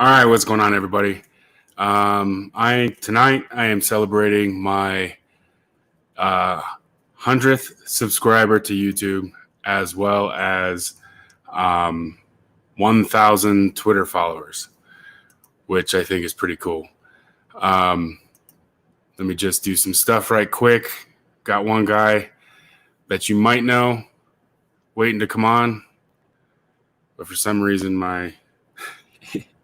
All right, what's going on, everybody? Tonight I am celebrating my 100th subscriber to YouTube, as well as 1,000 Twitter followers, which I think is pretty cool. Let me just do some stuff right quick. Got one guy that you might know waiting to come on, but for some reason my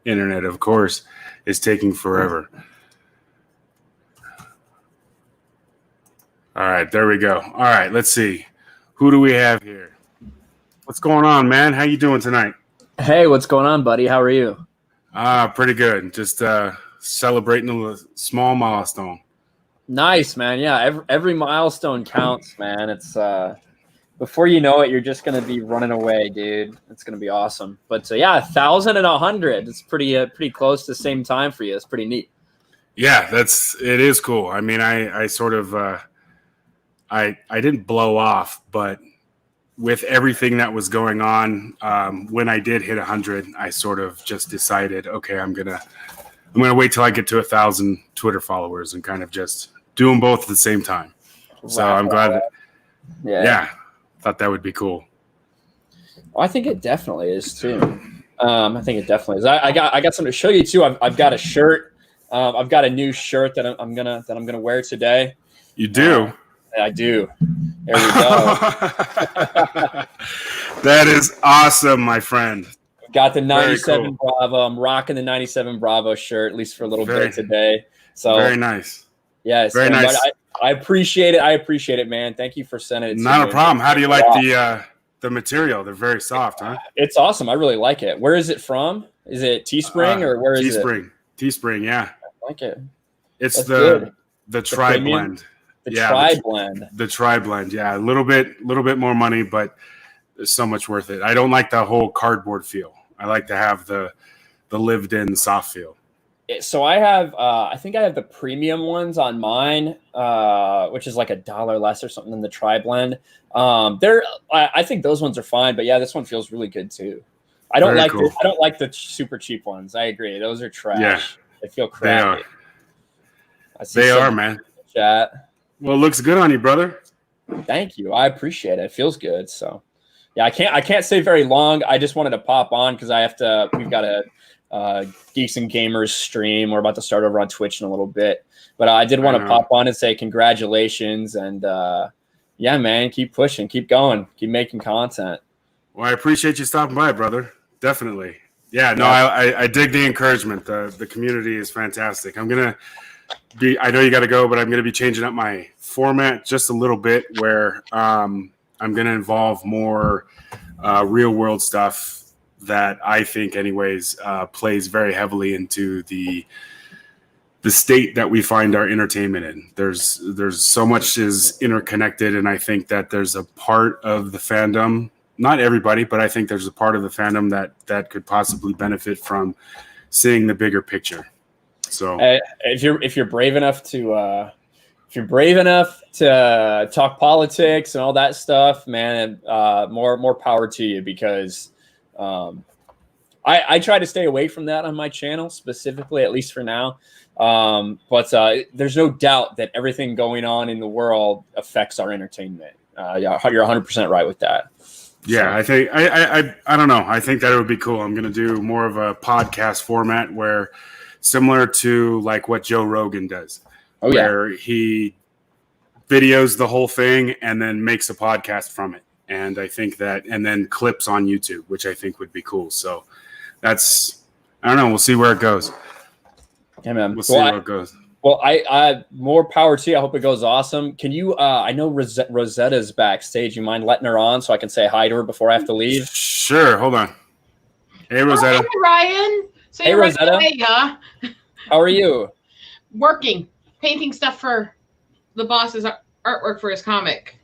internet, of course, is taking forever. All right, there we go. All right, let's see. Who do we have here? What's going on, man? How you doing tonight? Hey, what's going on, buddy? How are you? Pretty good. Just celebrating a small milestone. Nice, man. Yeah, every milestone counts, man. It's before you know it, you're just gonna be running away, dude. It's gonna be awesome. But yeah, 1,000 and 100. It's pretty close to the same time for you. It's pretty neat. Yeah, it is cool. I mean, I sort of I didn't blow off, but with everything that was going on, when I did hit 100, I sort of just decided, okay, I'm gonna wait till I get to 1,000 Twitter followers and kind of just do them both at the same time. So I'm glad that, yeah, thought that would be cool. Well, I think it definitely is too. I think it definitely is. I got something to show you too. I've got a shirt. I've got a new shirt that I'm gonna wear today. You do? I do. There we go. That is awesome, my friend. Got the 97 cool. Bravo. I'm rocking the 97 Bravo shirt, at least for a little bit today. So very nice. Yes, very nice. I appreciate it. I appreciate it, man. Thank you for sending it. Not a problem. How do you like the material? They're very soft, huh? It's awesome. I really like it. Where is it from? Is it Teespring or where is it? Teespring, yeah. I like it. It's the tri blend. The tri blend. The tri blend, yeah. A little bit more money, but it's so much worth it. I don't like the whole cardboard feel. I like to have the lived in soft feel. So I have, I think I have the premium ones on mine, which is like $1 less or something than the tri blend. I think those ones are fine, but yeah, this one feels really good too. I don't like the super cheap ones. I agree. Those are trash. Yeah, they feel crappy. They are, man. Chat. Well, it looks good on you, brother. Thank you. I appreciate it. It feels good. So yeah, I can't stay very long. I just wanted to pop on because we've got a Geeks and Gamers stream. We're about to start over on Twitch in a little bit, but I did want to pop on and say congratulations and yeah, man, keep pushing, keep going, keep making content. Well, I appreciate you stopping by, brother. Definitely. Yeah, no, I dig the encouragement. The community is fantastic. I know you got to go, but I'm going to be changing up my format just a little bit where I'm going to involve more real world stuff that I think anyways plays very heavily into the state that we find our entertainment in. There's so much is interconnected, and I think that there's a part of the fandom, not everybody, but I think there's a part of the fandom that could possibly benefit from seeing the bigger picture. So if you're brave enough to talk politics and all that stuff, man, more power to you, because I try to stay away from that on my channel specifically, at least for now. But there's no doubt that everything going on in the world affects our entertainment. Yeah, you're 100% right with that. Yeah, I think I don't know. I think that it would be cool. I'm going to do more of a podcast format where similar to like what Joe Rogan does, where he videos the whole thing and then makes a podcast from it. And I think and then clips on YouTube, which I think would be cool. So I don't know. We'll see where it goes. Yeah, man. We'll see where it goes. Well, I more power to you. I hope it goes awesome. Can you, I know Rosetta's backstage. You mind letting her on so I can say hi to her before I have to leave? Sure. Hold on. Hey, Rosetta. Hey, Ryan. So hey, Rosetta. How are you? Working. Painting stuff for the boss's artwork for his comic.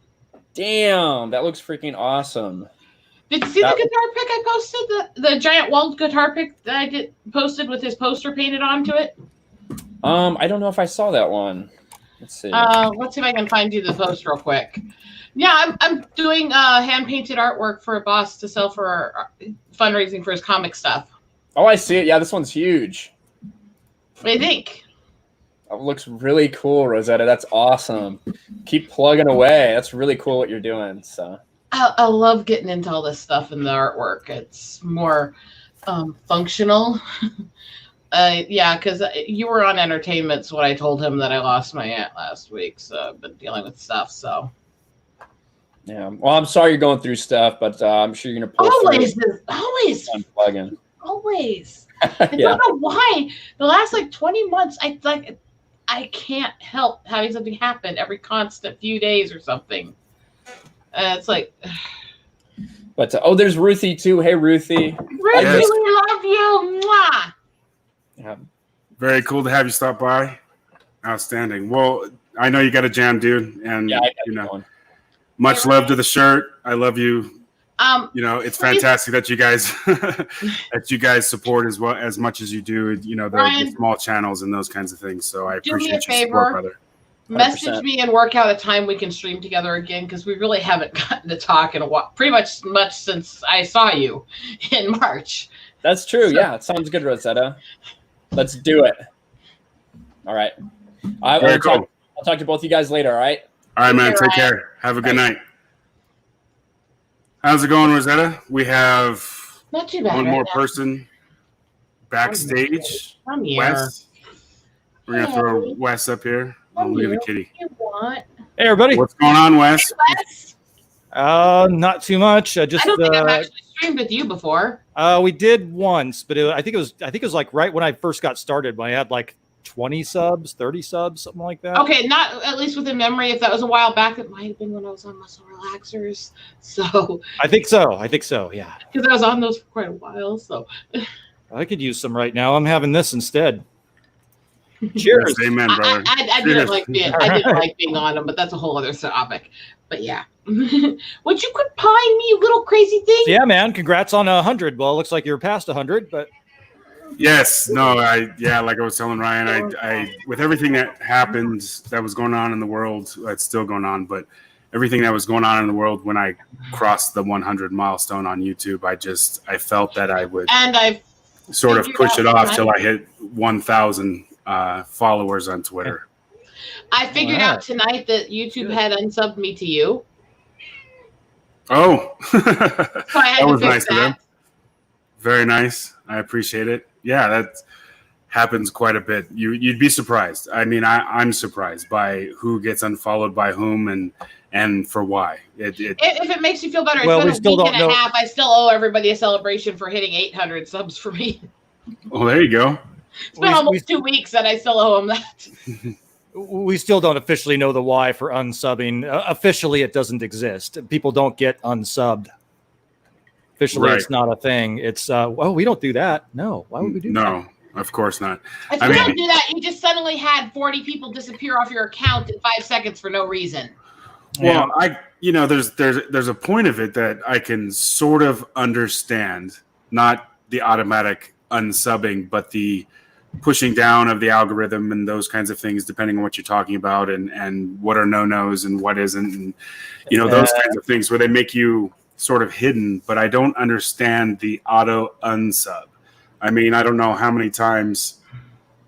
Damn, that looks freaking awesome. Did you see the guitar pic I posted? The giant walled guitar pic that I posted with his poster painted onto it? I don't know if I saw that one. Let's see. Let's see if I can find you the post real quick. Yeah, I'm doing hand painted artwork for a boss to sell for fundraising for his comic stuff. Oh, I see it. Yeah, this one's huge. What do you think? It looks really cool, Rosetta. That's awesome. Keep plugging away. That's really cool what you're doing. So I love getting into all this stuff in the artwork. It's more functional. Yeah, because you were on entertainment when I told him that I lost my aunt last week. So I've been dealing with stuff. So yeah. Well, I'm sorry you're going through stuff, but I'm sure you're gonna pull always, through. always, Unplugging. always. I Yeah. don't know why. The last like 20 months, I can't help having something happen every constant few days or something. It's like, But oh, there's Ruthie too. Hey, Ruthie. Ruthie, Yes. we love you. Mwah. Yeah. Very cool to have you stop by. Outstanding. Well, I know you got a jam, dude, and Yeah, I got you know, going. much love to the shirt. I love you. You know, it's please- fantastic that you guys support as well as much as you do. You know, the Ryan, small channels and those kinds of things. So I do me a appreciate your favor. support, brother. Message 100%. me and work out a time we can stream together again, because we really haven't gotten to talk in a while. Pretty much since I saw you in March. That's true. Yeah, it sounds good, Rosetta. Let's do it. All right. Very cool. I'll talk to both you guys later. All right. All right, man. Take care, Take care. Have a good night. How's it going, Rosetta? We have Not too bad. one right more now. person backstage. I'm here. Wes. We're gonna throw Wes up here. Oh, look at the kitty. You want? Hey, everybody. What's going on, Wes? Wes? Not too much. I don't think I've actually streamed with you before. We did once, but I think it was like right when I first got started, when I had like 20 subs, 30 subs, something like that. Okay, not at least within memory. If that was a while back, it might have been when I was on muscle relaxers. So I think so. Yeah. because I was on those for quite a while. So I could use some right now. I'm having this instead. Cheers. Yes, amen, brother. I didn't like being on them, but that's a whole other topic. But yeah, would you quit pawing me, you little crazy thing? Yeah, man. Congrats on 100. Well, it looks like you're past 100, but Yes, no, like I was telling Ryan, I with everything that happened, that was going on in the world, it's still going on, but everything that was going on in the world when I crossed the 100 milestone on YouTube, I felt that I would And I've sort of figured push out it off tonight- till I hit 1,000 followers on Twitter. I figured Wow. out tonight that YouTube had unsubbed me to you. Oh, So I had that to was fix nice of them. that. Very nice. I appreciate it. Yeah, that happens quite a bit. You'd be surprised. I mean, I'm surprised by who gets unfollowed by whom and for why. If it makes you feel better, it's Well, been we a still week don't and a know- half. I still owe everybody a celebration for hitting 800 subs for me. Well, there you go. It's been almost 2 weeks and I still owe them that. we still don't officially know the why for unsubbing. Officially, it doesn't exist. People don't get unsubbed. Officially, Right. It's not a thing. It's we don't do that. No, why would we do that? No, of course not. If I you mean- don't do that, you just suddenly had 40 people disappear off your account in 5 seconds for no reason. Well, there's a point of it that I can sort of understand, not the automatic unsubbing, but the pushing down of the algorithm and those kinds of things, depending on what you're talking about and what are no-nos and what isn't, and those kinds of things where they make you sort of hidden. But I don't understand the auto unsub. I mean, I don't know how many times,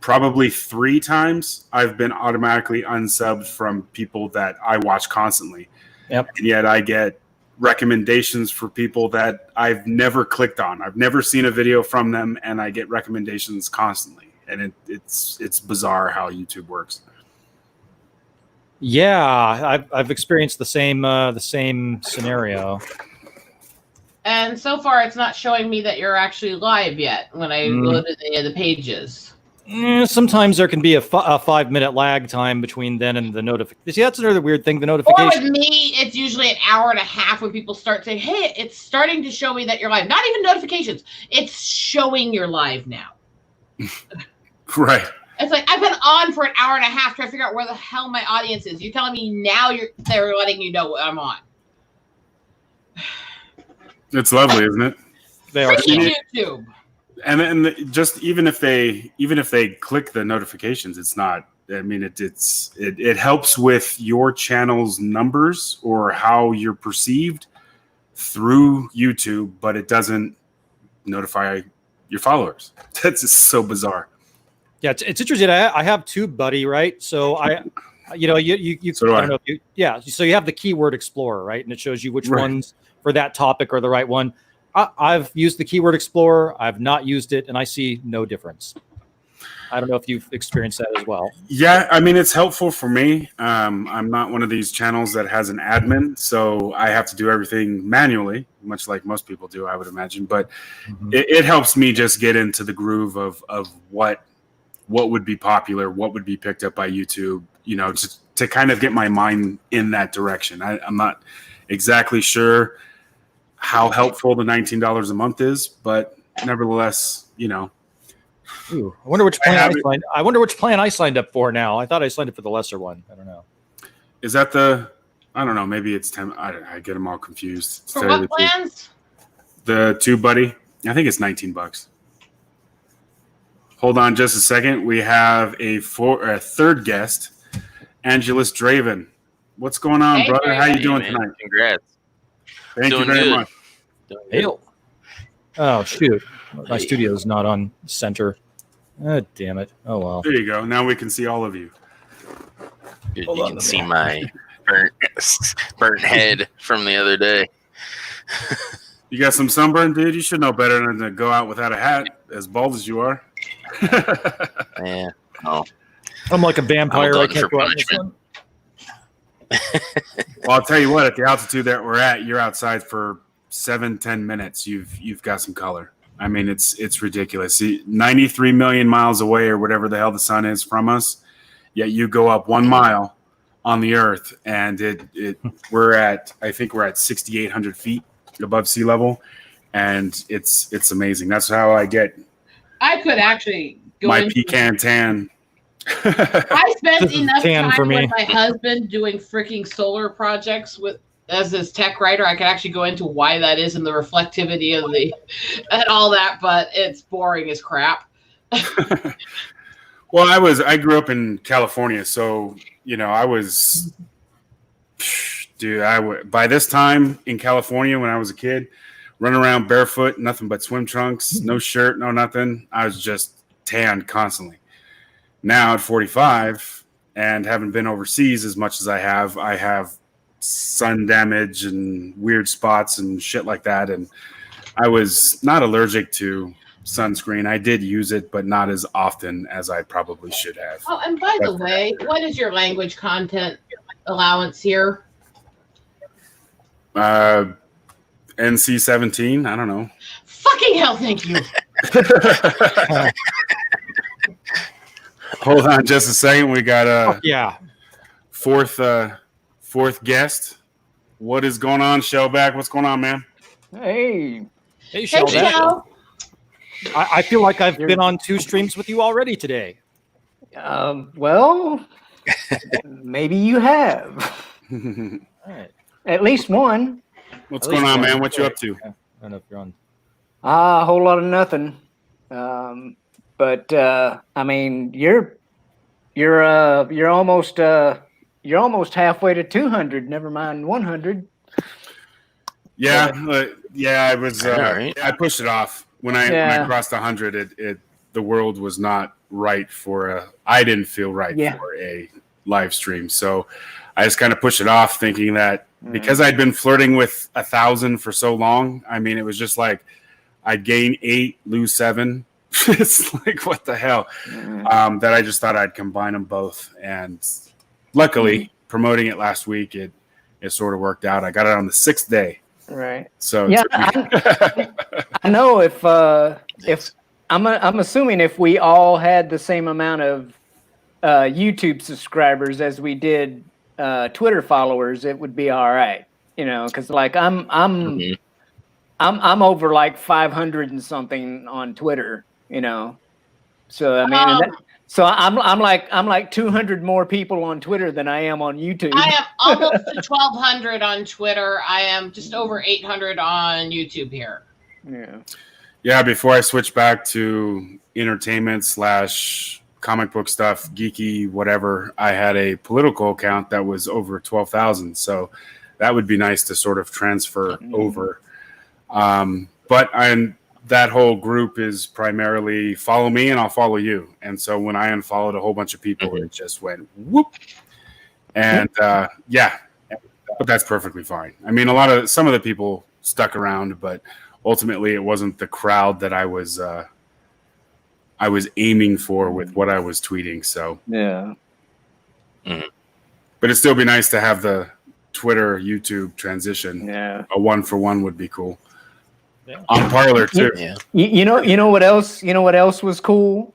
probably 3 times I've been automatically unsubbed from people that I watch constantly. Yep. And yet I get recommendations for people that I've never clicked on. I've never seen a video from them, and I get recommendations constantly. And it's bizarre how YouTube works. Yeah, I've experienced the same scenario. And so far, it's not showing me that you're actually live yet when I loaded the pages. Sometimes there can be a 5-minute lag time between then and the notification. See, that's another weird thing. The Or notification. with me, it's usually an hour and a half when people start saying, hey, it's starting to show me that you're live. Not even notifications. It's showing you're live now. Right. It's like, I've been on for an hour and a half trying to figure out where the hell my audience is. You're telling me now they're letting you know I'm on. It's lovely, isn't it? They are. Freaking YouTube. And just even if they click the notifications, it's not. I mean, it helps with your channel's numbers or how you're perceived through YouTube, but it doesn't notify your followers. That's just so bizarre. Yeah, it's interesting. I have TubeBuddy, right? So you So do I I. don't know if you, yeah. So you have the keyword explorer, right? And it shows you which Right. ones for that topic are the right one. I've used the keyword explorer. I've not used it, and I see no difference. I don't know if you've experienced that as well. Yeah, I mean, it's helpful for me. I'm not one of these channels that has an admin, so I have to do everything manually, much like most people do, I would imagine. But it helps me just get into the groove of what would be popular, what would be picked up by YouTube, you know, to kind of get my mind in that direction. I'm not exactly sure how helpful the $19 a month is, but nevertheless, you know. Ooh, I wonder which plan I signed up for now. I thought I signed up for the lesser one. I don't know. Is that I don't know, maybe it's 10. I get them all confused. For what plans? The TubeBuddy. I think it's $19. Hold on just a second. We have a third guest, Angelus Draven. What's going on, Hey, brother? How you doing man. tonight? Congrats. Thank you Doing very good. much. Hail. Oh shoot, my studio's not on center. Oh, damn it. Oh well. There you go. Now we can see all of you. Dude, Hold you on can a see minute. my burnt head from the other day. You got some sunburn, dude? You should know better than to go out without a hat, as bald as you are. Yeah. Oh, I'm like a vampire. I done can't for go out in the punishment. sun. Well, I'll tell you what, at the altitude that we're at, you're outside for 7-10 minutes. You've got some color. I mean, it's ridiculous. See, 93 million miles away or whatever the hell the sun is from us, yet you go up 1 mile on the earth and I think we're at 6,800 feet above sea level, and it's amazing. That's how I get I could actually go my into pecan tan. I spent This is enough tan for time me. with my husband doing freaking solar projects as his tech writer. I could actually go into why that is and the reflectivity of and all that, but it's boring as crap. Well, I grew up in California, so you know by this time in California when I was a kid, running around barefoot, nothing but swim trunks, no shirt, no nothing. I was just tanned constantly. Now at 45 and haven't been overseas as much as I have sun damage and weird spots and shit like that. And I was not allergic to sunscreen. I did use it, but not as often as I probably should have. Oh, and by the way, what is your language content allowance here? NC-17, I don't know. Fucking hell, thank you. Hold on just a second. We got a Yeah. fourth guest. What is going on, Shellback? What's going on, man? Hey, Hey, Hey, Sheldon. Shell. I feel like I've been on 2 streams with you already today. well, maybe you have. All right. At least one. What's At going least on, one. man? What you up to? I don't know if you're on. A whole lot of nothing. But I mean, you're almost halfway to 200. Never mind 100. Yeah, I was. I know, right? I pushed it off when I crossed 100. The world was not right for I didn't feel right for a live stream, so I just kind of pushed it off, thinking that because I'd been flirting with 1,000 for so long. I mean, it was just like I'd gain 8, lose 7. It's like, what the hell? That I just thought I'd combine them both, and luckily, promoting it last week, it sort of worked out. I got it on the 6th day. Right. So yeah, I know if I'm assuming if we all had the same amount of YouTube subscribers as we did Twitter followers, it would be all right. You know, because like I'm over like 500 and something on Twitter. You know, so I mean, so I'm like 200 more people on Twitter than I am on YouTube. I am almost to 1,200 on Twitter. I am just over 800 on YouTube here. Yeah. Before I switched back to entertainment / comic book stuff, geeky, whatever, I had a political account that was over 12,000. So that would be nice to sort of transfer over. But that whole group is primarily follow me and I'll follow you. And so when I unfollowed a whole bunch of people, it just went whoop. And yeah, but that's perfectly fine. I mean, some of the people stuck around, but ultimately it wasn't the crowd that I was aiming for with what I was tweeting. So Yeah. but it'd still be nice to have the Twitter, YouTube transition. Yeah. A 1-for-1 would be cool. Yeah. On Parler too. Yeah. You know what else? You know what else was cool?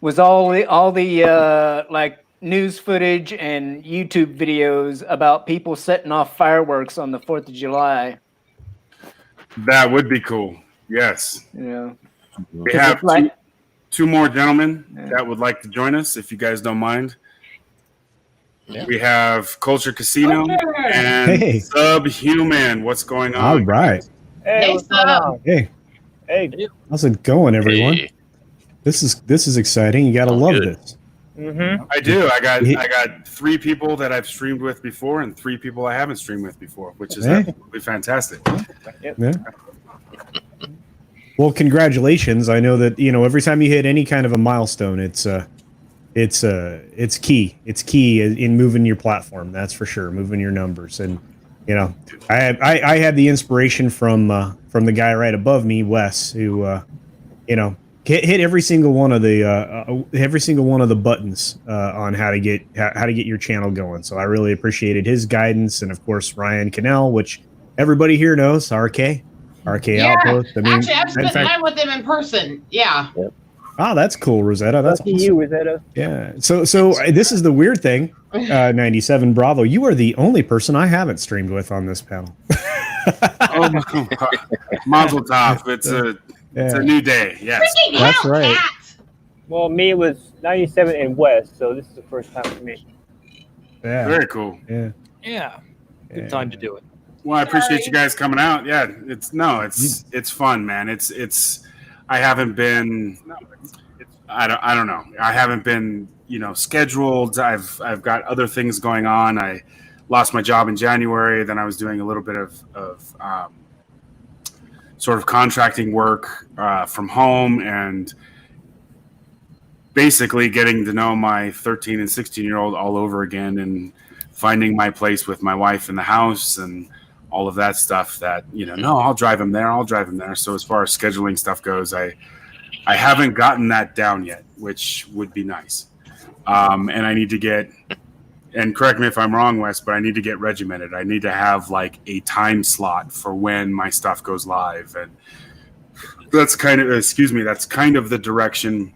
Was all the like news footage and YouTube videos about people setting off fireworks on the 4th of July. That would be cool. Yes. Yeah. We have two more gentlemen Yeah. that would like to join us, if you guys don't mind. Yeah. We have Culture Casino and Hey. Subhuman. What's going on? All right. Hey, what's going Sub. on? Hey, Hey. how's it going, everyone? Hey. This is exciting. You gotta Oh, love good. this. Mm-hmm. I do. I got 3 people that I've streamed with before and 3 people I haven't streamed with before, which is Hey. absolutely fantastic. Yeah. Well, congratulations. I know that every time you hit any kind of a milestone, it's key. It's key in moving your platform. That's for sure. Moving your numbers, and I had the inspiration from the guy right above me, Wes, who hit every single one of the buttons on how to get your channel going. So I really appreciated his guidance, and of course Ryan Cannell, which everybody here knows, RK Yeah. Outpost. I mean, Actually, I've in spent fact- time with him in person. Yeah. oh, that's cool, Rosetta. That's Lucky awesome. you, Rosetta. Yeah. So this is the weird thing. 97 Bravo. You are the only person I haven't streamed with on this panel. Oh my God. Mazel tov. It's a new day. Yes. Freaking That's hell, right. Cat. Well, me, it was 97 and West, so this is the first time for me. Yeah. Very cool. Yeah. Yeah. Good time to do it. Well, I appreciate you guys coming out. Yeah, it's fun, man. I haven't been. I don't know. I haven't been scheduled. I've got other things going on. I lost my job in January. Then I was doing a little bit of sort of contracting work from home and basically getting to know my 13 and 16-year-old all over again and finding my place with my wife in the house and all of that stuff that, no, I'll drive him there. So as far as scheduling stuff goes, I haven't gotten that down yet, which would be nice. And I need to get, and correct me if I'm wrong, Wes, but I need to get regimented. I need to have like a time slot for when my stuff goes live. And that's kind of the direction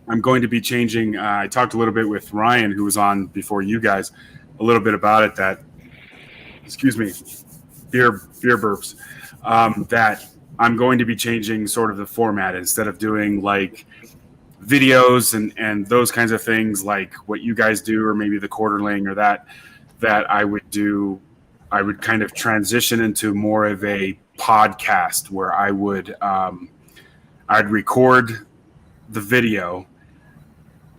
I'm going to be changing. I talked a little bit with Ryan, who was on before you guys, a little bit about it beer burps, that I'm going to be changing sort of the format instead of doing like videos and those kinds of things like what you guys do, or maybe the quarterling or that I would kind of transition into more of a podcast where I'd record the video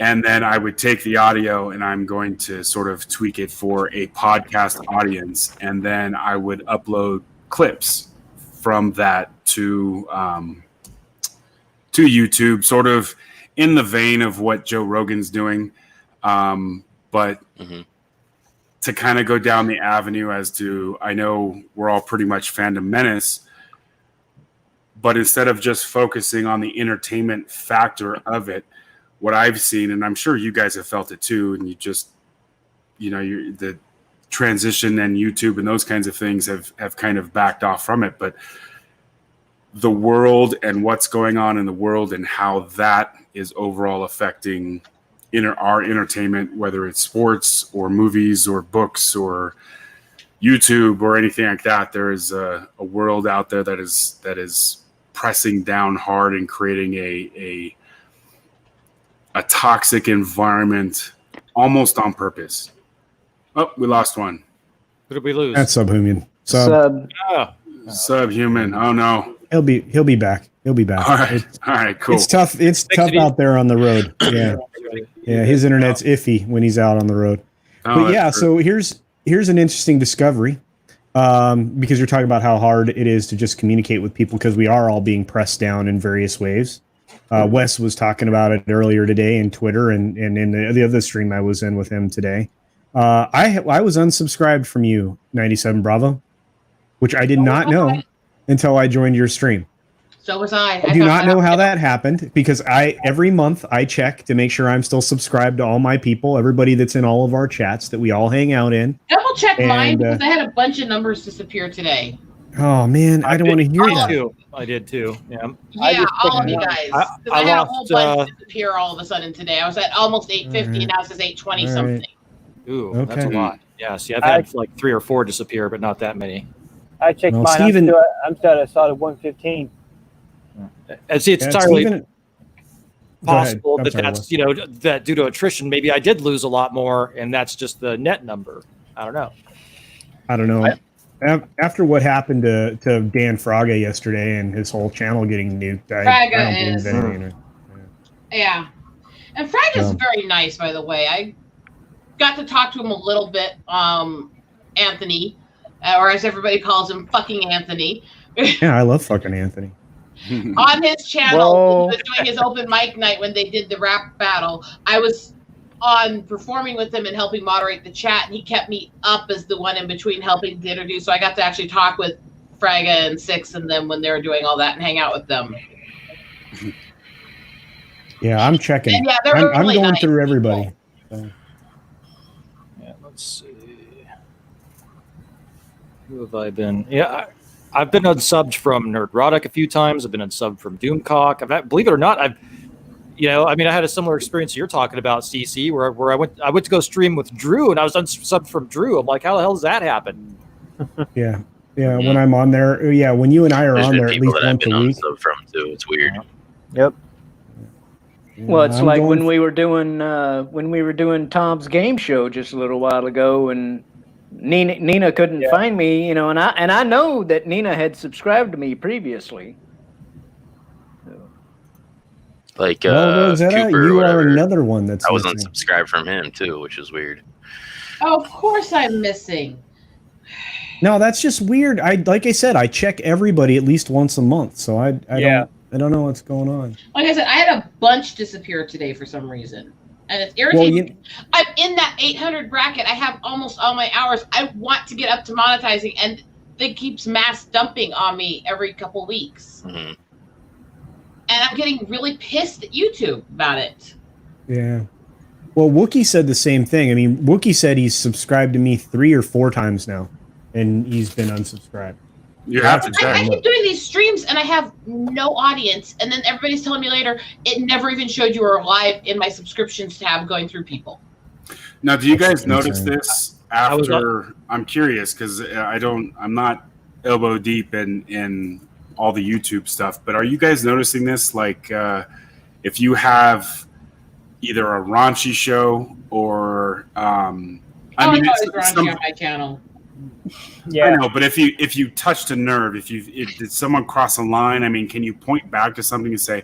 and then I would take the audio and I'm going to sort of tweak it for a podcast audience. And then I would upload clips from that to YouTube, sort of in the vein of what Joe Rogan's doing. But to kind of go down the avenue as to, I know we're all pretty much Fandom Menace, but instead of just focusing on the entertainment factor of it, what I've seen, and I'm sure you guys have felt it too, and the transition and YouTube and those kinds of things have kind of backed off from it. But the world and what's going on in the world and how that is overall affecting our entertainment, whether it's sports or movies or books or YouTube or anything like that, there is a world out there that is pressing down hard and creating a toxic environment almost on purpose. Oh, we lost one. Who did we lose? That's Subhuman. Subhuman. Oh no. He'll be back. He'll be back. All right, cool. It's tough. It's tough out there on the road. Yeah. Yeah, his internet's iffy when he's out on the road. Oh, But yeah, that's true. so here's an interesting discovery. because you're talking about how hard it is to just communicate with people because we are all being pressed down in various waves. Wes was talking about it earlier today in Twitter and in the other stream I was in with him today. I was unsubscribed from you, 97 Bravo, which I did not know until I joined your stream. So was I. I do not know how that happened because every month I check to make sure I'm still subscribed to all my people, everybody that's in all of our chats that we all hang out in. Double check mine because I had a bunch of numbers disappear today. Oh man, I don't want to hear that. Too. I did too. Yeah. Yeah, all of you guys. I had a whole bunch disappear all of a sudden today. I was at almost 850 and now it says 820 something. Ooh, that's a lot. Yeah, see, I've had like 3 or 4 disappear, but not that many. I checked mine. Steven, I'm still at a solid 115. And see, it's entirely possible that that's that due to attrition, maybe I did lose a lot more, and that's just the net number. I don't know. After what happened to Dan Fraga yesterday and his whole channel getting nuked, I don't believe anything. Yeah, and Fraga's very nice, by the way. I got to talk to him a little bit, Anthony, or as everybody calls him, fucking Anthony. Yeah, I love fucking Anthony. On his channel, he was doing his open mic night when they did the rap battle. I was on performing with him and helping moderate the chat, and he kept me up as the one in between helping to introduce. So I got to actually talk with Fraga and Six and them when they were doing all that and hang out with them. Yeah, I'm checking. And yeah, I'm really going through everybody. So. Yeah, let's see. Who have I been? Yeah, I've been unsubbed from Nerdrotic a few times. I've been unsubbed from Doomcock. Believe it or not, I had a similar experience you're talking about, CC, where I went to go stream with Drew, and I was unsubbed from Drew. I'm like, how the hell does that happen? Yeah. When I'm on there, when you and I are on there at least once a week. From too, it's weird. Yep. Well, it's like when we were doing Tom's game show just a little while ago, and Nina couldn't find me, and I know that Nina had subscribed to me previously. Like Rosetta, Cooper, you whatever. are another one that's I was missing. unsubscribed from him too, which is weird. Oh, of course I'm missing. No, that's just weird. Like I said, I check everybody at least once a month, so I don't know what's going on. Like I said, I had a bunch disappear today for some reason. And it's irritating. I'm in that 800 bracket. I have almost all my hours. I want to get up to monetizing, and it keeps mass dumping on me every couple weeks. Mm-hmm. And I'm getting really pissed at YouTube about it. Yeah. Well, Wookie said the same thing. I mean, Wookie said he's subscribed to me 3 or 4 times now, and he's been unsubscribed. You have to check. I keep doing these streams, and I have no audience. And then everybody's telling me later, it never even showed you were live in my subscriptions tab going through people. Now, do you guys notice this after? I'm curious because I'm not elbow deep in all the YouTube stuff, but are you guys noticing this? Like, if you have either a raunchy show or, it's raunchy on my channel. Yeah, I know, but if you touched a nerve, did someone cross a line? I mean, can you point back to something and say,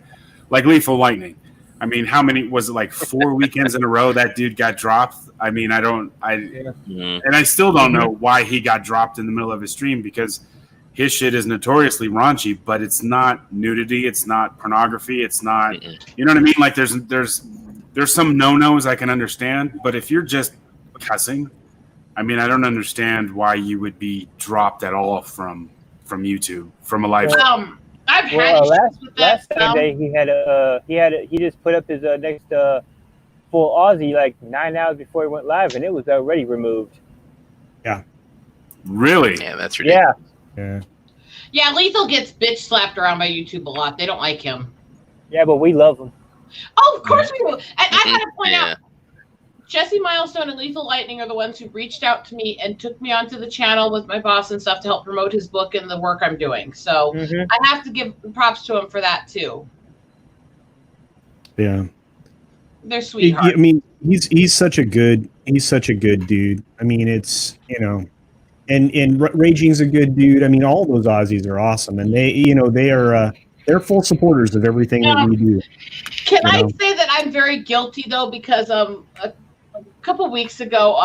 like Lethal Lightning? I mean, how many was it? Like 4 weekends in a row that dude got dropped. I mean, and I still don't know why he got dropped in the middle of his stream because his shit is notoriously raunchy, but it's not nudity, it's not pornography, it's not. You know what I mean? Like there's some no-nos I can understand, but if you're just cussing. I mean, I don't understand why you would be dropped at all from YouTube from a live. I've had last Sunday he just put up his next full Aussie like 9 hours before he went live, and it was already removed. Yeah. Really? Yeah, that's ridiculous. Yeah, Lethal gets bitch slapped around by YouTube a lot. They don't like him. Yeah, but we love him. Oh, of course we do. And I had to point out. Jesse Milestone and Lethal Lightning are the ones who reached out to me and took me onto the channel with my boss and stuff to help promote his book and the work I'm doing. So I have to give props to him for that too. Yeah, they're sweethearts. I mean, he's such a good dude. I mean, it's and Raging's a good dude. I mean, all those Aussies are awesome, and they're full supporters of everything that we do. Can I say that I'm very guilty though because a couple weeks ago,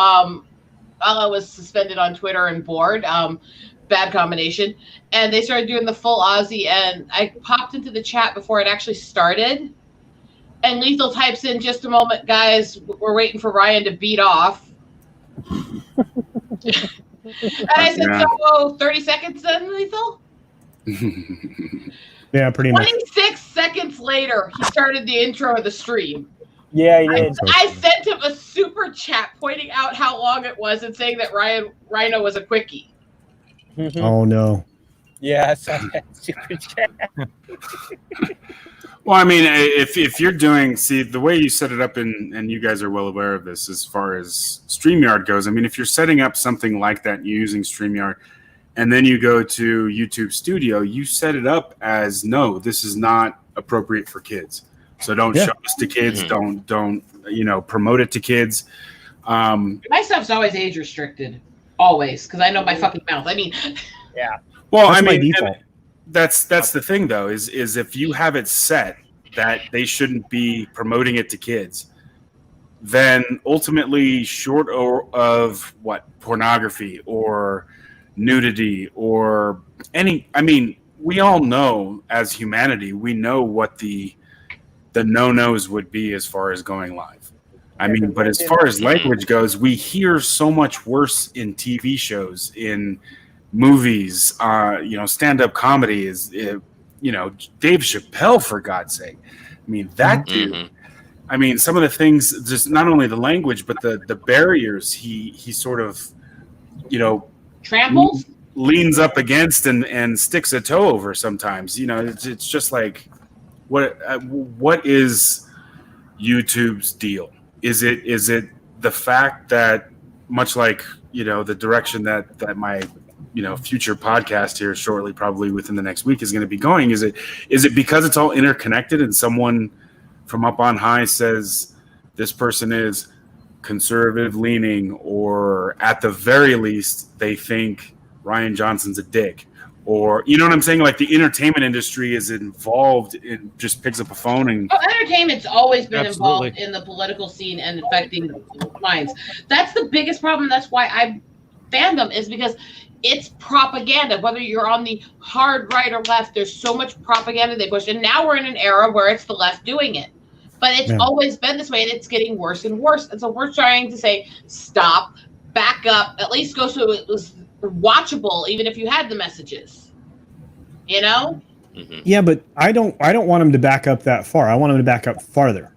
while I was suspended on Twitter and bored. Bad combination. And they started doing the full Aussie, and I popped into the chat before it actually started. And Lethal types in, "Just a moment, guys. We're waiting for Ryan to beat off." And I said, "So 30 seconds then, Lethal?" Yeah, pretty much. 26 seconds later, he started the intro of the stream. Yeah, he did. I sent him a super chat pointing out how long it was and saying that Rhino was a quickie. Oh no. Yeah, I saw that super chat. Well, I mean, if you're doing, see, the way you set it up, and you guys are well aware of this as far as StreamYard goes, I mean, if you're setting up something like that using StreamYard, and then you go to YouTube Studio, you set it up as, no, this is not appropriate for kids. So don't show this to kids. Don't promote it to kids. My stuff's always age restricted, always, because I know my fucking mouth. I mean, yeah. Well, That's I mean, my default. that's the thing though, is if you have it set that they shouldn't be promoting it to kids, then ultimately, short of pornography or nudity or any, I mean, we all know as humanity, we know what the no-nos would be as far as going live. I mean, but as far as language goes, we hear so much worse in TV shows, in movies, stand-up comedy is, Dave Chappelle, for God's sake. I mean, that dude, I mean, some of the things, just not only the language, but the barriers he sort of, tramples? Leans up against and sticks a toe over sometimes. It's just like, what is YouTube's deal? Is it the fact that, much like the direction that my future podcast here shortly, probably within the next week, is going to be going? Is it because it's all interconnected and someone from up on high says this person is conservative leaning, or at the very least they think Ryan Johnson's a dick? Or, you know what I'm saying? Like, the entertainment industry is involved in, just picks up a phone and... Oh, entertainment's always been Absolutely. involved in the political scene and affecting minds. That's the biggest problem. That's why I fandom, is because it's propaganda. Whether you're on the hard right or left, there's so much propaganda they push. And now we're in an era where it's the left doing it. But it's always been this way, and it's getting worse and worse. And so we're trying to say, stop, back up, at least go so it was watchable, even if you had the messages. Yeah, but I don't want him to back up that far. I want him to back up farther.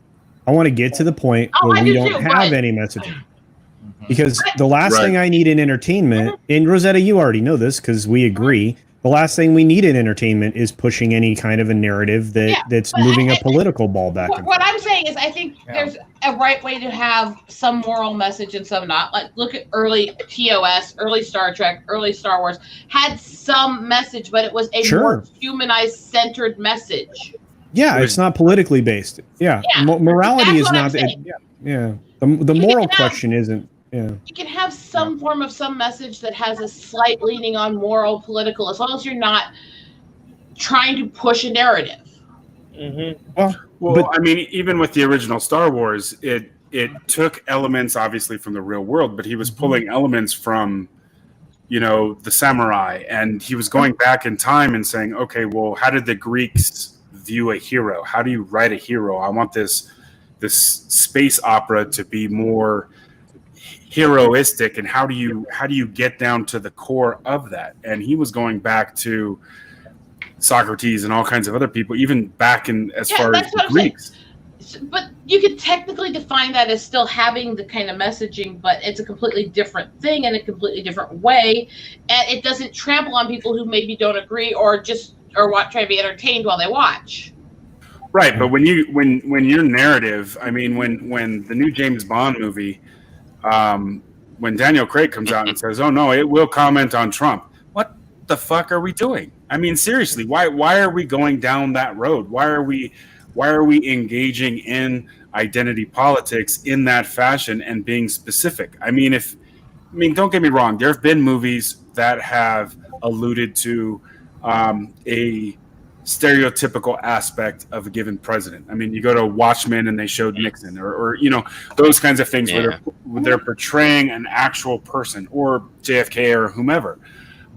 I want to get to the point where we don't have any messaging. Because the last thing I need in entertainment, and Rosetta, you already know this because we agree, the last thing we need in entertainment is pushing any kind of a narrative that's moving a political ball back and forth. What I'm saying is, I think there's a right way to have some moral message and some not. Like, look at early TOS, early Star Trek, early Star Wars, had some message, but it was a more humanized, centered message. Yeah, it's not politically based. Yeah, morality is not. The moral question isn't. Yeah. You can have some form of some message that has a slight leaning on moral, political, as long as you're not trying to push a narrative. Well, I mean, even with the original Star Wars, it took elements, obviously, from the real world, but he was pulling elements from, the samurai, and he was going back in time and saying, okay, well, how did the Greeks view a hero? How do you write a hero? I want this space opera to be more heroistic, and how do you get down to the core of that? And he was going back to Socrates and all kinds of other people, even back in as far as the Greeks. But you could technically define that as still having the kind of messaging, but it's a completely different thing in a completely different way, and it doesn't trample on people who maybe don't agree or try to be entertained while they watch. Right, but when your narrative, I mean, when the new James Bond movie, when Daniel Craig comes out and says, "Oh no, it will comment on Trump," what the fuck are we doing? I mean, seriously, why are we going down that road? Why are we engaging in identity politics in that fashion and being specific? I mean, don't get me wrong, there have been movies that have alluded to a stereotypical aspect of a given president. I mean, you go to Watchmen and they showed Nixon, or those kinds of things where they're portraying an actual person, or JFK or whomever.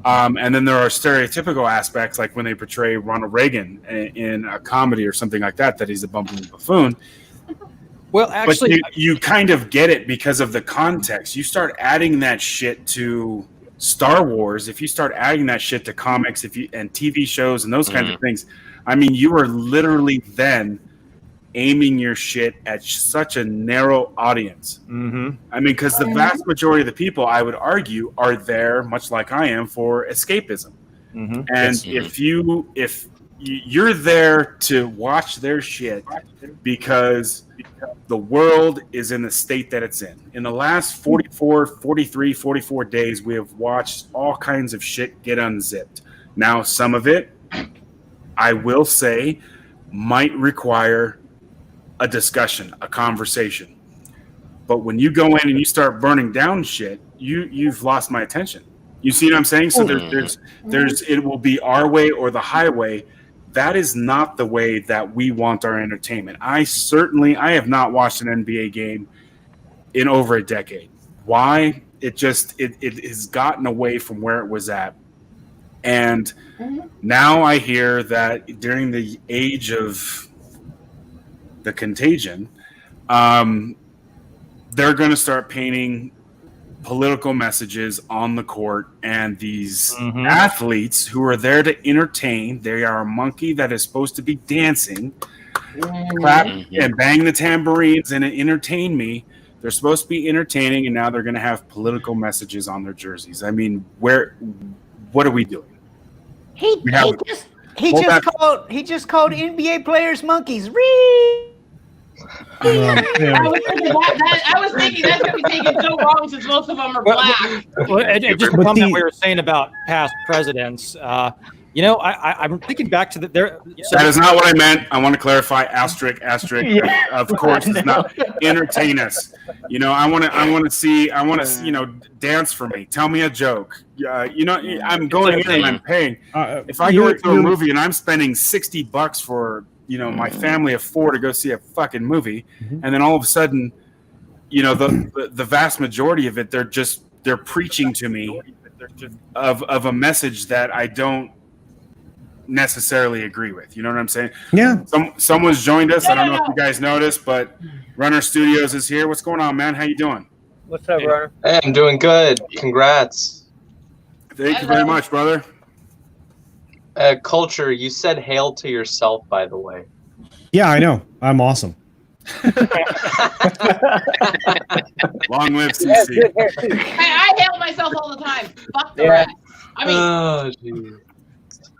And then there are stereotypical aspects, like when they portray Ronald Reagan in a comedy or something like that he's a bumbling buffoon. Well, actually, but you kind of get it because of the context. You start adding that shit to Star Wars, if you start adding that shit to comics, and TV shows and those kinds of things, I mean, you are literally then aiming your shit at such a narrow audience. Mm-hmm. I mean, because the vast majority of the people, I would argue, are there, much like I am, for escapism. Mm-hmm. And if you're there to watch their shit because the world is in the state that it's in. In the last 44 days, we have watched all kinds of shit get unzipped. Now, some of it, I will say, might require a discussion, a conversation. But when you go in and you start burning down shit, you've lost my attention. You see what I'm saying? So there's it will be our way or the highway. That is not the way that we want our entertainment. I have not watched an NBA game in over a decade. Why? It has gotten away from where it was at. And now I hear that during the age of the contagion, they're going to start painting political messages on the court, and these athletes who are there to entertain, they are a monkey that is supposed to be dancing, clap and bang the tambourines and entertain me. They're supposed to be entertaining, and now they're going to have political messages on their jerseys. I mean, what are we doing? He just called NBA players monkeys. I was thinking that's going to be taken so wrong since most of them are black. Well, and just a comment we were saying about past presidents. I'm thinking back to that is not what I meant. I want to clarify. Asterisk. Of course, it's not entertain us. I want to dance for me. Tell me a joke. I'm going in and I'm paying. If I go into a movie and I'm spending $60 for my family of 4 to go see a fucking movie, and then all of a sudden, the vast majority of it, they're preaching to me of a message that I don't necessarily agree with. You know what I'm saying? Yeah. Someone's joined us. I don't know if you guys noticed, but Runner Studios is here. What's going on, man? How you doing? What's up, Runner? Hey, I'm doing good. Congrats. Thank you very much, brother. Culture, you said hail to yourself, by the way. Yeah, I know. I'm awesome. Long live CC. I hail myself all the time. Fuck the rest. I mean,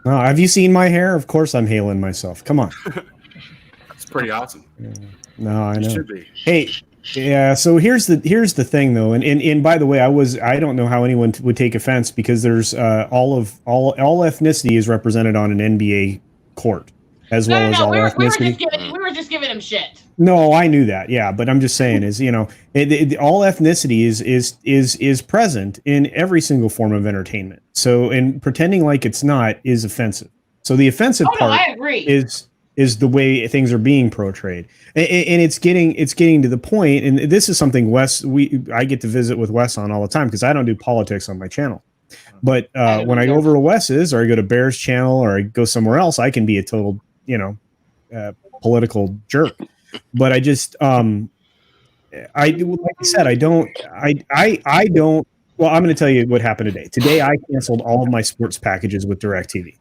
have you seen my hair? Of course I'm hailing myself. Come on. It's pretty awesome. No, I know. It should be. Hey, yeah, so here's the thing though, and by the way, I don't know how anyone would take offense, because there's all ethnicity is represented on an NBA court, as well as all ethnicity. We were just giving him shit. No, I knew that. Yeah, but I'm just saying all ethnicity is present in every single form of entertainment. So, and pretending like it's not is offensive. So the offensive part I agree. is the way things are being portrayed, and it's getting to the point. And this is something I get to visit with Wes on all the time, because I don't do politics on my channel. But when I go over to Wes's, or I go to Bear's channel, or I go somewhere else, I can be a total political jerk. But I just like I said, I don't. Well, I'm going to tell you what happened today. Today, I canceled all of my sports packages with DirecTV.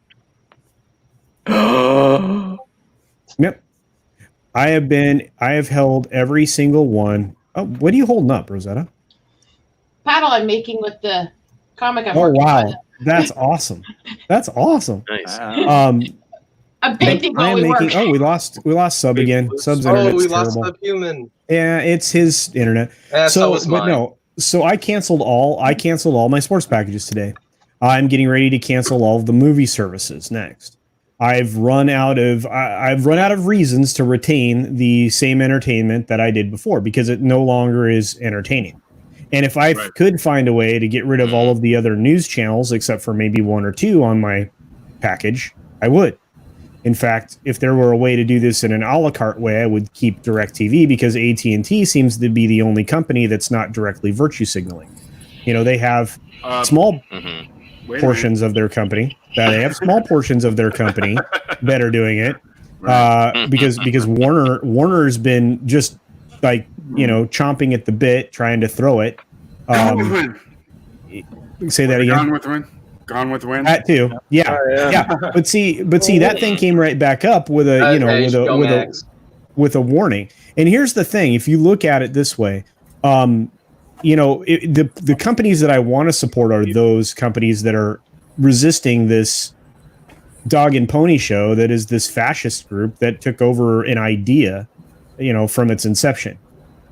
Yep. I have held every single one. Oh, what are you holding up, Rosetta? Paddle I'm making with the comic I'm working on. Wow. That's awesome. That's awesome. Nice. I'm painting while we work. Oh, we lost Sub again. Sub's internet's we lost terrible. Subhuman. Yeah, it's his internet. So was mine. No. So I canceled all my sports packages today. I'm getting ready to cancel all of the movie services next. I've run out of reasons to retain the same entertainment that I did before, because it no longer is entertaining. And if I could find a way to get rid of all of the other news channels, except for maybe 1 or 2 on my package, I would. In fact, if there were a way to do this in an a la carte way, I would keep DirecTV because AT&T seems to be the only company that's not directly virtue signaling. You know, they have small portions of their company that are doing it because Warner's been just like, you know, chomping at the bit, trying to throw it. Say that again. Gone with the Wind. That too. Yeah. Yeah. But see, that thing came right back up with a, with a warning. And here's the thing. If you look at it this way, you know, the companies that I want to support are those companies that are resisting this dog and pony show that is this fascist group that took over an idea, you know, from its inception.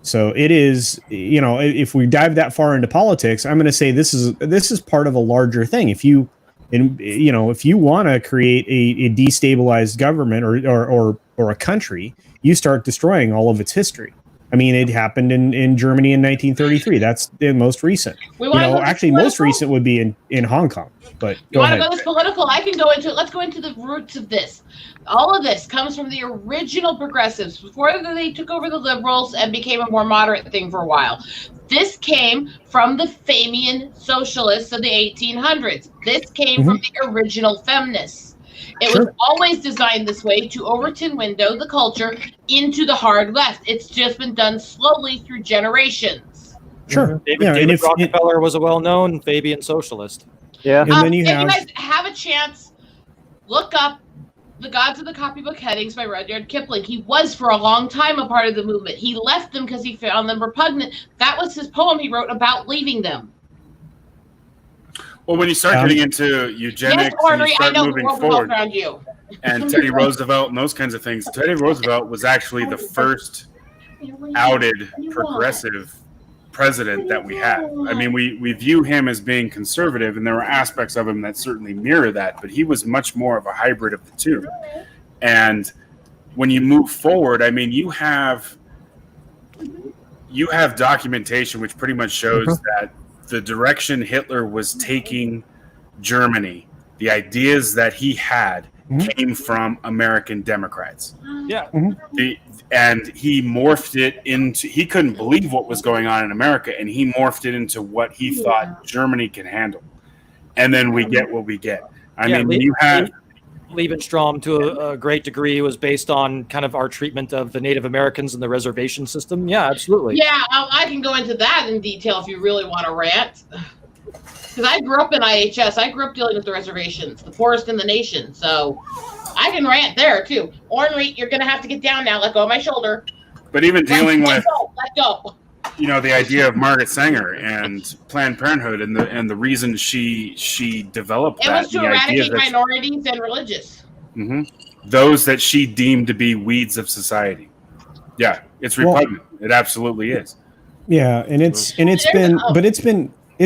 So it is, you know, if we dive that far into politics, I'm going to say this is part of a larger thing. If you want to create a destabilized government or a country, you start destroying all of its history. I mean, it happened in Germany in 1933. That's the most recent. Most recent would be in Hong Kong. But you want to go this political? I can go into it. Let's go into the roots of this. All of this comes from the original progressives before they took over the liberals and became a more moderate thing for a while. This came from the Famian socialists of the 1800s. This came from the original feminists. It was always designed this way to Overton window the culture into the hard left. It's just been done slowly through generations. Sure. David Rockefeller was a well-known Fabian socialist. Yeah. And then you guys have a chance, look up The Gods of the Copybook Headings by Rudyard Kipling. He was for a long time a part of the movement. He left them because he found them repugnant. That was his poem he wrote about leaving them. Well, when you start getting into eugenics, and you start moving forward, and Teddy Roosevelt and those kinds of things, Teddy Roosevelt was actually the first outed progressive president that we had. I mean, we view him as being conservative, and there were aspects of him that certainly mirror that, but he was much more of a hybrid of the two. And when you move forward, I mean, you have documentation which pretty much shows that the direction Hitler was taking Germany, the ideas that he had came from American Democrats. Yeah. And he morphed it into, he couldn't believe what was going on in America, and he morphed it into what he thought Germany can handle. And then we get what we get. I mean, when you have Lebensraum, to a great degree, was based on kind of our treatment of the Native Americans and the reservation system. Yeah, absolutely. Yeah, I can go into that in detail if you really want to rant. Because I grew up in IHS. I grew up dealing with the reservations, the poorest in the nation. So I can rant there, too. Ornery, you're going to have to get down now. Let go of my shoulder. But even dealing with, let go. You know, the idea of Margaret Sanger and Planned Parenthood and the reason she developed that. It was to eradicate minorities and religious. Those that she deemed to be weeds of society. Yeah, it's repugnant. It absolutely is. Yeah, and it's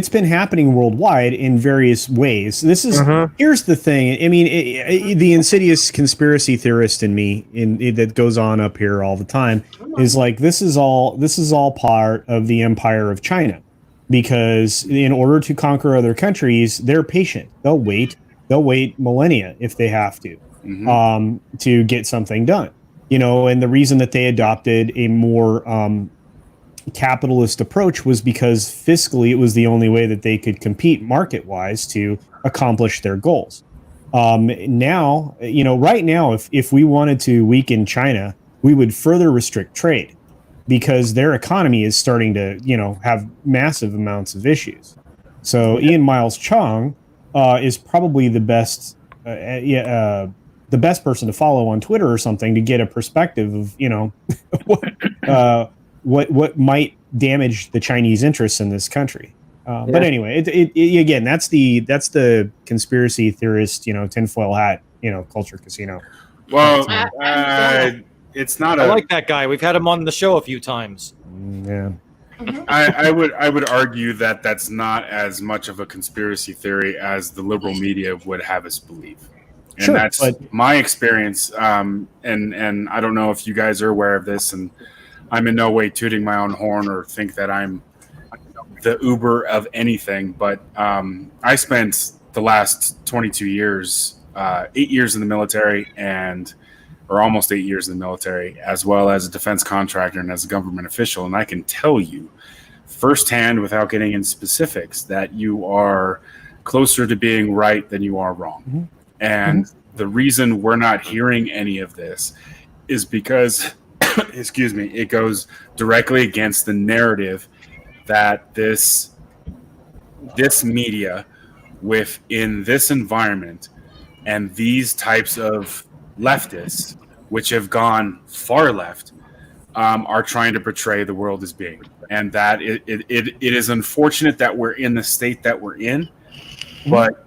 been happening worldwide in various ways. This is here's the thing. I mean, the insidious conspiracy theorist in me that goes on up here all the time is like, this is all part of the empire of China, because in order to conquer other countries, they're patient. They'll wait millennia if they have to get something done. You know, and the reason that they adopted a more capitalist approach was because fiscally it was the only way that they could compete market-wise to accomplish their goals. Now, you know, right now, if we wanted to weaken China, we would further restrict trade, because their economy is starting to, you know, have massive amounts of issues. So Ian Miles Chong is probably the best person to follow on Twitter or something to get a perspective of, you know, what might damage the Chinese interests in this country. But anyway, again, that's the conspiracy theorist, you know, tinfoil hat, you know, culture casino. Well, it's not. I like that guy. We've had him on the show a few times. Yeah. I would argue that that's not as much of a conspiracy theory as the liberal media would have us believe. And that's my experience. And I don't know if you guys are aware of this, and I'm in no way tooting my own horn or think that I'm the Uber of anything, but I spent the last 22 years 8 years in the military or almost 8 years in the military, as well as a defense contractor and as a government official. And I can tell you firsthand, without getting into specifics, that you are closer to being right than you are wrong. Mm-hmm. And the reason we're not hearing any of this is because, excuse me, it goes directly against the narrative that this media within this environment and these types of leftists, which have gone far left, are trying to portray the world as being. And that it is unfortunate that we're in the state that we're in, but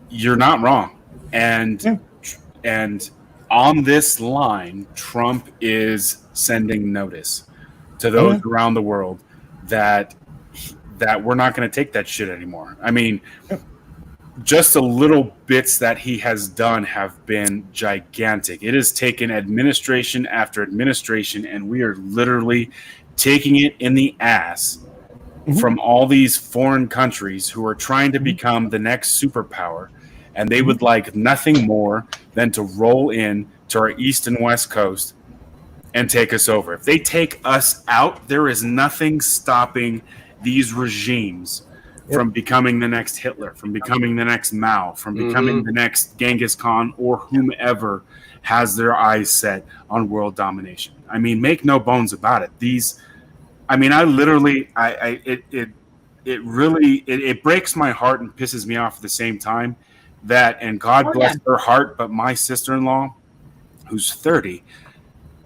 you're not wrong. And on this line, Trump is sending notice to those around the world that we're not going to take that shit anymore. I mean, just the little bits that he has done have been gigantic. It has taken administration after administration, and we are literally taking it in the ass from all these foreign countries who are trying to become the next superpower, and they would like nothing more than to roll in to our east and west coast and take us over. If they take us out, there is nothing stopping these regimes from becoming the next Hitler, from becoming the next Mao, from becoming the next Genghis Khan, or whomever has their eyes set on world domination. I mean, make no bones about it. It breaks my heart and pisses me off at the same time that, and God bless her heart, but my sister-in-law, who's 30,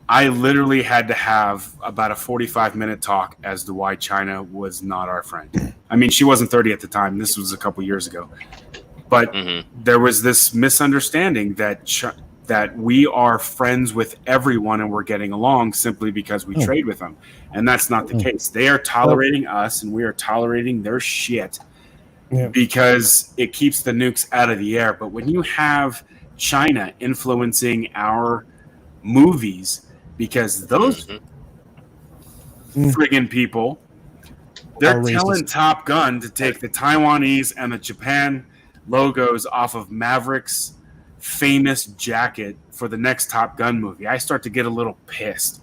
I literally had to have about a 45-minute talk as to why China was not our friend. I mean, she wasn't 30 at the time. This was a couple years ago. But there was this misunderstanding that we are friends with everyone and we're getting along simply because we trade with them. And that's not the case. They are tolerating us and we are tolerating their shit because it keeps the nukes out of the air. But when you have China influencing our movies, because those friggin' people, they're telling Top Gun to take the Taiwanese and the Japan logos off of Maverick's famous jacket for the next Top Gun movie. I start to get a little pissed.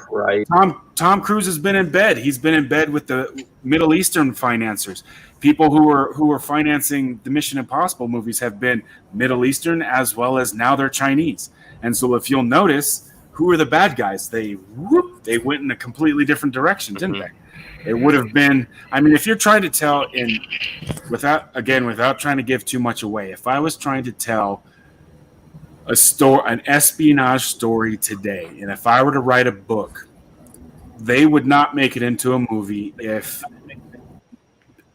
Right. Tom Cruise has been in bed. He's been in bed with the Middle Eastern financiers. People who are financing the Mission Impossible movies have been Middle Eastern as well as now they're Chinese. And so if you'll notice, who are the bad guys? They went in a completely different direction, didn't they? It would have been, I mean, if you're trying to tell without trying to give too much away, if I was trying to tell an espionage story today, and if I were to write a book, they would not make it into a movie. If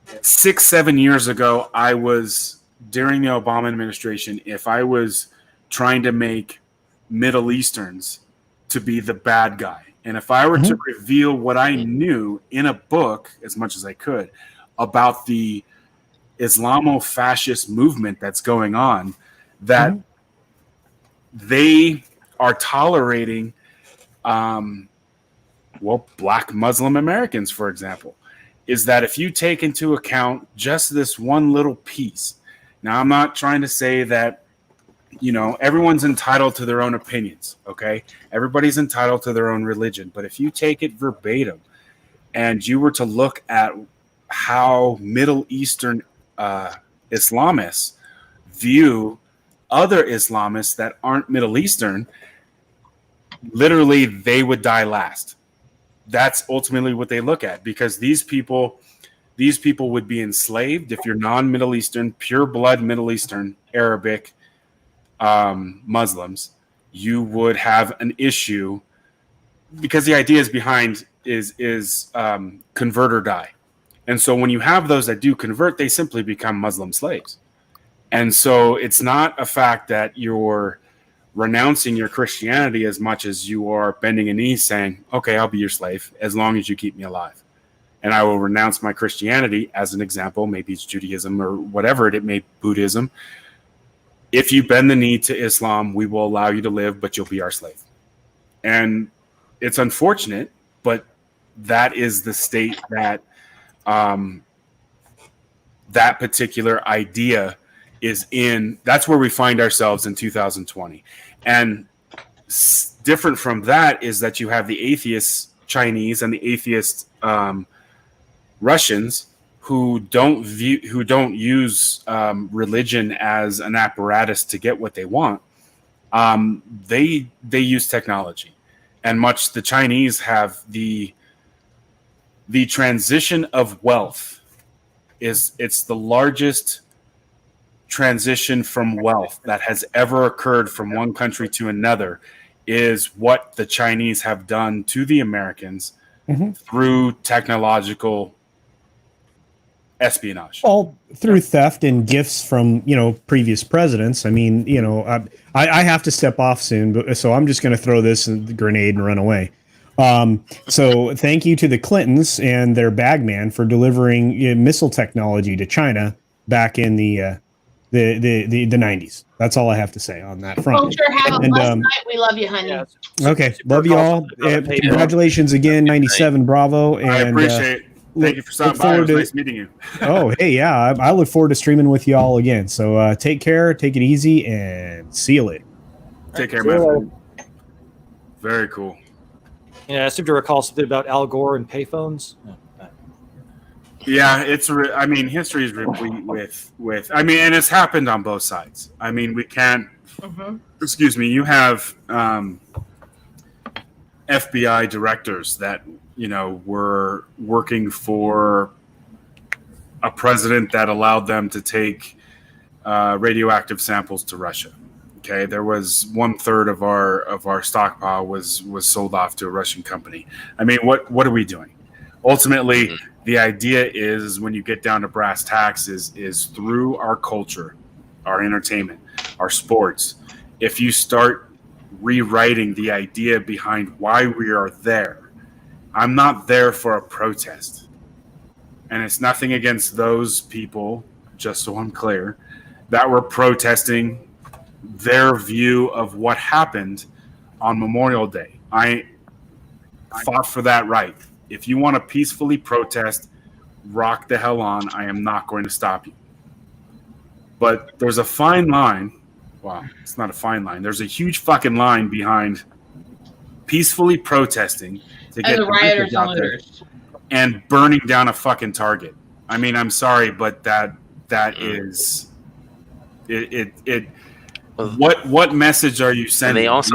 6-7 years ago, I was during the Obama administration, if I was trying to make Middle Easterns to be the bad guy, and if I were to reveal what I knew in a book as much as I could about the Islamo-fascist movement that's going on, that they are tolerating black Muslim Americans, for example, is that if you take into account just this one little piece. Now, I'm not trying to say that, everyone's entitled to their own opinions, okay? Everybody's entitled to their own religion. But if you take it verbatim and you were to look at how Middle Eastern Islamists view other Islamists that aren't Middle Eastern, literally they would die last. That's ultimately what they look at, because these people would be enslaved if you're non-Middle Eastern, pure blood Middle Eastern, Arabic, Muslims. You would have an issue because the idea is behind is convert or die. And so when you have those that do convert, they simply become Muslim slaves. And so it's not a fact that you're renouncing your Christianity as much as you are bending a knee saying, okay, I'll be your slave as long as you keep me alive. And I will renounce my Christianity as an example. Maybe it's Judaism or whatever it may be, Buddhism. If you bend the knee to Islam, we will allow you to live, but you'll be our slave. And it's unfortunate, but that is the state that that particular idea that's where we find ourselves in 2020. And different from that is that you have the atheist Chinese and the atheist Russians who don't use religion as an apparatus to get what they want. They use technology, and much the Chinese have the transition of wealth it's the largest transition from wealth that has ever occurred from one country to another, is what the Chinese have done to the Americans through technological espionage. All through theft and gifts from, previous presidents. I mean, I have to step off soon, so I'm just going to throw this grenade and run away. So thank you to the Clintons and their bagman for delivering missile technology to China back in the 90s. That's all I have to say on that front. Well, sure, have a blessed night. We love you, honey. Okay, love you all. Congratulations again, 97 Bravo. And I appreciate it. Thank you for stopping by. It was nice meeting you. Oh, hey, yeah. I look forward to streaming with you all again. So take care, take it easy, and see you later. Take care, man. Very cool. Yeah, I seem to recall something about Al Gore and payphones. Yeah, history is replete with. And it's happened on both sides. We can't. Excuse me. You have FBI directors that were working for a president that allowed them to take radioactive samples to Russia. Okay, there was 1/3 of our stockpile was sold off to a Russian company. What are we doing? Ultimately, the idea is when you get down to brass tacks is through our culture, our entertainment, our sports. If you start rewriting the idea behind why we are there, I'm not there for a protest. And it's nothing against those people, just so I'm clear, that were protesting their view of what happened on Memorial Day. I fought for that right. If you want to peacefully protest, rock the hell on. I am not going to stop you. But there's a fine line. Well, it's not a fine line. There's a huge fucking line behind peacefully protesting to get the rioters out there and burning down a fucking Target. I'm sorry, but that is it. What message are you sending? And they also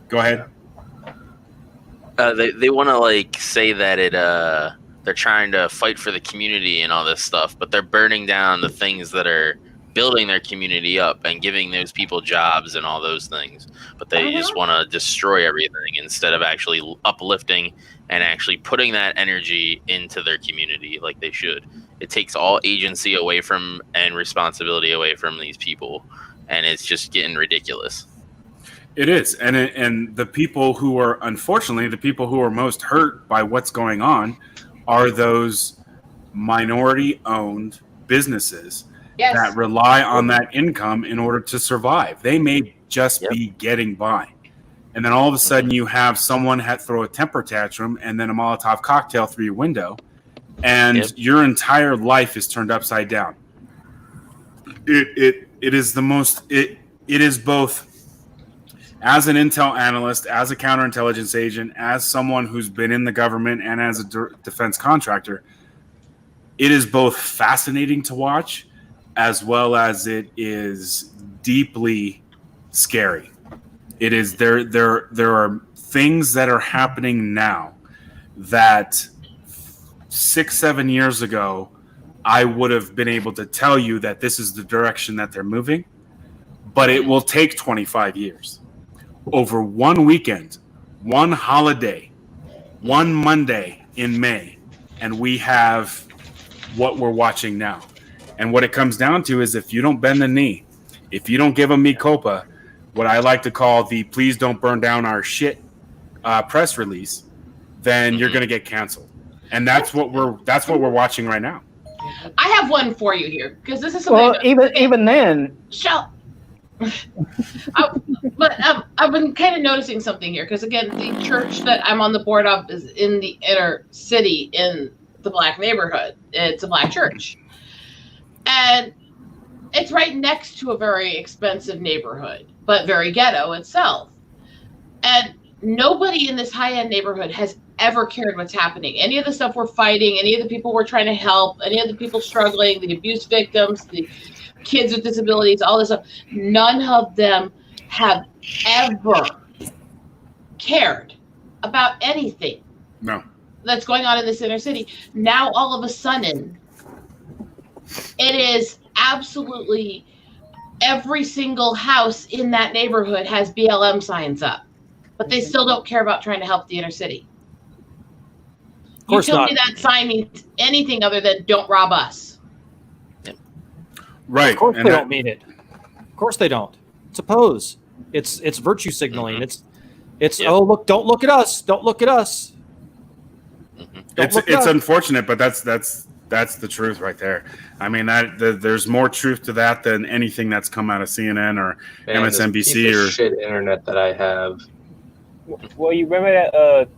go ahead. They want to say that they're trying to fight for the community and all this stuff, but they're burning down the things that are building their community up and giving those people jobs and all those things. But they just want to destroy everything instead of actually uplifting and actually putting that energy into their community like they should. It takes all agency away from and responsibility away from these people, and it's just getting ridiculous. It is, and the people who are, unfortunately, the people who are most hurt by what's going on are those minority-owned businesses that rely on that income in order to survive. They may just be getting by, and then all of a sudden you have someone throw a temper tantrum and then a Molotov cocktail through your window, and your entire life is turned upside down. It is the most. It is both. As an intel analyst, as a counterintelligence agent, as someone who's been in the government and as a defense contractor, it is both fascinating to watch as well as it is deeply scary. It is there are things that are happening now that 6-7 years ago I would have been able to tell you that this is the direction that they're moving, but it will take 25 years. Over one weekend, one holiday, one Monday in May, and we have what we're watching now. And what it comes down to is if you don't bend the knee, if you don't give them me culpa, what I like to call the please don't burn down our shit press release, then you're going to get canceled. And that's what we're watching right now. I have one for you here because this is something. Well, even then, but I've been kind of noticing something here because again, the church that I'm on the board of is in the inner city in the black neighborhood. It's a black church, and It's right next to a very expensive neighborhood, but very ghetto itself. And nobody in this high-end neighborhood has ever cared what's happening. Any of the stuff we're fighting, any of the people we're trying to help, any of the people struggling, the abuse victims, the kids with disabilities, all this stuff, none of them have ever cared about anything that's going on in this inner city. Now, all of a sudden, it is absolutely every single house in that neighborhood has BLM signs up, but they still don't care about trying to help the inner city. Of course you tell not. me that sign means anything other than "Don't rob us." Right. Of course And they don't mean it. Of course they don't. It's a pose. It's virtue signaling. It's oh look, don't look at us. Don't look at us. It's unfortunate, but that's the truth right there. I mean, there's more truth to that than anything that's come out of CNN or Man, this MSNBC piece of or shit internet that I have. Well, you remember that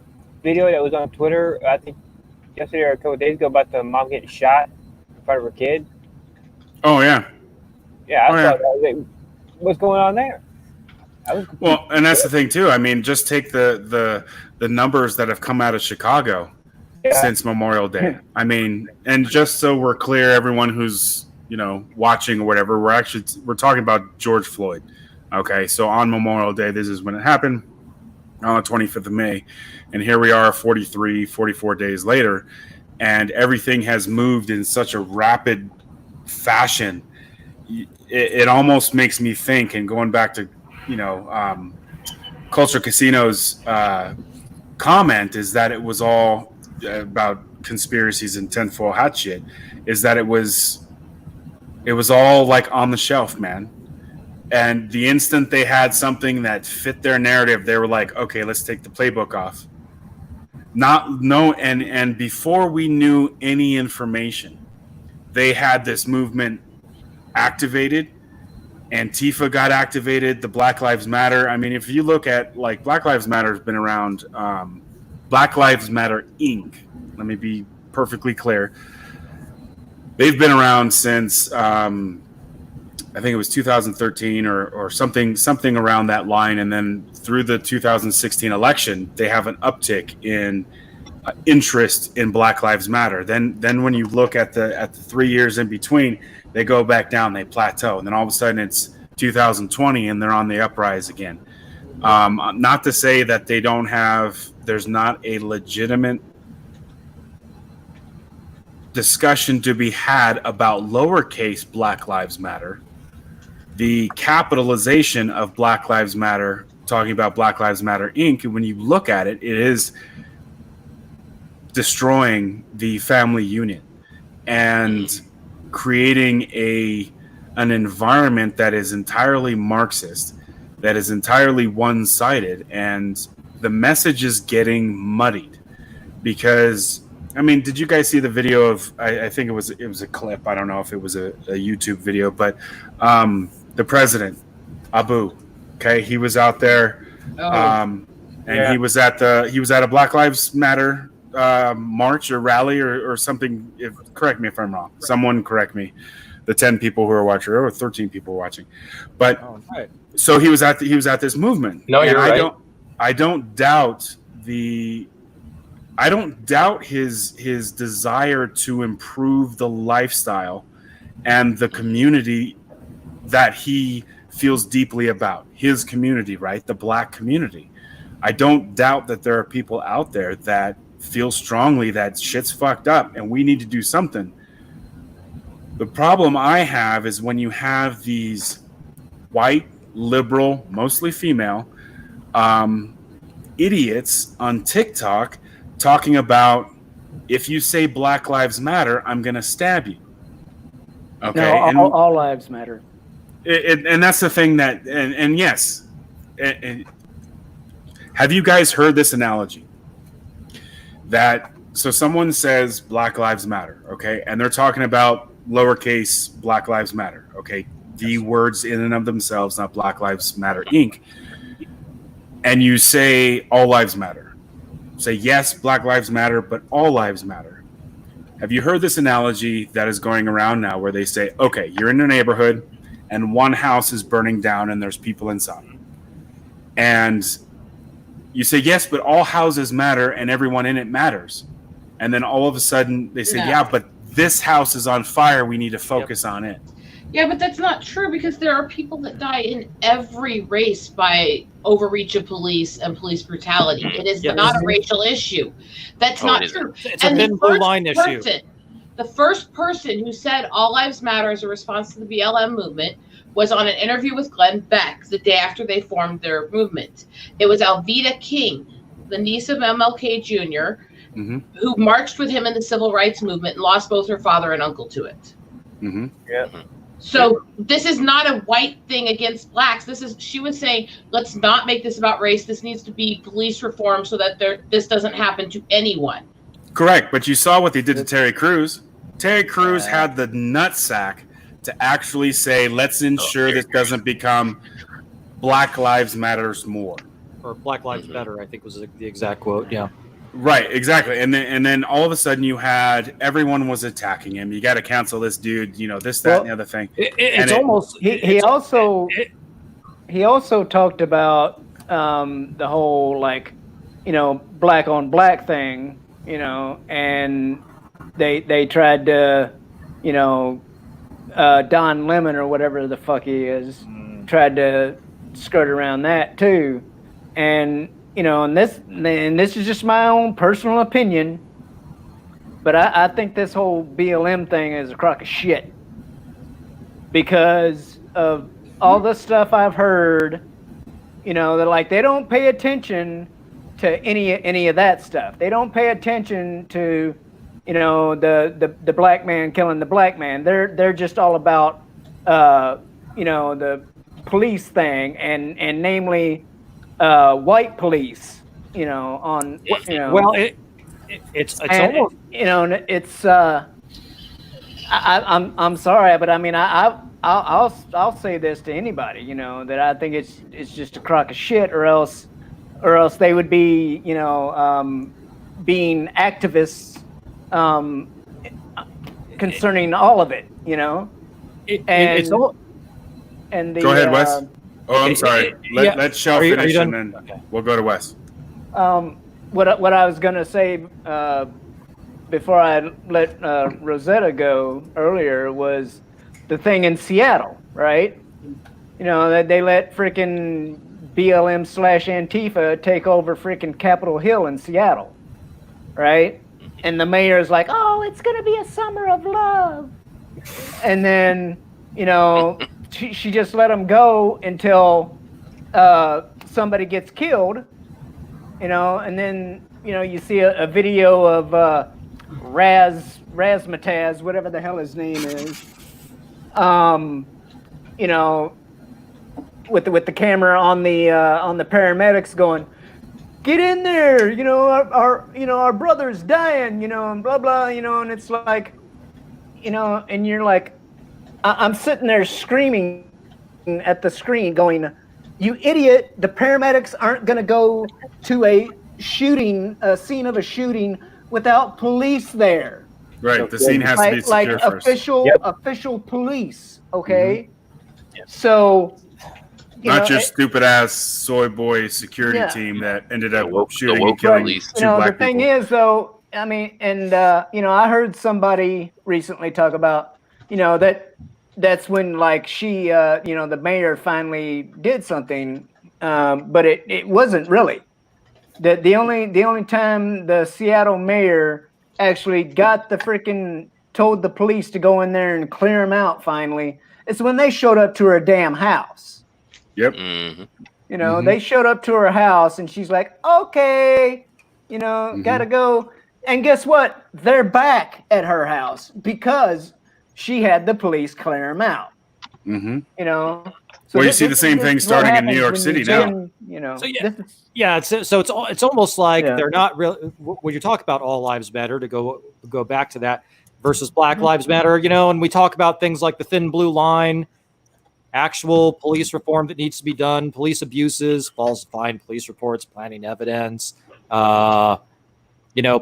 video that was on Twitter, I think yesterday or a couple of days ago, about the mom getting shot in front of her kid? Oh yeah. Yeah, I thought, like, what's going on there? Well, and that's the thing too. I mean, just take the numbers that have come out of Chicago since Memorial Day. I mean, and just so we're clear, everyone who's watching or whatever, we're talking about George Floyd. Okay, so on Memorial Day, this is when it happened, on the 25th of May, and here we are 44 days later, and everything has moved in such a rapid fashion. It almost makes me think, and going back to Culture Casino's comment, is that it was all about conspiracies and tinfoil hat shit, is that it was all like on the shelf, man. And the instant they had something that fit their narrative, they were like, okay, let's take the playbook off. And before we knew any information, they had this movement activated. Antifa got activated, the Black Lives Matter. I mean, if you look at, like, Black Lives Matter has been around, Black Lives Matter Inc. Let me be perfectly clear. They've been around since I think it was 2013 or something around that line, and then through the 2016 election, they have an uptick in interest in Black Lives Matter. Then when you look at the 3 years in between, they go back down, they plateau, and then all of a sudden it's 2020 and they're on the uprise again. Not to say that there's not a legitimate discussion to be had about lowercase Black Lives Matter. The capitalization of Black Lives Matter, talking about Black Lives Matter Inc., when you look at it, it is destroying the family unit and creating an environment that is entirely Marxist, that is entirely one-sided, and the message is getting muddied. Because, I mean, did you guys see the video of? I think it was a clip. I don't know if it was a YouTube video, but the president, Abu. Okay, he was out there, he was at a Black Lives Matter march or rally or something. Correct me if I'm wrong. Someone correct me. The 10 people who are watching, or 13 people watching, but so he was at this movement. No, you're right. I don't doubt his desire to improve the lifestyle and the community that he feels deeply about. His community, right? The Black community. I don't doubt that there are people out there that feel strongly that shit's fucked up and we need to do something. The problem I have is when you have these white, liberal, mostly female, idiots on TikTok talking about, if you say Black Lives Matter, I'm going to stab you. Okay. No, all lives matter. And that's the thing that, and yes. Have you guys heard this analogy? So someone says Black Lives Matter, okay? And they're talking about lowercase Black Lives Matter, okay? The words in and of themselves, not Black Lives Matter Inc. And you say all lives matter. Say, yes, Black Lives Matter, but all lives matter. Have you heard this analogy that is going around now where they say, okay, you're in a neighborhood and one house is burning down and there's people inside. And you say, yes, but all houses matter and everyone in it matters. And then all of a sudden they say, yeah, but this house is on fire. We need to focus on it. Yeah, but that's not true because there are people that die in every race by overreach of police and police brutality. It is not a racial issue. That's not true. It's a thin blue line issue. The first person who said all lives matter as a response to the BLM movement was on an interview with Glenn Beck the day after they formed their movement. It was Alveda King, the niece of MLK Jr., who marched with him in the civil rights movement and lost both her father and uncle to it. So this is not a white thing against blacks. She was saying, let's not make this about race. This needs to be police reform so that this doesn't happen to anyone. Correct, but you saw what they did to Terry Crews. Terry Crews had the nutsack to actually say, let's ensure this doesn't become Black Lives Matters more. Or Black Lives Better, I think was the exact quote, yeah. Right, exactly. And then all of a sudden you had everyone was attacking him. You got to cancel this dude, this, that, and the other thing. He also talked about the whole black on black thing, and they tried to, Don Lemon or whatever the fuck he is, tried to skirt around that too, and this is just my own personal opinion, but I think this whole BLM thing is a crock of shit because of all the stuff I've heard. That they don't pay attention to any of that stuff. They don't pay attention to the black man killing the black man. They're just all about the police thing and namely white police, it's almost, it's I'm sorry, but I mean I'll say this to anybody, that I think it's just a crock of shit, or else they would be being activists concerning all of it, Go ahead, Wes. I'm sorry. Let Shell finish, and then we'll go to Wes. What I was gonna say before I let Rosetta go earlier was the thing in Seattle, right? That they let freaking BLM/Antifa take over freaking Capitol Hill in Seattle, right? And the mayor's like, "Oh, it's gonna be a summer of love," and then she just let them go until somebody gets killed, and then you see a video of Razmataz, whatever the hell his name is, with the camera on the paramedics going, "Get in there, our brother's dying, and blah blah, and it's like, and you're like, I'm sitting there screaming at the screen going, "You idiot, the paramedics aren't going to go to a scene of a shooting without police there." Right, the scene has to be secure first. Official police, okay? So not your stupid ass soy boy security team that ended up shooting and killing two black the thing people. is, though, I mean, and I heard somebody recently talk about, that's when she, the mayor finally did something, but it wasn't really. The only time the Seattle mayor actually got told the police to go in there and clear them out finally, is when they showed up to her damn house. Yep. They showed up to her house and she's like, "Okay, gotta go." And guess what? They're back at her house because she had the police clear them out. So you see the same thing starting in New York City now. It's almost like they're not really. When you talk about all lives matter, to go back to that versus Black Lives Matter, and we talk about things like the thin blue line, actual police reform that needs to be done, police abuses, falsifying police reports, planting evidence,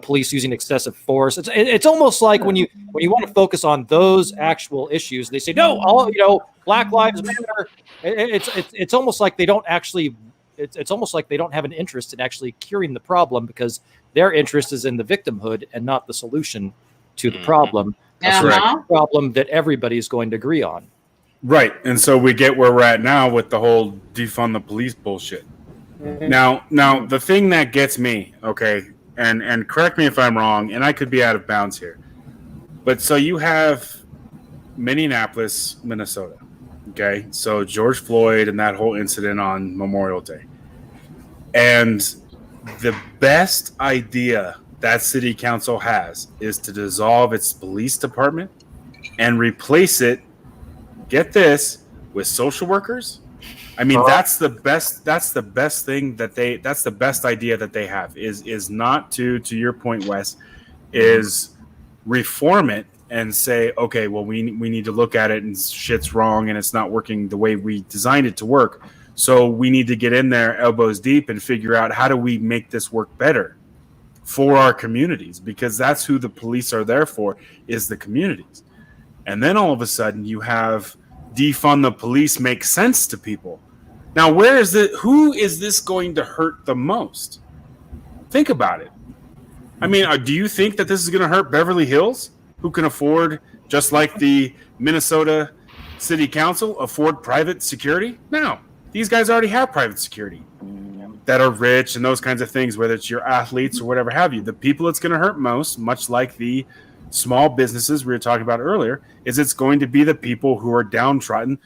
police using excessive force. It's almost like when you want to focus on those actual issues, they say no, all Black Lives Matter. It's almost like they don't actually. It's almost like they don't have an interest in actually curing the problem because their interest is in the victimhood and not the solution to the problem. That's a problem that everybody is going to agree on. Right. And so we get where we're at now with the whole defund the police bullshit. Mm-hmm. Now the thing that gets me, okay, and correct me if I'm wrong, and I could be out of bounds here, but so you have Minneapolis, Minnesota, okay? So George Floyd and that whole incident on Memorial Day. And the best idea that city council has is to dissolve its police department and replace it, get this, with social workers. I mean, that's the best thing that's the best idea that they have is not to your point, Wes, is reform it and say, okay, well, we need to look at it and shit's wrong and it's not working the way we designed it to work. So we need to get in there elbows deep and figure out how do we make this work better for our communities, because that's who the police are there for, is the communities. And then all of a sudden you have defund the police makes sense to people. Now, who is this going to hurt the most? Think about it. I mean, do you think that this is going to hurt Beverly Hills, who can afford, just like the Minnesota City Council, afford private security? No. These guys already have private security that are rich and those kinds of things, whether it's your athletes or whatever have you. The people it's going to hurt most, much like the small businesses we were talking about earlier, is it's going to be the people who are downtrodden.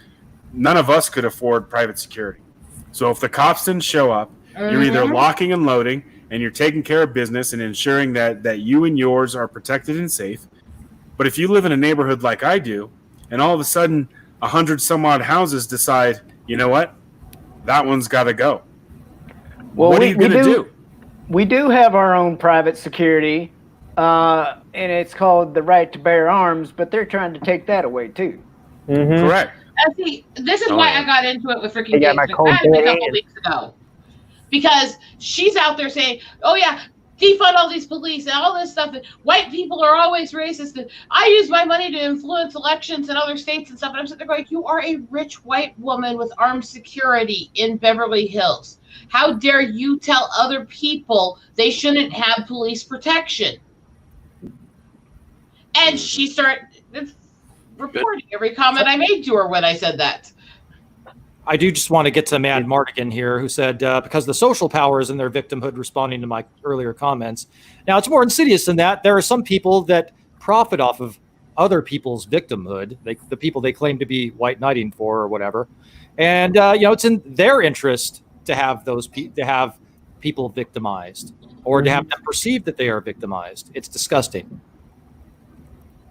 None of us could afford private security. So if the cops didn't show up, you're either locking and loading and you're taking care of business and ensuring that you and yours are protected and safe. But if you live in a neighborhood like I do, and all of a sudden 100 some odd houses decide, you know what, that one's got to go. Well, what are you going to do? We do have our own private security, and it's called the right to bear arms, but they're trying to take that away too. Mm-hmm. Correct. See, this is why I got into it with freaking Jason a couple weeks ago. Because she's out there saying, oh yeah, defund all these police and all this stuff. And white people are always racist. And I use my money to influence elections in other states and stuff. And I'm sitting there going, you are a rich white woman with armed security in Beverly Hills. How dare you tell other people they shouldn't have police protection? And she started reporting every comment I made to her when I said that. I do just want to get to Mad Mardigan here, who said, because the social power is in their victimhood, responding to my earlier comments. Now, it's more insidious than that. There are some people that profit off of other people's victimhood, the people they claim to be white knighting for or whatever. And, it's in their interest to have people victimized or to have them perceive that they are victimized. It's disgusting.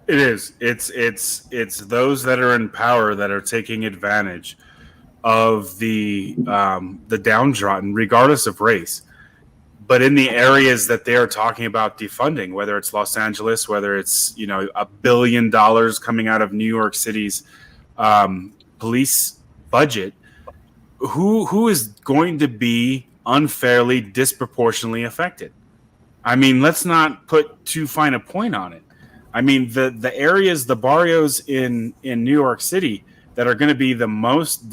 It is. It's those that are in power that are taking advantage of the downtrodden, regardless of race. But in the areas that they are talking about defunding, whether it's Los Angeles, whether it's $1 billion coming out of New York City's police budget, who is going to be unfairly, disproportionately affected? I mean, let's not put too fine a point on it. I mean, the areas, the barrios in New York City that are going to be the most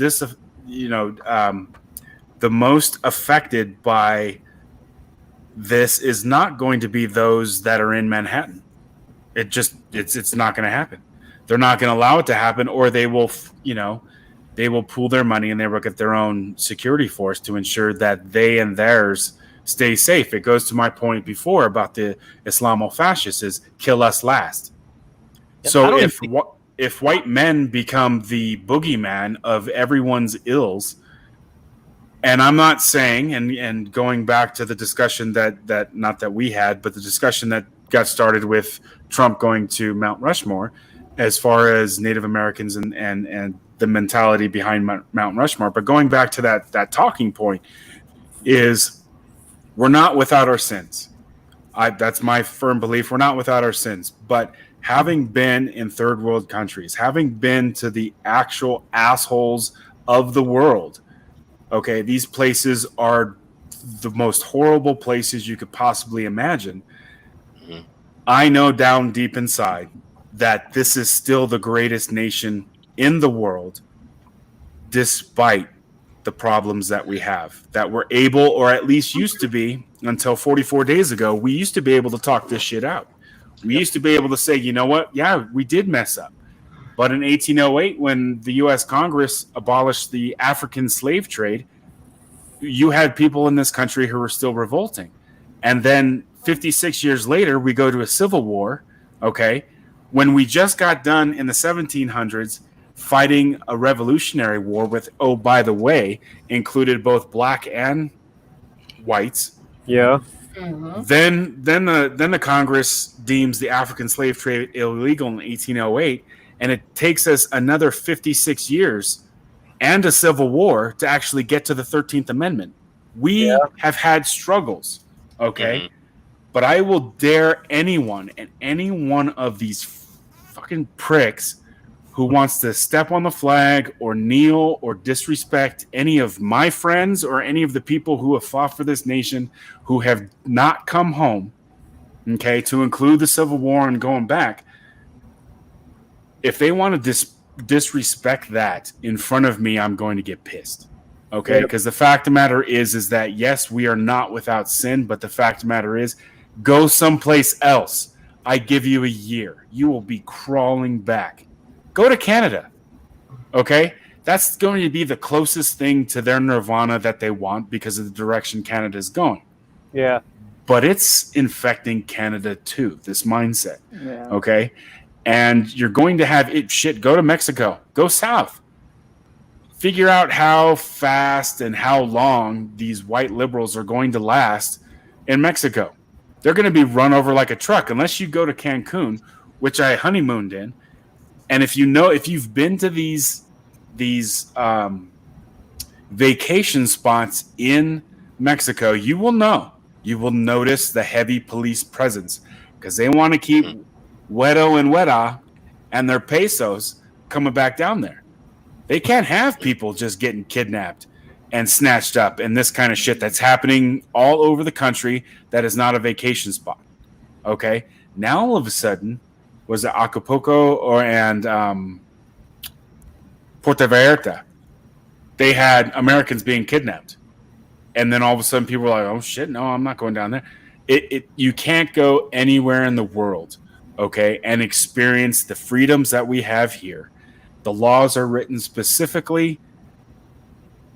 the most affected by this is not going to be those that are in Manhattan. It's not going to happen. They're not going to allow it to happen, or they will pool their money and they will get their own security force to ensure that they and theirs stay safe. It goes to my point before about the Islamo-fascists is kill us last. Yep, so if white men become the boogeyman of everyone's ills, and I'm not saying, and going back to the discussion that not that we had, but the discussion that got started with Trump going to Mount Rushmore, as far as Native Americans and the mentality behind Mount Rushmore. But going back to that talking point is, we're not without our sins. That's my firm belief. We're not without our sins. But having been in third world countries, having been to the actual assholes of the world, okay, these places are the most horrible places you could possibly imagine. I know down deep inside that this is still the greatest nation in the world, despite the problems that we have, that we're able, or at least used to be until 44 days ago, we used to be able to talk this shit out. We used to be able to say, you know what? Yeah, we did mess up. But in 1808, when the U.S. Congress abolished the African slave trade, you had people in this country who were still revolting. And then 56 years later, we go to a civil war, okay? When we just got done in the 1700s fighting a revolutionary war with, oh, by the way, included both black and whites. Yeah. Mm-hmm. Then the Congress deems the African slave trade illegal in 1808, and it takes us another 56 years and a civil war to actually get to the 13th Amendment. We have had struggles, okay? Mhm. But I will dare anyone and any one of these fucking pricks who wants to step on the flag or kneel or disrespect any of my friends or any of the people who have fought for this nation who have not come home, okay, to include the Civil War and going back. If they want to disrespect that in front of me, I'm going to get pissed. Okay, because the fact of the matter is that yes, we are not without sin, but the fact of the matter is, go someplace else. I give you a year. You will be crawling back. Go to Canada. Okay? That's going to be the closest thing to their nirvana that they want because of the direction Canada is going. Yeah. But it's infecting Canada too, this mindset. Yeah. Okay? And you're going to have it. Shit, go to Mexico. Go south. Figure out how fast and how long these white liberals are going to last in Mexico. They're going to be run over like a truck unless you go to Cancun, which I honeymooned in. And if you've been to these vacation spots in Mexico, you will notice the heavy police presence because they want to keep Huedo and Hueda and their pesos coming back down there. They can't have people just getting kidnapped and snatched up and this kind of shit that's happening all over the country that is not a vacation spot. Okay? Now all of a sudden, was it Acapulco and Puerto Vallarta? They had Americans being kidnapped. And then all of a sudden people were like, oh shit, no, I'm not going down there. You can't go anywhere in the world, okay, and experience the freedoms that we have here. The laws are written specifically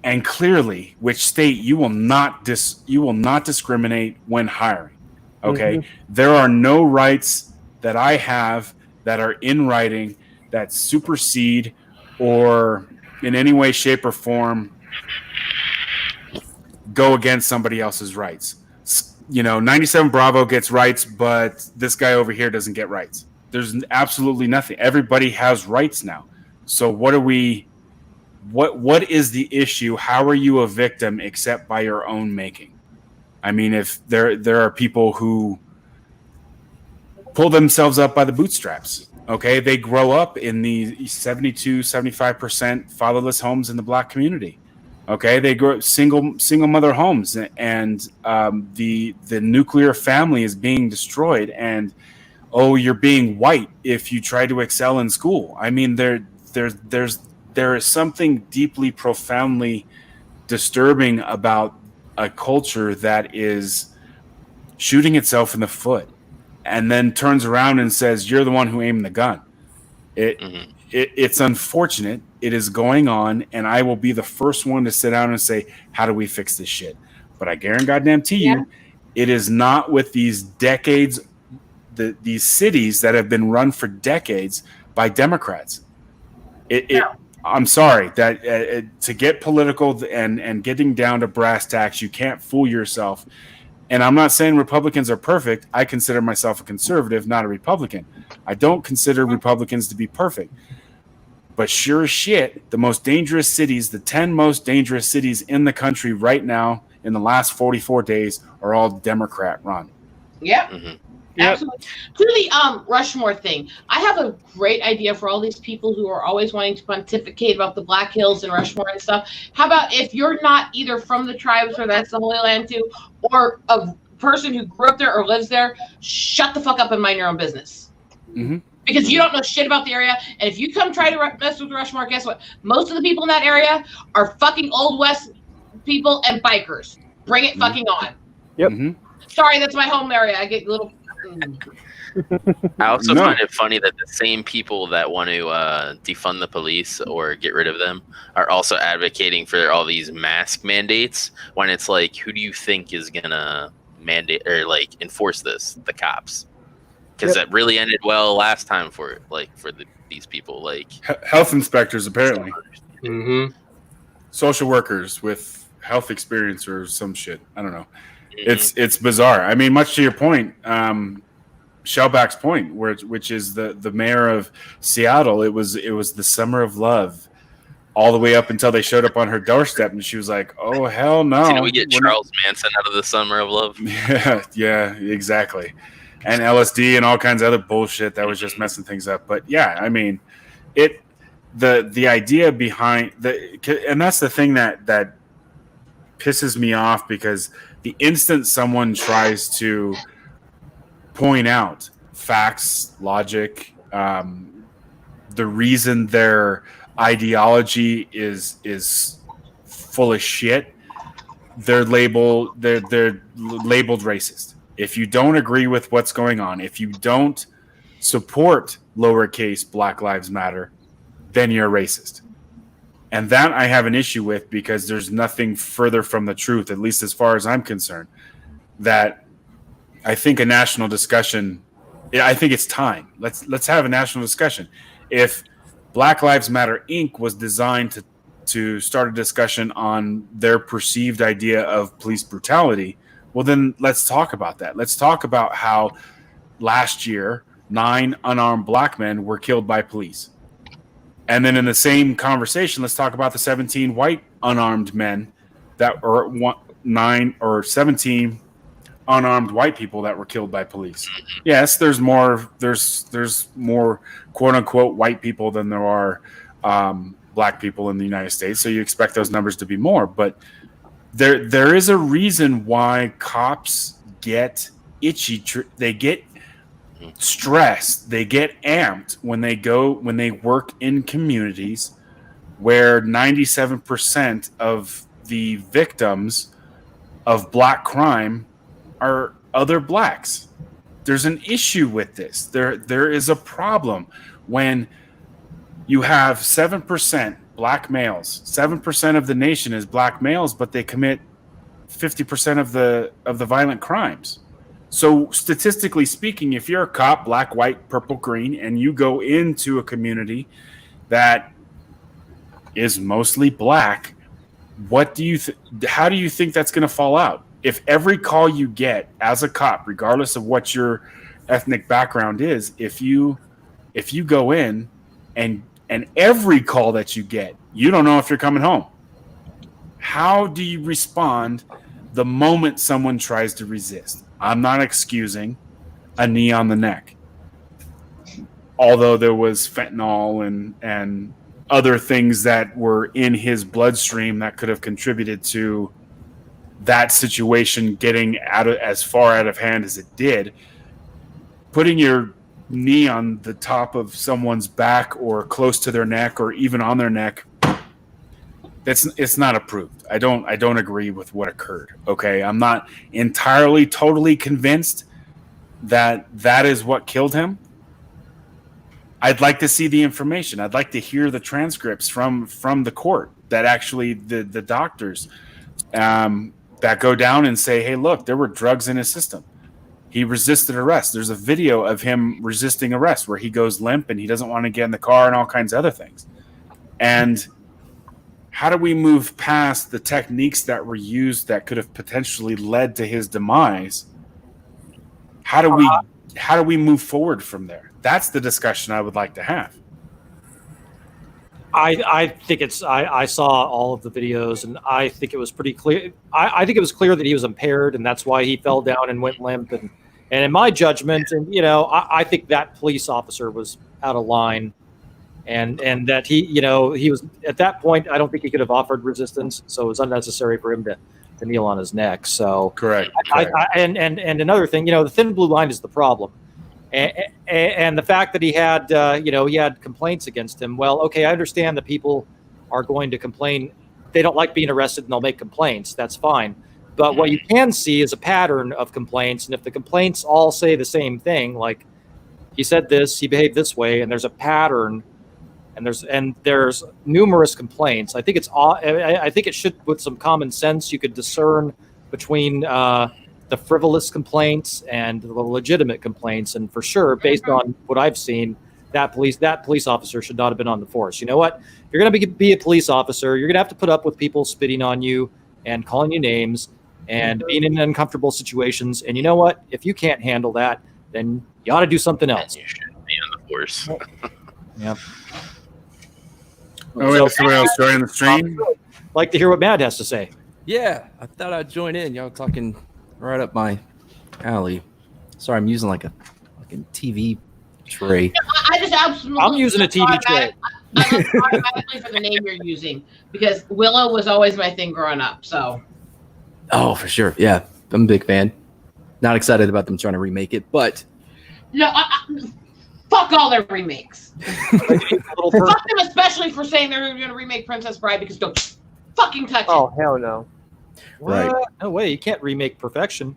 and clearly which state you will not discriminate when hiring. Okay? Mm-hmm. There are no rights that I have that are in writing that supersede or in any way, shape, or form go against somebody else's rights. 97 Bravo gets rights, but this guy over here doesn't get rights. There's absolutely nothing. Everybody has rights now. So what is the issue? How are you a victim except by your own making? I mean, if there are people who pull themselves up by the bootstraps, okay? They grow up in the 75% fatherless homes in the black community. Okay, they grow up single mother homes, and the nuclear family is being destroyed. And you're being white if you try to excel in school. I mean, there is something deeply, profoundly disturbing about a culture that is shooting itself in the foot, and then turns around and says, "You're the one who aimed the gun." It's unfortunate. It is going on, and I will be the first one to sit down and say, how do we fix this shit? But I guarantee you, it is not with these decades, these cities that have been run for decades by Democrats. I'm sorry that to get political and getting down to brass tacks, you can't fool yourself. And I'm not saying Republicans are perfect. I consider myself a conservative, not a Republican. I don't consider Republicans to be perfect. But sure as shit, the most dangerous cities, the 10 most dangerous cities in the country right now in the last 44 days are all Democrat run. Yeah. Mm-hmm. Absolutely. To the Rushmore thing, I have a great idea for all these people who are always wanting to pontificate about the Black Hills and Rushmore and stuff. How about if you're not either from the tribes where that's the Holy Land too, or of person who grew up there or lives there, shut the fuck up and mind your own business. Mhm. Because you don't know shit about the area. And if you come try to mess with Rushmore, guess what? Most of the people in that area are fucking Old West people and bikers. Bring it fucking on. Yep. Mhm. Sorry, that's my home area. I get little. I also No. find it funny that the same people that want to defund the police or get rid of them are also advocating for all these mask mandates. When it's like, who do you think is gonna mandate or like enforce this? The cops, because that really ended well last time for these people. Like Health inspectors, apparently. Mm-hmm. Social workers with health experience or some shit. I don't know. It's bizarre. I mean, much to your point, Shellback's point, which is the mayor of Seattle. It was the summer of love, all the way up until they showed up on her doorstep, and she was like, "Oh hell no!" Did we get Charles Manson out of the summer of love? Yeah, exactly. And LSD and all kinds of other bullshit that was just messing things up. But yeah, I mean, the idea behind and that's the thing that pisses me off, because the instant someone tries to point out facts, logic, the reason their ideology is full of shit, they're labeled racist. If you don't agree with what's going on, if you don't support lowercase Black Lives Matter, then you're a racist. And that I have an issue with, because there's nothing further from the truth, at least as far as I'm concerned, that I think a national discussion, I think it's time. Let's have a national discussion. If Black Lives Matter Inc. was designed to start a discussion on their perceived idea of police brutality, well, then let's talk about that. Let's talk about how last year 9 unarmed black men were killed by police. And then in the same conversation, let's talk about the 17 white unarmed men that were 9 or 17 unarmed white people that were killed by police. Yes, there's more quote unquote white people than there are black people in the United States. So you expect those numbers to be more, but there is a reason why cops get itchy. They get stressed, they get amped when they work in communities where 97% of the victims of black crime are other blacks. There's an issue with this. There is a problem when you have 7% black males. 7% of the nation is black males, but they commit 50% of the violent crimes. So statistically speaking, if you're a cop, black, white, purple, green, and you go into a community that is mostly black, what do you how do you think that's going to fall out? If every call you get as a cop, regardless of what your ethnic background is, if you go in and every call that you get, you don't know if you're coming home, how do you respond the moment someone tries to resist? I'm not excusing a knee on the neck, although there was fentanyl and other things that were in his bloodstream that could have contributed to that situation getting as far out of hand as it did. Putting your knee on the top of someone's back or close to their neck or even on their neck, it's not approved. I don't agree with what occurred. Okay, I'm not entirely totally convinced that is what killed him. I'd like to see the information. I'd like to hear the transcripts from the court that actually the doctors that go down and say, hey, look, there were drugs in his system. He resisted arrest. There's a video of him resisting arrest where he goes limp and he doesn't want to get in the car and all kinds of other things. And how do we move past the techniques that were used that could have potentially led to his demise? How do we move forward from there? That's the discussion I would like to have. I think I saw all of the videos, and I think it was pretty clear. I think it was clear that he was impaired, and that's why he fell down and went limp. And in my judgment, and I think that police officer was out of line, and that he was at that point. I don't think he could have offered resistance, so it was unnecessary for him to kneel on his neck. So Correct. And another thing, the thin blue line is the problem. And the fact that he had, he had complaints against him. Well, okay, I understand that people are going to complain. They don't like being arrested and they'll make complaints. That's fine. But what you can see is a pattern of complaints. And if the complaints all say the same thing, like he said this, he behaved this way, and there's a pattern, and there's numerous complaints. I think it should, with some common sense, you could discern between the frivolous complaints and the legitimate complaints. And for sure, based on what I've seen, that police officer should not have been on the force. You know what? If you're going to be a police officer, you're going to have to put up with people spitting on you and calling you names and being in uncomfortable situations. And you know what? If you can't handle that, then you ought to do something else. You shouldn't be on the force. Yep. Oh, wait, somebody else joining the stream? Like to hear what Matt has to say. Yeah, I thought I'd join in. Y'all talking right up my alley. Sorry, I'm using like a TV tray. I just absolutely. I'm using a TV tray. I look automatically for the name you're using because Willow was always my thing growing up. So. Oh, for sure. Yeah, I'm a big fan. Not excited about them trying to remake it, but No, fuck all their remakes. Fuck them, especially for saying they're going to remake Princess Bride because don't fucking touch Oh, it. hell no. Right. No way. You can't remake perfection.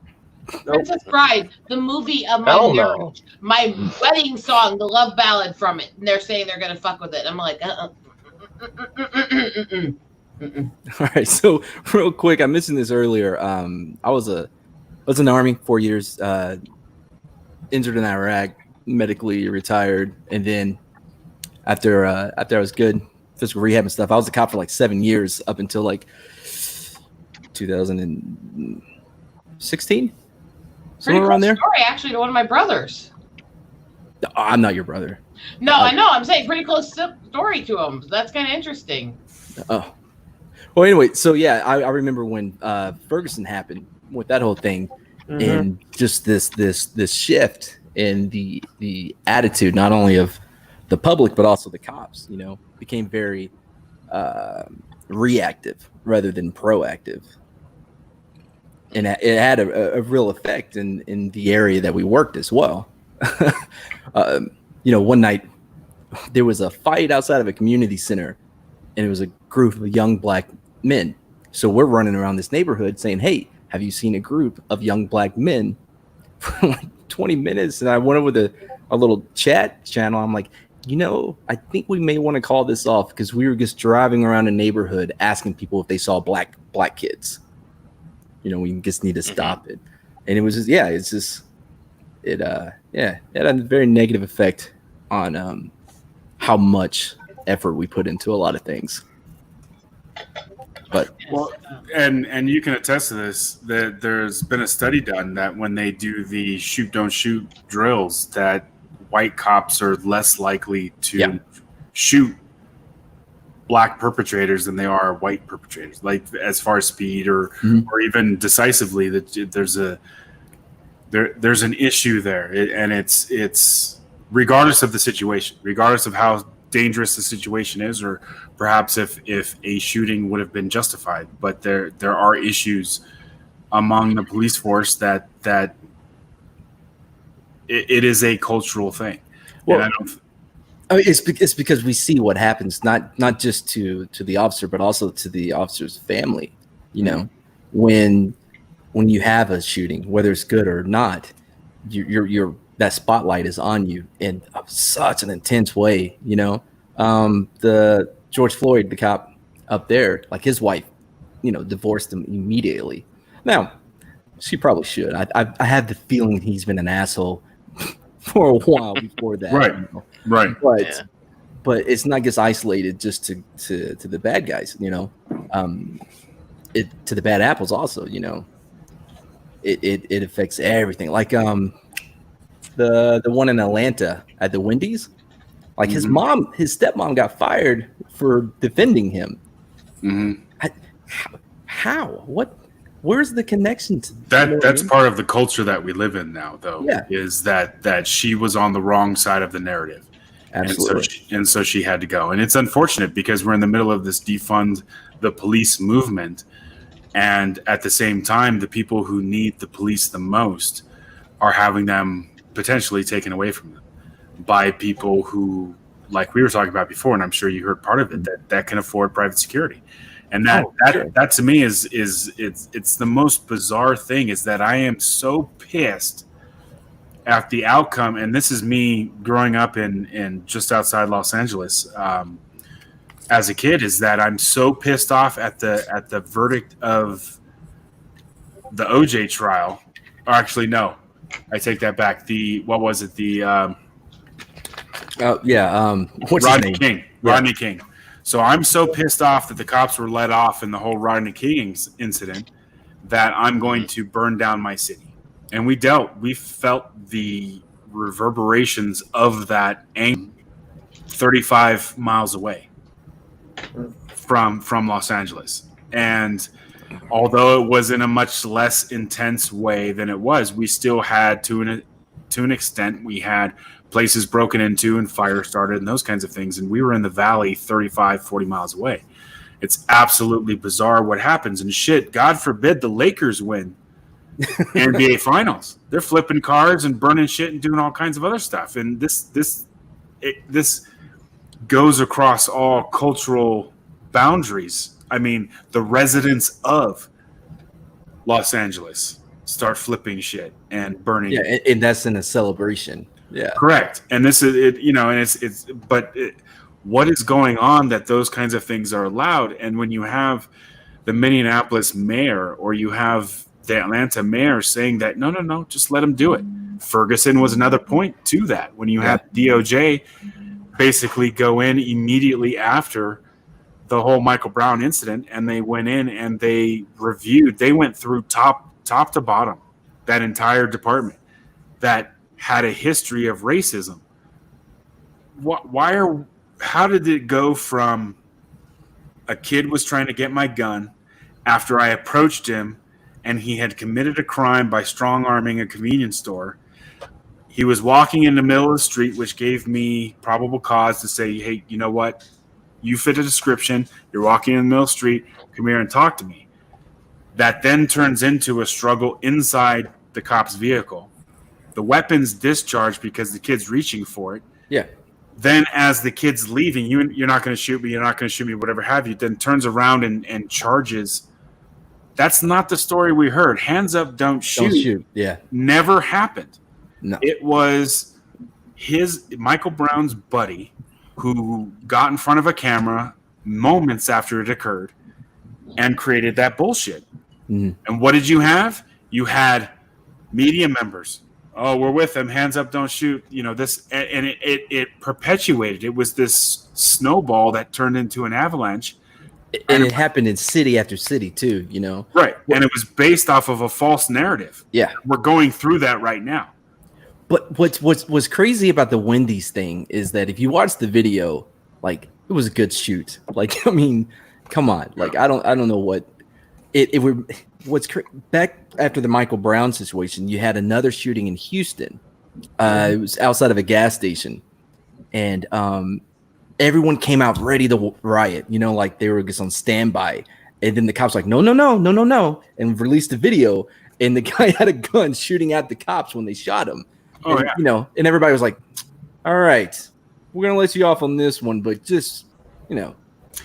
Princess Bride, the movie of my Hell marriage, no. my wedding song, the love ballad from it, and they're saying they're going to fuck with it. I'm like, All right, so real quick, I mentioned this earlier. I was in the Army 4 years, injured in Iraq, medically retired, and then after I was good, physical rehab and stuff, I was a cop for like 7 years up until like 2016, somewhere around there. Story actually to one of my brothers. I'm not your brother. No, I know. I'm saying pretty close story to him. That's kind of interesting. Oh, well, anyway, so yeah, I remember when Ferguson happened with that whole thing, and just this shift in the attitude, not only of the public but also the cops, became very reactive rather than proactive, and it had a real effect in the area that we worked as well. One night there was a fight outside of a community center, and it was a group of young black men. So we're running around this neighborhood saying, "Hey, have you seen a group of young black men?" For like 20 minutes, and I went over to a little chat channel. I'm like, I think we may want to call this off because we were just driving around a neighborhood asking people if they saw black kids. We just need to stop it. And it was just, it had a very negative effect on how much effort we put into a lot of things. But and you can attest to this, that there's been a study done that when they do the shoot don't shoot drills, that white cops are less likely to shoot black perpetrators than they are white perpetrators, like as far as speed or even decisively, that there's an issue there. And it's regardless of the situation, regardless of how dangerous the situation is, or perhaps if a shooting would have been justified, but there are issues among the police force that it is a cultural thing. Well, and it's because we see what happens, not just to the officer, but also to the officer's family. When you have a shooting, whether it's good or not, you're that spotlight is on you in such an intense way. The George Floyd, the cop up there, like his wife, divorced him immediately. Now, she probably should. I have the feeling he's been an asshole for a while before that. Right. But it's not just isolated just to the bad guys. To the bad apples also. It affects everything. Like the one in Atlanta at the Wendy's. Like his stepmom got fired for defending him. How? What? Where's the connection to that? That's part of the culture that we live in now, though. Yeah. Is that she was on the wrong side of the narrative. Absolutely. And so she had to go. And it's unfortunate because we're in the middle of this defund the police movement. And at the same time, the people who need the police the most are having them potentially taken away from them by people who, like we were talking about before, and I'm sure you heard part of it, that can afford private security. And that to me is it's the most bizarre thing, is that I am so pissed at the outcome. And this is me growing up in just outside Los Angeles as a kid, is that I'm so pissed off at the verdict of the OJ trial. Or actually, no, I take that back. What was it? What's Rodney his name? King. Rodney King. So I'm so pissed off that the cops were let off in the whole Rodney King incident that I'm going to burn down my city. And we felt the reverberations of that anger 35 miles away from Los Angeles. And although it was in a much less intense way than it was, we still had, to an extent, we had places broken into and fire started and those kinds of things. And we were in the valley 35, 40 miles away. It's absolutely bizarre what happens. And shit, God forbid the Lakers win NBA Finals. They're flipping cars and burning shit and doing all kinds of other stuff. And this goes across all cultural boundaries. I mean, the residents of Los Angeles start flipping shit and burning. Yeah, and that's in a celebration. Yeah, correct. And this is it. You know, and what is going on that those kinds of things are allowed? And when you have the Minneapolis mayor or you have the Atlanta mayor saying that no, just let them do it. Ferguson was another point to that. When you have DOJ basically go in immediately after the whole Michael Brown incident, and they went in and they went through top to bottom that entire department that had a history of racism. How did it go from a kid was trying to get my gun after I approached him and he had committed a crime by strong-arming a convenience store? He was walking in the middle of the street, which gave me probable cause to say, hey, you know what? You fit a description. You're walking in the middle of the street. Come here and talk to me. That then turns into a struggle inside the cop's vehicle. The weapon's discharged because the kid's reaching for it. Yeah. Then as the kid's leaving, you're not going to shoot me, whatever have you, then turns around and charges. That's not the story we heard. Hands up, don't shoot. Yeah. Never happened. No. It was Michael Brown's buddy who got in front of a camera moments after it occurred and created that bullshit. Mm-hmm. And what did you have? You had media members. Oh, we're with them. Hands up, don't shoot. You know, this, and it perpetuated. It was this snowball that turned into an avalanche. And it happened in city after city too, you know? Right. And it was based off of a false narrative. Yeah. We're going through that right now. But what's crazy about the Wendy's thing is that if you watch the video, like, it was a good shoot. Like, I mean, come on. Like, I don't know what back after the Michael Brown situation, you had another shooting in Houston. It was outside of a gas station, and everyone came out ready to riot. You know, like they were just on standby. And then the cops were like, no, and released the video. And the guy had a gun shooting at the cops when they shot him. Oh, and, yeah. You know, and everybody was like, all right, we're gonna let you off on this one, but just, you know,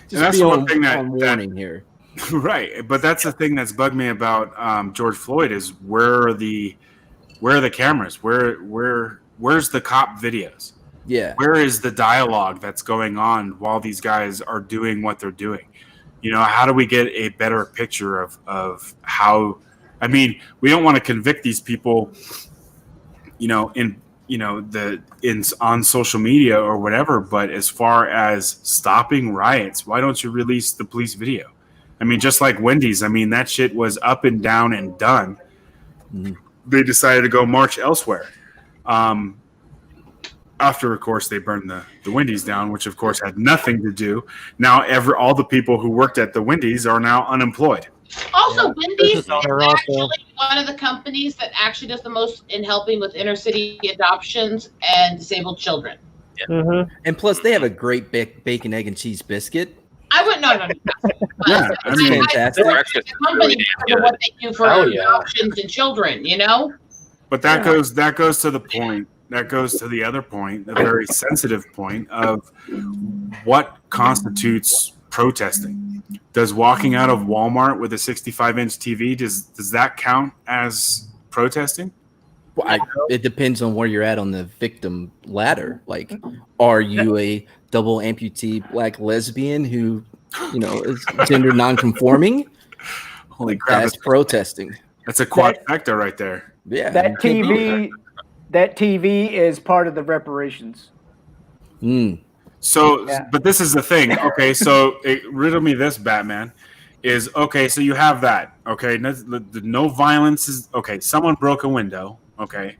just that's be the one on, thing on warning here. Right, but that's the thing that's bugged me about George Floyd is where are the cameras? Where's the cop videos? Yeah. Where is the dialogue that's going on while these guys are doing what they're doing? You know, how do we get a better picture of how? I mean, we don't want to convict these people, you know, on social media or whatever. But as far as stopping riots, why don't you release the police video? I mean, just like Wendy's, I mean, that shit was up and down and done. Mm-hmm. They decided to go march elsewhere. After, of course, they burned the Wendy's down, which, of course, had nothing to do. Now, all the people who worked at the Wendy's are now unemployed. Also, Wendy's is also. actually one of the companies that actually does the most in helping with inner city adoptions and disabled children. And plus, they have a great bacon, egg, and cheese biscuit. I wouldn't know. Yeah, I mean, fantastic. Breakfast is really Company damn for good. what they do for Oh, yeah. adoptions and children, you know? but that goes to the point. That goes to the other point, the very sensitive point of what constitutes protesting. Does walking out of Walmart with a 65-inch TV does that count as protesting? Well, it depends on where you're at on the victim ladder. Like, are you a double amputee black lesbian who, is gender nonconforming? Holy crap! That's protesting. That's a quadfecta right there. Yeah. That TV is part of the reparations. So, Yeah. but this is the thing. Okay, so riddle me this, Batman. Is okay. So you have that. Okay, no violence is okay. Someone broke a window. Okay,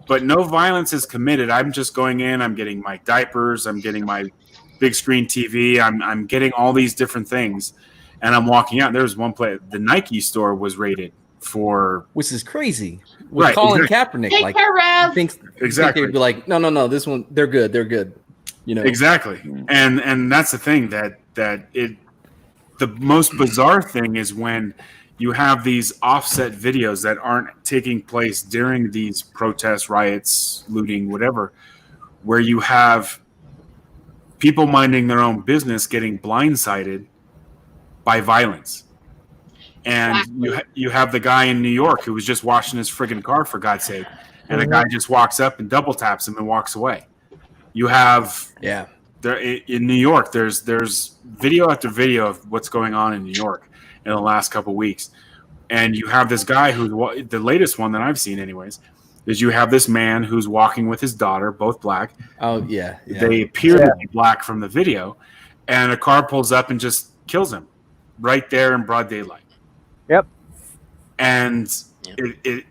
but no violence is committed. I'm just going in. I'm getting my diapers. I'm getting my big screen TV. I'm getting all these different things, and I'm walking out. There's one place. The Nike store was raided for, Which is crazy. With Right, Colin exactly. Kaepernick, Take like, care, Rev. thinks Exactly. they'd be like, no, this one, they're good. Exactly, and that's the thing that the most bizarre thing is when you have these offset videos that aren't taking place during these protests, riots, looting, whatever, where you have people minding their own business getting blindsided by violence. And you have the guy in New York who was just washing his friggin' car, for God's sake, and the guy just walks up and double taps him and walks away. You have there in New York. There's video after video of what's going on in New York in the last couple of weeks, and you have this guy who's the latest one that I've seen, anyways. Is you have this man who's walking with his daughter, both black. Oh yeah. They appear to be black from the video, and a car pulls up and just kills him right there in broad daylight. Yep. And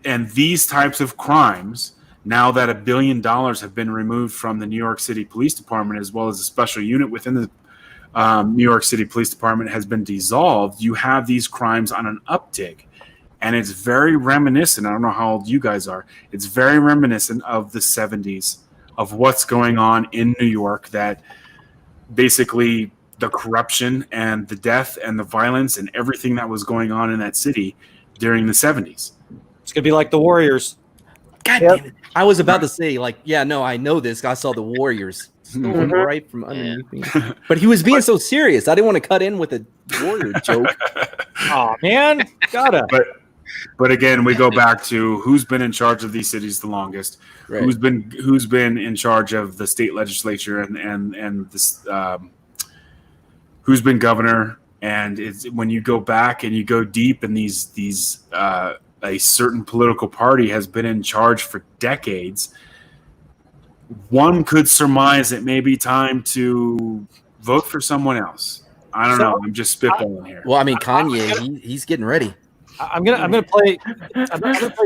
and these types of crimes, now that $1 billion have been removed from the New York City Police Department, as well as a special unit within the New York City Police Department has been dissolved, you have these crimes on an uptick. And it's very reminiscent. I don't know how old you guys are. It's very reminiscent of the 70s, of what's going on in New York, that basically the corruption and the death and the violence and everything that was going on in that city during the 70s. It's gonna be like the Warriors. God damn it. I was about to say, I know this. I saw the Warriors stolen right from underneath me. But he was being so serious. I didn't want to cut in with a Warrior joke. Oh man, gotta. But again, we go back to who's been in charge of these cities the longest, Right. who's been in charge of the state legislature and this who's been governor. And it's when you go back and you go deep in these a certain political party has been in charge for decades, one could surmise it may be time to vote for someone else. I don't know. I'm just spitballing here. Well, I mean, Kanye, he's getting ready. I'm gonna play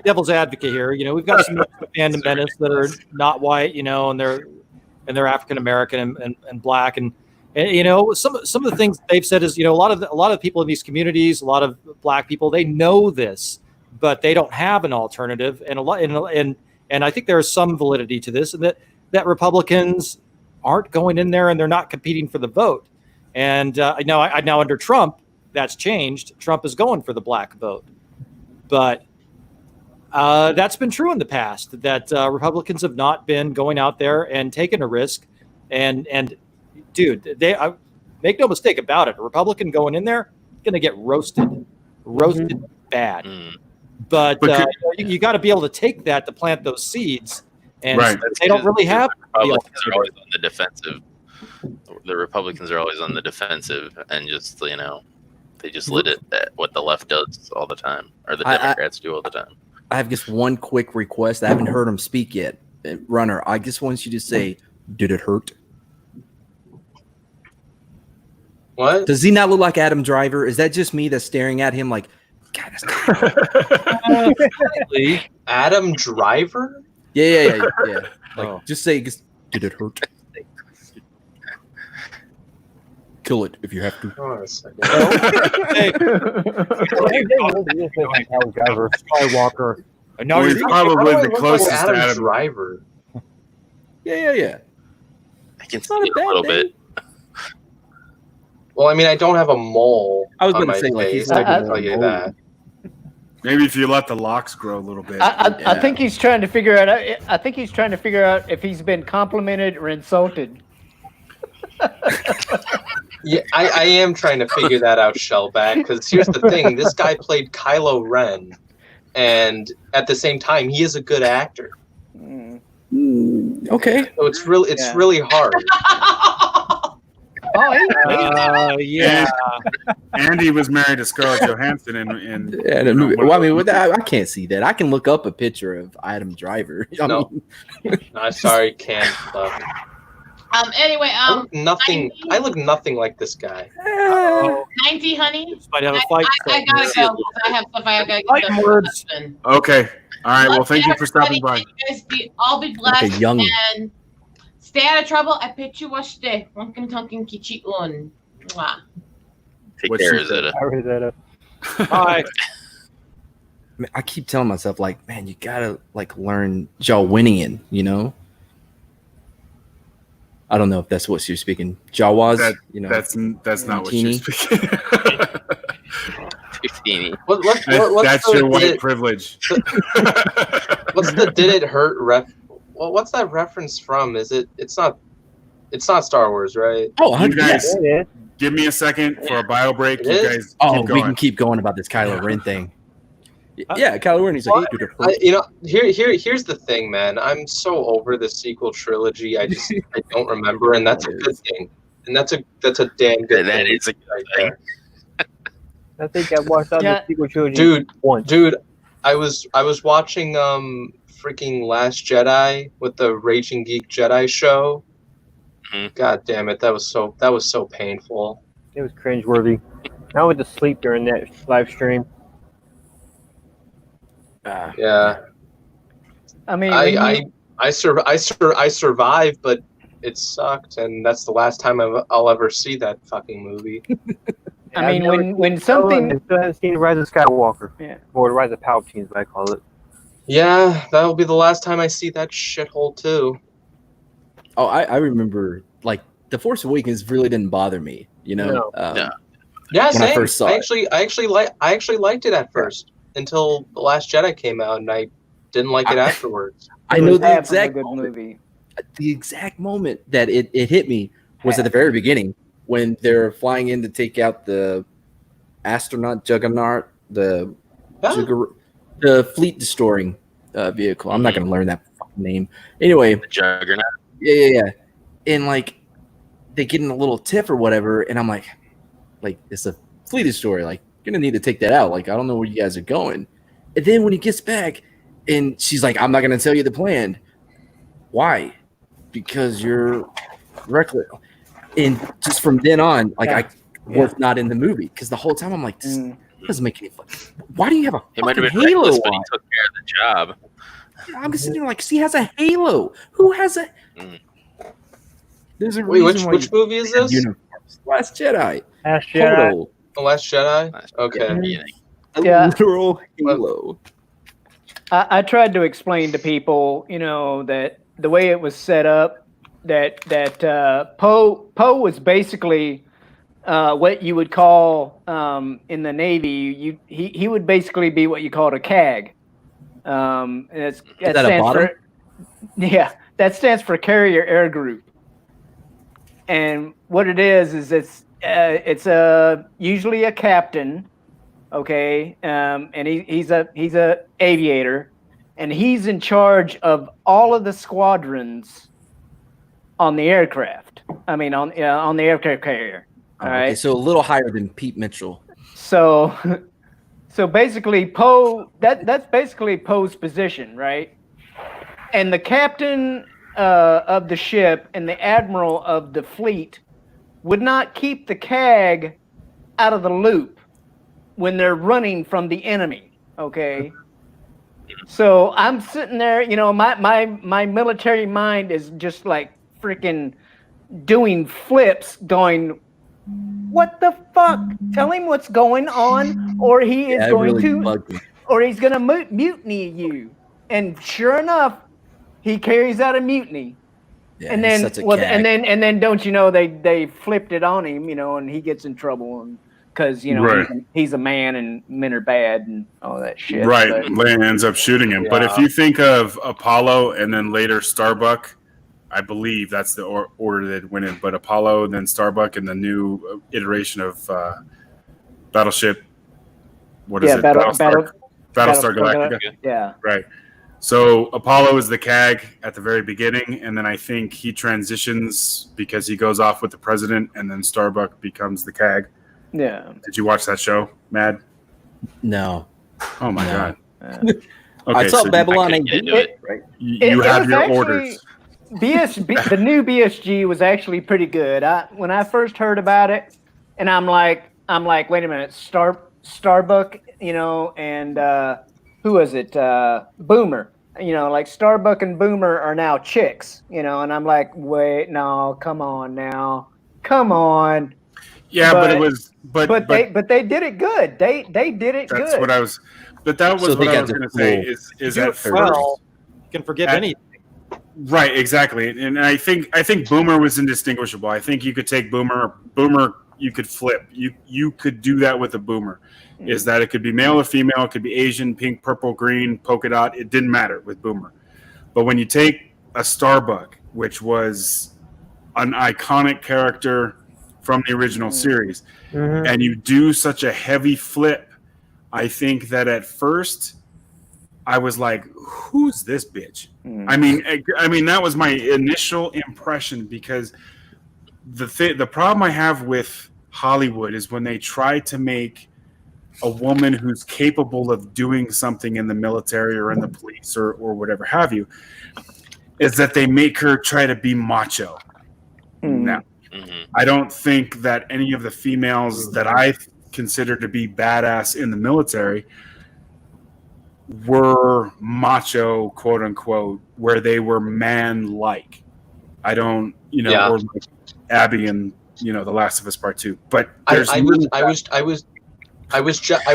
devil's advocate here. We've got some fandom menace that are not white, and they're African American and black, and some of the things they've said is a lot of people in these communities, a lot of black people, they know this, but they don't have an alternative, and I think there is some validity to this, and that Republicans aren't going in there and they're not competing for the vote, and now under Trump, that's changed. Trump is going for the black vote, but that's been true in the past. That Republicans have not been going out there and taking a risk. And dude, make no mistake about it. A Republican going in there going to get roasted bad. But you got to be able to take that to plant those seeds, and they don't really have. Republicans are always on the defensive. The Republicans are always on the defensive, and just they just lit it at what the left does all the time, or the Democrats do all the time. I have just one quick request. I haven't heard him speak yet. Runner, I just want you to say, did it hurt? What? Does he not look like Adam Driver? Is that just me that's staring at him like, God, that's Adam Driver? Yeah. Like, just say, did it hurt? Kill it if you have to. Hold on a second. Skywalker. And now He's probably the closest to Adam Adam. Driver. Yeah. I can see it a little bit. Well, I mean, I don't have a mole. I was on going to my say, like, he's face, I like can tell you mole. that. Maybe if you let the locks grow a little bit. I think he's trying to figure out. I think he's trying to figure out if he's been complimented or insulted. Yeah, I am trying to figure that out, Shellback. Because here's the thing: this guy played Kylo Ren, and at the same time, he is a good actor. Okay. So it's really hard. Yeah. And he was married to Scarlett Johansson in the movie. Well, I mean, I can't see that. I can look up a picture of Adam Driver. No, I'm sorry, can't. Anyway, I look nothing. I look nothing like this guy. 90, honey. Might have a fight. I gotta go. I have stuff I gotta Fighting get words. done. Okay. All right. Well, thank you for stopping by. You guys all be blessed Like a young- and stay out of trouble. I bet you watch the Wonkin Tonkin Kichi Un. Mwah. Take What care, she said. Rosetta. I read that up. Hi. I keep telling myself, like, man, you gotta like learn Jawinian, you know. I don't know if that's what you're speaking. Jawas, you know. That's not what Teeny. you're speaking. What's That's the, your white did privilege. what's the did it hurt ref? Well, what's that reference from? Is it? It's not Star Wars, right? Oh, You guys, Yeah, it is. give me a second for a bio break. It You is? guys Oh, keep we going. can keep going about this Kylo Ren thing. Yeah, Kylo Ren. He's like, hey, dude, Here's the thing, man. I'm so over the sequel trilogy. I don't remember, and that's a good thing. And that's a damn good That thing. is a good right thing. there. I think I watched all Yeah. the sequel trilogy Dude, once. Dude, I was watching freaking Last Jedi with the Raging Geek Jedi show. Mhm. God damn it, that was so painful. It was cringeworthy. I went to sleep during that live stream. Yeah. I mean, when you- I survived, but it sucked, and that's the last time I'll ever see that fucking movie. I mean, I've never when I something, still haven't seen the Rise of Skywalker. Yeah. Or the Rise of Palpatine, as I call it. Yeah, that'll be the last time I see that shithole too. Oh, I remember, like, The Force Awakens really didn't bother me, you know. No. No. Yeah, When I same. first saw I it. actually liked it at first until The Last Jedi came out, and I didn't like it afterwards. I it know was the half of a exact good moment. movie. The exact moment that it hit me was at the very beginning when they're flying in to take out the astronaut juggernaut, the fleet destroying vehicle. I'm not going to learn that fucking name. Anyway, The Juggernaut. yeah. And like they get in a little tiff or whatever, and I'm like it's a fleet destroyer. Like, you're gonna need to take that out. Like, I don't know where you guys are going. And then when he gets back, and she's like, I'm not gonna tell you the plan. Why? Because you're reckless. And just from then on, like, I was not in the movie because the whole time I'm like, this doesn't make any fun. Why do you have a He might fucking have been halo reckless, but he on? took care of the job. I'm just sitting there like, she has a halo. Who has a? Mm. There's a Wait, reason which movie is this? Uniforms. Last Jedi. Last Jedi. Halo. The Last Jedi? Okay. Yeah. A Yeah. literal halo. I tried to explain to people, you know, that the way it was set up, that Poe was basically what you would call in the Navy. He would basically be what you called a CAG. And that that a stands bottom? for that stands for Carrier Air Group. And what it is it's usually a captain, okay, and he's a aviator, and he's in charge of all of the squadrons on the aircraft. I mean, on the aircraft carrier. All right. Okay, so a little higher than Pete Mitchell. So basically, Poe. That's basically Poe's position, right? And the captain of the ship and the admiral of the fleet would not keep the CAG out of the loop when they're running from the enemy. Okay. So I'm sitting there, you know, my military mind is just like freaking doing flips, going, what the fuck? Tell him what's going on, or he is going to, or he's going to mutiny you. And sure enough, he carries out a mutiny. Yeah, and he's then such a well, cag. and then don't you know they flipped it on him, and he gets in trouble because Right. he's a man and men are bad and all that shit. Right. But, Lane ends up shooting him. But if you think of Apollo and then later Starbuck, I believe that's the order that went in. But Apollo, then Starbuck, and the new iteration of Battleship. What is it? Battlestar Galactica. Yeah. Right. So Apollo is the CAG at the very beginning, and then I think he transitions because he goes off with the president, and then Starbuck becomes the CAG. Yeah. Did you watch that show, Mad? No. Oh my God. I saw Babylon I AD. couldn't do it. Right? You It have was your actually- orders. the new BSG was actually pretty good. When I first heard about it, and I'm like, wait a minute, Starbuck, and who was it? Boomer. Like Starbuck and Boomer are now chicks, and I'm like, wait, no, come on now, come on. Yeah, but it was, but they did it good. They did it that's good. what I was. But that was So they what I got was the going to say. full- Is Do at it first, well, you can forgive At- anything. right? Exactly. And I think Boomer was indistinguishable. I think you could take Boomer. You could flip. You could do that with a Boomer. Is that it could be male or female? It could be Asian, pink, purple, green, polka dot. It didn't matter with Boomer. But when you take a Starbuck, which was an iconic character from the original series, and you do such a heavy flip, I think that at first I was like, "Who's this bitch?" I mean, that was my initial impression because the problem I have with Hollywood is when they try to make a woman who's capable of doing something in the military or in the police or whatever have you, is that they make her try to be macho. Now, I don't think that any of the females that I consider to be badass in the military were macho, quote unquote, where they were man-like. I don't, or like Abby and The Last of Us Part 2. But there's I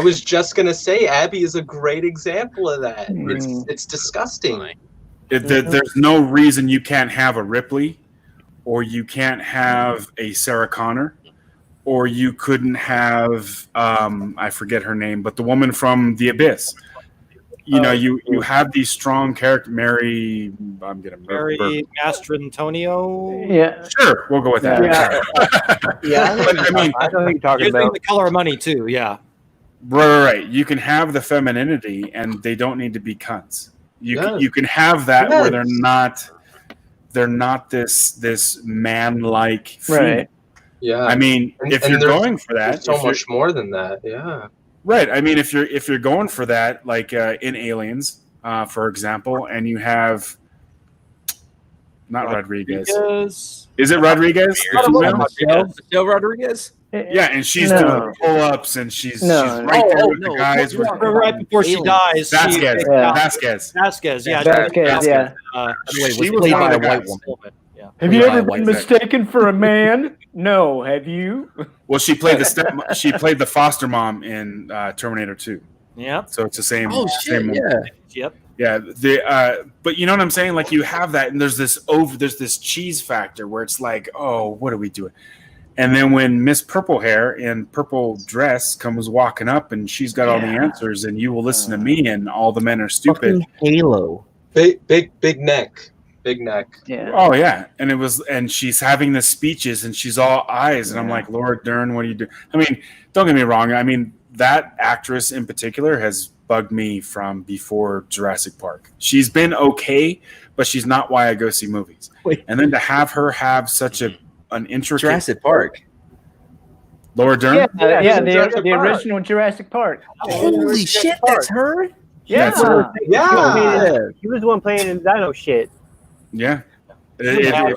was just gonna say Abby is a great example of that. It's disgusting. There's no reason you can't have a Ripley, or you can't have a Sarah Connor, or you couldn't have I forget her name, but the woman from The Abyss. You have these strong characters. Mary Mastrantonio. Yeah, sure, we'll go with that. Yeah, But, I mean, I know who you're talking Using about. The Color of Money too. Yeah. right. You can have the femininity, and they don't need to be cunts. You can have that Yes. where they're not this man-like female. Right. Yeah. I mean, if And you're there's- going for that, There's so much more than that. Yeah. right? I mean, if you're going for that, like in Aliens, for example, and you have not Rodriguez. Is it Rodriguez? The female? Michelle Rodriguez? Yeah, and she's No. doing pull-ups, and she's No. right there Oh, with no. the guys. With Right before she dies. Vasquez. Yeah. Vasquez. Yeah. Vasquez, yeah. By the way, was She was played one by of a the white guys. woman. Yeah. Have you Played by ever a white been guy. mistaken for a man? No. Have you? Well, she played she played the foster mom in Terminator 2. Yep. So it's the same. Oh same shit! woman. Yeah. Yep. Yeah, but you know what I'm saying? Like you have that, and there's this cheese factor where it's like, oh, what are we doing? And then when Miss Purple Hair in purple dress comes walking up, and she's got all the answers, and you will listen to me, and all the men are stupid. Fucking Halo. Big neck. Big neck. Yeah. Oh yeah, and she's having the speeches, and she's all eyes, and I'm like, Laura Dern, what do you do? I mean, don't get me wrong. I mean, that actress in particular has bugged me from before Jurassic Park. She's been okay, but she's not why I go see movies. Wait. And then to have her have such an intricate Jurassic Park. Laura Dern. The original Jurassic Park. Holy shit, that's her. Yeah. That's her. Yeah. He was the one playing in Dino shit. Yeah. Yeah.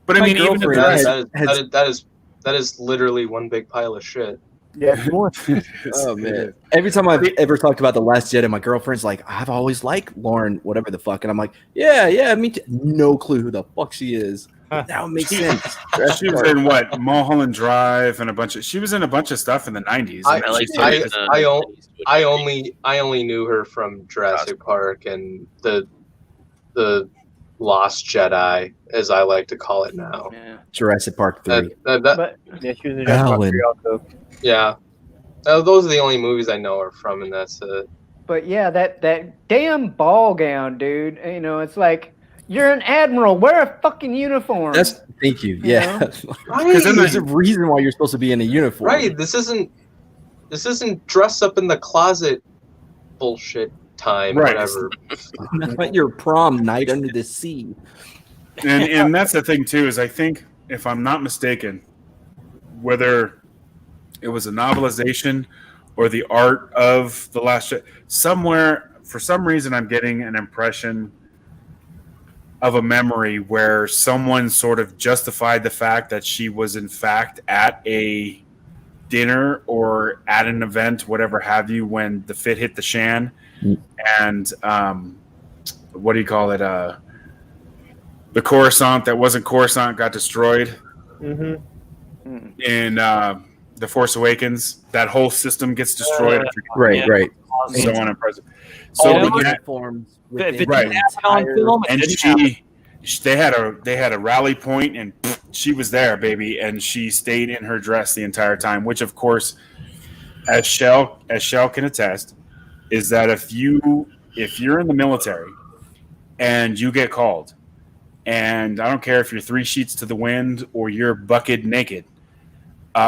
But I My mean, even if girlfriend That is literally one big pile of shit. Yeah, Oh man! Every time I've ever talked about The Last Jedi, my girlfriend's like, "I've always liked Lauren, whatever the fuck," and I'm like, "Yeah, me too." No clue who the fuck she is. Now it makes sense. she was in what Mulholland Drive and she was in a bunch of stuff in the 90s. I only knew her from Jurassic Park and the Lost Jedi, as I like to call it now. Yeah. Jurassic Park 3. But Yeah, she was in Jurassic Park 3 also. Yeah. Those are the only movies I know her from, and that's it. But yeah, that damn ball gown, dude. You know, it's like you're an admiral. Wear a fucking uniform. Thank you. You Yeah, know? because there's a reason why you're supposed to be in a uniform. Right. This isn't dress up in the closet bullshit time, Right. whatever. Not your prom night under the sea. And that's the thing too, is I think, if I'm not mistaken, whether it was a novelization or the art of The Last Jedi, somewhere, for some reason, I'm getting an impression of a memory where someone sort of justified the fact that she was in fact at a dinner or at an event, whatever have you, when the fit hit the shan, and what do you call it? The Coruscant that wasn't Coruscant got destroyed in The Force Awakens. That whole system gets destroyed. Right. So on and present. So So the when that- uniforms. If it Right. didn't happen on film, it and didn't happen. they had a rally point, and she was there, baby, and she stayed in her dress the entire time. Which, of course, as Shell can attest, is that if you're in the military and you get called, and I don't care if you're 3 sheets to the wind or you're bucket naked,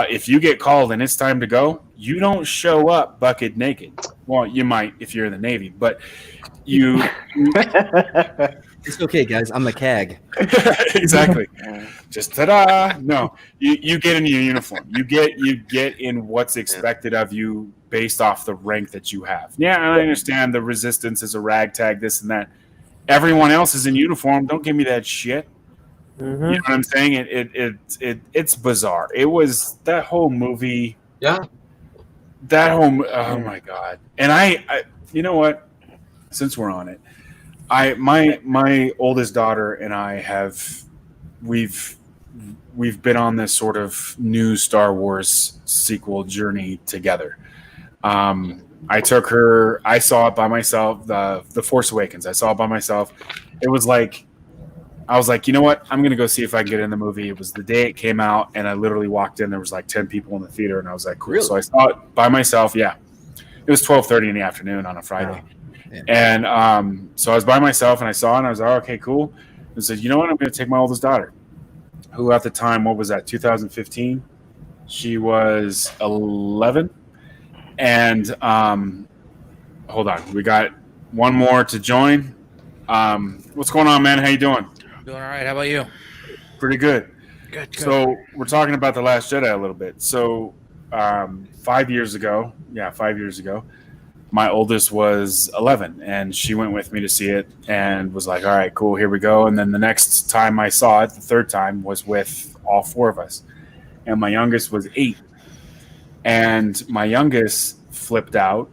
if you get called and it's time to go, you don't show up bucket naked. Well, you might if you're in the Navy, but you It's okay, guys. I'm a CAG. exactly. Just ta-da! No, you get in your uniform. You get in what's expected of you based off the rank that you have. Yeah, I understand the resistance is a ragtag, this and that. Everyone else is in uniform. Don't give me that shit. You know what I'm saying? It's bizarre. It was that whole movie. Yeah. That whole oh my god. And I you know what? Since we're on it, my oldest daughter and I we've been on this sort of new Star Wars sequel journey together. I took her. I saw it by myself. The Force Awakens. I saw it by myself. It was like, I was like, you know what? I'm gonna go see if I can get in the movie. It was the day it came out, and I literally walked in. There was like 10 people in the theater, and I was like, cool. Really? So I saw it by myself. Yeah, it was 12:30 in the afternoon on a Friday, Yeah. and so I was by myself, and I saw it, and I was like, oh, okay, cool. And said, you know what? I'm gonna take my oldest daughter, who at the time, what was that? 2015. She was 11. And hold on, we got one more to join. What's going on, man? How you doing? Doing all right. How about you? Pretty good. Good. So we're talking about The Last Jedi a little bit. So 5 years ago, my oldest was 11, and she went with me to see it and was like, all right, cool, here we go. And then the next time I saw it, the third time, was with all 4 of us. And my youngest was 8. And my youngest flipped out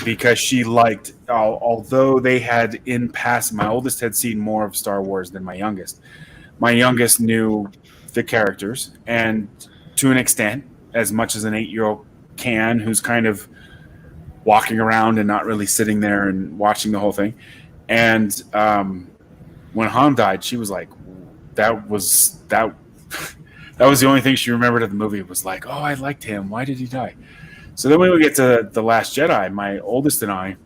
because she liked, although they had in past, my oldest had seen more of Star Wars than my youngest. My youngest knew the characters, and to an extent, as much as an 8-year-old can, who's kind of walking around and not really sitting there and watching the whole thing. And when Han died, she was like, that was the only thing she remembered of the movie, was like, oh, I liked him. Why did he die? So then when we get to The Last Jedi, my oldest and I,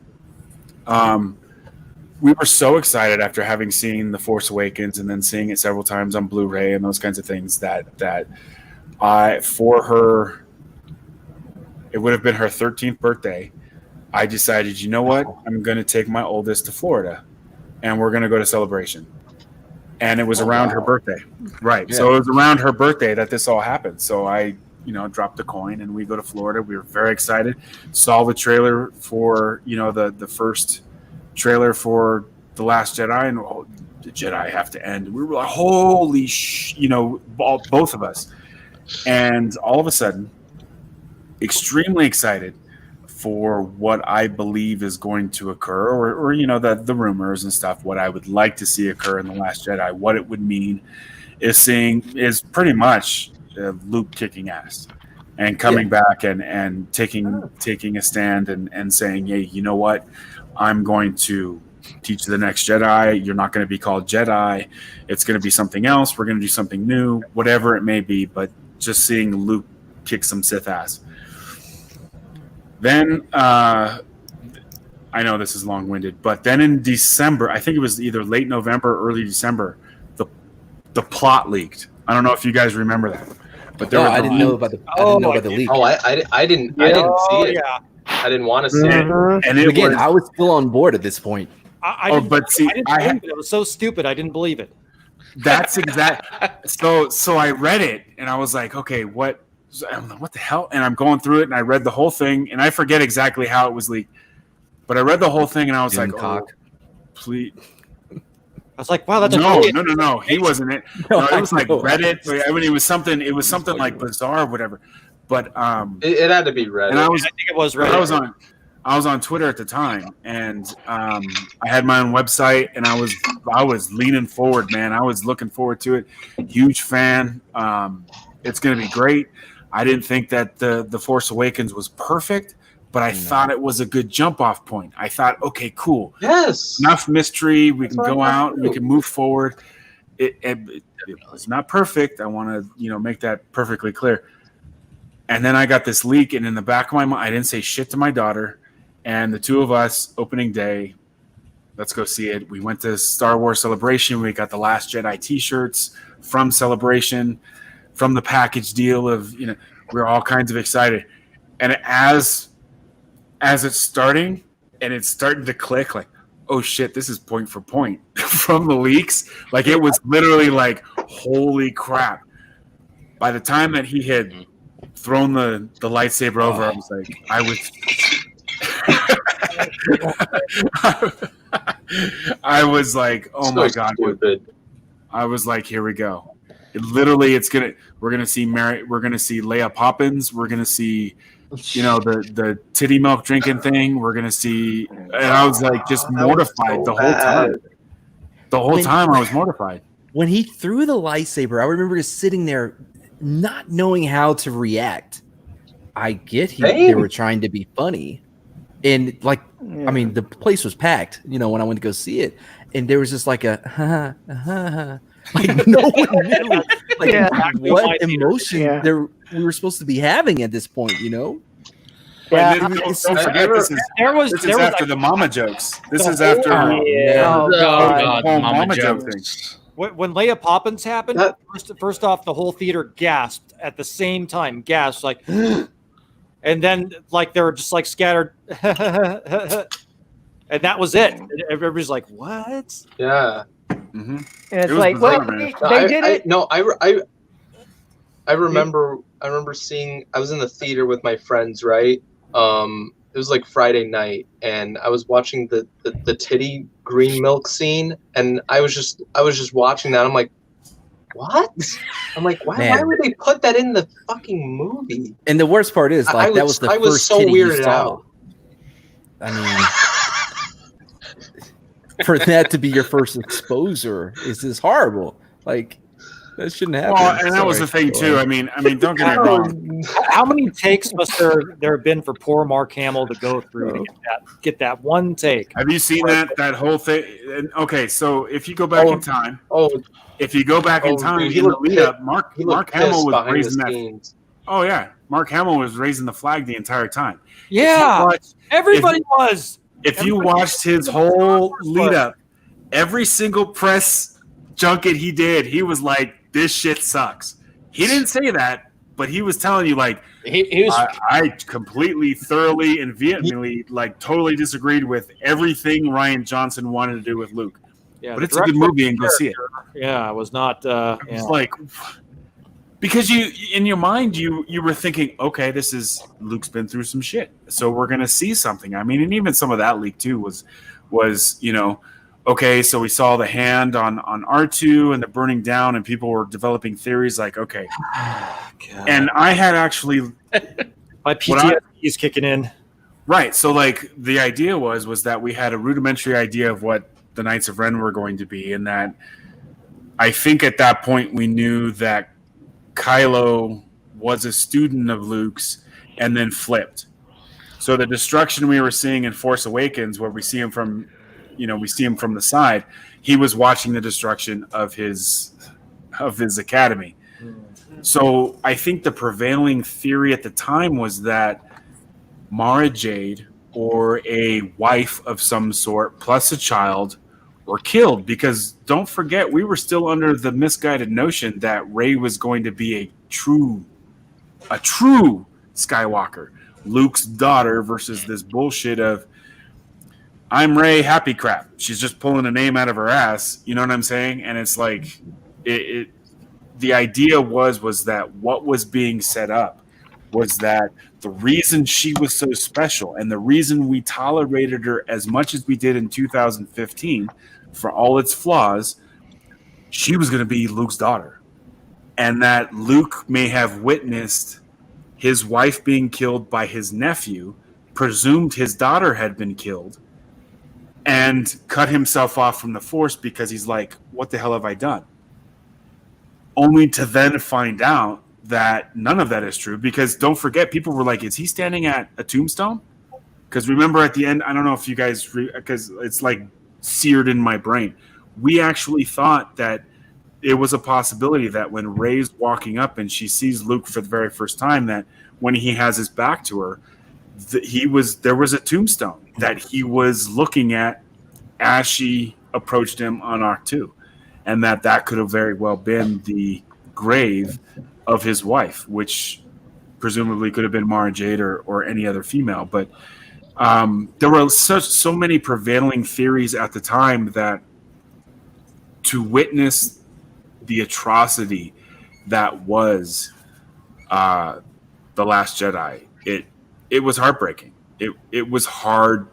we were so excited after having seen The Force Awakens and then seeing it several times on Blu-ray and those kinds of things that for her, it would have been her 13th birthday. I decided, you know what? I'm going to take my oldest to Florida, and we're going to go to Celebration. And it was around her birthday. Right. Yeah. So it was around her birthday that this all happened. So I, dropped the coin, and we go to Florida. We were very excited. Saw the trailer for, the first trailer for The Last Jedi, and the Jedi have to end. We were like, holy both of us. And all of a sudden, extremely excited for what I believe is going to occur, or the rumors and stuff, what I would like to see occur in The Last Jedi, what it would mean is pretty much Luke kicking ass and coming back and taking a stand and saying, hey, you know what? I'm going to teach the next Jedi. You're not going to be called Jedi. It's going to be something else. We're going to do something new, whatever it may be. But just seeing Luke kick some Sith ass. Then, I know this is long-winded, but then in December, I think it was either late November or early December, the plot leaked. I don't know if you guys remember that. But there I didn't know about the leak. Oh, I didn't see it. Yeah. I didn't want to see it. And it Again, was, I was still on board at this point. I Oh, didn't, but see, I didn't I believe it. It was so stupid. I didn't believe it. that's exact. So I read it and I was like, okay, what the hell? And I'm going through it and I read the whole thing and I forget exactly how it was leaked, but I read the whole thing and I was like, oh, please. I was like, wow, that's No. He wasn't it. No, it was like know. Reddit. I mean, it was something like bizarre or whatever. But It had to be Reddit. and I think it was right. I was on Twitter at the time, and I had my own website, and I was leaning forward, man. I was looking forward to it. Huge fan. It's going to be great. I didn't think that the Force Awakens was perfect, but I thought it was a good jump off point. I thought, okay, cool. Yes. Enough mystery. We can go out. We can move forward. It was not perfect. I want to make that perfectly clear. And then I got this leak, and in the back of my mind, I didn't say shit to my daughter. And the two of us, opening day, let's go see it. We went to Star Wars Celebration. We got the Last Jedi T-shirts from Celebration, from the package deal of, we were all kinds of excited. And as it's starting, and it's starting to click, like, oh shit, this is point for point from the leaks. Like, it was literally like, holy crap. By the time that he had thrown the lightsaber over, I was like, I was like, oh my god! Stupid. I was like, here we go. We're gonna see Leia Poppins. We're gonna see, the titty milk drinking thing. We're gonna see, and I was like, just mortified the whole time. The whole time I was mortified. When he threw the lightsaber, I remember just sitting there, not knowing how to react. I get they were trying to be funny. And I mean, the place was packed, when I went to go see it, and there was just like a like no one knew what emotion we were supposed to be having at this point, Yeah, don't forget this is after the mama jokes. This is after God, mama joke thing. When Leia Poppins happened, first off, the whole theater gasped at the same time. Gasped like. And then, they were just scattered, and that was it. And everybody's like, "What?" Yeah. Mm-hmm. And it's like, well, they did it. I remember seeing. I was in the theater with my friends, right? It was like Friday night, and I was watching the titty green milk scene, and I was just watching that. I'm like, what? I'm like, why would they put that in the fucking movie? And the worst part is, that was the first so titty weirded you saw. out. I mean, for that to be your first exposure is horrible. Like, that shouldn't happen. Well, and that was the thing too. I mean, don't get me wrong. How many takes must there have been for poor Mark Hamill to go through to get that one take? Have you seen that whole thing? Okay, so if you go back in time, in the lead up, Mark Hamill was raising that. Oh yeah, Mark Hamill was raising the flag the entire time. Yeah, everybody was. If you watched his whole lead up, every single press junket he did, he was like, "This shit sucks." He didn't say that, but he was telling you he was. I completely, thoroughly, and vehemently totally disagreed with everything Rian Johnson wanted to do with Luke. Yeah, but it's a good movie, and go see it. Yeah, it was not. It's because you, in your mind, you were thinking, okay, Luke's been through some shit, so we're gonna see something. I mean, and even some of that leak too was okay. So we saw the hand on R2 and the burning down, and people were developing theories like, okay, and I had actually my PTSD is kicking in. Right. So the idea was that we had a rudimentary idea of what the Knights of Ren were going to be, and that I think at that point we knew that Kylo was a student of Luke's and then flipped. So the destruction we were seeing in Force Awakens, where we see him from we see him from the side. He was watching the destruction of his academy. So I think the prevailing theory at the time was that Mara Jade or a wife of some sort plus a child were killed, because don't forget, we were still under the misguided notion that Rey was going to be a true Skywalker, Luke's daughter, versus this bullshit of I'm Rey happy crap. She's just pulling a name out of her ass. You know what I'm saying? And it's like the idea was that what was being set up was that the reason she was so special and the reason we tolerated her as much as we did in 2015 for all its flaws, she was going to be Luke's daughter. And that Luke may have witnessed his wife being killed by his nephew, presumed his daughter had been killed, and cut himself off from the Force because he's like, what the hell have I done? Only to then find out that none of that is true, because don't forget, people were like, is he standing at a tombstone? Because remember at the end, I don't know if you guys, because it's like seared in my brain, we actually thought that it was a possibility that when Rey's walking up and she sees Luke for the very first time, that when he has his back to her, there was a tombstone that he was looking at as she approached him on Arc 2, and that could have very well been the grave of his wife, which presumably could have been Mara Jade or any other female. But there were so many prevailing theories at the time that to witness the atrocity that was The Last Jedi, it was heartbreaking. It was hard.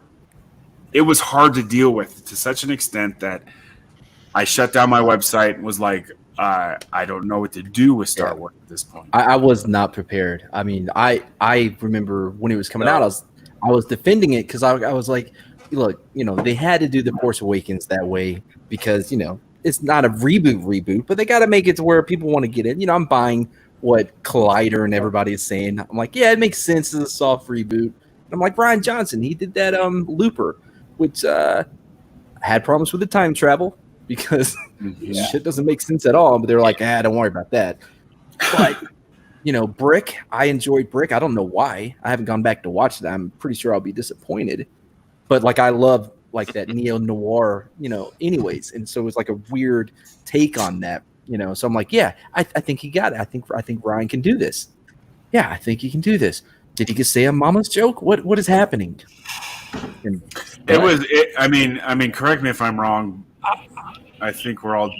It was hard to deal with, to such an extent that I shut down my website and was like, I don't know what to do with Star Wars at this point. I was not prepared. I mean, I remember when it was coming out, I was defending it because I was like, look, they had to do The Force Awakens that way because, it's not a reboot, but they got to make it to where people want to get in. I'm buying what Collider and everybody is saying. I'm like, yeah, it makes sense as a soft reboot. And I'm like, Rian Johnson, he did that Looper, which had problems with the time travel because shit doesn't make sense at all. But they're like, don't worry about that. But Brick, I enjoyed Brick. I don't know why. I haven't gone back to watch that. I'm pretty sure I'll be disappointed. But I love that neo noir, anyways. And so it's like a weird take on that, So I'm like, yeah, I think he got it. I think Ryan can do this. Yeah, I think he can do this. Did he just say a mama's joke? What is happening? I mean, correct me if I'm wrong. I think we're all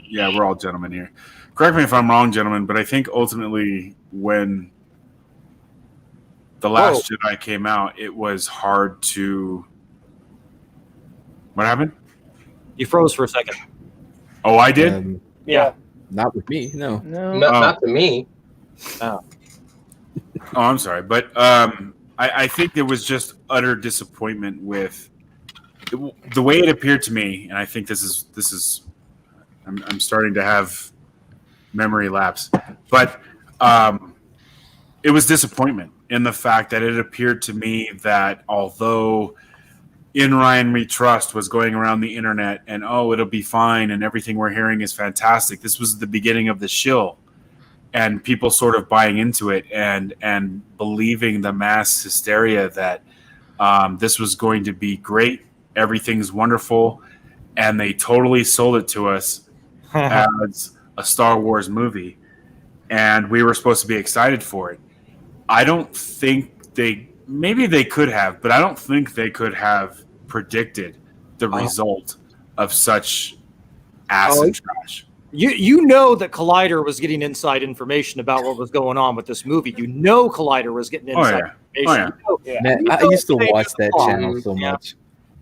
gentlemen here. Correct me if I'm wrong, gentlemen, but I think ultimately when The Last Jedi came out, it was hard to. What happened? You froze for a second. Oh, I did? Yeah. Not with me. No. Not to me. Oh. Oh, I'm sorry, but I think there was just utter disappointment with the way it appeared to me, and I think this is I'm starting to have memory lapse, but it was disappointment in the fact that it appeared to me that although In Ryan We Trust was going around the internet and it'll be fine and everything we're hearing is fantastic, this was the beginning of the shill. And people sort of buying into it and believing the mass hysteria that this was going to be great, everything's wonderful, and they totally sold it to us as a Star Wars movie, and we were supposed to be excited for it. I don't think maybe they could have, but I don't think they could have predicted the result of such ass and trash. You know that Collider was getting inside information about what was going on with this movie. Collider was getting inside information. Man, I used to watch that channel so much.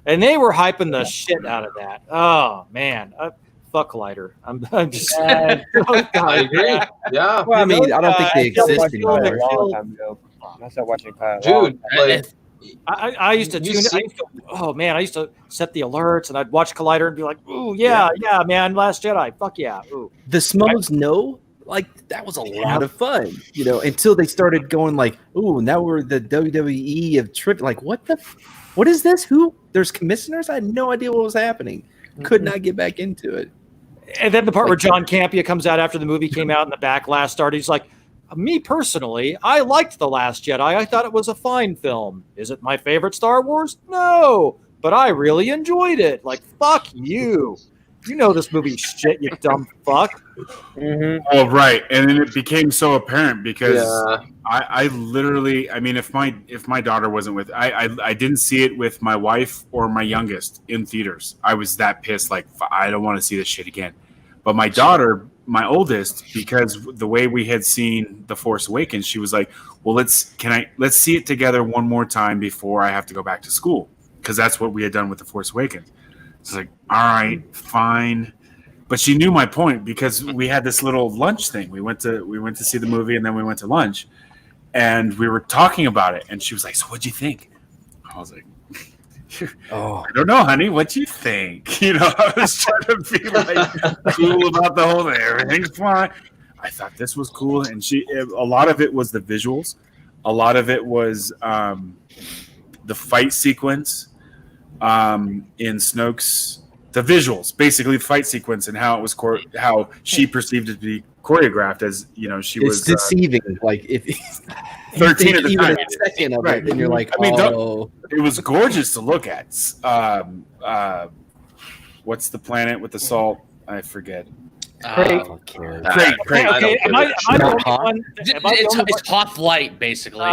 And they were hyping the shit out of that. Oh, man. Fuck Collider. I'm just... I agree. Yeah. Well, I mean, I don't think they exist anymore. I started watching Kyle. Dude, I used to tune in. I used to set the alerts and I'd watch Collider and be like, ooh, yeah, man, Last Jedi. Fuck yeah. Ooh. The Smugs that was a lot of fun, until they started going ooh, now we're the WWE of trip. What the what is this? Who? There's commissioners? I had no idea what was happening. Could not get back into it. And then the part where John Campea comes out after the movie came out and the backlash started. He's like, me personally, I liked The Last Jedi. I thought it was a fine film. Is it my favorite Star Wars? No, but I really enjoyed it. Like, fuck you. You know this movie shit, you dumb fuck. Mm-hmm. Oh, right. And then it became so apparent because I literally, I mean, if my daughter wasn't with, I didn't see it with my wife or my youngest in theaters. I was that pissed. Like, I don't want to see this shit again. But my daughter, my oldest, because the way we had seen The Force Awakens, she was like, well, let's see it together one more time before I have to go back to school. Because that's what we had done with The Force Awakens. It's like, all right, fine. But she knew my point because we had this little lunch thing. We went to see the movie and then we went to lunch and we were talking about it. And she was like, so what'd you think? I was like, I don't know, honey. What'd you think? You know, I was trying to be like cool about the whole thing. Everything's fine. I thought this was cool. And a lot of it was the visuals. A lot of it was the fight sequence. In Snoke's, the visuals, basically the fight sequence and how it was how she perceived it to be choreographed, as you know, she was deceiving. Like if 13 at the time, a second of it, and you're like, I mean, it was gorgeous to look at. What's the planet with the salt? I forget. Crate. Okay, am I the only one? It's Hoth Light, basically.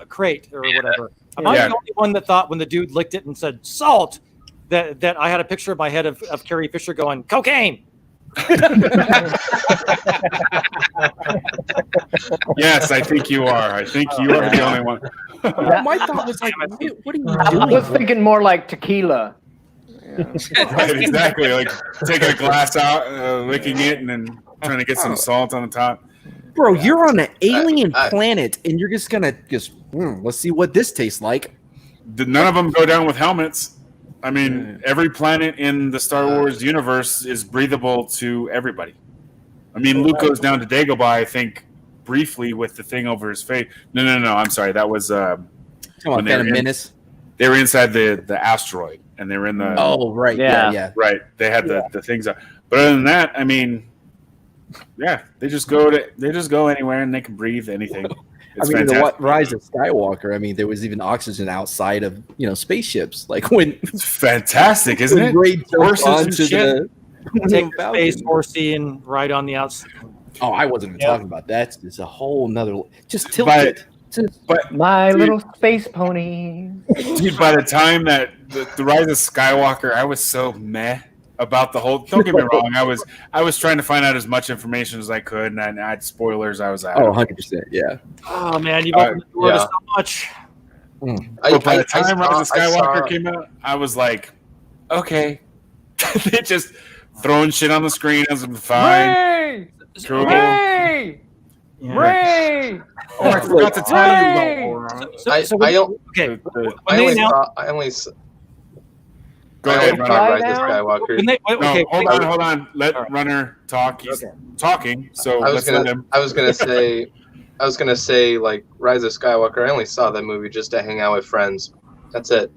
Crate or whatever. Am I the only one that thought when the dude licked it and said salt that I had a picture in my head of Carrie Fisher going cocaine? Yes, I think you are. I think you are the only one. My thought was like, what are you doing? I was thinking more like tequila. Right, exactly. Like taking a glass out, licking it, and then trying to get some salt on the top. Bro, you're on an alien planet, and you're just gonna let's see what this tastes like. None of them go down with helmets. I mean, every planet in the Star Wars universe is breathable to everybody. I mean, Luke goes down to Dagobah, I think, briefly with the thing over his face. No. I'm sorry. That was Phantom Menace. They were inside the asteroid, and they were in the. Oh, right. Yeah. Right. They had the things up. But other than that, I mean, yeah, they just go anywhere and they can breathe anything. It's the Rise of Skywalker. I mean, there was even oxygen outside of spaceships. Like when it's fantastic, isn't it? Great horses and shit. Take the space horsey and ride on the outside. Oh, I wasn't even talking about that. It's a whole nother. Just tilt it. But my little space pony. Dude, by the time that the Rise of Skywalker, I was so meh about the whole. Don't get me wrong. I was trying to find out as much information as I could, and I had spoilers. I was out. Oh, 100%. Yeah. Oh man, you've opened the door to so much. But by the time Rise of Skywalker came out, I was like, okay, they just throwing shit on the screen. I was fine. Ray! Cool. Ray! Yeah. Ray! Oh, I forgot to tell you. I only Go ahead, Rise of Skywalker. Hold on. Let Runner talk. He's talking, so I was gonna say, like, Rise of Skywalker. I only saw that movie just to hang out with friends. That's it.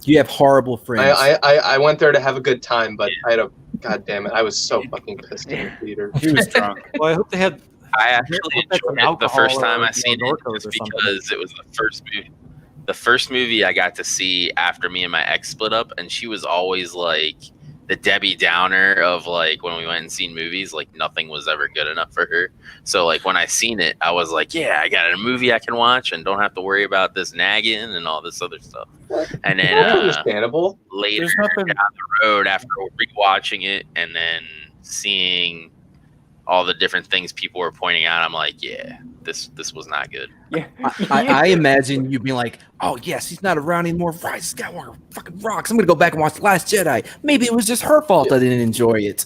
You have horrible friends. I went there to have a good time, but I had a god damn it. I was so fucking pissed in the theater. He was drunk. Well, I hope they had. I actually enjoyed it the first time I seen it just because it was the first movie. The first movie I got to see after me and my ex split up, and she was always like the Debbie Downer of like when we went and seen movies, like nothing was ever good enough for her. So like when I seen it, I was like, yeah, I got a movie I can watch and don't have to worry about this nagging and all this other stuff. And then understandable. Later down the road, after rewatching it and then seeing all the different things people were pointing out, I'm like, yeah, this was not good. Yeah. I imagine you being like, oh yes, he's not around anymore. Rise of Skywalker fucking rocks. I'm gonna go back and watch The Last Jedi. Maybe it was just her fault I didn't enjoy it.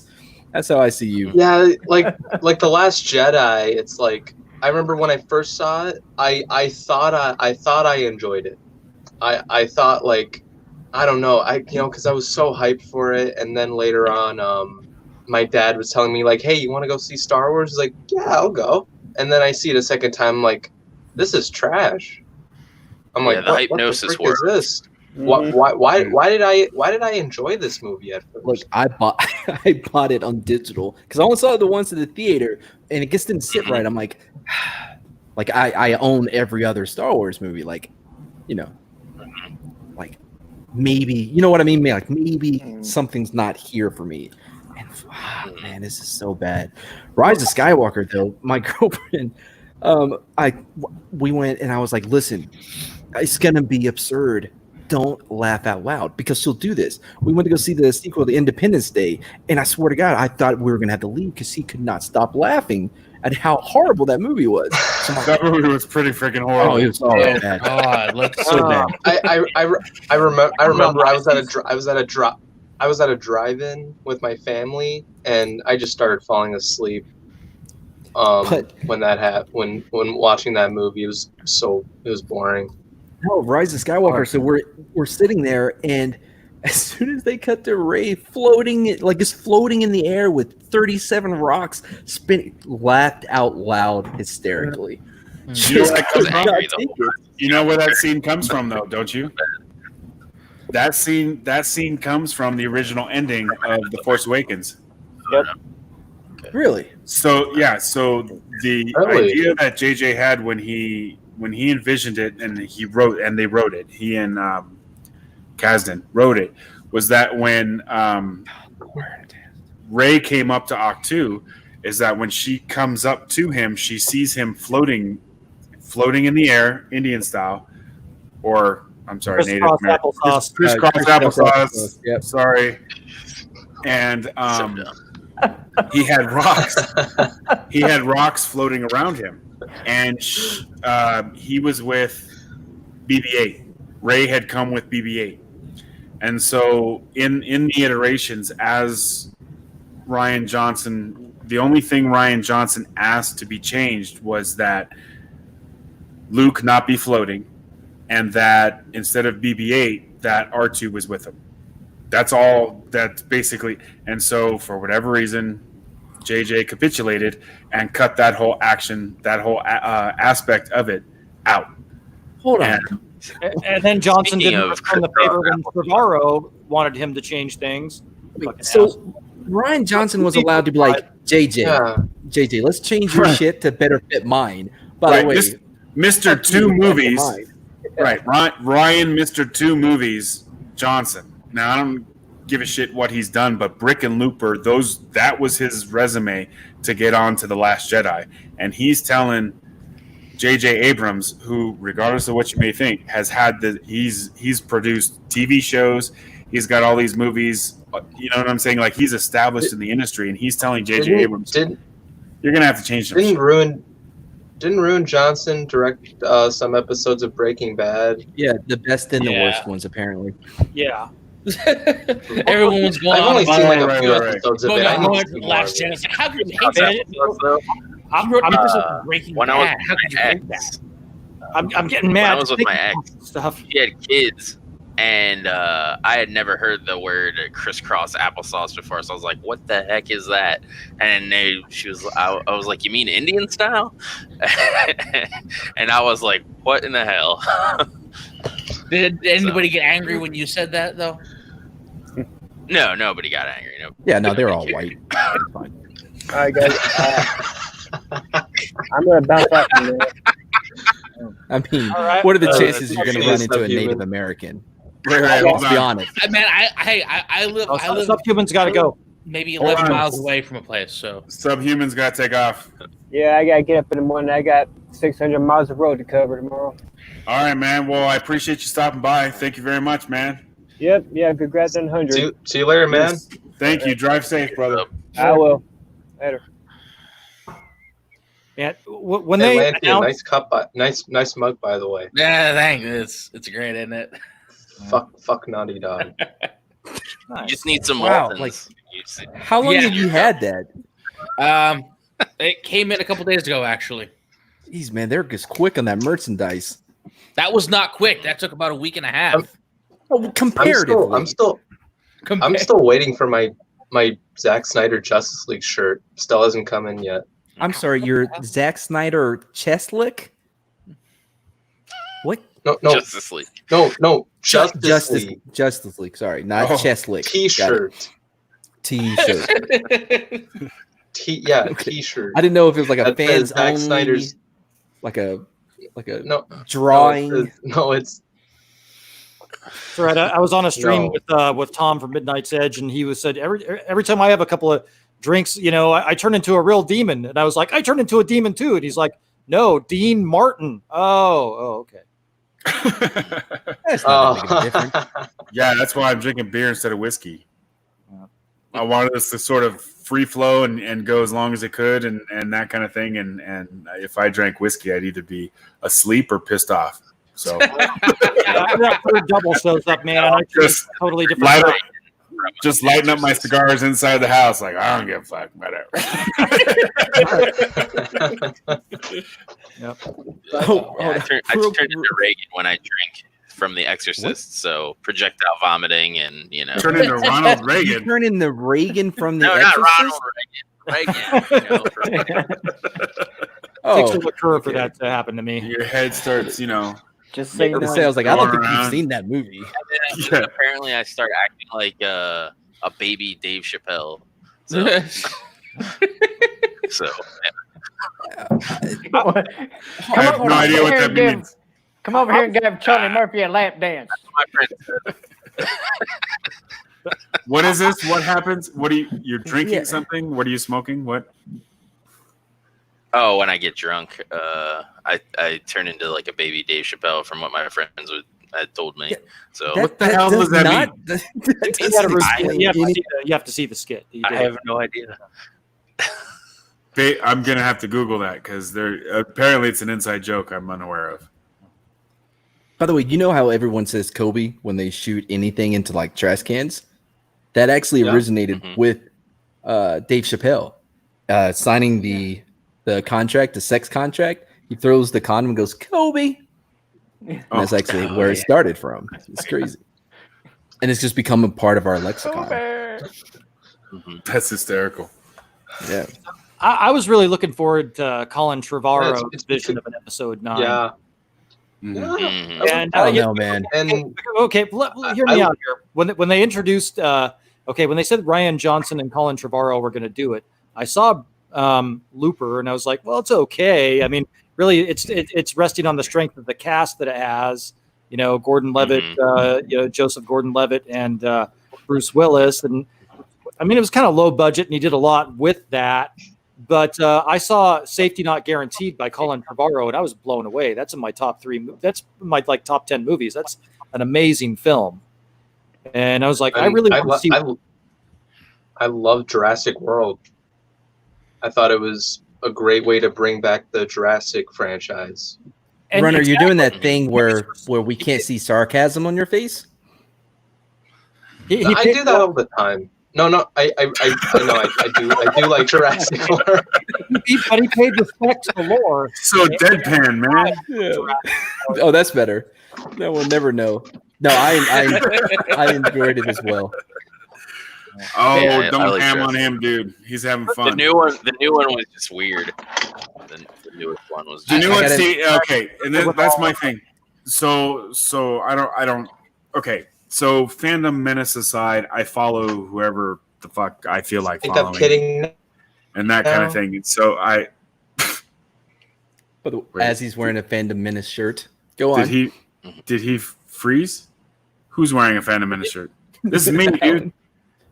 That's how I see you. Yeah, like The Last Jedi. It's like I remember when I first saw it, I thought I enjoyed it. I thought, like, I don't know, because I was so hyped for it, and then later on, my dad was telling me, like, hey, you want to go see Star Wars? Like, yeah, I'll go. And then I see it a second time, like, this is trash. I'm like, the hypnosis what the frick is this? Why did I enjoy this movie at first? Look, I bought it on digital because I only saw the ones in the theater, and it just didn't sit right. I'm like I own every other Star Wars movie, like, you know, like maybe, you know what I mean? Like maybe something's not here for me. And man, this is so bad. Rise of Skywalker, though, my girlfriend, we went and I was like, listen, it's gonna be absurd. Don't laugh out loud, because she'll do this. We went to go see the sequel to Independence Day, and I swear to God, I thought we were gonna have to leave because she could not stop laughing at how horrible that movie was. So that movie was pretty freaking horrible. Oh, it was so bad. God, look So bad. I remember I was at a drive-in with my family, and I just started falling asleep. When that happened, when watching that movie, it was boring. No, Rise of Skywalker. So we're sitting there, and as soon as they cut to Rey floating in the air with 37 rocks spinning, laughed out loud hysterically. You know where that scene comes from, though, don't you? That scene comes from the original ending of The Force Awakens. Yep. Really? So the idea that JJ had when he envisioned it and they wrote it, he and Kasdan wrote it, was that when Rey came up to Ahch-To, is that when she comes up to him, she sees him floating in the air, Indian style, or I'm sorry, Native American. Crisscross applesauce. Yep. Sorry. And he had rocks. He had rocks floating around him, and he was with BB-8. Rey had come with BB-8, and so in the iterations, as Rian Johnson, the only thing Rian Johnson asked to be changed was that Luke not be floating, and that instead of BB-8, that R2 was with him. That's all. That's basically. And so, for whatever reason, JJ capitulated and cut that whole aspect of it out. Hold on. And then Johnson Speaking didn't of return the favor when Trevorrow wanted him to change things. So Rian Johnson was allowed to be like, JJ, let's change your shit to better fit mine. By the way, Mr. Two Movies. Right. Ryan, Mr. Two Movies, Johnson. Now, I don't give a shit what he's done, but Brick and Looper, that was his resume to get on to The Last Jedi. And he's telling J.J. Abrams, who, regardless of what you may think, has had he's produced TV shows, he's got all these movies, you know what I'm saying? Like, he's established in the industry, and he's telling J.J. Abrams, you're going to have to change some shit. Didn't Ruin Johnson direct some episodes of Breaking Bad? Yeah, the best and the worst ones, apparently. Yeah. Everyone's going I've on only about seen like a few episodes of it. I need to see more Last of it. Jedi. How could you hate that? I'm Breaking when I was Bad. How could you hate that? I'm getting mad. When I was with my ex, Stuff. she had kids, and I had never heard the word crisscross applesauce before, so I was like, "What the heck is that?" And I was like, "You mean Indian style?" And I was like, "What in the hell?" Did anybody get angry when you said that, though? No, nobody got angry. No. Yeah, no, they're all white. Fine. All right, guys. I'm gonna bounce off from there. I mean, right. what are the chances you're going to run into a Subhuman. Native American? Right, Let's be honest. Man, I live Subhumans got to go. maybe Hold 11 on. miles away from a place, so Subhumans got to take off. Yeah, I gotta get up in the morning. I got 600 miles of road to cover tomorrow. All right, man. Well, I appreciate you stopping by. Thank you very much, man. Yep, yeah, congrats on 100. See you later, man. Thank you. Drive safe, brother. I will. Later. Yeah, when Hey, they Lanty, announced, nice cup, nice mug, by the way. yeah, thanks. It's great, isn't it? Fuck Naughty Dog. You just need some Wow, Waltons. How long have you had that? It came in a couple days ago, actually. Jeez, man, they're just quick on that merchandise. That was not quick. That took about a week and a half. Comparatively, I'm still waiting for my Zack Snyder Justice League shirt. Still hasn't come in yet. I'm sorry, your Zack Snyder chest lick? What? No, Justice League. No, Justice League. Justice League. Sorry, not Chess League. T-shirt. T-shirt. T-shirt. I didn't know if it was like a That says fans Zack only, Snyder's like a no drawing. No, it's That's right. I was on a stream with Tom from Midnight's Edge, and he said every time I have a couple of drinks, I turn into a real demon. And I was like, I turn into a demon too. And he's like, no, Dean Martin. Oh, okay. That's not making a difference. Yeah, that's why I'm drinking beer instead of whiskey. I wanted this to sort of free flow and go as long as it could and that kind of thing. And if I drank whiskey, I'd either be asleep or pissed off. So that third double shows up, man. I just totally different. Just lighting up my cigars inside the house. Like, I don't give a fuck. Whatever. Yeah, I turned into Reagan when I drink from The Exorcist. So projectile vomiting and turn into Ronald Reagan. Turn into Reagan from The Exorcist? Exorcist? Not Ronald Reagan. Takes a occur for that to happen to me. Your head starts, Just say no. I was like, I don't think you've seen that movie. And then apparently I start acting like a baby Dave Chappelle. So, I have no idea what that means. Come over here and give Charlie Murphy a lap dance. my friend. What is this? What happens? You're drinking something? What are you smoking? What? Oh, when I get drunk, I turn into like a baby Dave Chappelle from what my friends had told me. So what the hell does that mean? You have to see the skit. I have no idea. I'm gonna have to Google that because apparently it's an inside joke I'm unaware of. By the way, you know how everyone says Kobe when they shoot anything into like trash cans? That actually originated with Dave Chappelle signing the contract, the sex contract. He throws the condom and goes, Kobe. And that's actually where it started from. It's crazy. And it's just become a part of our lexicon. That's hysterical. Yeah. I was really looking forward to Colin Trevorrow's vision of an episode 9. Yeah. And I don't know, man. And okay, hear me out here. When they introduced, when they said Ryan Johnson and Colin Trevorrow were going to do it, I saw Looper, and I was like, well, it's okay. I mean, really, it's resting on the strength of the cast that it has. Gordon Levitt, Joseph Gordon-Levitt, and Bruce Willis, and I mean, it was kind of low budget, and he did a lot with that. But I saw Safety Not Guaranteed by Colin Trevorrow, and I was blown away. That's in my top 3. That's my top 10 movies. That's an amazing film. And I was like, I really want to see. I love Jurassic World. I thought it was a great way to bring back the Jurassic franchise. And Runner, you're doing that thing where we can't see sarcasm on your face? I do that all the time. No, I do like Jurassic World. But he paid respect to the lore. So deadpan, man. Yeah. Oh, that's better. No, we'll never know. No, I enjoyed it as well. Oh, Yeah, don't like ham on Jurassic. him, dude. He's having fun. The new one was just weird. The newest one was. The new I one, gotta- see, okay, and then that's my thing. So I don't. Okay, so fandom menace aside, I follow whoever the fuck I feel like I think following, I'm kidding. and that kind of thing. And so But as he's wearing a Fandom Menace shirt, go on. did he freeze? Who's wearing a Phantom Menace shirt? This is me, dude.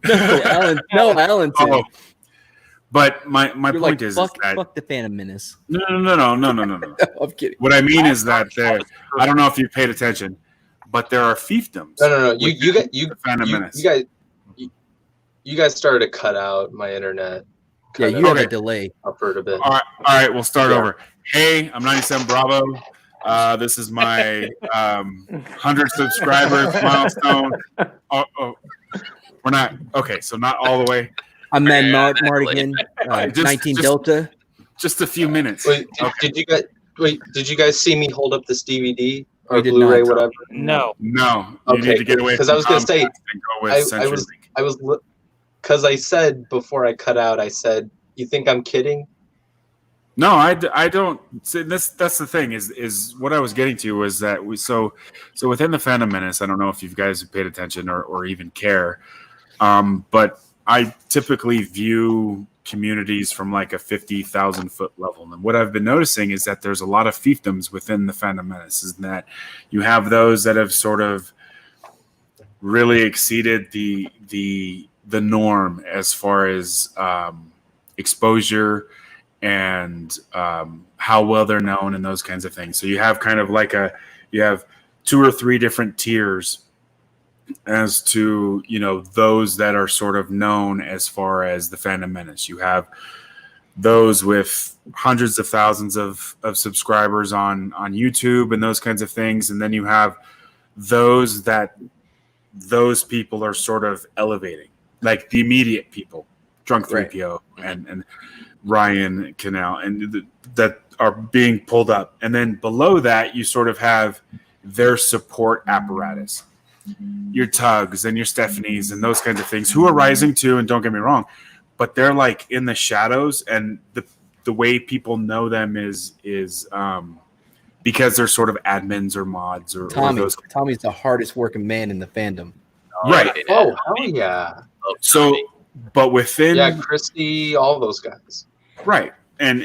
No, Alan. Oh, but my You're point like, is fuck that the Phantom Menace. no. I'm kidding. What I mean is that I don't know if you paid attention, but there are fiefdoms. No. You Phantom Menace. You guys started to cut out my internet. Yeah, Kind you of have a delay. suffered a bit. All right, we'll start over. Hey, I'm 97 Bravo. This is my 100 subscribers milestone. Oh, we're not okay. So not all the way. I'm Okay, Matt yeah, Mardigan, Just- 19 just- Delta. Just a few minutes. Wait, did you guys see me hold up this DVD or We did Blu-ray, not. whatever? No. No, you Okay, need to get away. because from I was gonna say, Comcast and go with I Century was Link. because I said before I cut out, I said, "You think I'm kidding?" No, I don't. See, that's the thing is what I was getting to was that so within the Phantom Menace. I don't know if you guys have paid attention or even care, but I typically view communities from like a 50,000 foot level. And what I've been noticing is that there's a lot of fiefdoms within the Phantom Menace. Is that you have those that have sort of really exceeded the norm as far as exposure and how well they're known and those kinds of things. So you have kind of like you have 2 or 3 different tiers as to, those that are sort of known as far as the Phantom Menace. You have those with hundreds of thousands of subscribers on YouTube and those kinds of things. And then you have those people are sort of elevating, like the immediate people, Drunk 3PO and Ryan Canal, and that are being pulled up. And then below that, you sort of have their support apparatus, your Tugs and your Stephanies and those kinds of things, who are rising too. And don't get me wrong, but they're like in the shadows. And the way people know them is because they're sort of admins or mods or those. Tommy's the hardest working man in the fandom. Right. Oh, hell yeah. So, but within Christy, all those guys. Right. And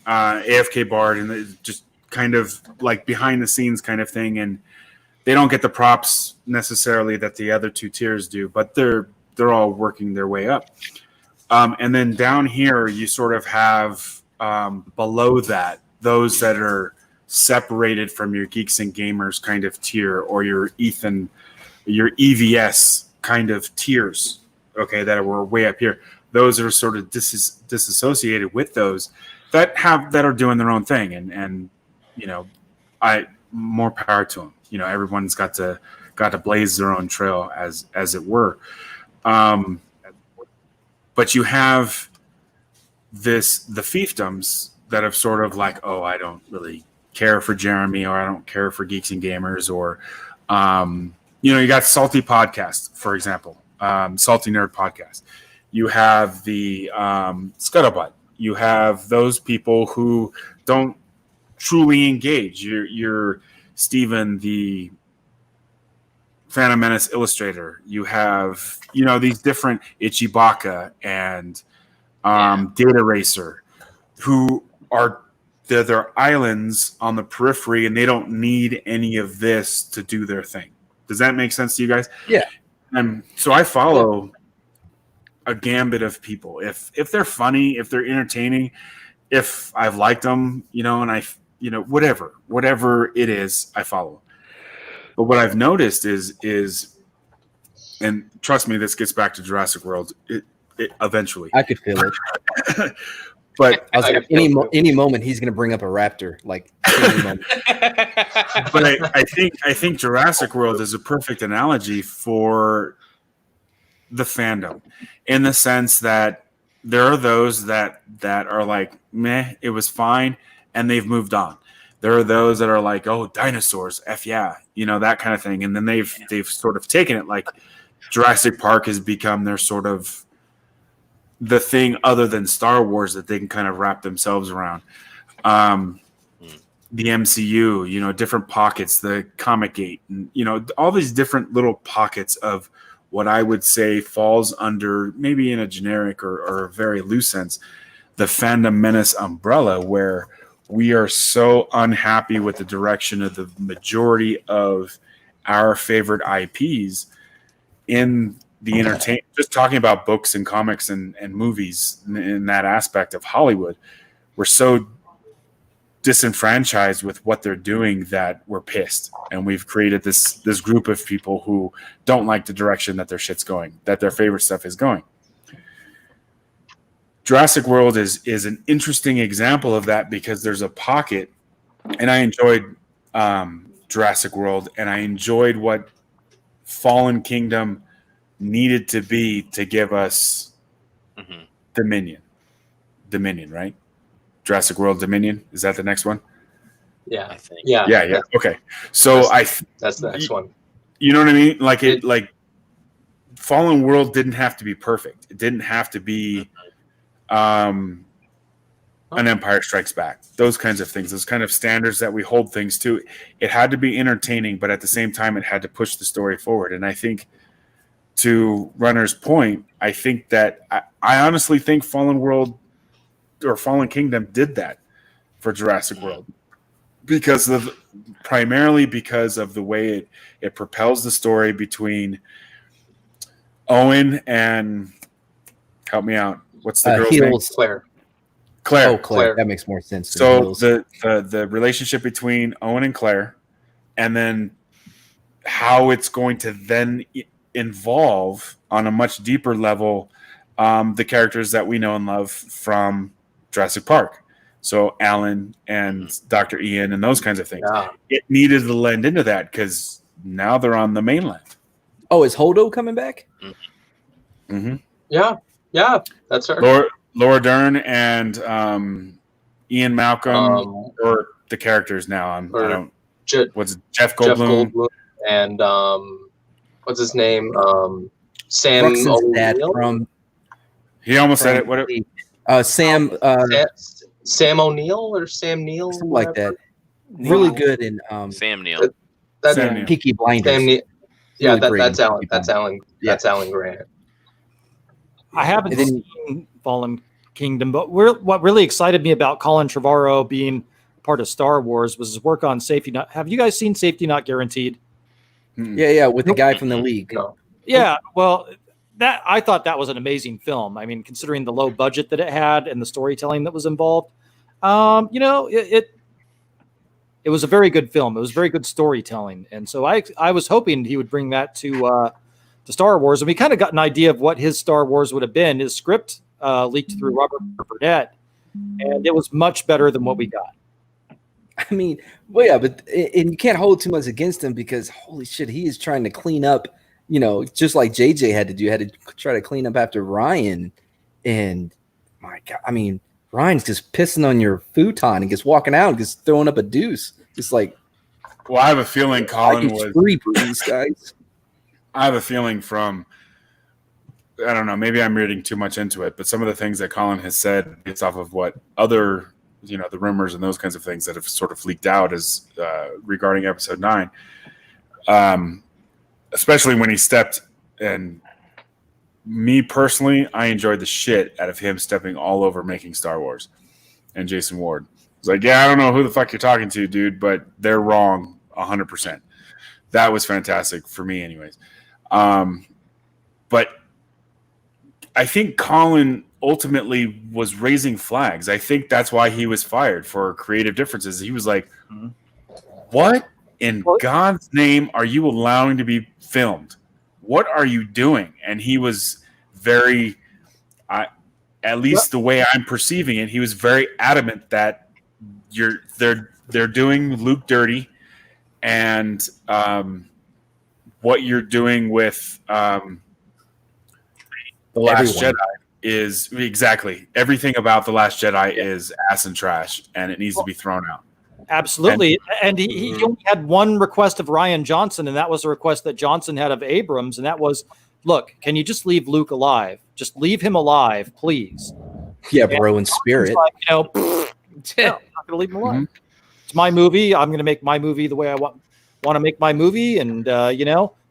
AFK Bard and just kind of like behind the scenes kind of thing. And they don't get the props necessarily that the other 2 tiers do, but they're all working their way up. And then down here, you sort of have below that, those that are separated from your Geeks and Gamers kind of tier, or your EVS kind of tiers, okay, that were way up here. Those are sort of disassociated with those that are doing their own thing, and more power to them. Everyone's got to blaze their own trail as it were. But you have the fiefdoms that have sort of like, oh, I don't really care for Jeremy, or I don't care for Geeks and Gamers, or you got Salty Podcast, for example, Salty Nerd Podcast. You have the Scuttlebutt. You have those people who don't truly engage. You're Steven, the Phantom Menace illustrator. You have, these different Ichibaka and Data Racer, who are they're islands on the periphery, and they don't need any of this to do their thing. Does that make sense to you guys? Yeah. And so I follow a gambit of people. If they're funny, if they're entertaining, if I've liked them, and whatever it is, I follow. But what I've noticed is, and trust me, this gets back to Jurassic World. It eventually. I could feel it. But I was like, any moment he's going to bring up a raptor, like any moment. But I think Jurassic World is a perfect analogy for the fandom, in the sense that there are those that are like, meh, it was fine, and they've moved on. There are those that are like, oh, dinosaurs, F yeah, that kind of thing. And then they've sort of taken it, like Jurassic Park has become their sort of the thing other than Star Wars that they can kind of wrap themselves around. The MCU, different pockets, the Comic Gate, and, all these different little pockets of what I would say falls under, maybe in a generic or a very loose sense, the Phantom Menace umbrella, where we are so unhappy with the direction of the majority of our favorite IPs in the entertainment, just talking about books and comics and movies in that aspect of Hollywood. We're so disenfranchised with what they're doing that we're pissed, and we've created this group of people who don't like the direction that their shit's going, that their favorite stuff is going. Jurassic World is an interesting example of that, because there's a pocket, and I enjoyed Jurassic World, and I enjoyed what Fallen Kingdom needed to be to give us Dominion, right? Jurassic World Dominion, is that the next one? Yeah, I think. Yeah. Okay, so that's the next one. You know what I mean? Like Fallen World didn't have to be perfect. It didn't have to be an Empire Strikes Back. Those kinds of things, those kind of standards that we hold things to. It had to be entertaining, but at the same time, it had to push the story forward. And I think, to Runner's point, I think that I honestly think Fallen World or Fallen Kingdom did that for Jurassic World primarily because of the way it propels the story between Owen and, help me out, what's the girl's name? Claire. Oh, Claire. That makes more sense. So the relationship between Owen and Claire, and then how it's going to then involve on a much deeper level the characters that we know and love from Jurassic Park. So Alan and Dr. Ian and those kinds of things. Yeah. It needed to lend into that because now they're on the mainland. Oh, is Holdo coming back? Mm-hmm. Yeah, that's her. Laura Dern and Ian Malcolm, or the characters now. What's it, Jeff Goldblum and what's his name? Sam O'Neill. He almost said it. What? Sam O'Neill or Sam Neal, something like that. Really good in Sam Neill. That's Peaky Blinders. Yeah, that's Alan. That's Alan. That's Alan Grant. I haven't seen Fallen Kingdom, but what really excited me about Colin Trevorrow being part of Star Wars was his work on Safety Not. Have you guys seen Safety Not Guaranteed? Yeah, with the guy from the League. No. Yeah, well, I thought that was an amazing film. I mean, considering the low budget that it had and the storytelling that was involved, it was a very good film. It was very good storytelling, and so I was hoping he would bring that to Star Wars, and we kind of got an idea of what his Star Wars would have been. His script leaked through Robert Burnett, and it was much better than what we got. I mean, well, yeah, but you can't hold too much against him because holy shit, he is trying to clean up. Just like JJ had to do, had to try to clean up after Ryan. And my God, I mean, Ryan's just pissing on your futon and just walking out and just throwing up a deuce. It's like, well, I have a feeling Colin was creepy, these guys. I have a feeling from, I don't know, maybe I'm reading too much into it, but some of the things that Colin has said, based off of what other, the rumors and those kinds of things that have sort of leaked out as regarding episode 9. Especially when he stepped, and me personally, I enjoyed the shit out of him stepping all over making Star Wars and Jason Ward. It's like, yeah, I don't know who the fuck you're talking to, dude, but they're wrong 100%. That was fantastic for me anyways. But I think Colin ultimately was raising flags. I think that's why he was fired for creative differences. He was like, what in God's name are you allowing to be filmed? What are you doing? And he was very, at least the way I'm perceiving it, he was very adamant that they're doing Luke dirty, and what you're doing with The Last Jedi is exactly everything about The Last Jedi is ass and trash, and it needs to be thrown out. Absolutely. And he only had one request of Rian Johnson, and that was a request that Johnson had of Abrams, and that was, look, can you just leave Luke alive? Just leave him alive, please. Yeah, bro, in spirit. Like, no, I'm not going to leave him alive. Mm-hmm. It's my movie. I'm going to make my movie the way I want to make my movie, and,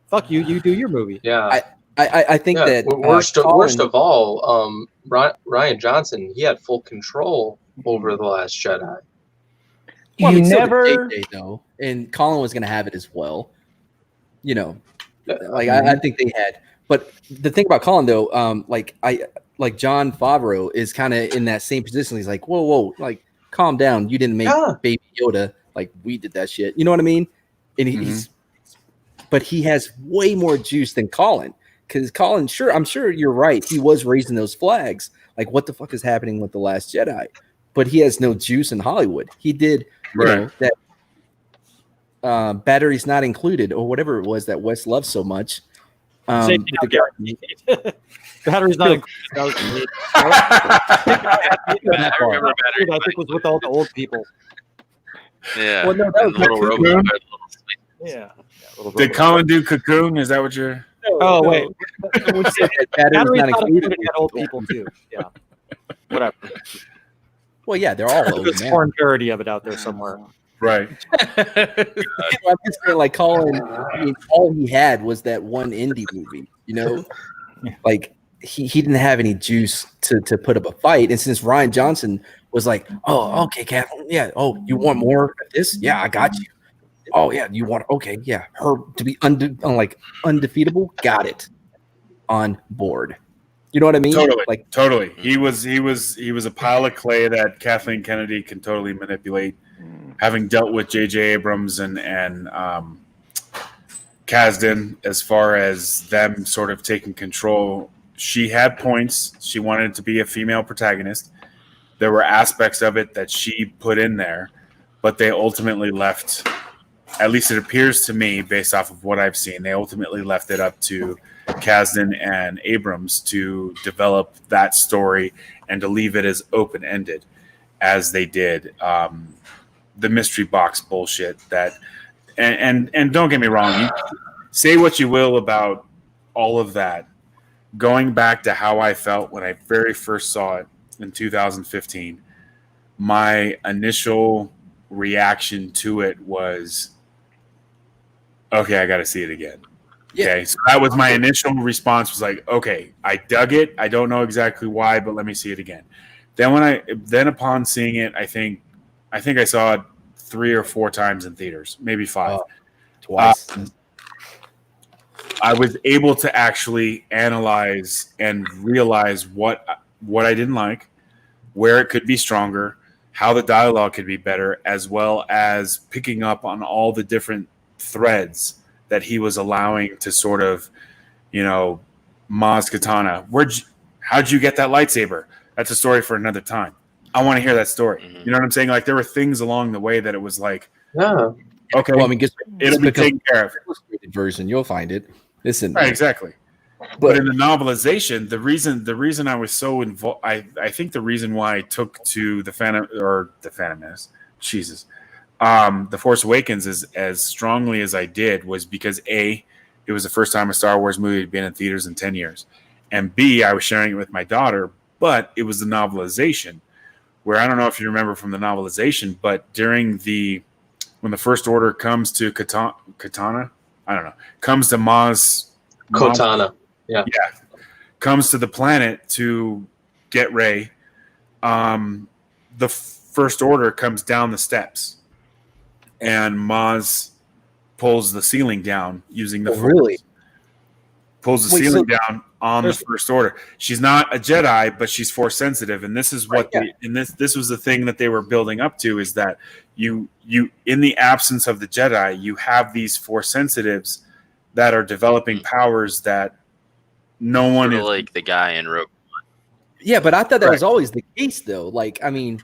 fuck you, you do your movie. Yeah. I think that worst of all, Rian Johnson, he had full control over The Last Jedi. Well, JJ, though, and Colin was going to have it as well. I think they had. But the thing about Colin, though, like John Favreau is kind of in that same position. He's like, whoa, like calm down. You didn't make Baby Yoda, like we did that shit. You know what I mean? And but he has way more juice than Colin. Because Colin, I'm sure you're right. He was raising those flags. Like, what the fuck is happening with The Last Jedi? But he has no juice in Hollywood. He did that Batteries Not Included, or whatever it was that Wes loves so much. Batteries Not Included. I think was with all the old people. Yeah. Well, no, that was little robot. Yeah. Did Colin do Cocoon? Is that what you're... Oh, wait. Batteries Not Included had old people, too. Yeah. Whatever. Well, yeah, they're all old There's now. porn parody of it out there somewhere. Right. I'm just saying, like Colin, I mean, all he had was that one indie movie, you know? Like he didn't have any juice to put up a fight. And since Ryan Johnson was like, oh, okay, Kathleen, yeah, oh, you want more of this? Yeah, I got you. Oh yeah, you want her to be undefeatable? Got it. On board. You know what I mean? Totally. Like Totally. He was a pile of clay that Kathleen Kennedy can totally manipulate. Having dealt with J.J. Abrams and Kasdan as far as them sort of taking control, she had points. She wanted to be a female protagonist. There were aspects of it that she put in there, but they ultimately left, at least it appears to me, based off of what I've seen, they ultimately left it up to Kasdan and Abrams to develop that story and to leave it as open-ended as they did. The mystery box bullshit that, and don't get me wrong, you say what you will about all of that. Going back to how I felt when I very first saw it in 2015, my initial reaction to it was, okay, I got to see it again. Yeah. Okay, so that was my initial response. Was like, okay, I dug it. I don't know exactly why, but let me see it again. Then upon seeing it, I think I saw it 3 or 4 times in theaters, maybe 5. Twice. I was able to actually analyze and realize what I didn't like, where it could be stronger, how the dialogue could be better, as well as picking up on all the different threads that he was allowing to sort of, Maz Katana. How'd you get that lightsaber? That's a story for another time. I want to hear that story. Mhm. You know what I'm saying? Like there were things along the way that it was like, Yeah. okay, well, I mean, it'll be taken care of. Illustrated version, you'll find it. Listen, Right, exactly. But in the novelization, the reason I was so involved, I think the reason why I took to the Phantom Menace, Jesus, the Force Awakens as strongly as I did was because A, it was the first time a Star Wars movie had been in theaters in 10 years, and B, I was sharing it with my daughter, but it was the novelization where I don't know if you remember from the novelization, but when the First Order comes to Katana, I don't know, comes to Kotana. Yeah. Comes to the planet to get Rey. The First Order comes down the steps, and Maz pulls the ceiling down using the Force. Really? Pulls the ceiling down on the First Order. She's not a Jedi, but she's Force sensitive, and this is what this was the thing that they were building up to, is that you in the absence of the Jedi, you have these Force sensitives that are developing powers that no one Sort is of like the guy in Rogue. Yeah, but I thought that was always the case, though. Like, I mean,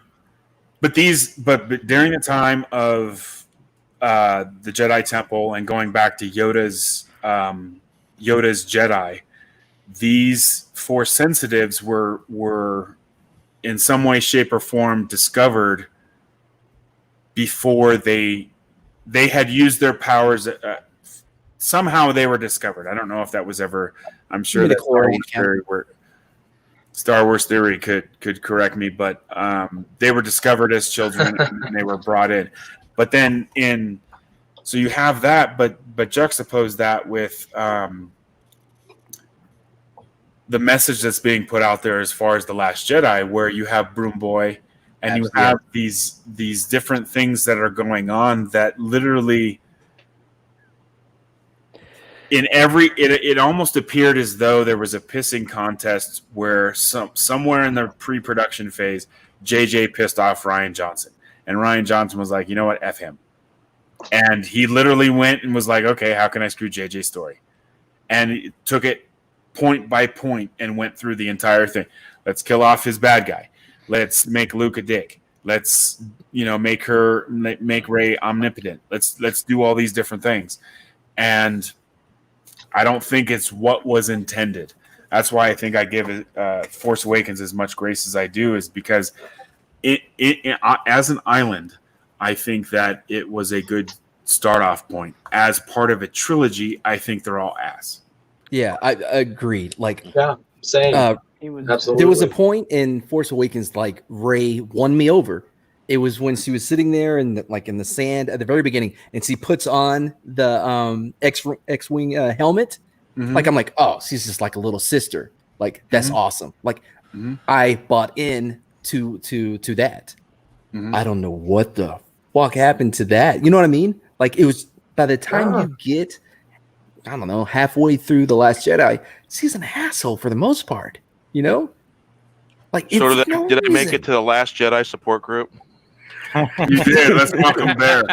but during the time of the Jedi Temple and going back to Yoda's Jedi, these Force sensitives were in some way, shape, or form discovered before they had used their powers. Somehow they were discovered. I don't know if that was ever. I'm sure that Star Wars Theory could correct me, but they were discovered as children and they were brought in. But then so you have that, but juxtapose that with the message that's being put out there as far as The Last Jedi, where you have Broom Boy and you have these different things that are going on that literally it almost appeared as though there was a pissing contest where somewhere in the pre-production phase, JJ pissed off Ryan Johnson, and Ryan Johnson was like, you know what, F him. And he literally went and was like, okay, how can I screw JJ's story? And he took it point by point and went through the entire thing. Let's kill off his bad guy. Let's make Luke a dick. Let's, make Rey omnipotent. Let's do all these different things. And I don't think it's what was intended. That's why I think I give it Force Awakens as much grace as I do, is because it as an island, I think that it was a good start off point. As part of a trilogy, I think they're all ass. Yeah, I agreed. Like, Same. He was Absolutely. There was a point in Force Awakens, like Rey won me over. It was when she was sitting there in the sand at the very beginning, and she puts on the X-wing helmet. Mhm. Like I'm like, oh, she's just like a little sister. Like that's awesome. Like I bought in to that. I don't know what the fuck happened to that. You know what I mean? Like it was by the time you get, I don't know, halfway through The Last Jedi, she's an asshole for the most part. You know, like So it's did I make it to the Last Jedi support group? You did. Let's welcome Bear.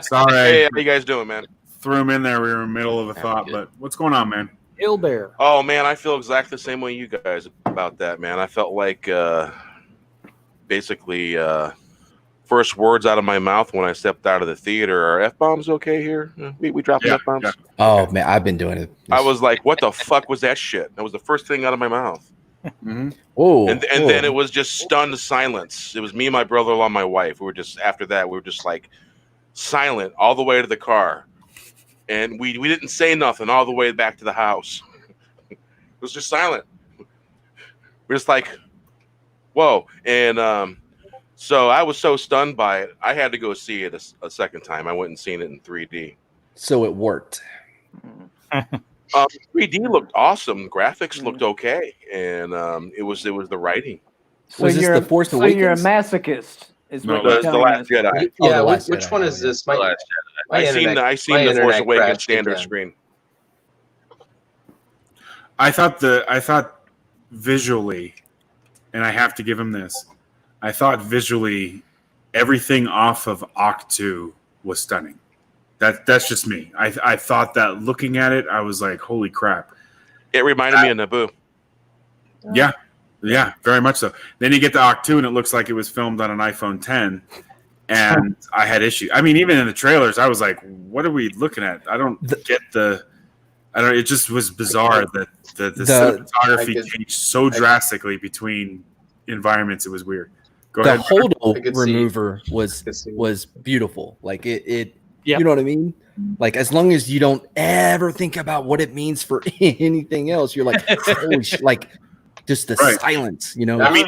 Sorry, Hey, how you guys doing, man? threw him in there. We were in the middle of a thought, but what's going on, man? Ill Bear. Oh man, I feel exactly the same way you guys about that, man. I felt like basically first words out of my mouth when I stepped out of the theater are F-bombs okay here? We dropping F-bombs? Yeah. Oh man, I've been doing it. I was like, what the fuck was that shit? That was the first thing out of my mouth. Oh, and then it was just stunned silence. It was me, my brother-in-law, my wife. We were just after that. We were just like silent all the way to the car, and we didn't say nothing all the way back to the house. It was just silent. We're just like, whoa. And so I was so stunned by it, I had to go see it a second time. I went and seen it in 3D. So it worked. 3D looked awesome. Graphics looked okay, and it was the writing. So you're a masochist. Is No, what you're the telling Last us. Jedi. Yeah, which one is this? My I seen internet- I seen my the Force internet Awakens crashed standard again. screen. I thought visually, and I have to give him this. I thought visually, everything off of Octu was stunning. That's just me. I thought that looking at it, I was like, holy crap. It reminded me of Naboo. Yeah, very much so. Then you get to Octu, and it looks like it was filmed on an iPhone 10, and I had issues. I mean, even in the trailers, I was like, what are we looking at? I don't get it just was bizarre that the cinematography changed so drastically between environments. It was weird. Go The ahead. holdo remover was beautiful. Like it you know what I mean? Like as long as you don't ever think about what it means for anything else, you're like, holy like just the silence, you know. I mean,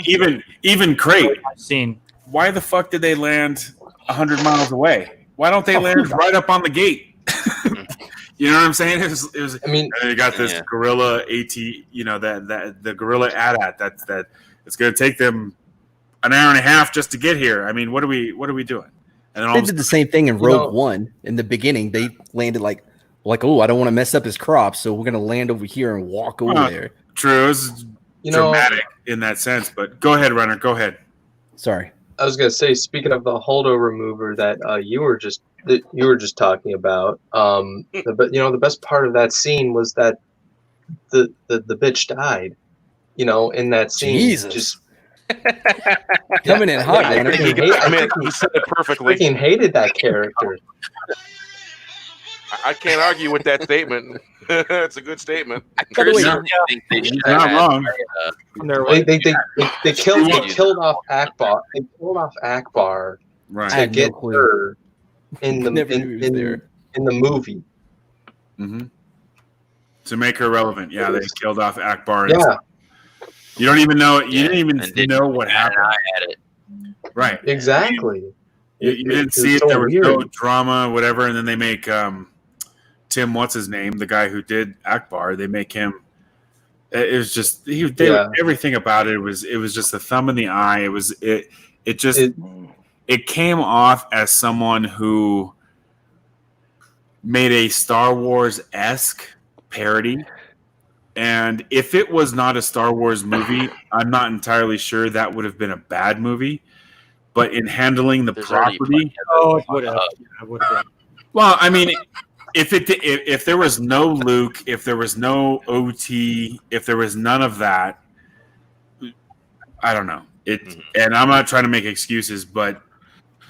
even Crate. I've seen. Why the fuck did they land 100 miles away? Why don't they land right up on the gate? You know what I'm saying? It was. I mean, you got this gorilla AT. You know that the gorilla AT-AT that it's going to take them an hour and a half just to get here. I mean, what are we doing? And then They did the same thing in Rogue One. In the beginning, they landed like, oh, I don't want to mess up his crops, so we're gonna land over here and walk over there. True, it was dramatic in that sense. But go ahead, Runner. Go ahead. Sorry. I was gonna say, speaking of the holdo remover that you were just talking about, but the best part of that scene was that the bitch died. You know, in that scene, Jesus. just coming in hot. I He said it perfectly. freaking hated that character. I can't argue with that statement. It's a good statement. By the way, think they should Not have wrong. They killed off Akbar. They killed off Akbar Right. to get her in the Never knew he was there. in the movie. Mm-hmm. To make her relevant, yeah, they killed off Akbar. Yeah, you don't even know. You didn't even know what happened. I had it. Right. exactly. You didn't see it. so There was weird. no drama, whatever. And then they make Tim, what's his name, the guy who did Akbar. They make him. It was just everything about it was just a thumb in the eye. It came off as someone who made a Star Wars-esque parody. And if it was not a Star Wars movie, I'm not entirely sure that would have been a bad movie. But in handling the property, it would have. well, I mean, if there was no Luke, if there was no OT, if there was none of that, I don't know. And I'm not trying to make excuses, but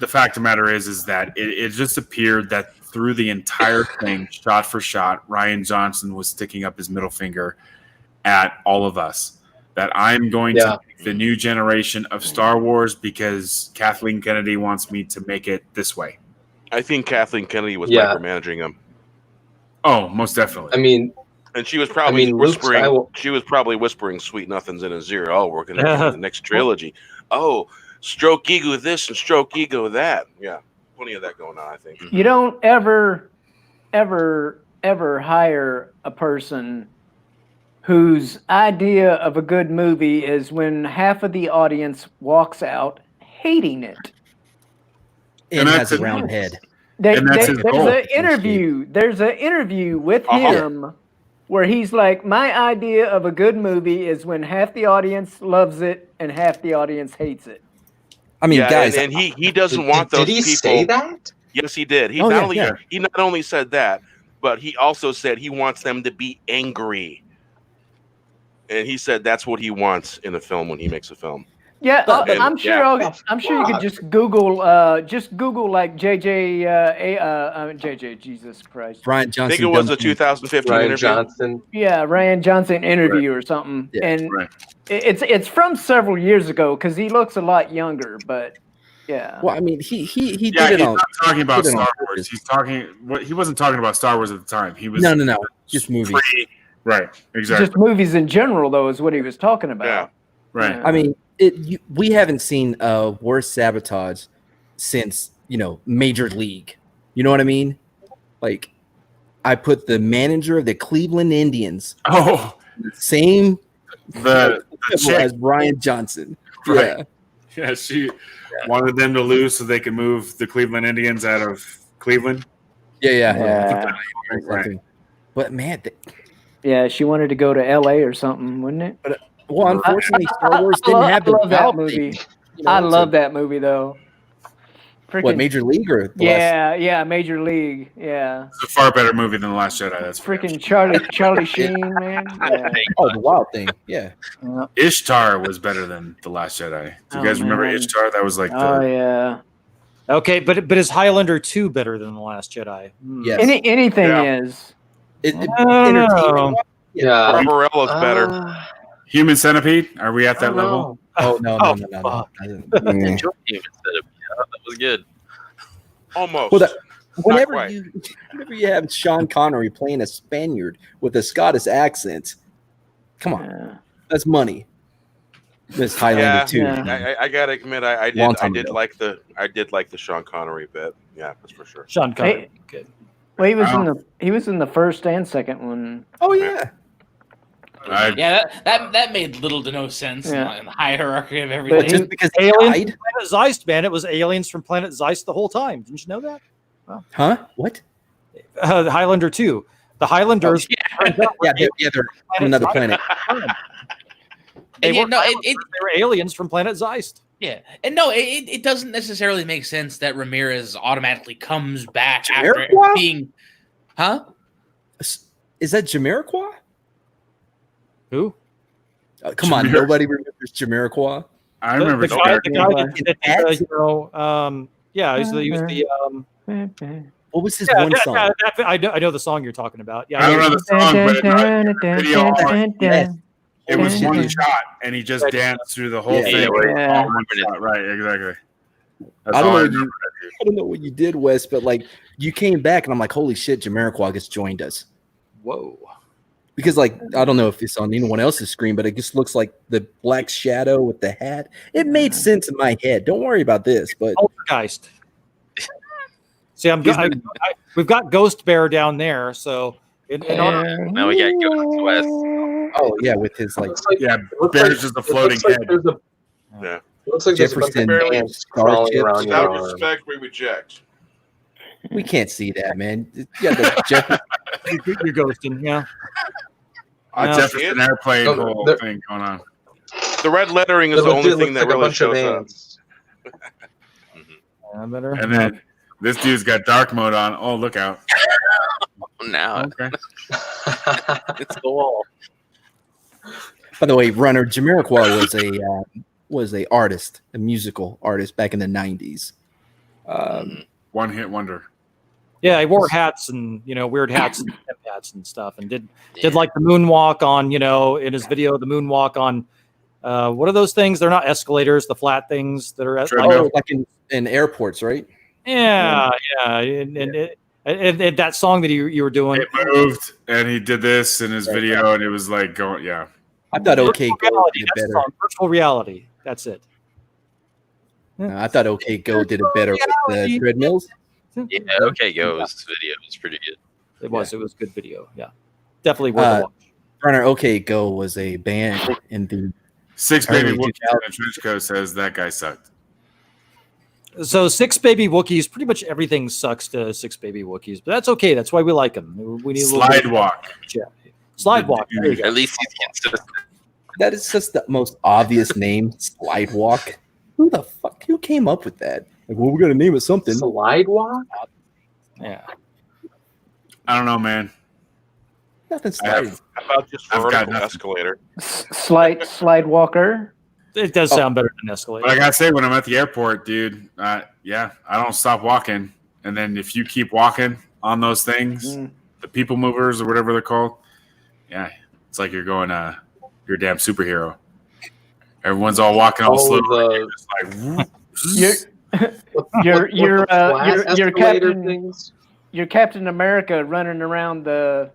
the fact of the matter is that it just appeared that through the entire thing, shot for shot, Rian Johnson was sticking up his middle finger at all of us. That I'm going to make the new generation of Star Wars because Kathleen Kennedy wants me to make it this way. I think Kathleen Kennedy was micromanaging him. Oh, most definitely. I mean, And she was probably Luke whispering. She was probably whispering sweet nothings in his ear. Oh, we're going to do the next trilogy. Oh, stroke ego this and stroke ego that. Yeah, plenty of that going on, I think. You don't ever hire a person whose idea of a good movie is when half of the audience walks out hating it. And has a round head. There's an interview with him where he's like, my idea of a good movie is when half the audience loves it and half the audience hates it. I mean, guys, and he doesn't want those people. Did he say that? Yes, he did. He not only said that, but he also said he wants them to be angry. And he said that's what he wants in a film when he makes a film. Yeah, I'm sure you could just Google like JJ, Jesus Christ. Ryan Johnson. I think it was a 2015 Ryan interview. Johnson. Yeah, Ryan Johnson interview or something. Yeah, and it's from several years ago because he looks a lot younger, but yeah. Well, I mean, he did He's it on. not talking about Star Wars. He wasn't talking about Star Wars at the time. He was No, just movies. Right, exactly. Just movies in general, though, is what he was talking about. Yeah, right. Yeah. I mean, we haven't seen worse sabotage since Major League. You know what I mean? Like, I put the manager of the Cleveland Indians. Same the chick as Ryan Johnson. Right. Yeah, she wanted them to lose so they could move the Cleveland Indians out of Cleveland. Yeah. Right. But man, yeah, she wanted to go to L.A. or something, wouldn't it? Well, unfortunately, Star Wars didn't have the I love that movie. I love that movie, though. What, Major League or Major League. Yeah. It's a far better movie than The Last Jedi. That's freaking Charlie Sheen, man. Yeah. Oh, the Wild Thing. Yeah. Ishtar was better than The Last Jedi. Do you guys remember Ishtar? That was like yeah. Okay, but is Highlander 2 better than The Last Jedi? Yes. Anything is. Entertainment. Yeah. Barbarella's better. Human Centipede? Are we at that level? Oh, no. That was good. Almost. Well, whenever you have Sean Connery playing a Spaniard with a Scottish accent, come on, that's money. This Highlander 2. Yeah. I gotta admit, I did like the Sean Connery bit. Yeah, that's for sure. Sean Connery, good. Well, he was in the first and second one. Oh yeah. That made little to no sense in the hierarchy of everything. But just because aliens from Planet Zeist, man, it was aliens from Planet Zeist the whole time. Didn't you know that? Well, huh? What? Highlander 2. The Highlanders. They're on another planet. They were aliens from Planet Zeist. Yeah, and no, it doesn't necessarily make sense that Ramirez automatically comes back after being, huh? Is that Jamiroquai? Who? Come on, nobody remembers Jamiroquai. I remember the guy he was the. What was his one song? I know the song you're talking about. Yeah, I don't know the song, but video. It was one shot, and he just danced through the whole thing. All one shot. Right, exactly. I don't know what you did, Wes, but like you came back, and I'm like, holy shit, Jamiroquai just joined us. Whoa. Because like I don't know if it's on anyone else's screen, but it just looks like the black shadow with the hat. It made sense in my head. Don't worry about this, but Poltergeist. See, we've got Ghost Bear down there, so now we got Ghost West. Oh yeah, with his Bear's just a floating head. Yeah. Looks like Jefferson there's a bunch of ants crawling around your Without arm. respect, we reject. we can't see that, man. Yeah, the Jefferson. You're ghosting, yeah. Jefferson airplane whole thing going on. The red lettering is the only thing that really shows up. And then this dude's got dark mode on. Oh, look out! Now, okay. It's the wall. By the way, Runner Jamiroquai was a artist, a musical artist back in the 90s. One hit wonder. Yeah, he wore hats and weird hats and hats and stuff, and did like the moonwalk on in his video the moonwalk on what are those things? They're not escalators, the flat things that are like in airports, right? Yeah. And And that song that you were doing, It moved, and he did this in his video, and it was like going, yeah. I thought OK Go reality, did it that's the better. song, virtual reality. That's it. I thought OK Go did it better with the treadmills. Yeah, okay, Go's video was pretty good. It was a good video. Yeah, definitely worth a watch. Runner OK Go was a band in the Six Baby early Wookiee 2000s. in a trench coat says that guy sucked. So Six Baby Wookiees, pretty much everything sucks to Six Baby Wookiees, but that's okay. That's why we like them. We need a little Slide walk. Yeah. Slide walk. There you go. At least he's consistent. That is just the most obvious name, Slide Walk. Who the fuck? Who came up with that? Like, well, we're gonna name it something. Slide walk? Yeah. I don't know, man. Nothing I have- slide. How about just I've got vertical nothing. escalator? Slide walker. It does sound better than Escalade. But I gotta say, when I'm at the airport, dude, yeah, I don't stop walking. And then if you keep walking on those things, the people movers or whatever they're called, yeah, it's like you're going, you're a damn superhero. Everyone's all walking all slow. the Just like, Your escalator Captain things. your Captain America running around the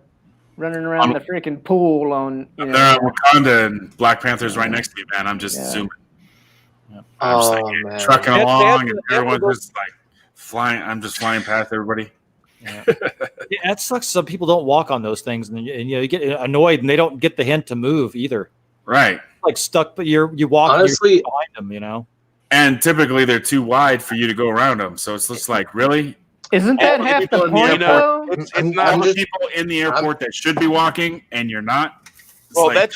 freaking pool on I'm there at Wakanda and Black Panther's right next to me, man. I'm just zooming. I'm just like man. trucking They have along, to- and they have to everyone's go- just like flying. I'm just flying past everybody. Yeah, that sucks. Some people don't walk on those things, and you get annoyed, and they don't get the hint to move either. Right. Like stuck, but you walk Honestly- you're behind them. You know. And typically they're too wide for you to go around them. So it's just like, really? Isn't that All the half people the in the point, airport- though? It's I'm not. All the just- people in the airport that should be walking and you're not. It's Well, like,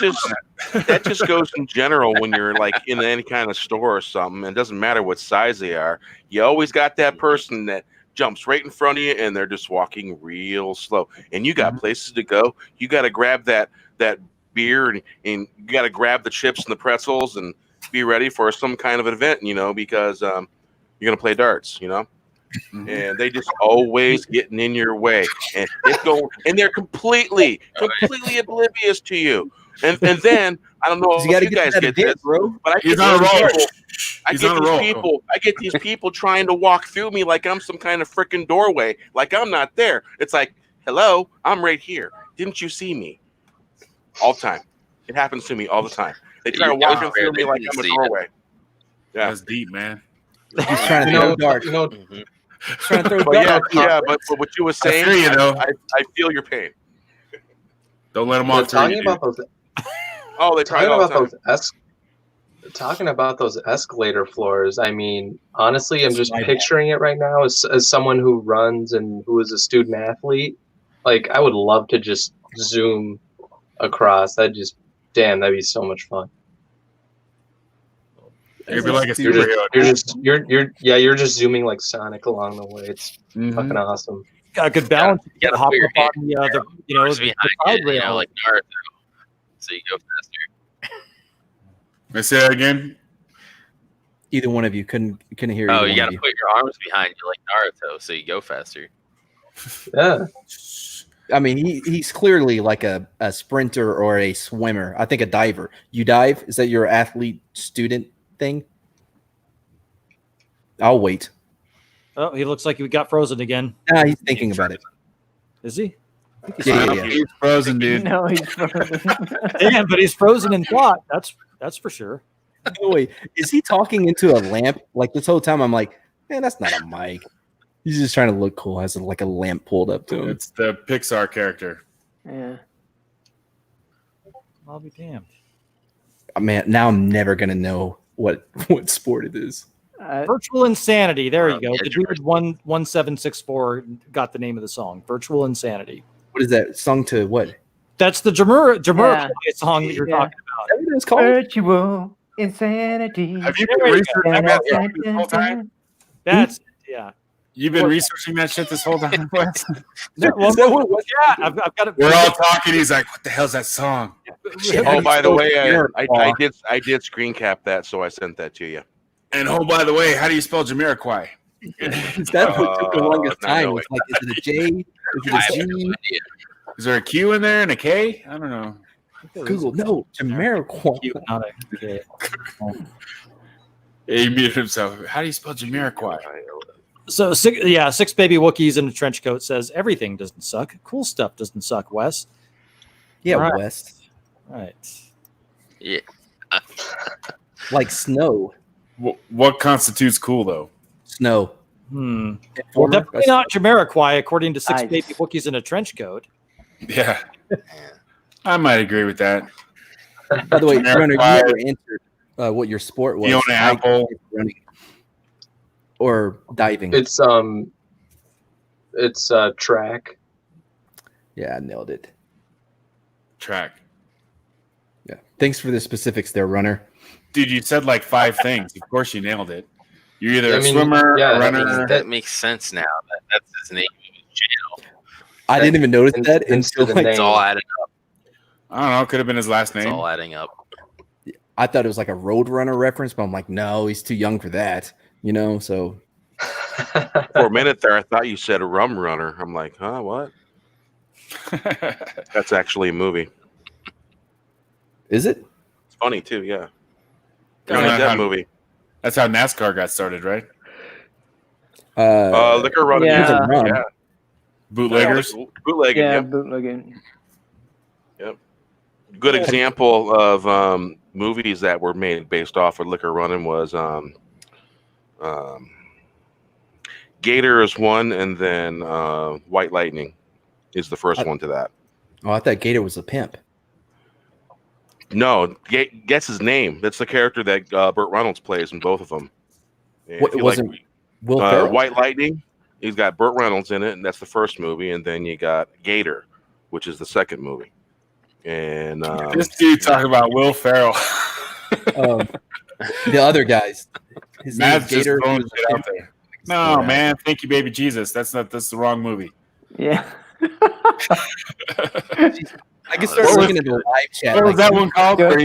that just goes in general when you're like in any kind of store or something. And it doesn't matter what size they are. You always got that person that jumps right in front of you, and they're just walking real slow. And you got places to go. You got to grab that beer, and you got to grab the chips and the pretzels, and be ready for some kind of an event. Because you're gonna play darts. And they just always getting in your way, and they're completely oblivious to you. And then I don't know You gotta if you get guys that get event, this, bro. but I He's get on a these roll. people. He's on a roll. I get these people trying to walk through me like I'm some kind of freaking doorway, like I'm not there. It's like, hello, I'm right here. Didn't you see me? All the time. It happens to me all the time. They try to walk through me like I'm a doorway. Yeah. That's deep, man. He's trying to throw darts. Trying to throw But darts. but what you were saying, feel you, though. I feel your pain. Don't let them They're off. till talking you about do. those. Oh, they try Talking all the about time. talking about those escalator floors. I mean, honestly, I'm just Slide picturing it right now as someone who runs and who is a student athlete. Like, I would love to just zoom across. That'd be so much fun. You'd be like a You're superhero. you're just zooming like Sonic along the way. It's fucking awesome. Got a good balance. You gotta hop put your up on the Cars the behind side you, rail. like Naruto, so you go faster. Let's say that again. Either one of you couldn't hear. Oh, either you one gotta of you. put your arms behind you like Naruto, so you go faster. Yeah. I mean, he's clearly like a sprinter or a swimmer. I think a diver. You dive? Is that your athlete student thing? I'll wait. Oh, he looks like he got frozen again. Nah, he's thinking about it. Is he? I think he's Yeah, frozen. yeah, yeah. He's frozen, dude. No, he's frozen. Damn, but he's frozen in thought. That's for sure. Oh, wait, is he talking into a lamp? Like this whole time, I'm like, man, that's not a mic. He's just trying to look cool. Has like a lamp pulled up to him. It's the Pixar character. Yeah. I'll be damned. Man, now I'm never gonna know what sport it is. Virtual Insanity. There you go. Yeah, The dude 1764 got the name of the song. Virtual Insanity. What is that song to what? That's the Jamiroquai Yeah. song that you're Yeah. talking about. What it's called? Virtual insanity. Have you There been you researching that shit this whole time? That's yeah. You've been researching that shit this whole time, Wes? Well, Is that what it was? yeah, I've got it. We're all talking. He's like, "What the hell's that song?" Oh, by the way, I Jamiroquai. did screen cap that, so I sent that to you. And oh, by the way, how do you spell Jamiroquai? Is that what took the longest not time? knowing. It's like, is it a J? Is I it have a no G? idea. Is there a Q in there and a K? I don't know. Google. No, Jamiroquai. Not a kid. Yeah, he muted himself. How do you spell Jamiroquai? So six baby Wookiees in a trench coat says everything doesn't suck. Cool stuff doesn't suck, Wes. Yeah, All right. West. Right. Yeah. Like snow. What constitutes cool though? Snow. Well, Informer? definitely not Jamiroquai, according to six Ice. baby Wookiees in a trench coat. Yeah, I might agree with that. By the way, Jamiroquai. Runner, you never answered what your sport was. Fiona Apple. Running or diving. It's track. Yeah, I nailed it. Track. Yeah. Thanks for the specifics there, Runner. Dude, you said like 5 things. Of course you nailed it. You're either I a mean, swimmer, yeah, a runner. That makes sense now. That's his name in jail. I didn't even notice that until the like, It's all adding up. I don't know. Could have been his last It's name. all adding up. I thought it was like a Road Runner reference, but I'm like, no, he's too young for that. So For a minute there, I thought you said a rum runner. I'm like, huh, what? That's actually a movie. is it? It's funny too, yeah. You know, Johnny Depp how- movie. That's how NASCAR got started, right? Liquor running. Yeah. Yeah. Rum. Yeah. Bootleggers. Bootlegging. Yeah, Yep. bootlegging. Good example of movies that were made based off of liquor running was Gator is one, and then White Lightning is the first one to that. Oh, I thought Gator was a pimp. No, guess his name. That's the character that Burt Reynolds plays in both of them. And What if you wasn't like, Will Ferrell? White Lightning, he's got Burt Reynolds in it, and that's the first movie. And then you got Gator, which is the second movie. And This dude talking about Will Ferrell. The other guys. His name Matt's is just Gator. throwing He was a shit out pimp. there. No, man. Thank you, baby Jesus. That's the wrong movie. Yeah. I can start What was- looking at the live chat. What was like, that one called? Good. Where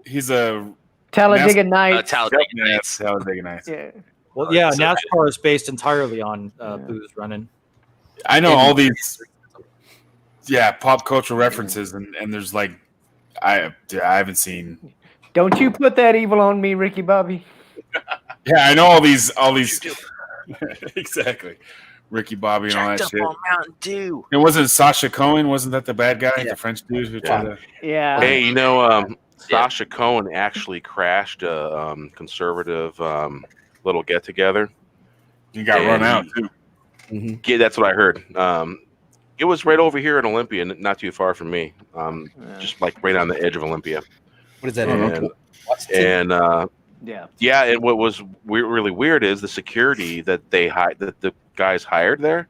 he's a Talladega Nights. Talladega Yeah, Nights. that was big nice. Yeah. Well, yeah, so NASCAR is based entirely on booze running. I know all these, pop culture references, and there's like, I haven't seen. Don't you put that evil on me, Ricky Bobby. Yeah, I know all these. Exactly, Ricky Bobby and all that Jacked shit. up on Mountain Dew. It wasn't Sasha Cohen. Wasn't that the bad guy, the French dude who tried to? Yeah. hey, Sasha Cohen actually crashed a conservative little get together. He got run out too. Yeah, that's what I heard. It was right over here in Olympia, not too far from me. Just like right on the edge of Olympia. What is that? And Yeah. and what was really weird is the security that that the guys hired there.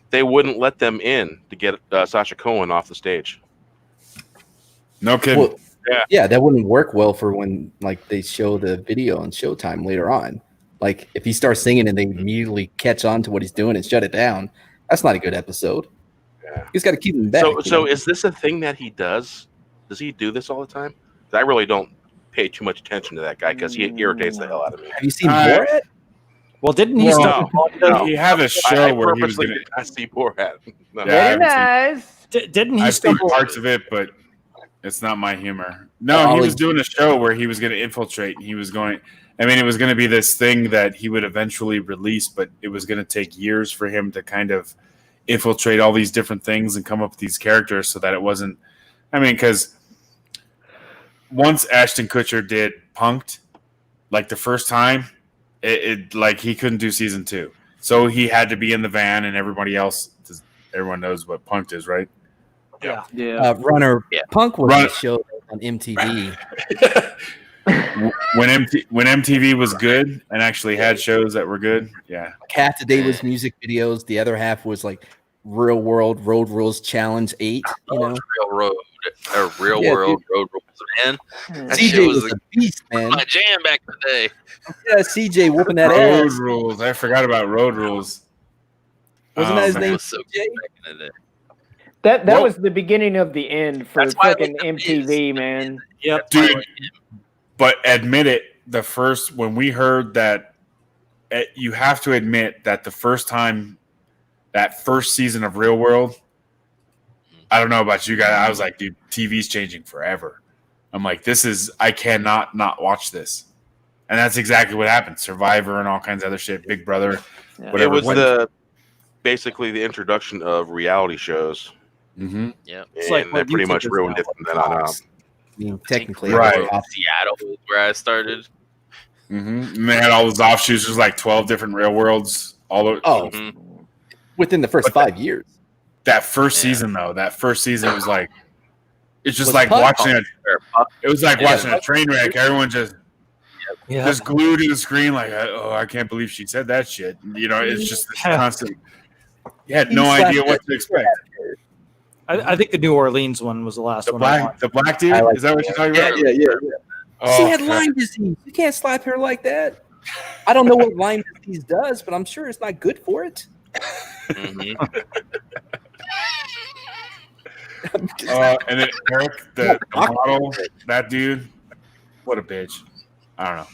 They wouldn't let them in to get Sasha Cohen off the stage. No kidding. Well, yeah, that wouldn't work well for when like they show the video on Showtime later on. Like if he starts singing and they immediately catch on to what he's doing and shut it down, that's not a good episode. Yeah. He's got to keep him back. So is this a thing that he does? Does he do this all the time? 'Cause I really don't pay too much attention to that guy because he irritates the hell out of me. Have you seen Borat? Well, didn't he stop? No. He had a show I where he was purposely going did not see Borat. No. Yeah, I haven't nice. Didn't he I've seen stumble? parts of it, but it's not my humor. No, he was doing a show where he was going to infiltrate. And he was going. I mean, it was going to be this thing that he would eventually release, but it was going to take years for him to kind of infiltrate all these different things and come up with these characters, so that it wasn't. I mean, because once Ashton Kutcher did Punk'd, like the first time, it like he couldn't do season 2, so he had to be in the van, and everybody else. Everyone knows what Punk'd is, right? Yeah. Runner Punk was Run- a show on MTV. when MTV was good and actually had shows that were good, yeah. Half the day was music videos. The other half was like Real World Road Rules Challenge 8. You know, Real Yeah, world road rules, man. That shit CJ was was a beast, man. my jam back in the day. Yeah, CJ whooping that Road ass. Rules. I forgot about Road Rules. Wasn't that his man. name? Was so good back in the day. That Well- was the beginning of the end for That's why I fucking like the MTV, man. Yep. Dude, but admit it, when we heard that, you have to admit that the first time, that first season of Real World, I don't know about you guys, I was like, dude, TV's changing forever. I'm like, I cannot not watch this. And that's exactly what happened. Survivor and all kinds of other shit, Big Brother. Whatever. It was When- basically the introduction of reality shows. Mm-hmm. Yeah. It's And like that what pretty YouTube much is ruined now, it from then on out. You know, I think technically, Right. Seattle is where I started. Mm-hmm. And they had all those offshoots. There's like 12 different real worlds. All of, Oh, Mhm. within the first But 5 years. that first Yeah. season though, was like, it's just Was like Puck. watching it. It was like Yeah. watching a train wreck. Everyone just glued to the screen, like, oh, I can't believe she said that shit. You know, it's just this constant. You had no idea what to expect. I think the New Orleans one was the last one. I watched. The black dude. Is that what you're talking about? Yeah. Oh, She had God. Lyme disease. You can't slap her like that. I don't know what Lyme disease does, but I'm sure it's not good for it. Mhm. And then Eric, the model, that dude, what a bitch. I don't know.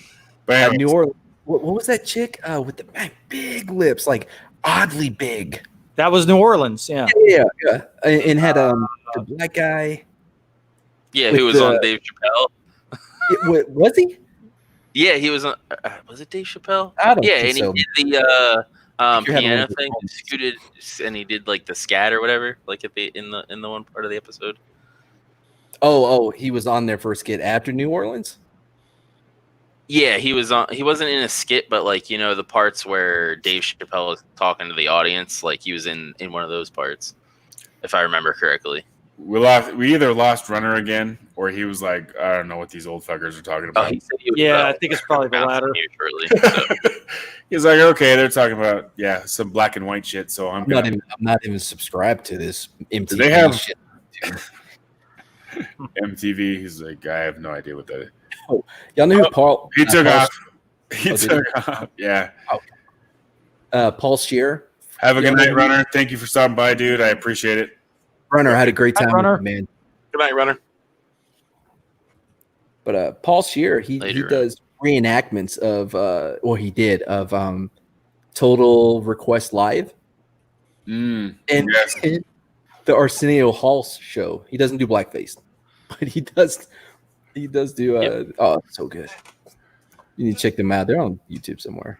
But anyways, New Orleans. What was that chick with the big lips, like oddly big? That was New Orleans. Yeah. Yeah. And had the black guy. Yeah, With who was the- on Dave Chappelle? Was he? Yeah, he was on. Was it Dave Chappelle? I don't Yeah, think and so. he did the you're having piano one of thing, those scooted, and he did like the scat or whatever, like at the in the one part of the episode. Oh, he was on their first skit after New Orleans. Yeah, he was on. He wasn't in a skit, but like the parts where Dave Chappelle was talking to the audience, like he was in one of those parts, if I remember correctly. we either lost Runner again, or he was like, I don't know what these old fuckers are talking Oh, about. he said he was. Yeah, I think it's probably the latter. He's like, okay, they're talking about some black and white shit. So I'm I'm not even subscribed to this MTV they have- shit. MTV. He's like, I have no idea what that is. Y'all know who Paul? He took Paul, off. He Oh, did took off. Yeah. Paul Scheer. Have a good Yeah, night, Runner. Thank you for stopping by, dude. I appreciate it. Runner had a great Hi, time, Runner. with you, man. Good night, Runner. But Paul Scheer, he Later. does reenactments of he did of Total Request Live and Yes. the Arsenio Hall show. He doesn't do blackface, but he does do oh, it's so good. You need to check them out. They're on YouTube somewhere.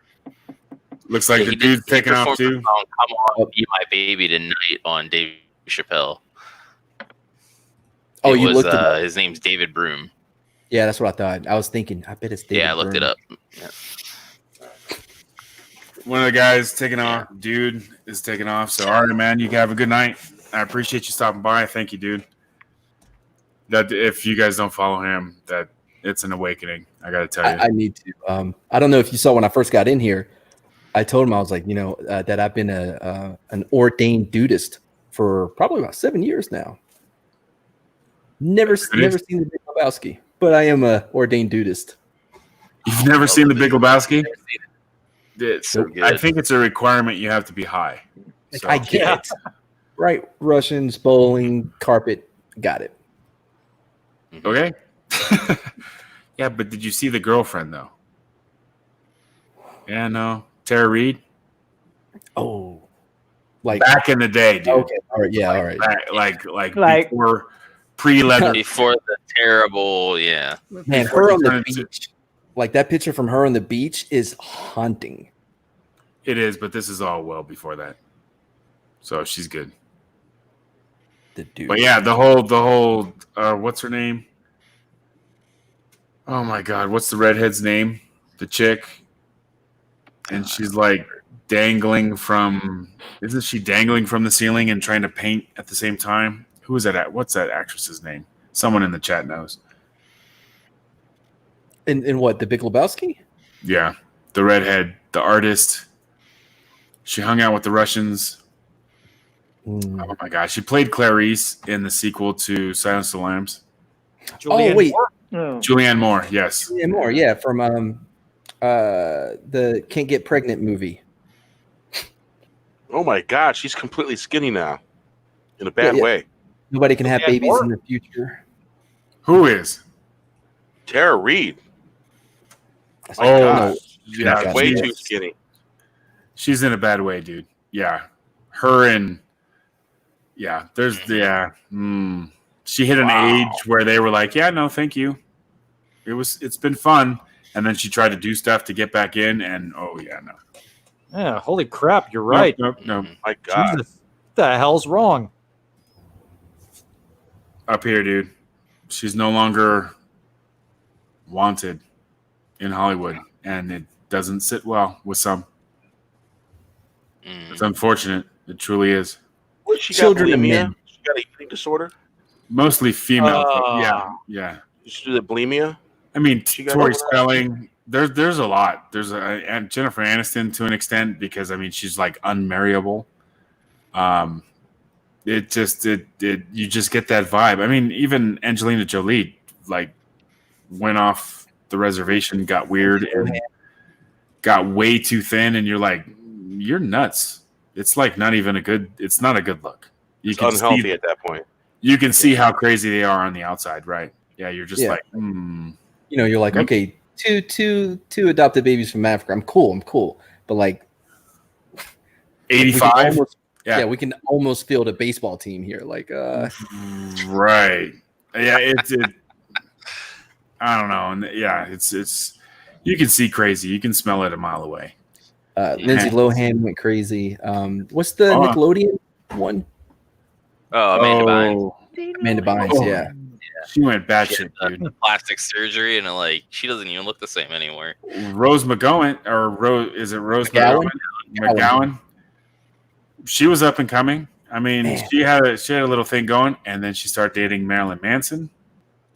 Looks like the dude's taking off performed the too. song "Come On, Be My Baby Tonight" on Dave Chappelle. Oh, It you was, looked it up. his name's David Broom. Yeah, that's what I thought. I was thinking, I bet it's David Yeah, I looked it Byrne. up. Yeah. One of the guys taking off. Dude is taking off. So, all right, man. You can have a good night. I appreciate you stopping by. Thank you, dude. That if you guys don't follow him, that it's an awakening. I got to tell you. I need to. I don't know if you saw when I first got in here. I told him I was like, that I've been an ordained dudist for probably about 7 years now. Never seen the Big Lebowski, but I am a ordained dudist. You've never seen The Big Lebowski? It's, So good. I think it's a requirement. You have to be high. Like, So- I get it. Right, Russians, bowling, carpet, got it. Okay. Yeah, but did you see The Girlfriend though? Yeah, no. Tara Reid. Oh, like Back in the day, dude. okay, all right, yeah, all right. Like- before pre-leather. Before the terrible, yeah. Man, before her they on the turn into- beach, like that picture from her on the beach is haunting. It is, but this is all well before that. So she's good. The dude, But yeah, the whole what's her name? Oh my god, what's the redhead's name? The chick. And she's like dangling from isn't she dangling from the ceiling and trying to paint at the same time? Who is that at? What's that actress's name? Someone in the chat knows. in what, the Big Lebowski? Yeah. The redhead, the artist. She hung out with the Russians. Hmm. Oh my gosh. She played Clarice in the sequel to Silence of the Lambs. Oh wait, Julianne Moore, yes. yeah, more, yeah, from the Can't Get Pregnant movie. Oh my God, she's completely skinny now, in a bad Yeah. way. Nobody can have Julianne babies Moore? in the future. Who is? Tara Reid. That's My Oh, God, yeah, God, way she's- too skinny. She's in a bad way, dude. Yeah. Her and she hit an age where they were like, yeah, no, thank you. It's been fun. And then she tried to do stuff to get back in, and oh yeah, no. Yeah, holy crap, you're right. No. My God. Jesus, what the hell's wrong? Up here, dude. She's no longer wanted in Hollywood, and it doesn't sit well with some. It's unfortunate. It truly is. What, she Children got and bulimia? men. She got an eating disorder? Mostly females. But yeah. She did bulimia? I mean, She got Tori over that? Spelling. There's a lot. There's and Jennifer Aniston to an extent because I mean she's like unmarriable. You just get that vibe. I mean, even Angelina Jolie like went off the reservation, got weird, and got way too thin, and you're like, you're nuts. It's like not even a good. It's not a good look. You It's can unhealthy see, at that point. you can see how crazy they are on the outside, right? Yeah, you're just Yeah. like, You know, you're like, okay, two adopted babies from Africa. I'm cool. But like 85. Yeah, we can almost field a baseball team here. Like, right. Yeah, it I don't know. And yeah, it's you can see crazy. You can smell it a mile away. Lindsay Lohan went crazy. What's the Nickelodeon one? Oh, Amanda Bynes. Amanda Bynes, Oh, yeah. She went batshit, She had dude. plastic surgery, and like she doesn't even look the same anymore. Rose McGowan, or Rose, is it Rose McGowan? McGowan? She was up and coming. I mean, Man. she had a little thing going, and then she started dating Marilyn Manson.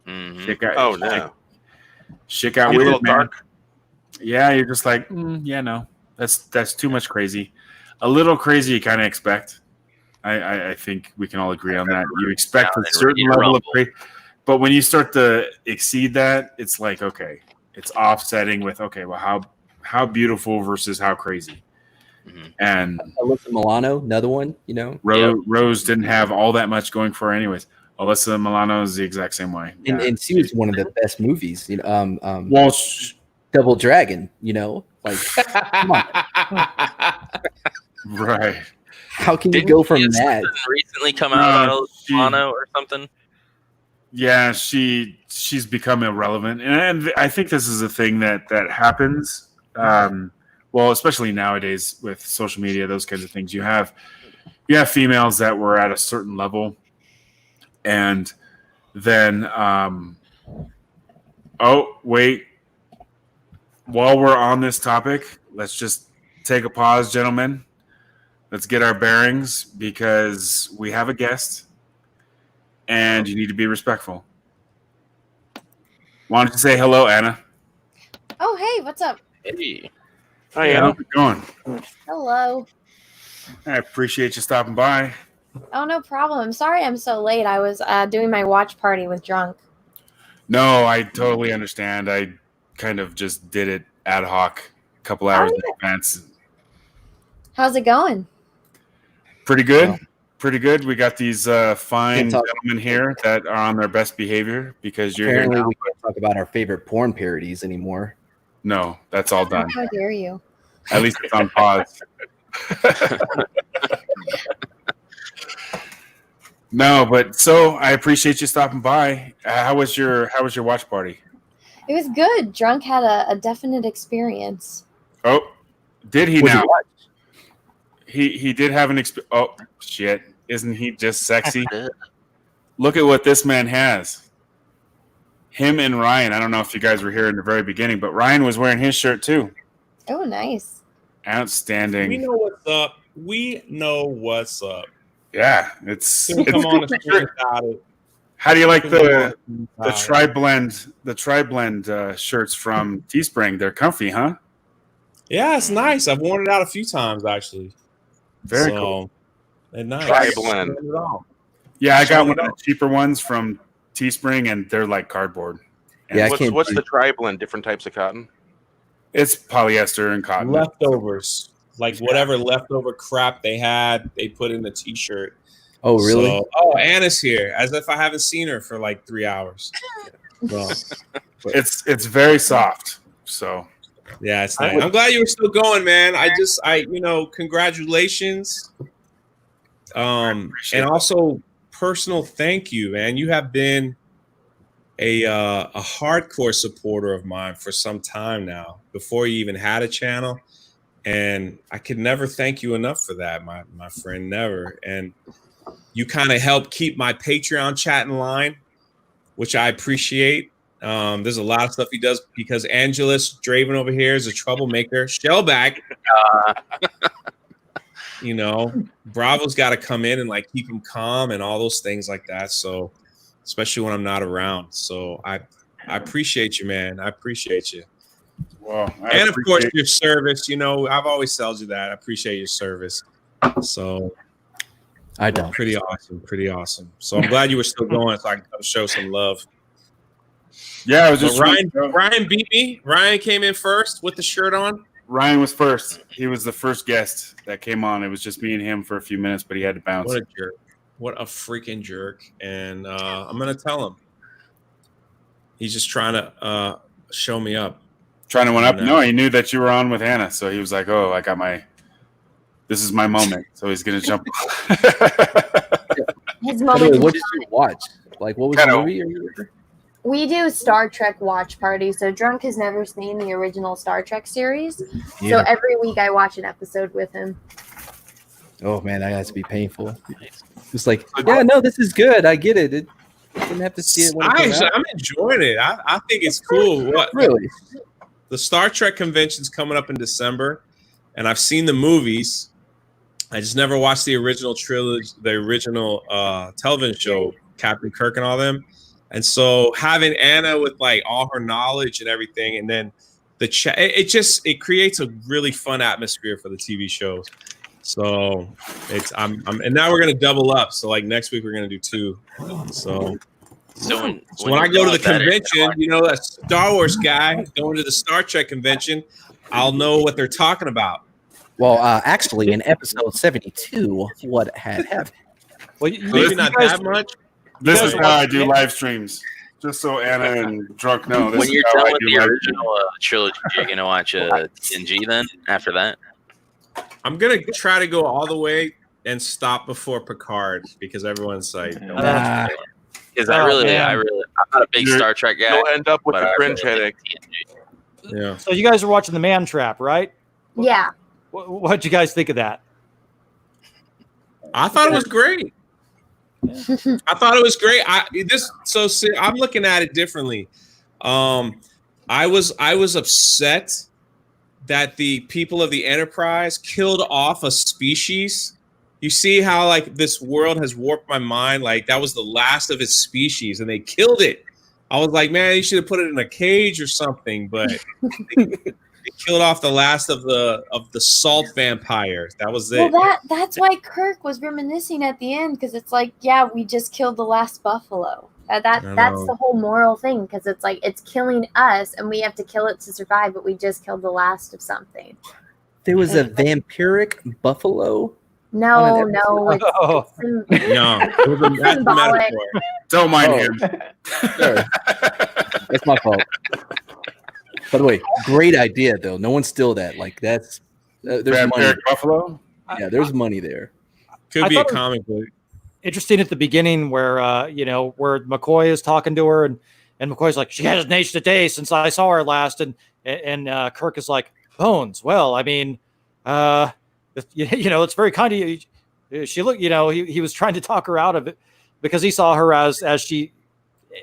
Shit got, shit got You a weird, little man. dark? Yeah, you're just like, yeah, no, that's too much crazy. A little crazy, you kind of expect. I think we can all agree on that. You expect a certain level of crazy, but when you start to exceed that, it's like, okay, it's offsetting with, okay, well, how beautiful versus how crazy. And Alyssa Milano, another one, you know. Rose didn't have all that much going for her, anyways. Alyssa Milano is the exact same way. And she was one of the best movies, you know. Well, Double Dragon, you know, like, come on. Right. How can you go from that? Recently come out about Milano or something. Yeah, she's become irrelevant, and I think this is a thing that happens. Well, especially nowadays with social media, those kinds of things. You have females that were at a certain level, and then oh wait, while we're on this topic, let's just take a pause, gentlemen. Let's get our bearings because we have a guest. And you need to be respectful. Why don't you say hello, Anna? Oh, hey, what's up? Hey. Hi, Anna. How's it going? Hello. I appreciate you stopping by. Oh, no problem. Sorry I'm so late. I was doing my watch party with Drunk. No, I totally understand. I kind of just did it ad hoc, a couple hours in advance. How's it going? Pretty good. Pretty good. We got these fine gentlemen here that are on their best behavior because you're Apparently, here now. we can't talk about our favorite porn parodies anymore. No, that's all done. How dare you? At least it's on pause. No, but so I appreciate you stopping by. How was your watch party? It was good. Drunk had a definite experience. Oh, did he Was he now? what? He did have an experience. Oh shit! Isn't he just sexy? Look at what this man has. Him and Ryan. I don't know if you guys were here in the very beginning, but Ryan was wearing his shirt too. Oh, nice. Outstanding. We know what's up. We know what's up. Yeah, it's Come on, about it. How do you like the tri-blend shirts from Teespring? They're comfy, huh? Yeah, it's nice. I've worn it out a few times actually. Very cool. They're nice. Tri-blend. Yeah, I got one of the cheaper ones from Teespring, and they're like cardboard. And Yeah, What's the tri-blend? Different types of cotton? It's polyester and cotton. Leftovers. Like whatever leftover crap they had, they put in the t-shirt. Oh, really? So, Anna's here, as if I haven't seen her for like 3 hours. Well, it's very soft. So yeah, it's nice. I'm glad you were still going, man. Congratulations. And also personal thank you, man. You have been a hardcore supporter of mine for some time now. Before you even had a channel, And I could never thank you enough for that, my friend, never. And you kind of help keep my Patreon chat in line, which I appreciate. There's a lot of stuff he does because Angelus Draven over here is a troublemaker. Shellback, you know, Bravo's got to come in and like keep him calm and all those things like that. So, especially when I'm not around. So I appreciate you, man. I appreciate you. Well, and of course your service. You know, I've always told you that. I appreciate your service. So I don't. Pretty awesome. So I'm glad you were still going so I can show some love. Yeah, I was just Ryan beat me. Ryan came in first with the shirt on. Ryan was first. He was the first guest that came on. It was just me and him for a few minutes, but he had to bounce. What a jerk. What a freaking jerk. And I'm going to tell him. He's just trying to show me up. Trying to one up? No, he knew that you were on with Hannah, so he was like, "Oh, I got this is my moment." So he's gonna jump. His moment. What did you watch? Like, what was the movie? We do Star Trek watch party. So Drunk has never seen the original Star Trek series. Yeah. So every week I watch an episode with him. Oh man, that has to be painful. It's like, yeah, no, this is good. I get it. I didn't have to see it when it came out. I'm enjoying it. I think it's cool. What really? The Star Trek convention's coming up in December, and I've seen the movies. I just never watched the original trilogy, the original television show, Captain Kirk and all them. And so having Anna with like all her knowledge and everything, and then the chat, it creates a really fun atmosphere for the TV shows. So and now we're gonna double up. So like next week we're gonna do 2. So when I go to the convention, you know, a Star Wars guy going to the Star Trek convention, I'll know what they're talking about. Well, actually, in episode 72, what had happened? Well, maybe not that much. This is how I do live streams, just so Anna and Drunk know. When you're done with the original trilogy, you're gonna watch TNG then after that? I'm gonna try to go all the way and stop before Picard because everyone's like, because I'm not a big Star Trek guy. You'll end up with a cringe headache. Yeah. So you guys are watching The Man Trap, right? Yeah. What'd you guys think of that? I thought it was great. I thought it was great. I'm looking at it differently. I was upset that the people of the Enterprise killed off a species. You see how like this world has warped my mind? Like that was the last of its species, and they killed it. I was like, man, you should have put it in a cage or something. But they killed off the last of the salt vampires. That was it. Well, that's why Kirk was reminiscing at the end, because it's like, yeah, we just killed the last buffalo. That's the whole moral thing, because it's like it's killing us, and we have to kill it to survive. But we just killed the last of something. There was a vampiric buffalo. No, No, it was a symbolic. metaphor. Don't mind him. Sure. That's my fault. By the way, great idea though. No one steal that. Like that's there's money. Buffalo. Yeah, there's money there. Could be a comic book. Interesting at the beginning where where McCoy is talking to her and McCoy's like, she hasn't aged a day since I saw her last, and Kirk is like, Bones. Well, I mean, it's very kind of you. She looked, he was trying to talk her out of it because he saw her as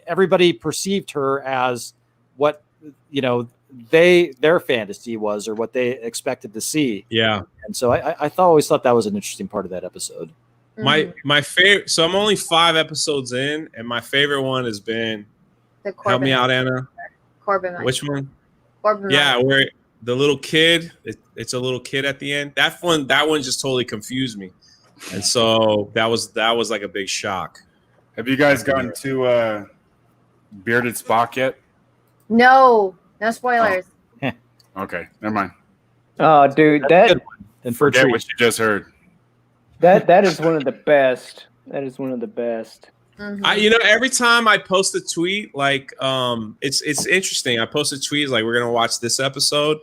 everybody perceived her as what their fantasy was or what they expected to see. Yeah. And so I always thought that was an interesting part of that episode. My favorite. So I'm only 5 episodes in, and my favorite one has been. Help me out, Anna. Corbin. Which one? Corbin. Yeah, where the little kid. It's a little kid at the end. That one just totally confused me, and so that was like a big shock. Have you guys gotten to Bearded Spock yet? No spoilers. Oh. Okay, never mind. Oh, dude, And forget what you just heard. That is one of the best. That is one of the best. Mm-hmm. Every time I post a tweet, like it's interesting. I post a tweet like we're gonna watch this episode.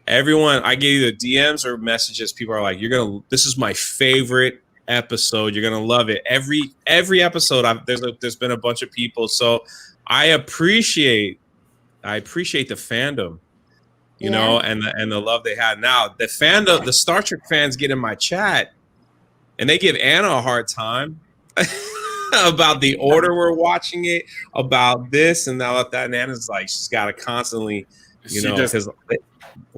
Everyone, I gave you the DMs or messages. People are like, this is my favorite episode. You're gonna love it. Every episode, there's been a bunch of people. So I appreciate the fandom. you know, and the love they had. Now the Star Trek fans get in my chat, and they give Anna a hard time about the order we're watching it, about this and that. And Anna's like, she's got to constantly, you know, because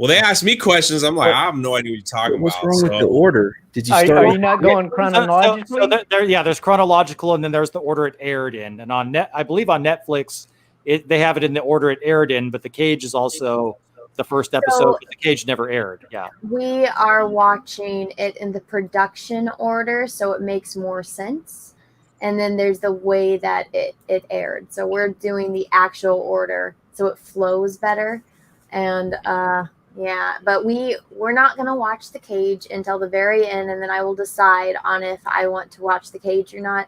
they ask me questions. I'm like, I have no idea what you're talking What's about. wrong with the order? Did you Are start? you not going chronologically? There's chronological, and then there's the order it aired in. And I believe on Netflix, they have it in the order it aired in, but The Cage is also the first episode. But The Cage never aired. Yeah, we are watching it in the production order, so it makes more sense. And then there's the way that it aired. So we're doing the actual order, so it flows better. And but we're not gonna watch The Cage until the very end, and then I will decide on if I want to watch The Cage or not.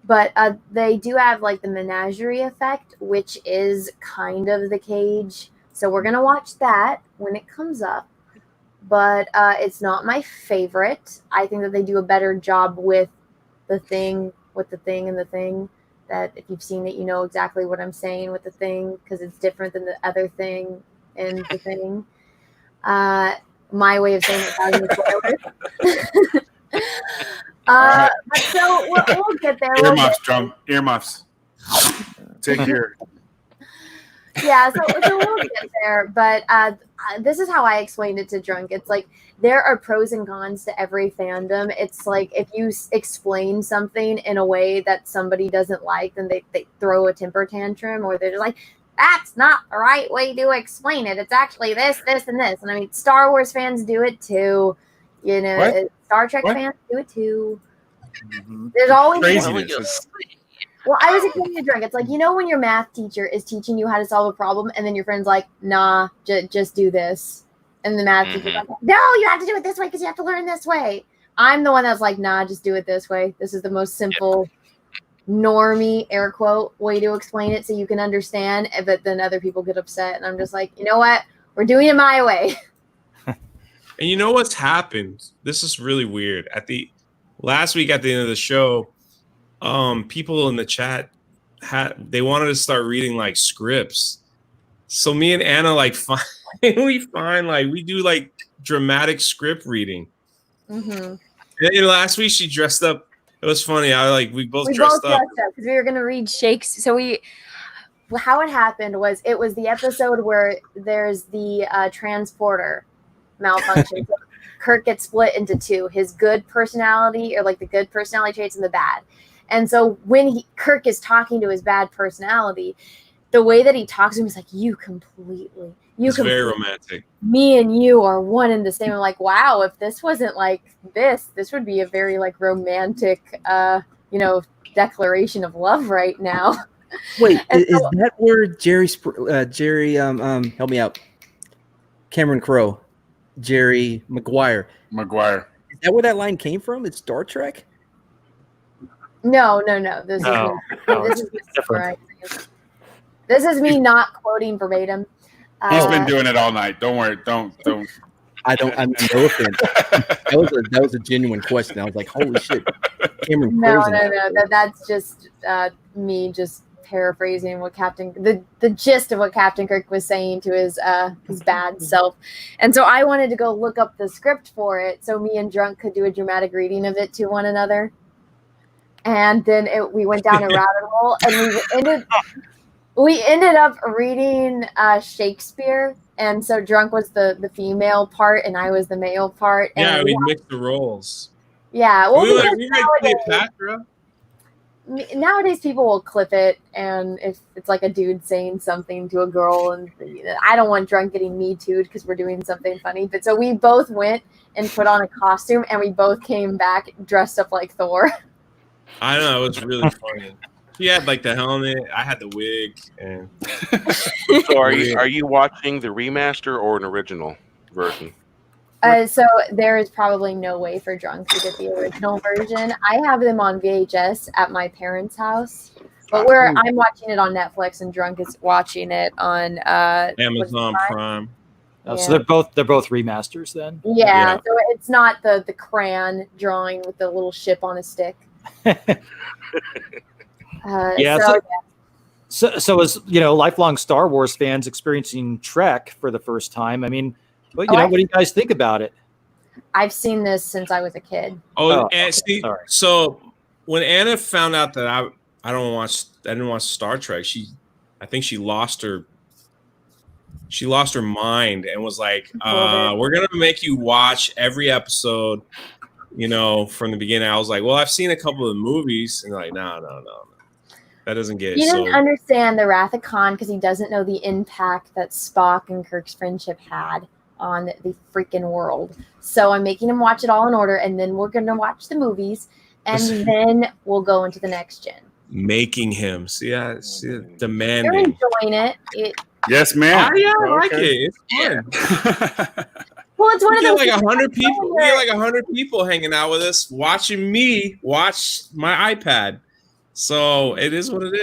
But they do have like the menagerie effect, which is kind of The Cage. So we're gonna watch that when it comes up. But it's not my favorite. I think that they do a better job with the thing and the thing. That if you've seen it, you know exactly what I'm saying with the thing, because it's different than the other thing and the thing. My way of saying it without Right. But so we'll get there. Earmuffs. Take care. Yeah, so we'll get there. But this is how I explained it to Drunk. It's like there are pros and cons to every fandom. It's like if you explain something in a way that somebody doesn't like, then they throw a temper tantrum, or they're just like, that's not the right way to explain it. It's actually this, this, and this. And I mean, Star Wars fans do it too. You know, What? Star Trek What? fans do it too. There's always Craziness. Well, I was explaining to Drunk. It's like, you know, when your math teacher is teaching you how to solve a problem, and then your friend's like, nah, just do this. And the math teacher's like, no, you have to do it this way because you have to learn this way. I'm the one that's like, nah, just do it this way. This is the most simple, normie, air quote, way to explain it so you can understand. But then other people get upset. And I'm just like, you know what? We're doing it my way. And you know what's happened? This is really weird. Last week at the end of the show, people in the chat they wanted to start reading like scripts. So me and Anna we do like dramatic script reading. Mm-hmm. And last week she dressed up. It was funny. We both dressed up because we were gonna read Shakes. So how it happened was it was the episode where there's the transporter malfunction. So Kirk gets split into two: his good personality, or like the good personality traits, and the bad. And so when Kirk is talking to his bad personality, the way that he talks to him is like, it's very romantic. Me and you are one and the same. I'm like, wow, if this wasn't like this would be a very like romantic, declaration of love right now. Wait, is that where Jerry, help me out, Cameron Crowe, Jerry Maguire. Is that where that line came from? It's Star Trek? No. This is different. This is me not quoting verbatim. He's been doing it all night. Don't worry. Don't. I'm no offense. That was a genuine question. I was like, holy shit. Cameron No. Crowe's That's just me just paraphrasing what the gist of what Captain Kirk was saying to his bad self. And so I wanted to go look up the script for it so me and Drunk could do a dramatic reading of it to one another. And then we went down a rabbit hole, and we ended up reading Shakespeare. And so Drunk was the female part, and I was the male part. And yeah, we mixed the roles. Yeah, well, nowadays people will clip it, and if it's like a dude saying something to a girl, and I don't want Drunk getting me too'd because we're doing something funny. But so we both went and put on a costume, and we both came back dressed up like Thor. I know, it was really funny. He had like the helmet, I had the wig, and so are you watching the remaster or an original version? So there is probably no way for Drunk to get the original version. I have them on VHS at my parents' house, but I'm watching it on Netflix, and Drunk is watching it on Amazon Prime. Oh, so they're both remasters then. Yeah, so it's not the crayon drawing with the little ship on a stick. So as lifelong Star Wars fans experiencing Trek for the first time, I mean, what do you guys think about it? I've seen this since I was a kid. And see, so when Anna found out that I didn't watch Star Trek, I think she lost her mind and was like, we're gonna make you watch every episode, from the beginning. I was like, well, I've seen a couple of the movies, and they're like, no, that doesn't get it. He didn't understand the Wrath of Khan because he doesn't know the impact that Spock and Kirk's friendship had on the freaking world. So I'm making him watch it all in order, and then we're gonna watch the movies, and then we'll go into the next gen. Making him demanding. You're enjoying it. Yes, ma'am. Yeah, I like it. It's fun. Well, it's one of those. Like 100 people. We get like 100 people hanging out with us, watching me watch my iPad. So it is what it is.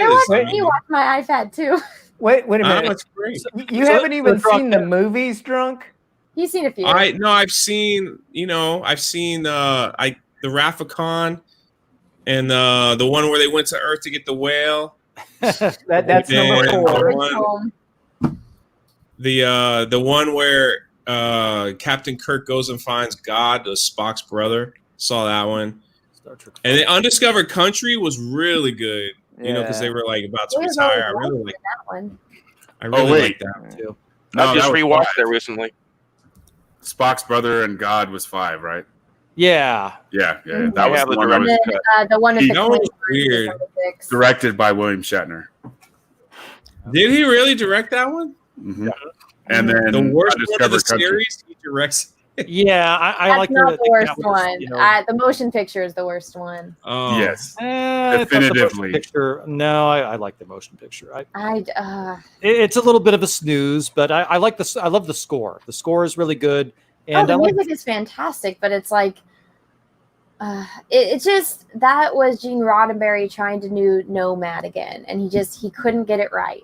You watch my iPad too. Wait a minute. That's great. You haven't even seen the movies, Drunk? He's seen a few. I've seen the Wrath of Khan and the one where they went to Earth to get the whale. That's number 4. The one where Captain Kirk goes and finds God, Spock's brother. Saw that one. And the Undiscovered Country was really good. Because they were like about to retire. I really like that one. I really like that one too. I just rewatched that recently. Spock's brother and God was 5, right? Yeah. That was the one. The one with the that was weird. Directed by William Shatner. Did he really direct that one? Mm-hmm. And then the worst one of the Country. Series, he directs. Yeah, I like not the worst was, one. The motion picture is the worst one. Oh yes, definitively. No, I like the motion picture. It's a little bit of a snooze, but I like this. I love the score. The score is really good, and the music is fantastic. But it's like, it's just that was Gene Roddenberry trying to do Nomad again, and he couldn't get it right.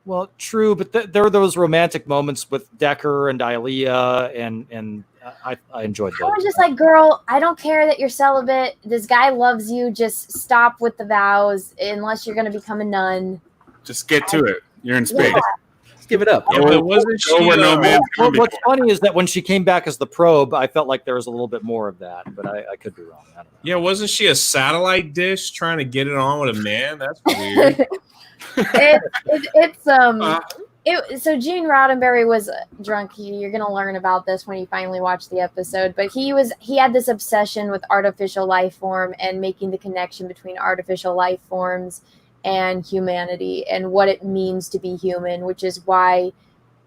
Well, true, but there were those romantic moments with Decker and Ilea, and I enjoyed those. I was just like, girl, I don't care that you're celibate. This guy loves you. Just stop with the vows, unless you're going to become a nun. Just get to it. You're in space. Yeah. Just give it up. Wasn't she? What's funny is that when she came back as the Probe, I felt like there was a little bit more of that, but I could be wrong. I don't know. Yeah, wasn't she a satellite dish trying to get it on with a man? That's weird. So Gene Roddenberry was drunk. You're gonna learn about this when you finally watch the episode. But he had this obsession with artificial life form and making the connection between artificial life forms and humanity and what it means to be human, which is why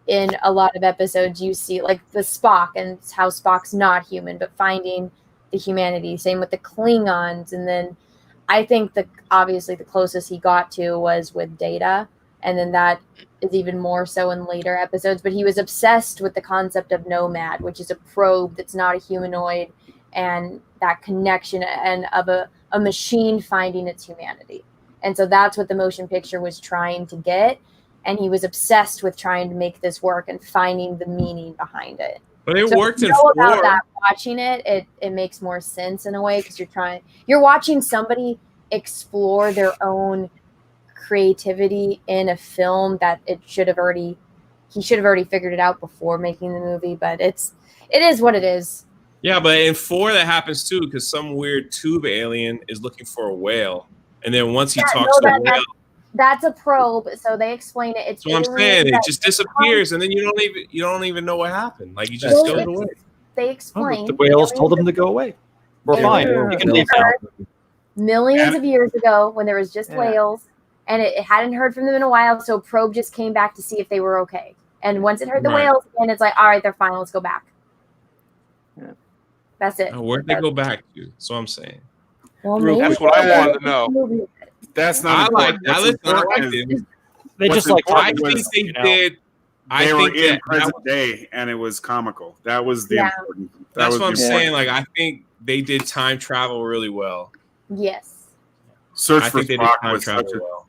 in a lot of episodes you see like the Spock and how Spock's not human, but finding the humanity. Same with the Klingons, and then I think obviously the closest he got to was with Data, and then that is even more so in later episodes. But he was obsessed with the concept of Nomad, which is a probe that's not a humanoid, and that connection and of a machine finding its humanity. And so that's what the motion picture was trying to get, and he was obsessed with trying to make this work and finding the meaning behind it. But it worked in about 4. that, watching it makes more sense in a way because you're watching somebody explore their own creativity in a film that he should have already figured it out before making the movie. But it is what it is. Yeah, but in 4 that happens too because some weird tube alien is looking for a whale, and then once he talks to the whale. That's a probe, so they explain it. It's what I'm saying. It just disappears, and then you don't even know what happened. Like, he just goes away. They explain. The whales told him to go away. We're fine. You can leave now. Millions of years ago, when there was just whales, and it hadn't heard from them in a while, so probe just came back to see if they were okay. And once it heard the whales, and it's like, all right, they're fine. Let's go back. Yeah. That's it. Where'd they go back to? That's what I'm saying. Well, that's what I wanted to know. That's not. I like it. They just like. I think they did. They were in present day, and it was comical. That was the important. That's what I'm saying. Like, I think they did time travel really well. Yes. Search for Spock was such a. Well.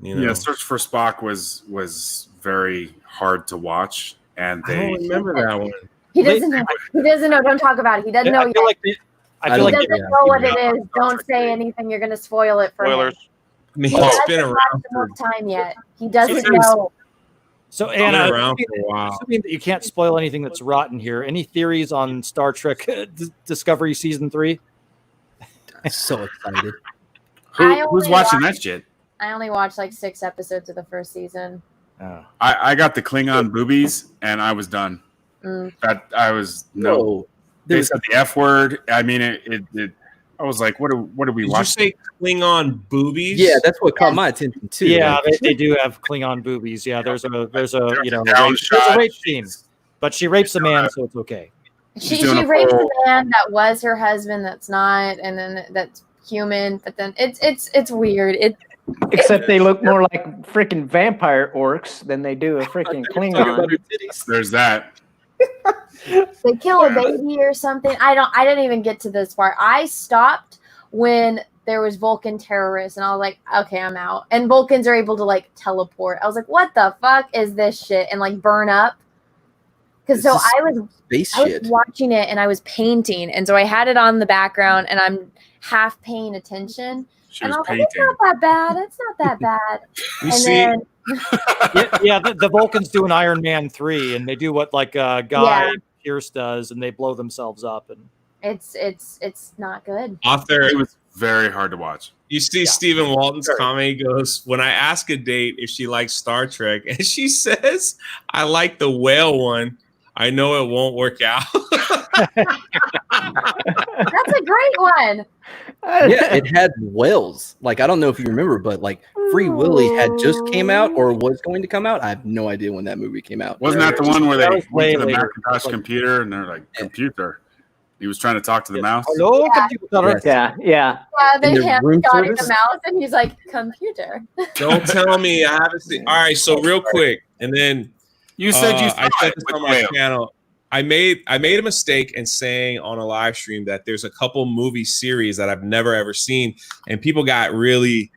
Yeah, Search for Spock was very hard to watch, and I don't remember that one. He doesn't know. He doesn't know. Don't talk about it. He doesn't know yet. I feel like he doesn't know what it is. Don't say anything. You're going to spoil it for him. mean, He it's hasn't been around watched for enough time yet. He doesn't Serious. know. So been Anna, around for a while. assuming that you can't spoil anything that's rotten here, any theories on Star Trek Discovery season 3? So excited. Who's watching that shit? I only watched like 6 episodes of the first season. Oh. I got the Klingon boobies and I was done. That I was no. Whoa. They said the F word. I mean, it I was like, what are we Did watching? you say Klingon boobies? Yeah, that's what caught my attention too. Yeah, Like, they do have Klingon boobies. Yeah, there's a you know down there's shot. a rape scene, but she rapes a man, so it's okay. She doing a raped full- a man that was her husband. That's not, and then that's human. But then it's weird. Except they look more like freaking vampire orcs than they do a freaking Klingon. There's that. They kill a baby or something. I didn't even get to this part. I stopped when there was Vulcan terrorists, and I was like, okay, I'm out. And Vulcans are able to like teleport. I was like, what the fuck is this shit? And like burn up. Because so I was watching it and I was painting, and so I had it on the background, and I'm half paying attention. She and was I was painting. like, it's not that bad. It's not that bad. You and see, then The Vulcans do an Iron Man 3, and they do what like Guy Pearce does, and they blow themselves up. And it's not good. author, It was very hard to watch. you see Stephen Walton's comment. He goes, "When I ask a date if she likes Star Trek, and she says I like the whale one, I know it won't work out." That's a great one. yeah, it had whales. Like I don't know if you remember, but like Free Willy had just came out or was going to come out. I have no idea when that movie came out. Wasn't that the one where That they was went way to the later. Macintosh computer and they're like, computer? He was trying to talk to the mouse. Hello, computer. Yeah. Yeah, they the hand room Johnny service? the mouse, and he's like, computer. Don't tell me I haven't seen. All right, so real quick, and then You said you saw I said it this with on my whale. channel. I made a mistake in saying on a live stream that there's a couple movie series that I've never ever seen, and people got really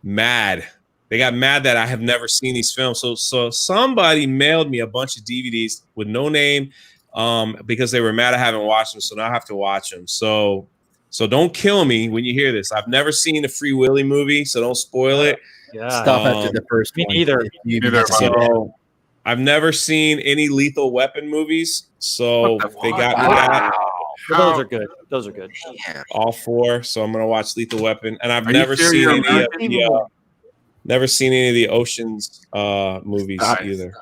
mad. They got mad that I have never seen these films. So somebody mailed me a bunch of DVDs with no name, because they were mad I haven't watched them. So now I have to watch them. So don't kill me when you hear this. I've never seen the Free Willy movie, so don't spoil it. Yeah. Stop after the first Me one. neither. If you Neither need to see have I. that. So I've never seen any Lethal Weapon movies. So What the they fuck? got me that. But those are good. Those are good. All 4. So I'm gonna watch Lethal Weapon, and I've Are you never sure seen you're any of American? the Ocean's movies Nice. either.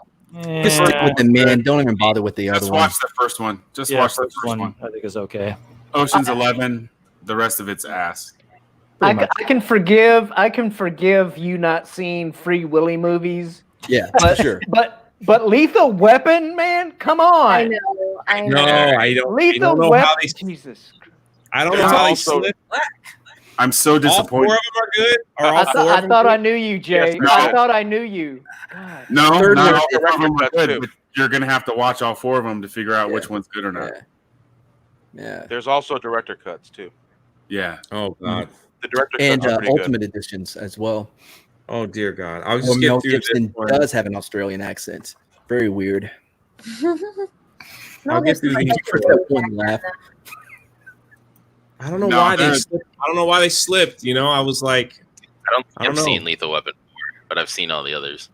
Just stick with the man. Don't even bother with the Just other watch one. the first one. Just Yeah, watch the first first one. I think is okay. Ocean's 11. The rest of it's ass. I can forgive you not seeing Free Willy movies, Yeah, but sure. but Lethal Weapon, man, come I on, know. I No, know. I don't. I Lethal don't know Weapon. how they. Jesus, I don't know It's how they also- slip. I'm so All 4 of disappointed. them are good. Or all I 4 thought, of I them thought good? I knew you, Jay. Yes, no. I thought I knew you. God. No, Third not one all is 4 of them are director good, cut, but you're going to have to watch all 4 of them to figure out Yeah. which one's good or not. Yeah. There's also director cuts too. Yeah. Oh God. The director And cuts are pretty good. Ultimate Editions as well. Oh dear God. I'll Well, just Mel get through this Gibson one. does have an Australian accent. Very weird. I'll get through these. For that one laugh. I don't know No, why they they're- slipped. I don't know why they slipped. You know, I was like, I don't think I don't I've know. seen Lethal Weapon, but I've seen all the others.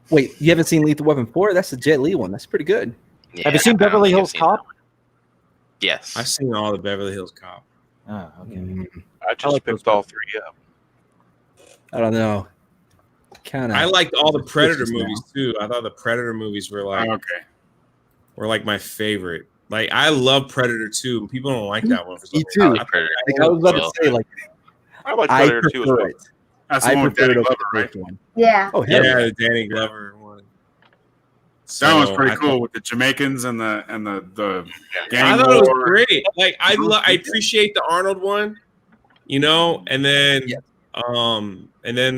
Wait, you haven't seen Lethal Weapon 4? That's the Jet Li one. That's pretty good. Yeah, Have you seen I don't Beverly think I've Hills seen Cop? that one. Yes. I've seen all the Beverly Hills Cop. Oh, okay. I just like those picked all 3 up. I don't know. Kind of. I liked all the Predator Now. movies too. I thought the Predator movies were like Okay. my favorite. Like I love Predator 2. People don't like that one for some Me reason. too. I like Predator. Like, I was about Well, to say, like, I like I Predator 2 as prefer well. it. That's the I one with prefer Danny it over Glover, the right? first one. Yeah. Oh, Yeah, hell yeah. the Danny Glover one. That one's So, pretty I cool thought- with the Jamaicans and the gang I thought it was war. great. Like I appreciate the Arnold one, you know, and then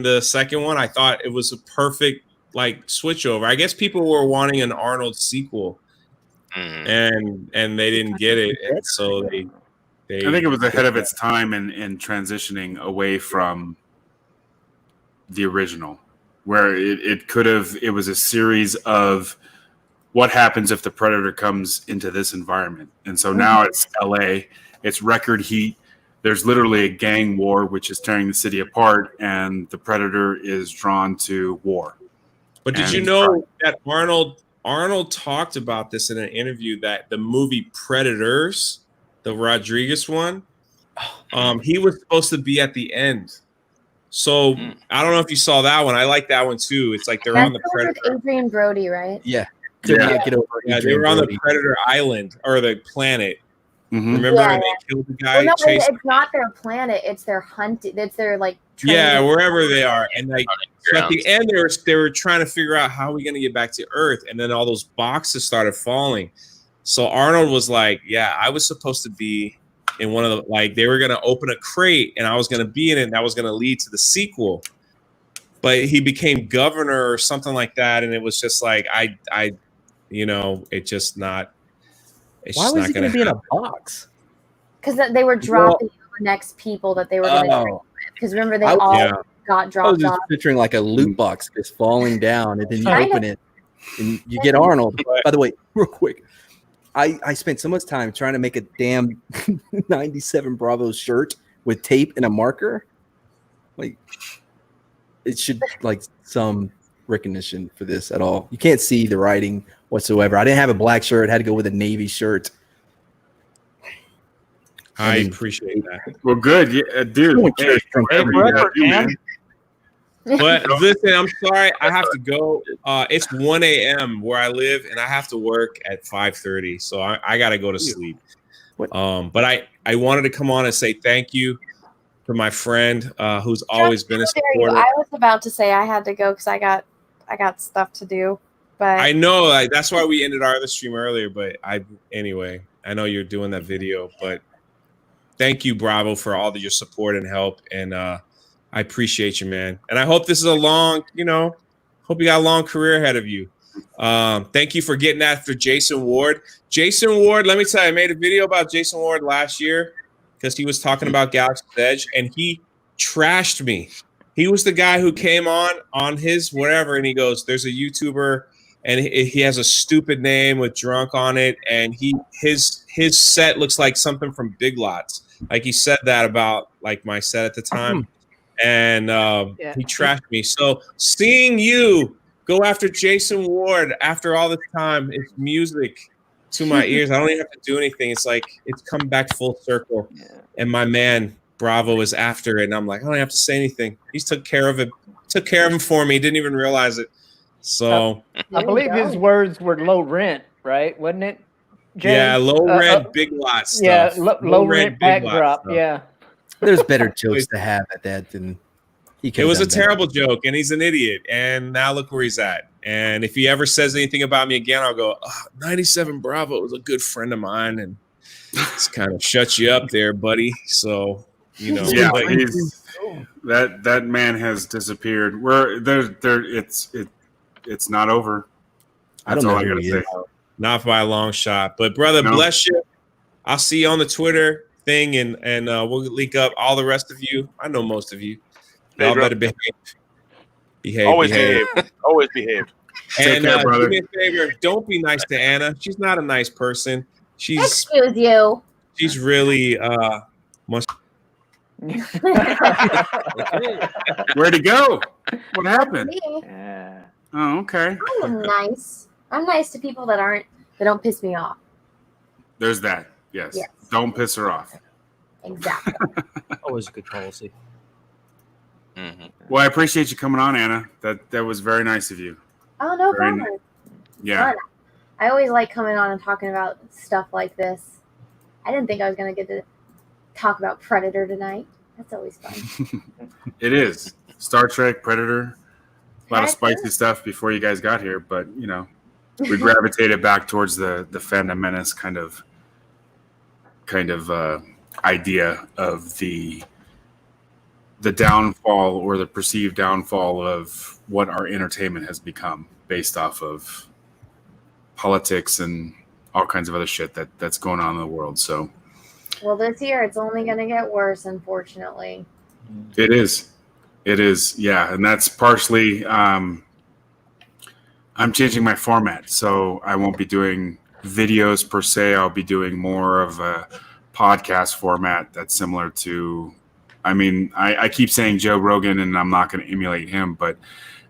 the second one, I thought it was a perfect like switch over. I guess people were wanting an Arnold sequel, and they didn't get it, and so they I think it was ahead of its time in transitioning away from the original, where it could have. It was a series of what happens if the Predator comes into this environment, and so now it's LA, it's record heat. there's literally a gang war which is tearing the city apart, and the Predator is drawn to war. But did And you know that Arnold talked about this in an interview, that the movie Predators, the Rodriguez one, he was supposed to be at the end. So I don't know if you saw that one. I like that one too. It's like they're on the Predator. With Adrian Brody, right? Yeah. Could not get over Yeah, they Adrian were on Brody. the Predator Island or the planet. Mm-hmm. Remember, Yeah, and they killed the guy. Well, no, chased it's not their planet. It's their hunting. It's their like. Yeah, training. wherever they are, and like so at the end, they were trying to figure out how are we going to get back to Earth, and then all those boxes started falling. So Arnold was like, "Yeah, I was supposed to be in one of the like they were going to open a crate, and I was going to be in it, and that was going to lead to the sequel." But he became governor or something like that, and it was just like I, it's just not. It's Why just was not he going going to to be in a box? Because they were dropping the next people that they were going to. Because remember, they all got I dropped was just off. picturing like a loot box just falling down, and then you Kind open it, and you get Arnold. By the way, real quick, I spent so much time trying to make a damn 97 Bravo shirt with tape and a marker. Like, it should like some recognition for this at all. You can't see the writing whatsoever. I didn't have a black shirt; had to go with a navy shirt. I appreciate that. Well, good, yeah, dude. Hey, But listen, I'm sorry, I have to go. It's 1 a.m. where I live, and I have to work at 5:30, so I got to go to sleep. But I wanted to come on and say thank you to my friend who's always been a supporter. I was about to say I had to go because I got stuff to do. But I know, like that's why we ended our other stream earlier. But anyway, I know you're doing that video, but thank you, Bravo, for all of your support and help, and I appreciate you, man. And I hope this is a long, hope you got a long career ahead of you. Thank you for getting after Jason Ward. Jason Ward, let me tell you, I made a video about Jason Ward last year because he was talking about Galaxy's Edge, and he trashed me. He was the guy who came on his whatever, and he goes, there's a YouTuber, and he has a stupid name with drunk on it, and his set looks like something from Big Lots. Like he said that about like my set at the time. And he trashed me. So seeing you go after Jason Ward after all this time, it's music to my ears. I don't even have to do anything. It's like it's come back full circle. And my man Bravo is after it. And I'm like, I don't have to say anything. He took care of it. Took care of him for me. Didn't even realize it. So I believe his words were low rent, right? Wasn't it? James? Yeah, low rent, Big Lot stuff. Yeah, low rent backdrop. Yeah. There's better jokes to have at that than he could. It was a have done terrible joke, and he's an idiot. And now look where he's at. And if he ever says anything about me again, I'll go, 97 Bravo was a good friend of mine, and it's kind of shut you up there, buddy. So yeah, that man has disappeared. It's not over. That's all I gotta say. Not by a long shot, but brother, bless you. I'll see you on the Twitter thing, and we'll link up all the rest of you. I know most of you. Y'all better behave. Always behave. Always behave. And Take care, brother. do me a favor. Don't be nice to Anna. She's not a nice person. Excuse you. She's really much. Where'd he go? What happened? Me. Oh, okay. I am nice. I'm nice to people that don't piss me off. There's that. Yes. Don't piss her off. Exactly. Always a good policy. Mm-hmm. Well, I appreciate you coming on, Anna. That was very nice of you. Oh, no Very problem. Yeah. Fun. I always like coming on and talking about stuff like this. I didn't think I was going to get to talk about Predator tonight. That's always fun. It is. Star Trek, Predator, a lot of spicy stuff before you guys got here, but we gravitated back towards the Phantom Menace kind of idea of the downfall or the perceived downfall of what our entertainment has become based off of politics and all kinds of other shit that's going on in the world. So Well, this year it's only going to get worse, unfortunately. it is. Yeah. And that's partially, I'm changing my format. So I won't be doing videos per se. I'll be doing more of a podcast format that's similar to, I mean, I keep saying Joe Rogan, and I'm not going to emulate him, but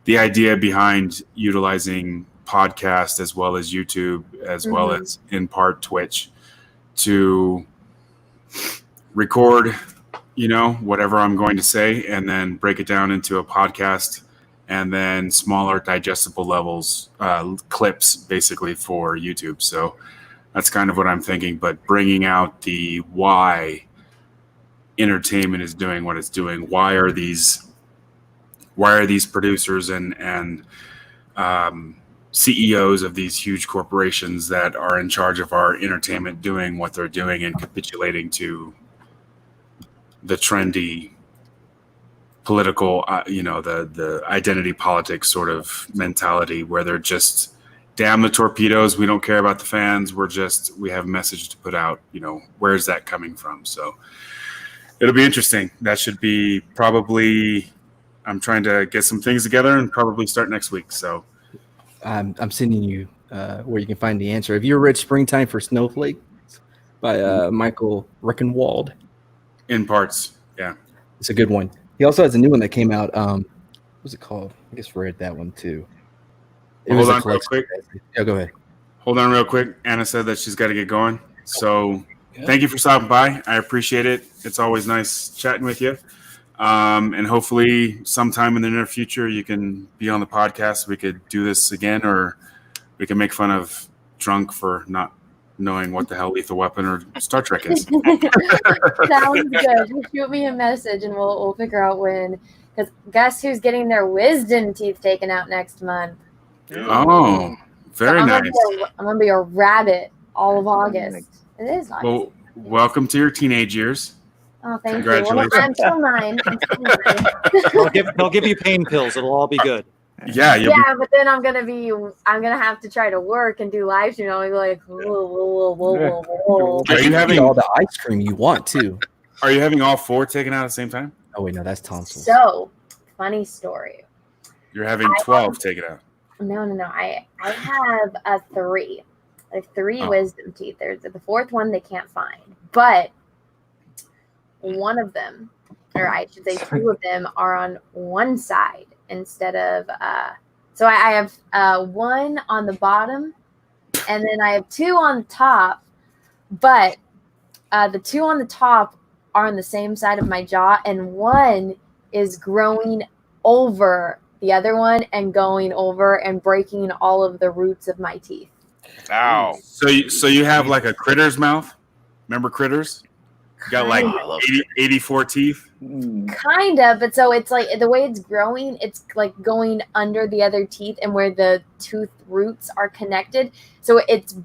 the idea behind utilizing podcast as well as YouTube, as well as in part Twitch, to record, whatever I'm going to say, and then break it down into a podcast, and then smaller digestible levels, clips basically for YouTube. So that's kind of what I'm thinking, but bringing out the why entertainment is doing what it's doing. Why are these producers and CEOs of these huge corporations that are in charge of our entertainment doing what they're doing and capitulating to the trendy political, the identity politics sort of mentality, where they're just, damn the torpedoes, we don't care about the fans, we have a message to put out, where's that coming from? So it'll be interesting. That should be probably, I'm trying to get some things together and probably start next week. So I'm sending you where you can find the answer. Have you ever read Springtime for Snowflakes by Michael Reckenwald? In parts, yeah. It's a good one. He also has a new one that came out. What's it called? I just read that one too. Hold on real quick. Yeah, go ahead. Hold on real quick. Anna said that she's got to get going. So thank you for stopping by. I appreciate it. It's always nice chatting with you. And hopefully sometime in the near future, you can be on the podcast. We could do this again, or we can make fun of Drunk for not knowing what the hell Lethal Weapon or Star Trek is. Sounds good. Just shoot me a message and we'll figure out when. Because guess who's getting their wisdom teeth taken out next month? Oh, very nice. I'm gonna be a rabbit all of August. It is August. Well, welcome to your teenage years. Oh, thank you. Congratulations. Well, I'm still 9. They'll give you pain pills. It'll all be good. Yeah, but then I'm gonna have to try to work and do live stream. I'll be like, whoa. Are you having all the ice cream you want too? Are you having all 4 taken out at the same time? Oh wait, no, that's tonsils. So, funny story. You're having 12 taken out. No. I have a 3. I have 3 wisdom teeth. There's the 4th one they can't find, but one of them, or I should say 2 of them, are on one side instead of. So I have 1 on the bottom, and then I have 2 on the top. But the 2 on the top are on the same side of my jaw, and 1 is growing over the other one and going over and breaking all of the roots of my teeth. Ow. So you have like a critter's mouth? Remember critters? You got like 84 teeth? Kind of, but so it's like the way it's growing, it's like going under the other teeth and where the tooth roots are connected. So it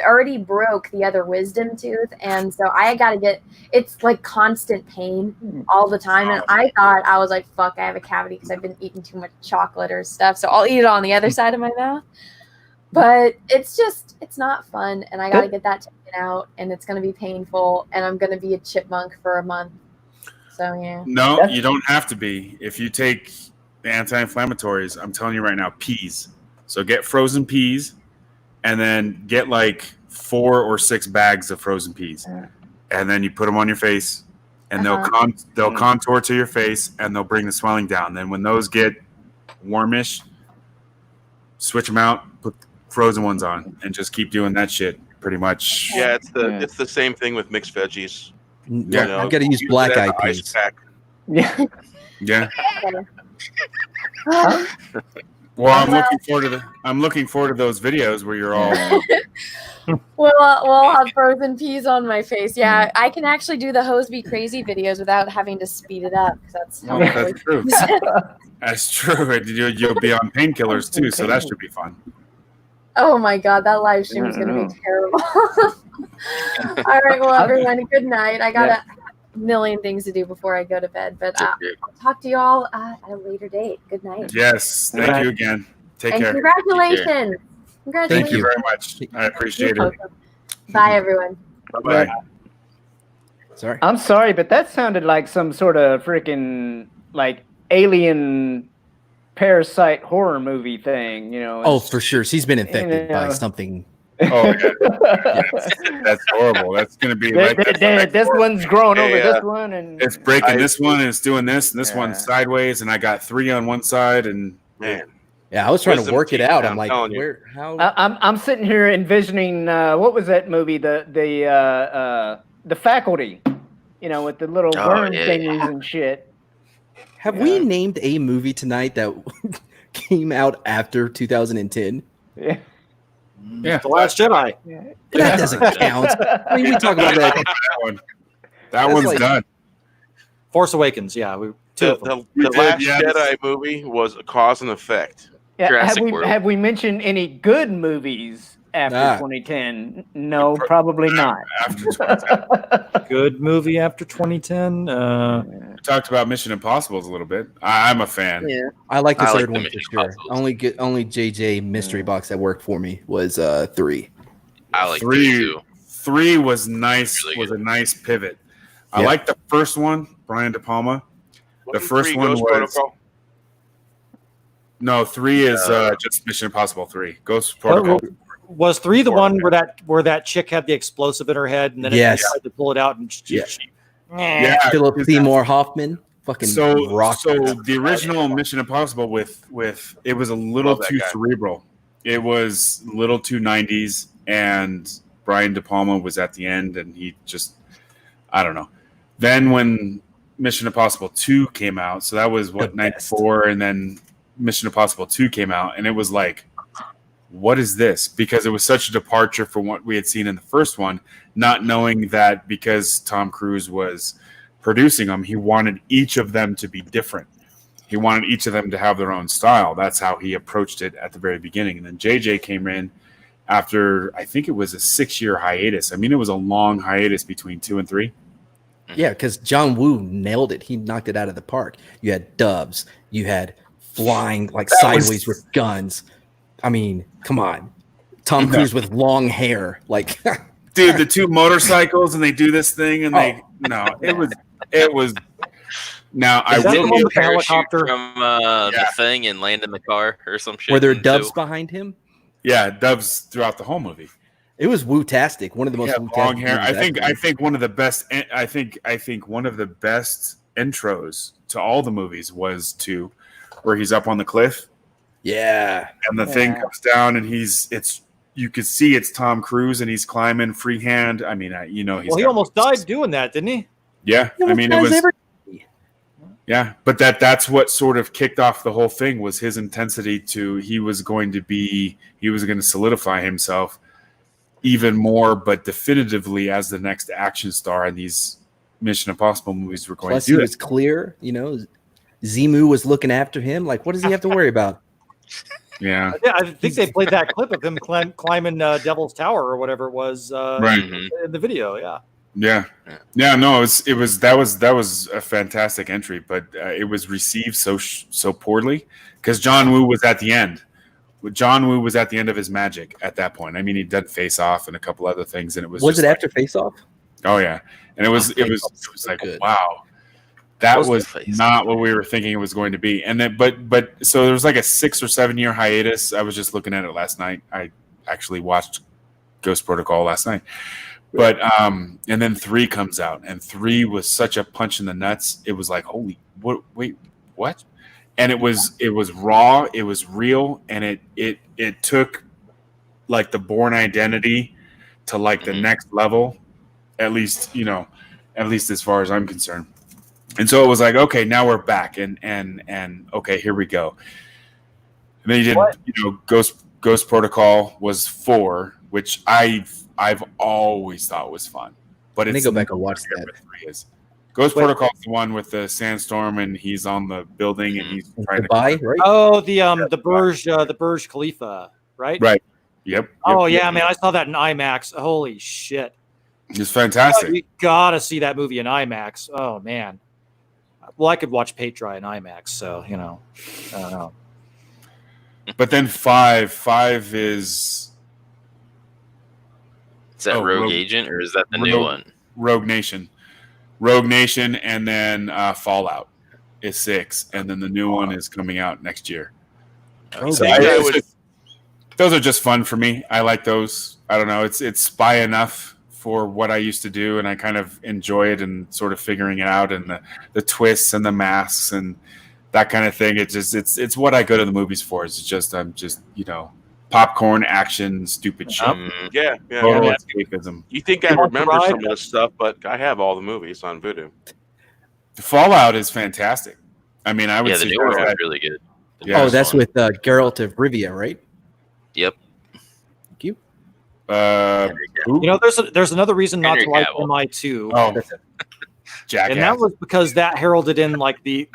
already broke the other wisdom tooth, and so I got to get, it's like constant pain all the time. And I thought, I was like, fuck, I have a cavity because I've been eating too much chocolate or stuff. So I'll eat it on the other side of my mouth. But it's not fun, and I got to get that taken out, and it's going to be painful, and I'm going to be a chipmunk for a month. So, yeah. No, you don't have to be. If you take the anti-inflammatories, I'm telling you right now, peas. So get frozen peas, and then get like 4 or 6 bags of frozen peas, and then you put them on your face, and they'll contour to your face, and they'll bring the swelling down. Then when those get warmish, switch them out, put frozen ones on, and just keep doing that shit pretty much. Yeah, it's the same thing with mixed veggies. Yeah, you got to use black eyed peas. Yeah. Yeah. Well, I'm looking forward to those videos where you're all. Well, I'll have frozen peas on my face. Yeah, I can actually do the Hose Be Crazy videos without having to speed it up. That's true. That's true. You'll be on painkillers too, so that should be fun. Oh my god, that live stream is going to be terrible. All right, well, everyone, good night. I got a million things to do before I go to bed, but I'll talk to you all at a later date. Good night. Yes, thank you again. Take care. Congratulations. Thank you very much. I appreciate it. Bye, everyone. Bye-bye. Sorry. I'm sorry, but that sounded like some sort of freaking like alien parasite horror movie thing, you know. Oh, for sure. She's been infected by something Oh yeah, that's horrible. That's going to be like This one's growing over this one, and it's breaking this one, and it's doing this, and this one's sideways, and I got 3 on one side, and man. Yeah, I was trying to Wisdom work it teeth, out. I'm I'm like, telling you. where? How? I'm sitting here envisioning what was that movie? The Faculty, with the little worm thingies and shit. Have we named a movie tonight that came out after 2010? Yeah. Yeah, The Last Jedi. That doesn't count. I mean, we talk about that. That one's done. Force Awakens. Yeah, The Last Jedi movie was a cause and effect. Yeah, have we mentioned any good movies after 2010? No, probably not. After 2010. Good movie after 2010. We talked about Mission Impossible a little bit. I'm a fan. Yeah, I like the I like third the one Mission for sure. Only JJ mystery box that worked for me was 3. I like 3 too. 3 was nice. Really was a nice pivot. I like the first one, Brian De Palma. The first one was Protocol? No, 3 is just Mission Impossible 3. Ghost Protocol. Was 3 the one where that chick had the explosive in her head and then it tried to pull it out and Philip Seymour Hoffman, fucking rock. So the original Mission Impossible with it was a little too cerebral. It was a little too 90s, and Brian De Palma was at the end, and he just I don't know. Then when Mission Impossible 2 came out, so that was 94, and then Mission Impossible 2 came out, and it was like, what is this? Because it was such a departure from what we had seen in the first one, not knowing that because Tom Cruise was producing them, he wanted each of them to be different. He wanted each of them to have their own style. That's how he approached it at the very beginning. And then JJ came in after, I think it was a 6-year hiatus. I mean, it was a long hiatus between 2 and 3. Yeah, because John Woo nailed it. He knocked it out of the park. You had doves. You had flying sideways with guns. I mean, come on. Tom Cruise with long hair. Dude, the 2 motorcycles and they do this thing and it was now I will get a helicopter from the thing and land in the car or some shit. Were there doves behind him? Yeah, doves throughout the whole movie. It was woo-tastic. One of the most long hair. I think one of the best. I think one of the best intros to all the movies was where he's up on the cliff. Yeah, and the thing comes down, and you could see it's Tom Cruise, and he's climbing freehand. I mean, he almost died doing that, didn't he? Yeah, I mean, it was. Yeah, but that's what sort of kicked off the whole thing was his intensity he was going to solidify himself even more, but definitively as the next action star in these Mission Impossible movies were going Plus, to do. He was clear, Zimu was looking after him. Like, what does he have to worry about? Yeah, I think they played that clip of him climbing Devil's Tower or whatever it was in the video. Yeah. No, that was a fantastic entry, but it was received so poorly because John Woo was at the end. John Woo was at the end of his magic at that point. I mean, he did Face Off and a couple other things, and it was. Was it after Face Off? Oh yeah, and it was like good. Wow, that was not what we were thinking it was going to be. And then, but so there was like a 6 or 7 year hiatus. I was just looking at it last night. I actually watched Ghost Protocol last night. But and then 3 comes out, and 3 was such a punch in the nuts. It was like, holy, wait, what? And it was raw, it was real, and it took like the Bourne Identity to like the next level, at least as far as I'm concerned. And so it was like, okay, now we're back, and okay, here we go. And then you did, Ghost Protocol was 4, which I've always thought was fun, but it's go back and watch that. 3 is. Ghost Protocol is the one with the sandstorm, and he's on the building, and he's trying Dubai, to. Right? Oh, the Burj Khalifa, right? Right. Yep. Oh yeah, man, I saw that in IMAX. Holy shit! It's fantastic. You gotta see that movie in IMAX. Oh man. Well, I could watch Paint Dry in IMAX, so I don't know. But then 5 is. Is that Rogue Agent or is that the new one? Rogue Nation, and then Fallout is 6, and then the new one is coming out next year. So I Those are just fun for me. I like those. I don't know. It's spy enough for what I used to do, and I kind of enjoy it and sort of figuring it out and the twists and the masks and that kind of thing. It's what I go to the movies for. I'm just popcorn action, stupid shit. Yeah. Total escapism. You think I remember some of this stuff, but I have all the movies on Vudu. The Fallout is fantastic. I mean, I would the new one's really good. Yeah, that's with Geralt of Rivia, right? Yep. Thank you. There's another reason not Henry to like Cavill. MI2. Oh, jackass. And that was because that heralded in like the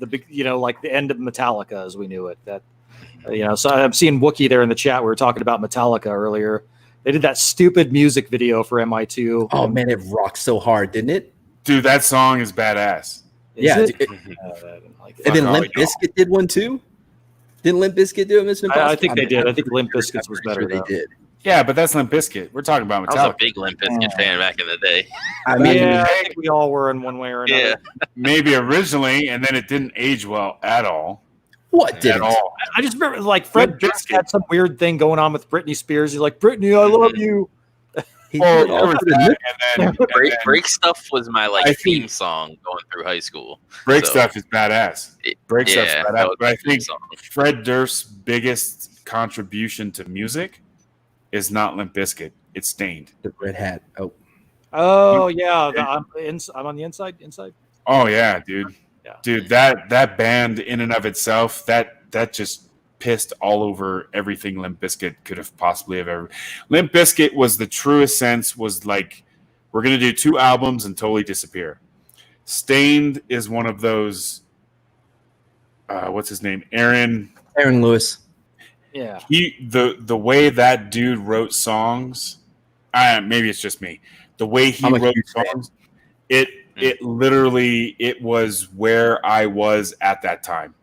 big, like the end of Metallica as we knew it. That so I'm seeing Wookiee there in the chat. We were talking about Metallica earlier. They did that stupid music video for MI2. Oh man, it rocked so hard, didn't it? Dude, that song is badass. And then Limp Bizkit did one too. Didn't Limp Bizkit do it, Mission Impossible? I think they did. I think Limp Bizkit's was better. They did. Yeah, but that's Limp Bizkit. We're talking about Metallica. I was a big Limp Bizkit fan back in the day. I mean, I think we all were in one way or another. Yeah. Maybe originally, and then it didn't age well at all. What At didn't? all. I just remember like Fred Durst had some weird thing going on with Britney Spears. He's like, Britney, I love you. Well, there was that, and then Break Stuff was my I theme think- song going through high school. Break So, Stuff is badass. Break Stuff's yeah, that badass. was But I my theme think song. Fred Durst's biggest contribution to music is not Limp Bizkit. It's Stained. The red hat. Oh yeah, I'm on the inside. Oh yeah, dude. Yeah. Dude, that band in and of itself, that just pissed all over everything Limp Bizkit could have possibly have ever. Limp Bizkit was the truest sense, was like, we're gonna do 2 albums and totally disappear. Stained is one of those what's his name? Aaron Lewis. Yeah. The way that dude wrote songs, maybe it's just me. The way he I'm a wrote huge fan. songs, it literally, it was where I was at that time.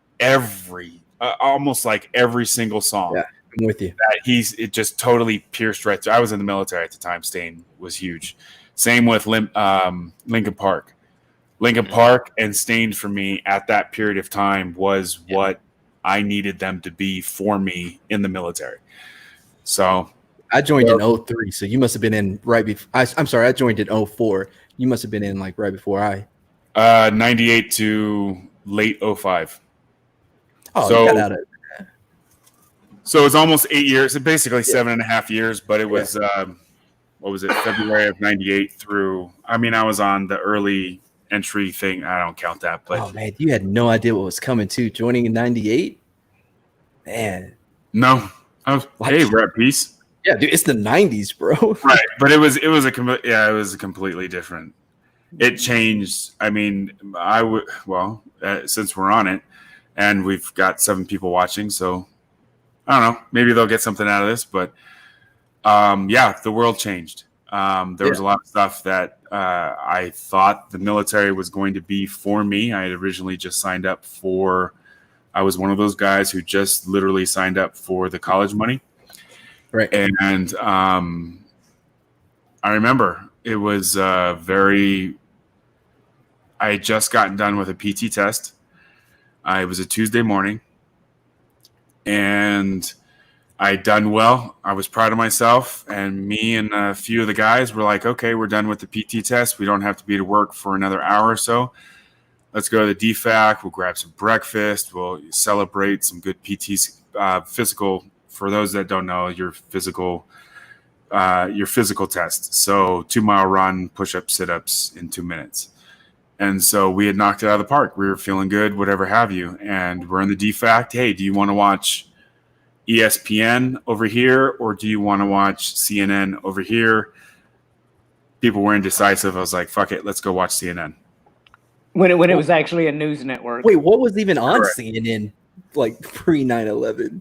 Almost like every single song. Yeah, I'm with you. It just totally pierced right through. I was in the military at the time. Stain was huge. Same with Linkin Park. Linkin Park and Stained for me at that period of time was what I needed them to be for me in the military. So I joined in 03, so you must have been in right before. I'm sorry, I joined in 04. You must have been in like right before I. 98 to late 05. Oh, so, you got out of it. So it's almost 8 years. So basically 7.5 years, but it was what was it? February of 98 through. I mean, I was on the early entry thing. I don't count that, but Oh man, you had no idea what was coming too. Joining in 98, man. no. Hey, we're at peace. Yeah, dude, it's the 90s, bro. Right, but it was a completely different. It changed. I mean, since we're on it, and we've got 7 people watching, so I don't know. Maybe they'll get something out of this, but the world changed. There was a lot of stuff that I thought the military was going to be for me. I had originally just signed up for. I was one of those guys who just literally signed up for the college money. Right. And I remember it was I had just gotten done with a PT test. It was a Tuesday morning. And I'd done well. I was proud of myself. And me and a few of the guys were like, okay, we're done with the PT test. We don't have to be to work for another hour or so. Let's go to the DFAC. We'll grab some breakfast. We'll celebrate some good PTs, physical. For those that don't know, your physical test. So 2-mile run, push-ups, sit-ups in 2 minutes. And so we had knocked it out of the park. We were feeling good, whatever have you. And we're in the DFAC. Hey, do you want to watch ESPN over here, or do you want to watch CNN over here? People were indecisive. I was like, fuck it, let's go watch CNN. When it was actually a news network. Wait, what was even on Correct. CNN like pre 9/11?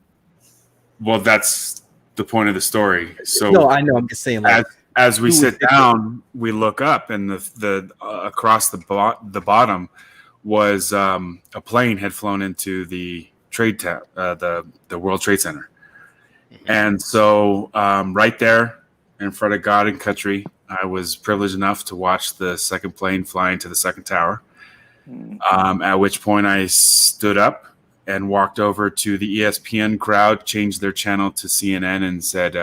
Well, that's the point of the story. So No, I know. I'm just saying, like, as we who sit was down, we look up, and the across the bottom was a plane had flown into the the World Trade Center, and so right there in front of God and country, I was privileged enough to watch the second plane fly into the second tower. At which point I stood up and walked over to the ESPN crowd, changed their channel to CNN, and said,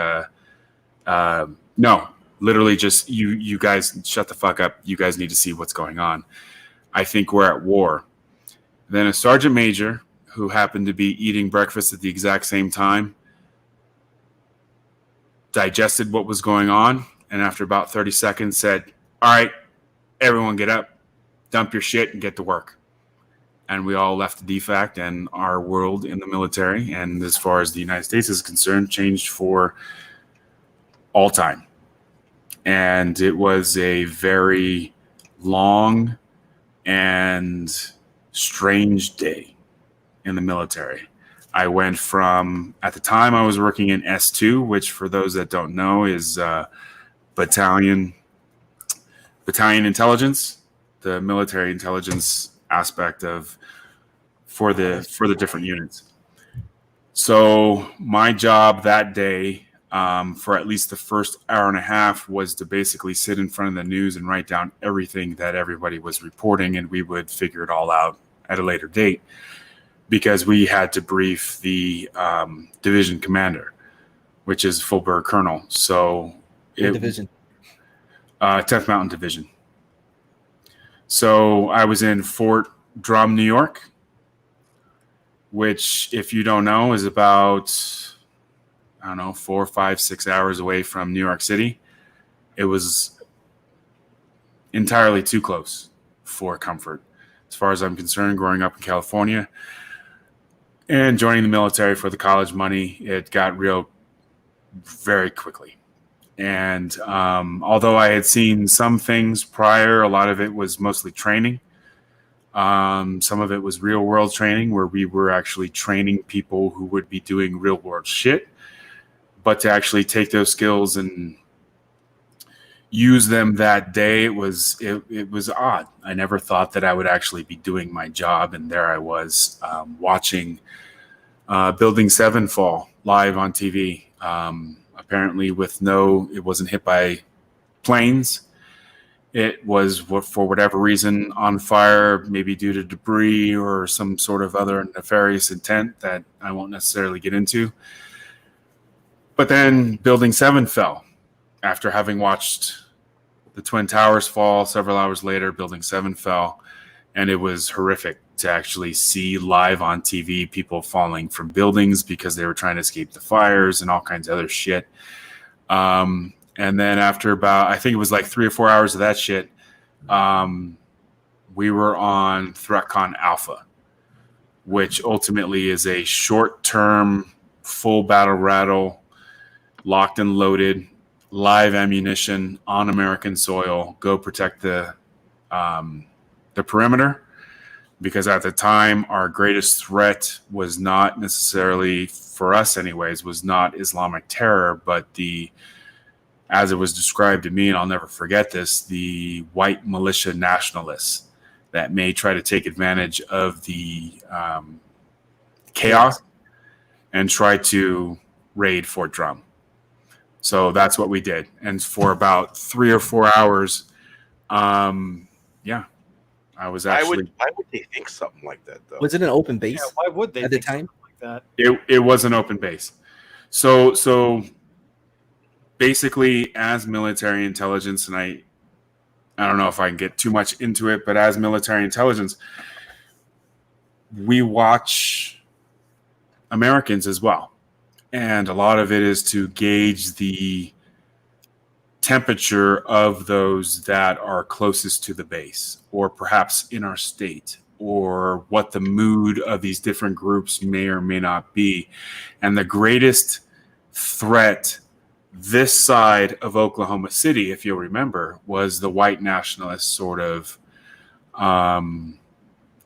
no, literally just you guys shut the fuck up. You guys need to see what's going on. I think we're at war. Then a sergeant major who happened to be eating breakfast at the exact same time digested what was going on, and after about 30 seconds said, all right, everyone get up, dump your shit, and get to work. And we all left the DFAC, and our world in the military, and as far as the United States is concerned, changed for all time. And it was a very long and strange day in the military. I went from, at the time I was working in S2, which for those that don't know is battalion intelligence, the military intelligence aspect of for the different units. So my job that day, for at least the first hour and a half, was to basically sit in front of the news and write down everything that everybody was reporting, and we would figure it all out at a later date, because we had to brief the division commander, which is full bird colonel. So division? 10th Mountain Division. So I was in Fort Drum, New York, which, if you don't know, is about, 4, 5, 6 hours away from New York City. It was entirely too close for comfort, as far as I'm concerned. Growing up in California and joining the military for the college money, it got real very quickly. And although I had seen some things prior, a lot of it was mostly training. Some of it was real world training, where we were actually training people who would be doing real world shit. But to actually take those skills and use them that day, it was odd. I never thought that I would actually be doing my job, and there I was, watching Building 7 fall live on TV. Apparently it wasn't hit by planes. It was, for whatever reason, on fire, maybe due to debris or some sort of other nefarious intent that I won't necessarily get into. But then Building 7 fell. After having watched the Twin Towers fall several hours later, Building 7 fell, and it was horrific to actually see live on TV people falling from buildings because they were trying to escape the fires and all kinds of other shit. And then after about, I think it was like 3 or 4 hours of that shit, we were on ThreatCon Alpha, which ultimately is a short-term, full battle rattle, locked and loaded, live ammunition on American soil. Go protect the perimeter, because at the time our greatest threat was not necessarily, for us anyways, was not Islamic terror, but as it was described to me, and I'll never forget this, the white militia nationalists that may try to take advantage of the chaos and try to raid Fort Drum. So that's what we did. And for about 3 or 4 hours, I was actually... Why would they think something like that, though? Was it an open base? Yeah, why would they at the time? Like that? It was an open base. So basically, as military intelligence, and I don't know if I can get too much into it, but as military intelligence, we watch Americans as well. And a lot of it is to gauge the temperature of those that are closest to the base, or perhaps in our state, or what the mood of these different groups may or may not be. And the greatest threat this side of Oklahoma City, if you'll remember, was the white nationalist sort of,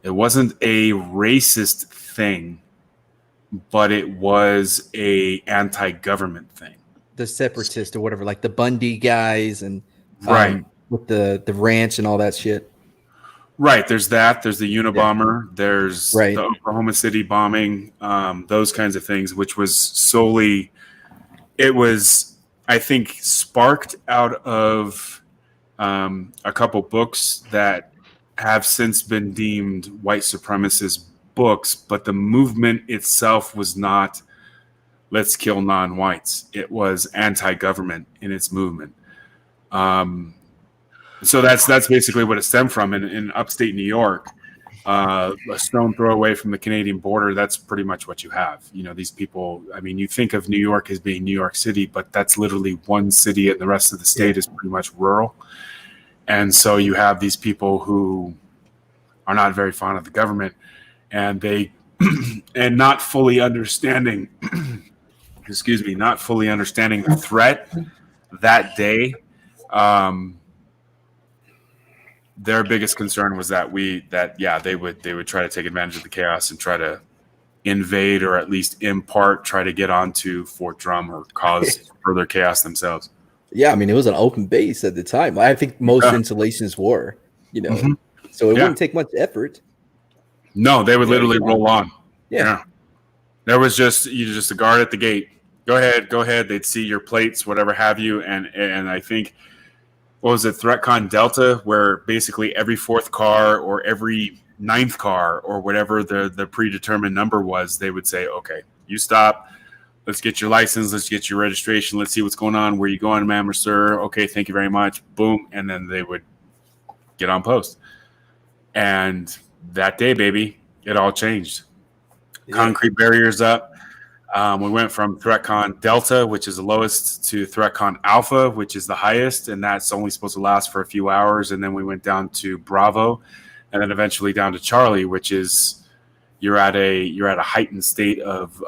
it wasn't a racist thing, but it was a anti-government thing. The separatist or whatever, like the Bundy guys and right with the ranch and all that shit. Right. There's that. There's the Unabomber. Yeah. There's the Oklahoma City bombing, those kinds of things, which was solely, it was, I think, sparked out of a couple books that have since been deemed white supremacist books, but the movement itself was not let's kill non-whites. It was anti-government in its movement. So that's basically what it stemmed from. In upstate New York, a stone throw away from the Canadian border, that's pretty much what you have. You know, these people, I mean, you think of New York as being New York City, but that's literally one city and the rest of the state is pretty much rural. And so you have these people who are not very fond of the government, and they and not fully understanding not fully understanding the threat that day. Their biggest concern was that they would try to take advantage of the chaos and try to invade, or at least in part try to get onto Fort Drum or cause further chaos themselves. Yeah, I mean, it was an open base at the time. I think most installations were, you know, so it wouldn't take much effort. No, they would literally roll on. Yeah. There was just a guard at the gate. Go ahead. They'd see your plates, whatever have you, and I think, what was it, ThreatCon Delta, where basically every fourth car or every ninth car or whatever the predetermined number was, they would say, okay, you stop. Let's get your license. Let's get your registration. Let's see what's going on. Where you going, ma'am or sir? Okay, thank you very much. Boom. And then they would get on post. And that day, baby, it all changed. Concrete barriers up. We went from ThreatCon Delta, which is the lowest, to ThreatCon Alpha, which is the highest, and that's only supposed to last for a few hours. And then we went down to Bravo, and then eventually down to Charlie, which is you're at a heightened state of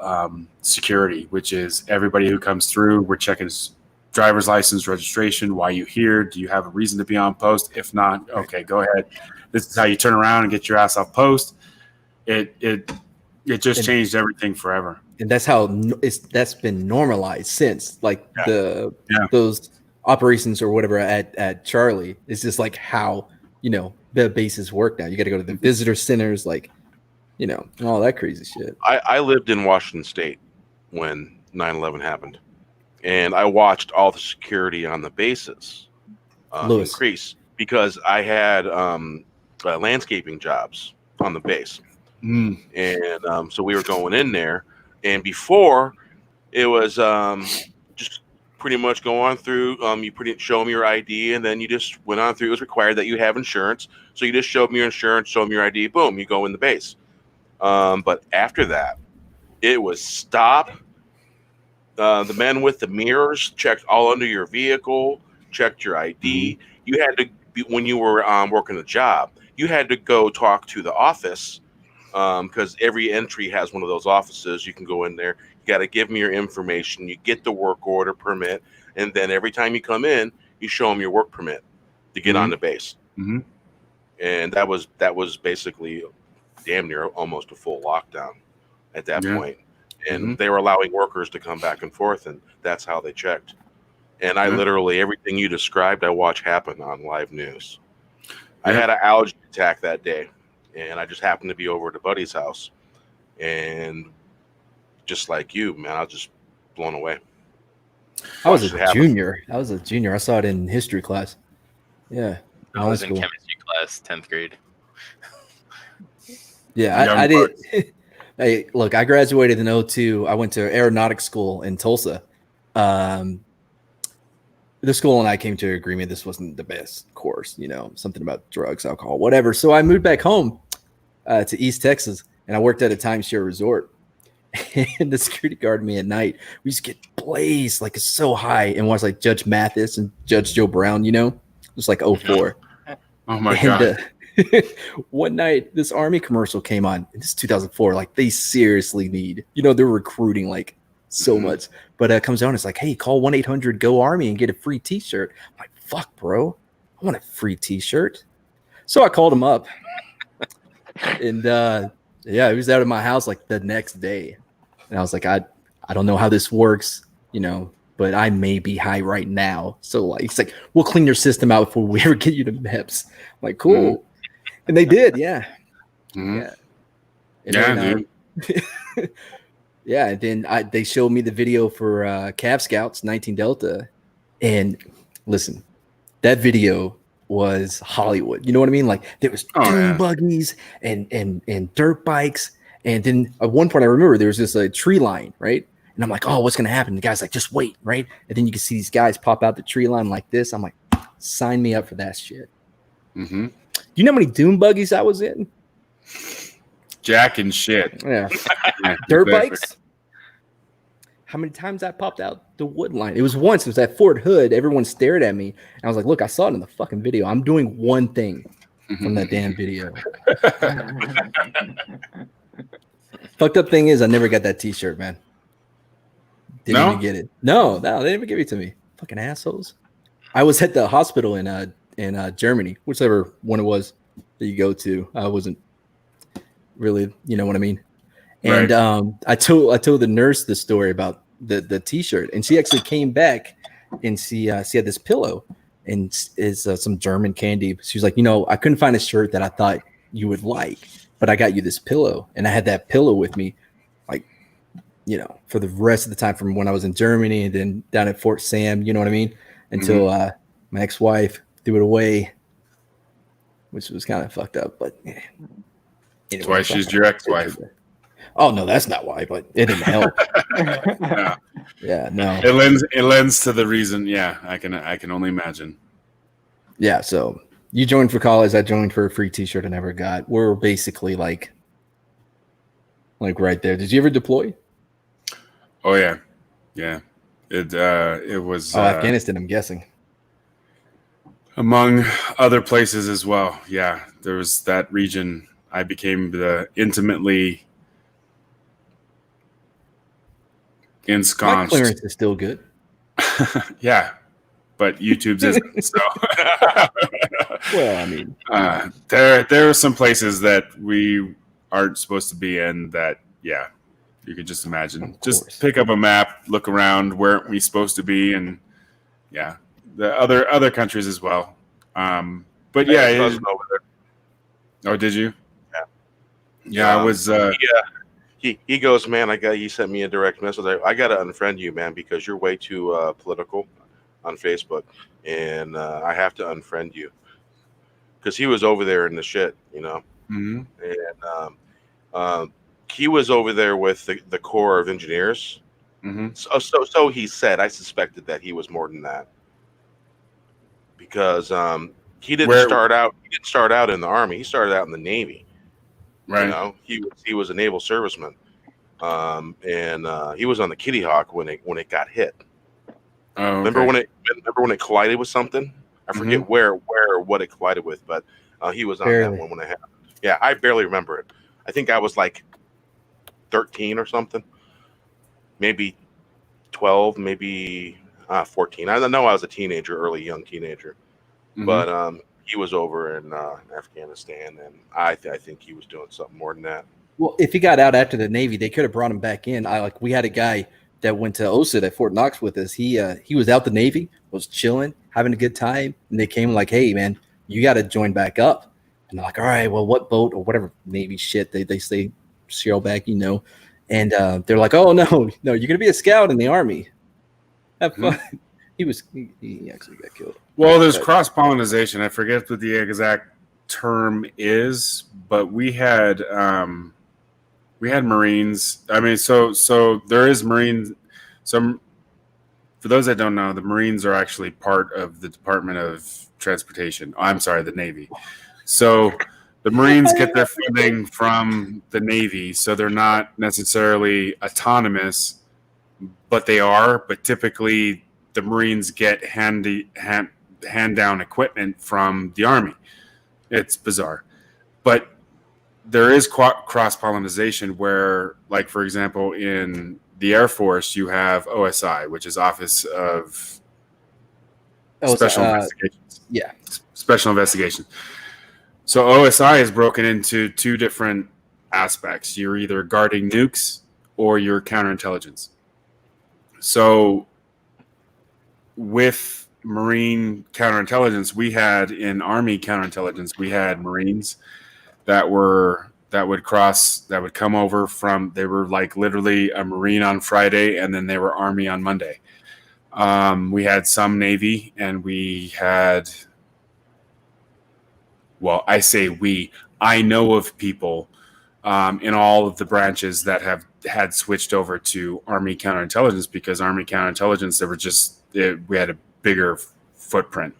security, which is everybody who comes through. We're checking his driver's license, registration. Why you here? Do you have a reason to be on post? If not, okay, go ahead. This is how you turn around and get your ass off post. It just changed everything forever. And that's how that's been normalized since, like those operations or whatever at Charlie. It's just like how, you know, the bases work now. You got to go to the visitor centers, like, you know, all that crazy shit. I lived in Washington State when 9/11 happened, and I watched all the security on the bases increase because I had landscaping jobs on the base. And so we were going in there, and before it was just pretty much go on through. You show them your ID, and then you just went on through. It was required that you have insurance, so you just show them your insurance, show them your ID, boom, you go in the base. But after that, it was stop. The men with the mirrors checked all under your vehicle, checked your ID. You had to when you were working a job, you had to go talk to the office. Because every entry has one of those offices. You can go in there. You got to give them your information. You get the work order permit, and then every time you come in, you show them your work permit to get on the base. And that was basically damn near almost a full lockdown at that point. And they were allowing workers to come back and forth, and that's how they checked. And I literally everything you described, I watch happen on live news. I had an allergy attack that day. And I just happened to be over at a buddy's house, and just like you, man, I was just blown away. I was a junior. I saw it in history class. Yeah, I was in chemistry class, 10th grade. Yeah, I did. Hey, look, I graduated in 2002. I went to aeronautics school in Tulsa. The school and I came to an agreement this wasn't the best course, you know, something about drugs, alcohol, whatever. So I moved back home to East Texas, and I worked at a timeshare resort. And the security guard me at night, we used to get blazed like it's so high and watch like Judge Mathis and Judge Joe Brown, you know, it was like 2004. Oh my God. One night this Army commercial came on, and this is 2004. Like they seriously need, you know, they're recruiting like so much, but it comes down. It's like, hey, call 1-800-GO-ARMY and get a free T-shirt. I'm like, fuck, bro, I want a free T-shirt. So I called him up, and yeah, he was out of my house like the next day, and I was like, I don't know how this works, you know, but I may be high right now. So like, it's like, we'll clean your system out before we ever get you to MEPS. I'm like, cool, and they did, yeah. And then, yeah, and then they showed me the video for Cav Scouts 19 Delta, and listen, that video was Hollywood. You know what I mean? Like there was dune buggies and dirt bikes, And then at one point, I remember there was this tree line, right? And I'm like, oh, what's going to happen? The guy's like, just wait, right? And then you can see these guys pop out the tree line like this. I'm like, sign me up for that shit. Mm-hmm. Do you know how many dune buggies I was in? Jack and shit. Yeah. Dirt bikes. How many times I popped out the wood line? It was once. It was at Fort Hood. Everyone stared at me. And I was like, look, I saw it in the fucking video. I'm doing one thing from that damn video. Fucked up thing is I never got that t-shirt, man. Didn't even get it. No, they never gave it to me. Fucking assholes. I was at the hospital in Germany, whichever one it was that you go to. I wasn't really, you know what I mean? And Right. I told the nurse the story about the t-shirt, and she actually came back and she had this pillow and is some German candy. She was like, I couldn't find a shirt that I thought you would like, but I got you this pillow, and I had that pillow with me, like, for the rest of the time from when I was in Germany and then down at Fort Sam, you know what I mean? Until my ex-wife threw it away, which was kind of fucked up, but yeah. That's why she's your ex-wife. Oh no, that's not why, but it didn't help. No. Yeah, no. It lends to the reason. Yeah, I can only imagine. Yeah, so you joined for college. I joined for a free T-shirt I never got. We're basically like right there. Did you ever deploy? Oh yeah. It was Afghanistan, I'm guessing. Among other places as well. Yeah, there was that region. I became the intimately ensconced. My clearance is still good. Yeah, but YouTube's isn't. So, well, I mean, there are some places that we aren't supposed to be in. That you can just imagine. Just pick up a map, look around. Where aren't we supposed to be? And the other countries as well. But yeah, over there. Oh, did you? Yeah, I was. He goes, man. He sent me a direct message. I got to unfriend you, man, because you're way too political on Facebook, and I have to unfriend you because he was over there in the shit, Mm-hmm. And he was over there with the Corps of Engineers. Mm-hmm. So he said. I suspected that he was more than that because he didn't start out. He didn't start out in the Army. He started out in the Navy. Right. He was a naval serviceman, and he was on the Kitty Hawk when it got hit. Oh, okay. Remember when it collided with something? I forget where or what it collided with, but he was on that one when it happened. Yeah, I barely remember it. I think I was like 13 or something, maybe 12, maybe 14. I know I was a teenager, young teenager, but he was over in Afghanistan, and I think he was doing something more than that. Well, if he got out after the Navy, they could have brought him back in. We had a guy that went to OSIT at Fort Knox with us. He was out the Navy, was chilling, having a good time, and they came like, "Hey, man, you got to join back up." And they're like, "All right, well, what boat or whatever Navy shit they say sail back, And they're like, "Oh no, you're gonna be a scout in the Army. Have fun." He actually got killed. Well, there's cross-pollination. I forget what the exact term is, but we had Marines. I mean, so there is Marines. So for those that don't know, the Marines are actually part of the Department of Transportation. Oh, I'm sorry, the Navy. So the Marines get their funding from the Navy, so they're not necessarily autonomous, but they are. But typically, the Marines get hand down equipment from the Army. It's bizarre, but there is cross-pollination where, like, for example, in the Air Force, you have OSI, which is Office of Special Investigations. Yeah. Special Investigations. So OSI is broken into two different aspects. You're either guarding nukes or you're counterintelligence. So with Marine counterintelligence, we had in Army counterintelligence, we had Marines that would come over from, they were like literally a Marine on Friday and then they were Army on Monday. We had some Navy, and we had, well, I say I know of people in all of the branches that had switched over to Army counterintelligence, because Army counterintelligence, we had a bigger footprint,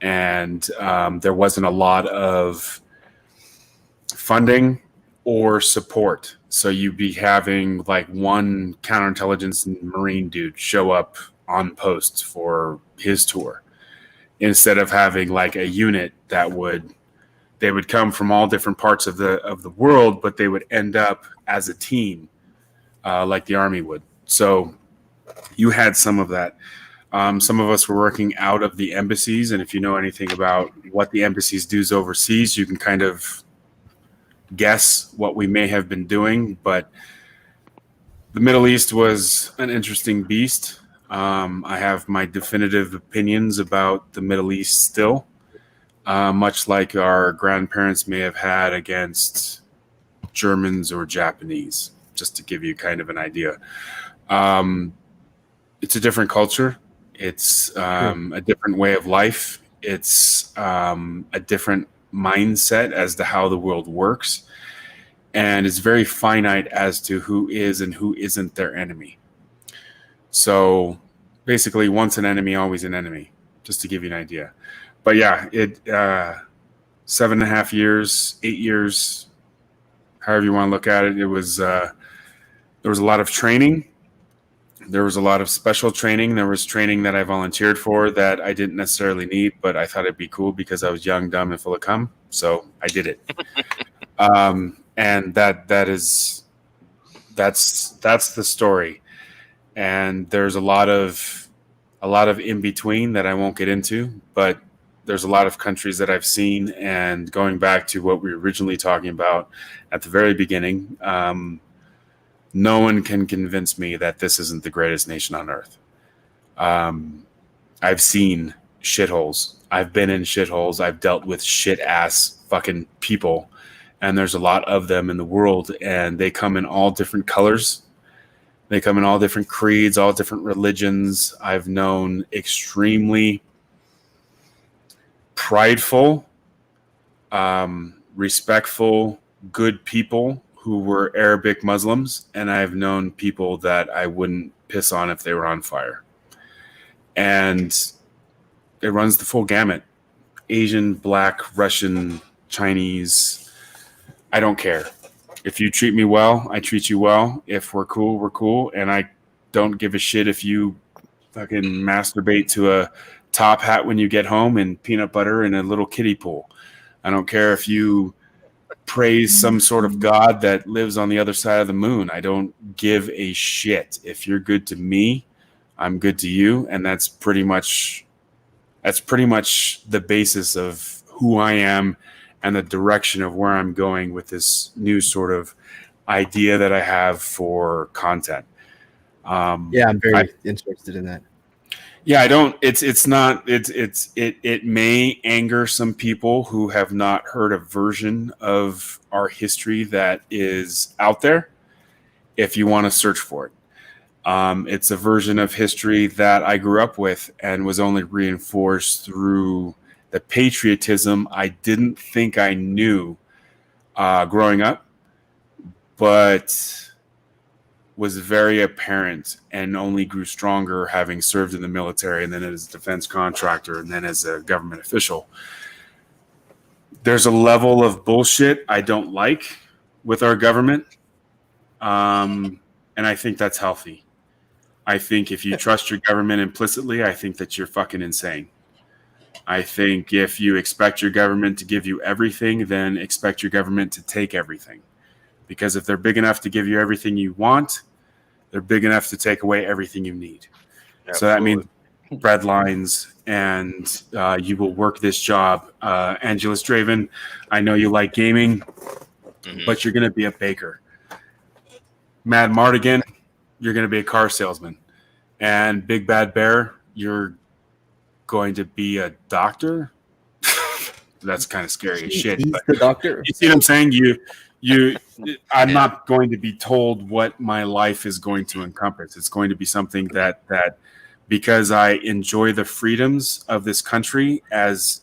and there wasn't a lot of funding or support. So you'd be having like one counterintelligence Marine dude show up on post for his tour, instead of having like a unit that they would come from all different parts of the world, but they would end up as a team, like the Army would. So you had some of that. Some of us were working out of the embassies, and if you know anything about what the embassies do overseas, you can kind of guess what we may have been doing. But the Middle East was an interesting beast. I have my definitive opinions about the Middle East still, much like our grandparents may have had against Germans or Japanese, just to give you kind of an idea. It's a different culture. It's a different way of life. It's a different mindset as to how the world works. And it's very finite as to who is and who isn't their enemy. So basically, once an enemy, always an enemy, just to give you an idea. But yeah, 7.5 years, 8 years, however you want to look at it, there was a lot of training. There was a lot of special training. There was training that I volunteered for that I didn't necessarily need, but I thought it'd be cool because I was young, dumb, and full of cum. So I did it. And that's the story. And there's a lot of in between that I won't get into, but there's a lot of countries that I've seen. And going back to what we were originally talking about at the very beginning, no one can convince me that this isn't the greatest nation on earth. I've seen shitholes. I've been in shitholes. I've dealt with shit ass fucking people, and there's a lot of them in the world, and they come in all different colors. They come in all different creeds, all different religions. I've known extremely prideful, respectful, good people who were Arabic Muslims, and I've known people that I wouldn't piss on if they were on fire. And it runs the full gamut. Asian, Black, Russian, Chinese. I don't care. If you treat me well, I treat you well. If we're cool, we're cool. And I don't give a shit if you fucking masturbate to a top hat when you get home and peanut butter in a little kiddie pool. I don't care if you praise some sort of God that lives on the other side of the moon. I don't give a shit. If you're good to me, I'm good to you. And that's pretty much the basis of who I am and the direction of where I'm going with this new sort of idea that I have for content. Yeah, I'm very interested in that. Yeah, it may anger some people who have not heard a version of our history that is out there, if you want to search for it. It's a version of history that I grew up with and was only reinforced through the patriotism I didn't think I knew growing up, but was very apparent and only grew stronger having served in the military and then as a defense contractor and then as a government official. There's a level of bullshit I don't like with our government, and I think that's healthy. I think if you trust your government implicitly, I think that you're fucking insane. I think if you expect your government to give you everything, then expect your government to take everything. Because if they're big enough to give you everything you want, they're big enough to take away everything you need. Absolutely. So that means bread lines, and you will work this job. Angelus Draven, I know you like gaming, but you're going to be a baker. Mad Mardigan, you're going to be a car salesman. And Big Bad Bear, you're going to be a doctor. That's kind of scary as shit. He's the doctor. You see what I'm saying? I'm not going to be told what my life is going to encompass. It's going to be something that because I enjoy the freedoms of this country as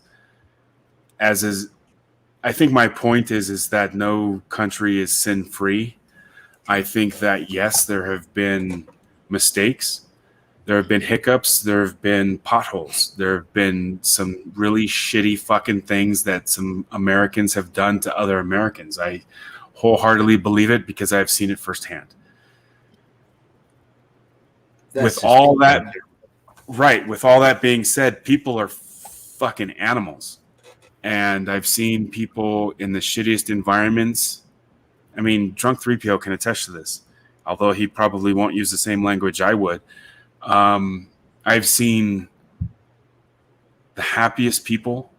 I think my point is that no country is sin free. I think that yes, there have been mistakes. There have been hiccups. There have been potholes. There have been some really shitty fucking things that some Americans have done to other Americans. I wholeheartedly believe it because I've seen it firsthand. With all that being said, people are fucking animals. And I've seen people in the shittiest environments. I mean, Drunk 3PO can attest to this, although he probably won't use the same language I would. I've seen the happiest people.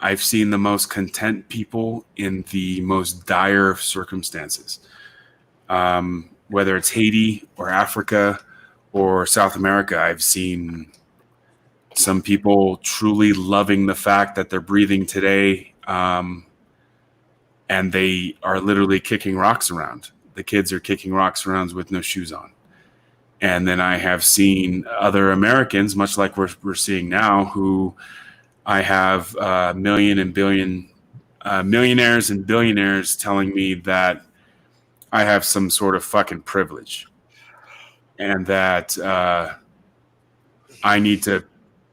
I've seen the most content people in the most dire of circumstances. Whether it's Haiti or Africa or South America, I've seen some people truly loving the fact that they're breathing today, and they are literally kicking rocks around. The kids are kicking rocks around with no shoes on. And then I have seen other Americans, much like we're seeing now, who I have millionaires and billionaires telling me that I have some sort of fucking privilege and that I need to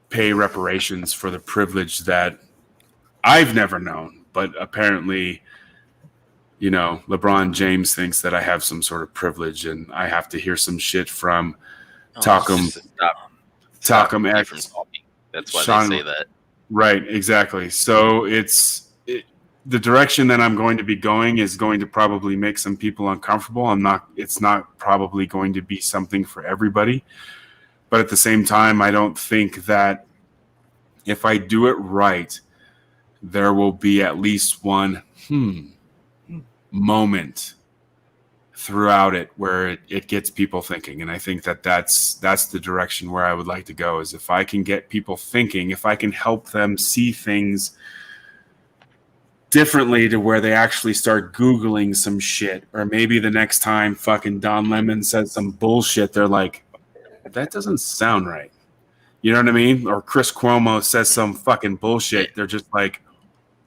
pay reparations for the privilege that I've never known. But apparently, LeBron James thinks that I have some sort of privilege and I have to hear some shit from Talcum X. That's why Sean, they say that. Right, exactly. So the direction that I'm going to be going is going to probably make some people uncomfortable. It's not probably going to be something for everybody. But at the same time, I don't think that if I do it right, there will be at least one moment throughout it where it gets people thinking. And I think that that's the direction where I would like to go, is if I can get people thinking, if I can help them see things differently to where they actually start Googling some shit, or maybe the next time fucking Don Lemon says some bullshit, they're like, that doesn't sound right. You know what I mean? Or Chris Cuomo says some fucking bullshit. They're just like,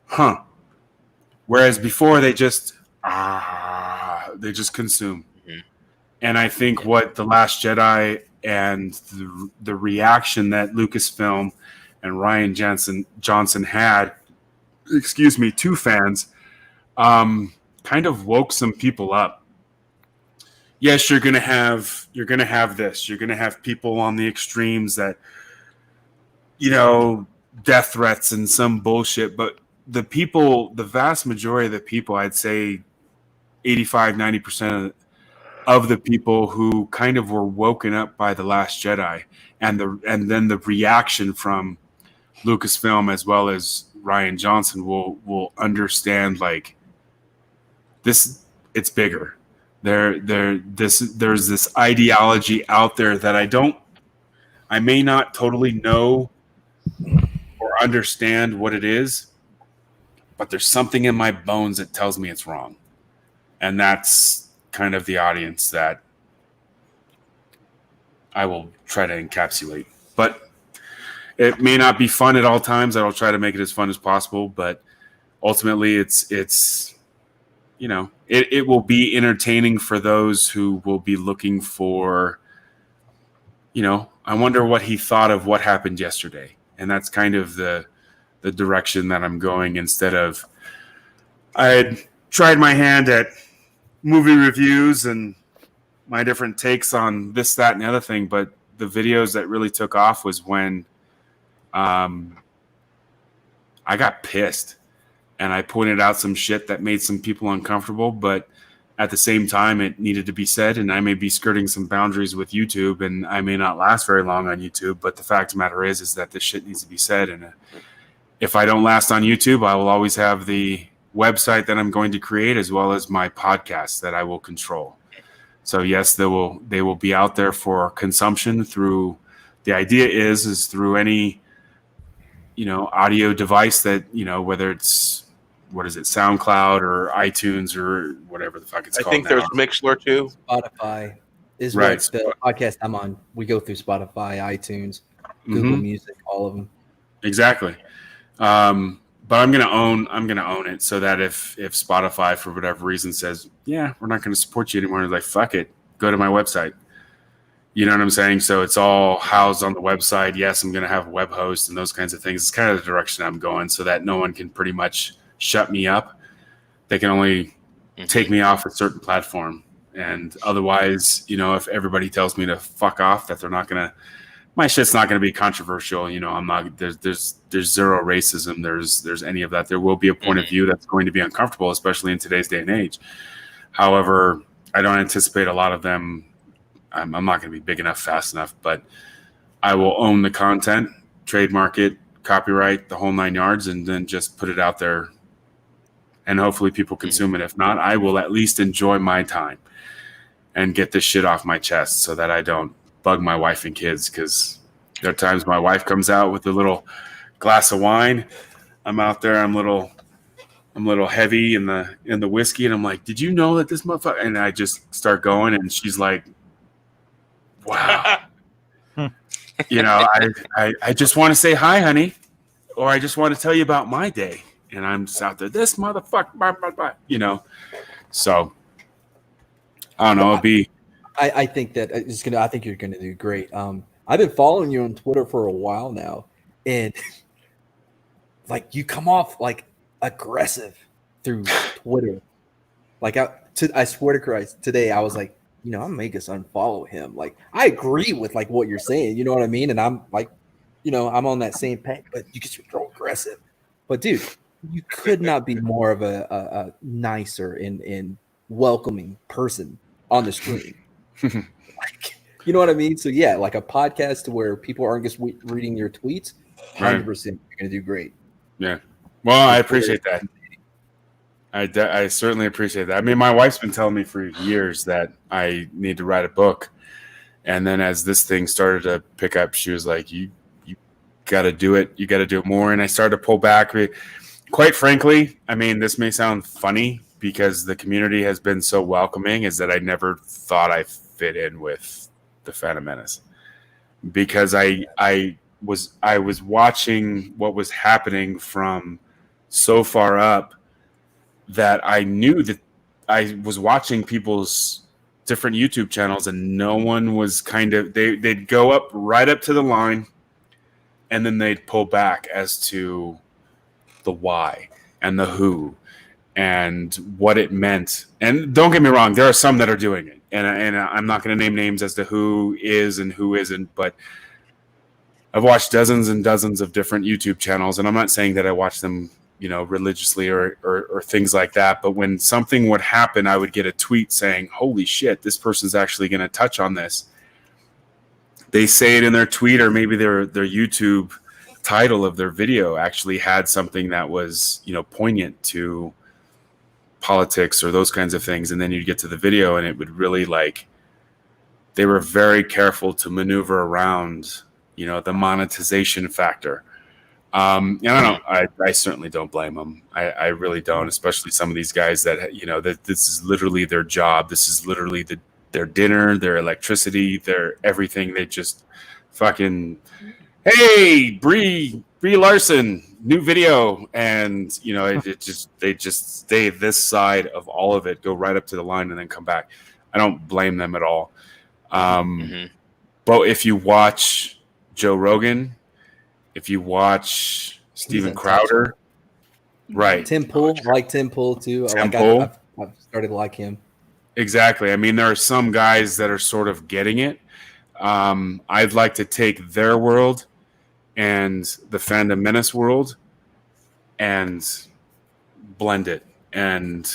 huh. Whereas before they just consume. Mm-hmm. And I think what The Last Jedi and the reaction that Lucasfilm and Rian Johnson had, to fans, kind of woke some people up. Yes, you're gonna have this. You're gonna have people on the extremes that, death threats and some bullshit. But the vast majority of the people, I'd say 85-90% of the people who kind of were woken up by The Last Jedi and then the reaction from Lucasfilm as well as Rian Johnson will understand, like, this, it's bigger. There's this ideology out there that I may not totally know or understand what it is, but there's something in my bones that tells me it's wrong. And that's kind of the audience that I will try to encapsulate. But it may not be fun at all times. I'll try to make it as fun as possible, but ultimately it will be entertaining for those who will be looking for, I wonder what he thought of what happened yesterday. And that's kind of the direction that I'm going, instead of, I had tried my hand at movie reviews and my different takes on this, that, and the other thing. But the videos that really took off was when I got pissed and I pointed out some shit that made some people uncomfortable, but at the same time, it needed to be said. And I may be skirting some boundaries with YouTube, and I may not last very long on YouTube. But the fact of the matter is that this shit needs to be said. And if I don't last on YouTube, I will always have the website that I'm going to create, as well as my podcast that I will control. So yes, they will be out there for consumption through. The idea is through any, audio device that, whether it's, what is it, SoundCloud or iTunes or whatever the fuck it's called. I think there's Mixler too. Spotify is right. What the podcast I'm on. We go through Spotify, iTunes, Google Music, all of them. Exactly. but I'm gonna own it so that if Spotify for whatever reason says, yeah, we're not gonna support you anymore, it's like, fuck it, go to my website. You know what I'm saying? So it's all housed on the website. Yes, I'm gonna have a web host and those kinds of things. It's kind of the direction I'm going, so that no one can pretty much shut me up. They can only take me off a certain platform. And otherwise, if everybody tells me to fuck off, that they're not gonna, my shit's not gonna be controversial. I'm not. There's zero racism. There's any of that. There will be a point of view that's going to be uncomfortable, especially in today's day and age. However, I don't anticipate a lot of them. I'm not going to be big enough, fast enough, but I will own the content, trademark it, copyright, the whole 9 yards, and then just put it out there. And hopefully people consume it. If not, I will at least enjoy my time and get this shit off my chest so that I don't bug my wife and kids. Because there are times my wife comes out with a little glass of wine. I'm out there. I'm a little heavy in the whiskey, and I'm like, "Did you know that this motherfucker?" And I just start going, and she's like, "Wow." I just want to say hi, honey, or I just want to tell you about my day. And I'm just out there, this motherfucker, blah, blah, blah, So I don't know. It'll be. I think that I think you're gonna do great. I've been following you on Twitter for a while now, and like you come off like aggressive through Twitter. Like I swear to Christ, today I was like, I'm gonna make us unfollow him. Like I agree with like what you're saying, you know what I mean? And I'm like, I'm on that same page, but you get so aggressive. But dude, you could not be more of a nicer and welcoming person on the screen. Like, you know what I mean? So yeah, like a podcast where people aren't just reading your tweets, 100% you're gonna do great. Yeah. Well, I appreciate that. I certainly appreciate that. I mean, my wife's been telling me for years that I need to write a book. And then as this thing started to pick up, she was like, you got to do it. You got to do it more. And I started to pull back. Quite frankly, I mean, this may sound funny because the community has been so welcoming, is that I never thought I fit in with the Phantom Menace. Because I was watching what was happening from so far up that I knew that I was watching people's different YouTube channels, and no one was they'd go up right up to the line, and then they'd pull back as to the why and the who and what it meant. And don't get me wrong, there are some that are doing it, and I'm not going to name names as to who is and who isn't, but I've watched dozens and dozens of different YouTube channels, and I'm not saying that I watch them religiously or things like that. But when something would happen, I would get a tweet saying, holy shit, this person's actually going to touch on this. They say it in their tweet, or maybe their YouTube title of their video actually had something that was, poignant to politics or those kinds of things. And then you'd get to the video and it would really they were very careful to maneuver around, the monetization factor. I don't know. I certainly don't blame them. I really don't, especially some of these guys that, that this is literally their job. This is literally their dinner, their electricity, their everything. They just fucking, hey, Brie Larson, new video. And, they just stay this side of all of it, go right up to the line and then come back. I don't blame them at all. But if you watch Joe Rogan, if you watch Steven Crowder, right? Tim Pool, I like Tim Pool too. I've started to like him. Exactly. I mean, there are some guys that are sort of getting it. I'd like to take their world and the Phantom Menace world and blend it, and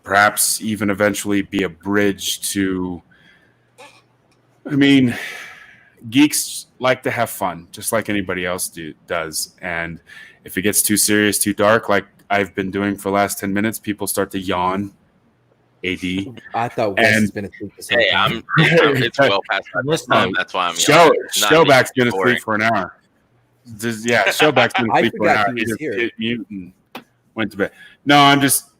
perhaps even eventually be a bridge to. I mean, geeks like to have fun, just like anybody else does. And if it gets too serious, too dark, like I've been doing for the last 10 minutes, people start to yawn. AD. I thought Wes has been asleep for some time. It's well past that time. That's why I'm Showback's been asleep for an hour. Showback's been asleep for an hour. He Either hit mute and went to bed. No, I'm just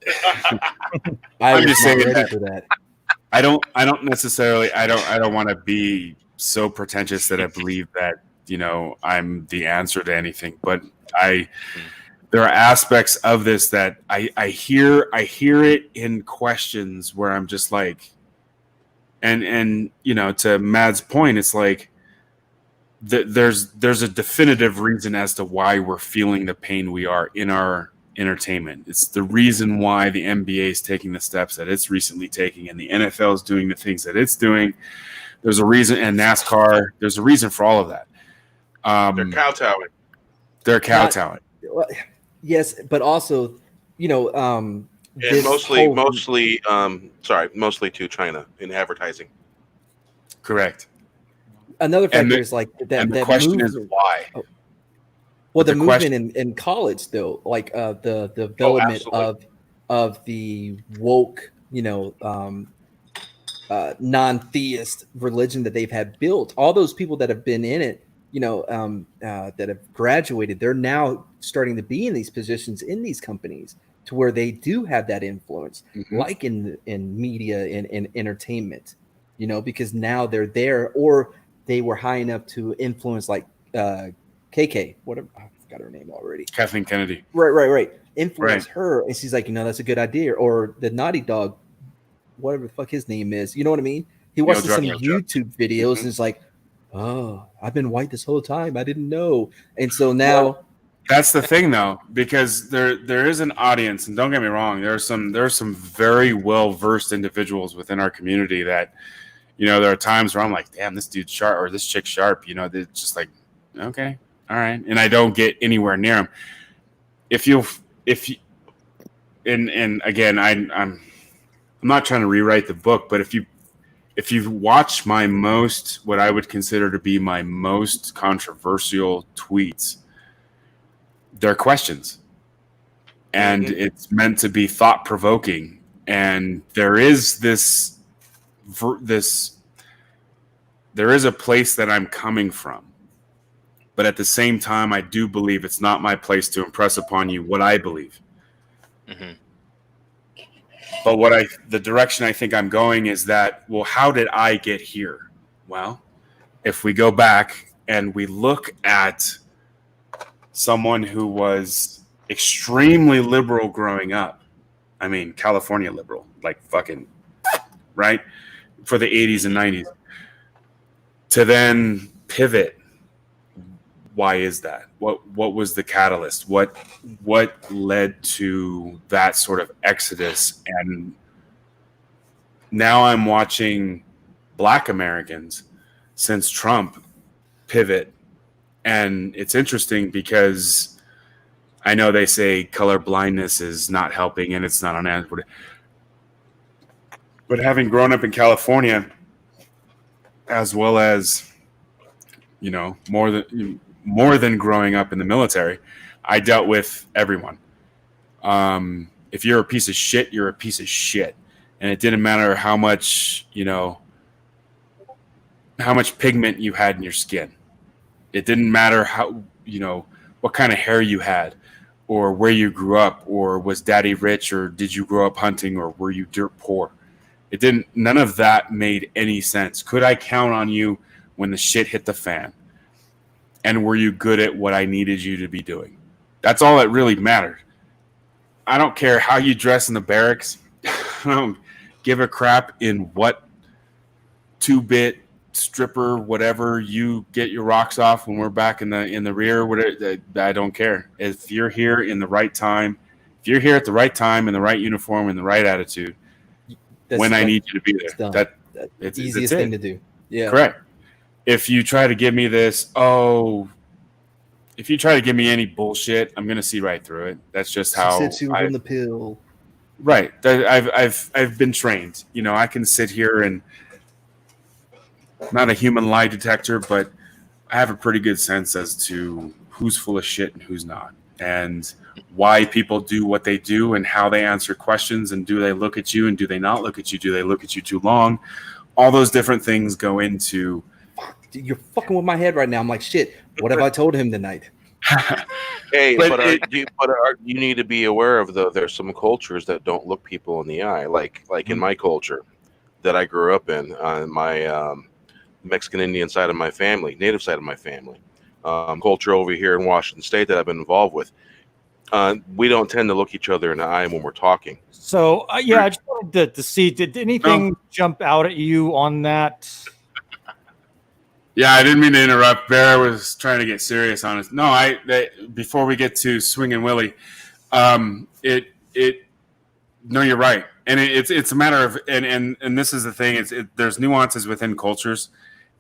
I'm just saying that. I don't necessarily I don't want to be so pretentious that I believe that, I'm the answer to anything, but there are aspects of this that I hear it in questions where I'm just like, and you know, to Mad's point, it's like there's a definitive reason as to why we're feeling the pain we are in our entertainment. It's the reason why the NBA is taking the steps that it's recently taking, and the NFL is doing the things that it's doing. There's a reason, and NASCAR. There's a reason for all of that. They're kowtowing. They're kowtowing. Yes, but also, you know, And this mostly to China in advertising. Correct. Another And factor is like that. And the that question is movement- why. Well, the The movement in college, though, like the development of the woke, you know, non-theist religion that they've had built. All those people that have been in it, you know, that have graduated, they're now starting to be in these positions in these companies to where they do have that influence, like in media and in entertainment, you know, because now they're there, or they were high enough to influence, like KK, whatever, I forgot her name already. Kathleen Kennedy. Right. Influence Right. her, and she's like, you know, that's a good idea. Or the Naughty Dog, whatever the fuck his name is, you know what I mean? He watches some YouTube videos and it's like, oh, I've been white this whole time, I didn't know. And so now that's the thing, though, because there is an audience, and don't get me wrong, there are some very well versed individuals within our community that, you know, there are times where I'm like, damn, this dude's sharp, or this chick's sharp, you know, they're just like, okay, all right, and I don't get anywhere near them. If you, and again, I'm not trying to rewrite the book, but if you watch my most, what I would consider to be my most controversial tweets, they're questions, and it's meant to be thought provoking. And there is there is a place that I'm coming from, but at the same time, I do believe it's not my place to impress upon you what I believe. But the direction I think I'm going is that, well, how did I get here? Well, if we go back and we look at someone who was extremely liberal growing up, I mean, California liberal, like fucking, right? For the 80s and 90s, to then pivot. Why is that? What was the catalyst? What led to that sort of exodus? And now I'm watching Black Americans since Trump pivot. And it's interesting because I know they say color blindness is not helping and it's not on answer. But having grown up in California, as well as, you know, more than growing up in the military, I dealt with everyone. If you're a piece of shit, you're a piece of shit. And it didn't matter how much pigment you had in your skin. It didn't matter how, you know, what kind of hair you had, or where you grew up, or was daddy rich, or did you grow up hunting, or were you dirt poor? None of that made any sense. Could I count on you when the shit hit the fan? And were you good at what I needed you to be doing? That's all that really mattered. I don't care how you dress in the barracks. I don't give a crap in what 2-bit stripper, whatever, you get your rocks off when we're back in the rear. Whatever, I don't care. If you're here in the right time, if you're here at the right time, in the right uniform, in the right attitude, when I need you to be there, that's the easiest thing to do. Yeah, correct. If you try to give me if you try to give me any bullshit, I'm gonna see right through it. That's just how. Since you were on the pill, right? I've been trained. You know, I can sit here and not a human lie detector, but I have a pretty good sense as to who's full of shit and who's not, and why people do what they do, and how they answer questions, and do they look at you, and do they not look at you? Do they look at you too long? All those different things go into. You're fucking with my head right now. I'm like, shit, what have I told him tonight? Hey, but you need to be aware of, though, there's some cultures that don't look people in the eye. Like in my culture that I grew up in, my Mexican Indian side of my family, native side of my family, culture over here in Washington State that I've been involved with. We don't tend to look each other in the eye when we're talking. So yeah, I just wanted to see, did anything jump out at you on that? Yeah, I didn't mean to interrupt. Bear was trying to get serious on it. No, before we get to Swing and Willie, no, you're right, and it's a matter of and this is the thing. There's nuances within cultures,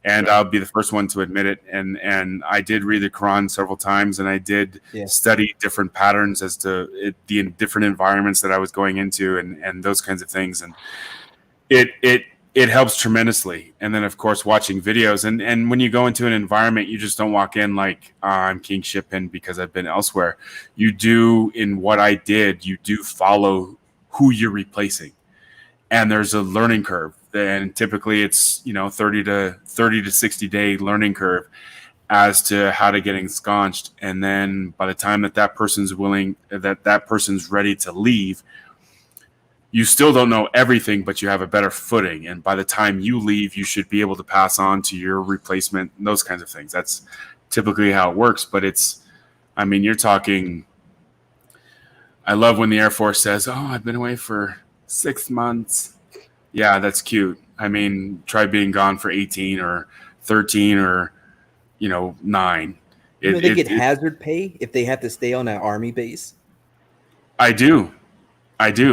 and I'll be the first one to admit it. And I did read the Quran several times, and I did study different patterns as to the different environments that I was going into, and those kinds of things, and it helps tremendously. And then, of course, watching videos. And when you go into an environment, you just don't walk in like, I'm King Shippin because I've been elsewhere. You do, in what I did, you do follow who you're replacing. And there's a learning curve. And typically it's, 30 to 60 day learning curve as to how to get ensconced. And then by the time that person's that person's ready to leave, you still don't know everything, but you have a better footing. And by the time you leave, you should be able to pass on to your replacement, and those kinds of things. That's typically how it works. But you're talking, I love when the Air Force says, oh, I've been away for 6 months. Yeah, that's cute. Try being gone for 18 or 13 or, 9. They get hazard pay if they have to stay on an Army base? I do,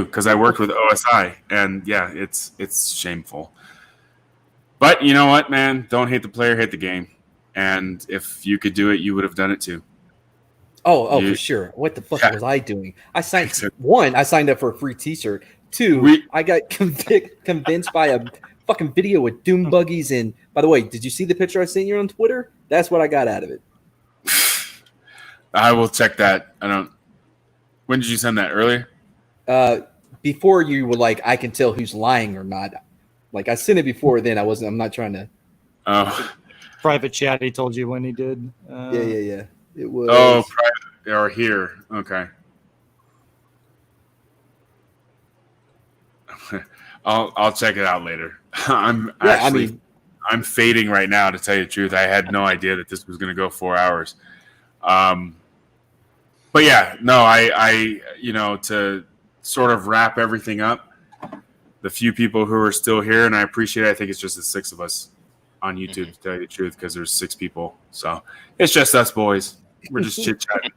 because I worked with OSI, and yeah, it's shameful. But you know what, man? Don't hate the player, hate the game. And if you could do it, you would have done it too. Oh, for sure. What the fuck was I doing? I signed up for a free T-shirt. 2, I got convinced by a fucking video with doom buggies. And by the way, did you see the picture I sent you on Twitter? That's what I got out of it. I will check that. When did you send that? Earlier? Before you were like, I can tell who's lying or not. Like, I sent it before then. I'm not trying to. Oh. Private chat, he told you when he did. Yeah. It was. Oh, private or here. Okay. I'll check it out later. I'm fading right now, to tell you the truth. I had no idea that this was going to go 4 hours. But yeah, no, I to sort of wrap everything up, the few people who are still here, and I appreciate it. I think it's just the 6 of us on YouTube, to tell you the truth, because there's 6 people. So it's just us boys. We're just chit-chatting.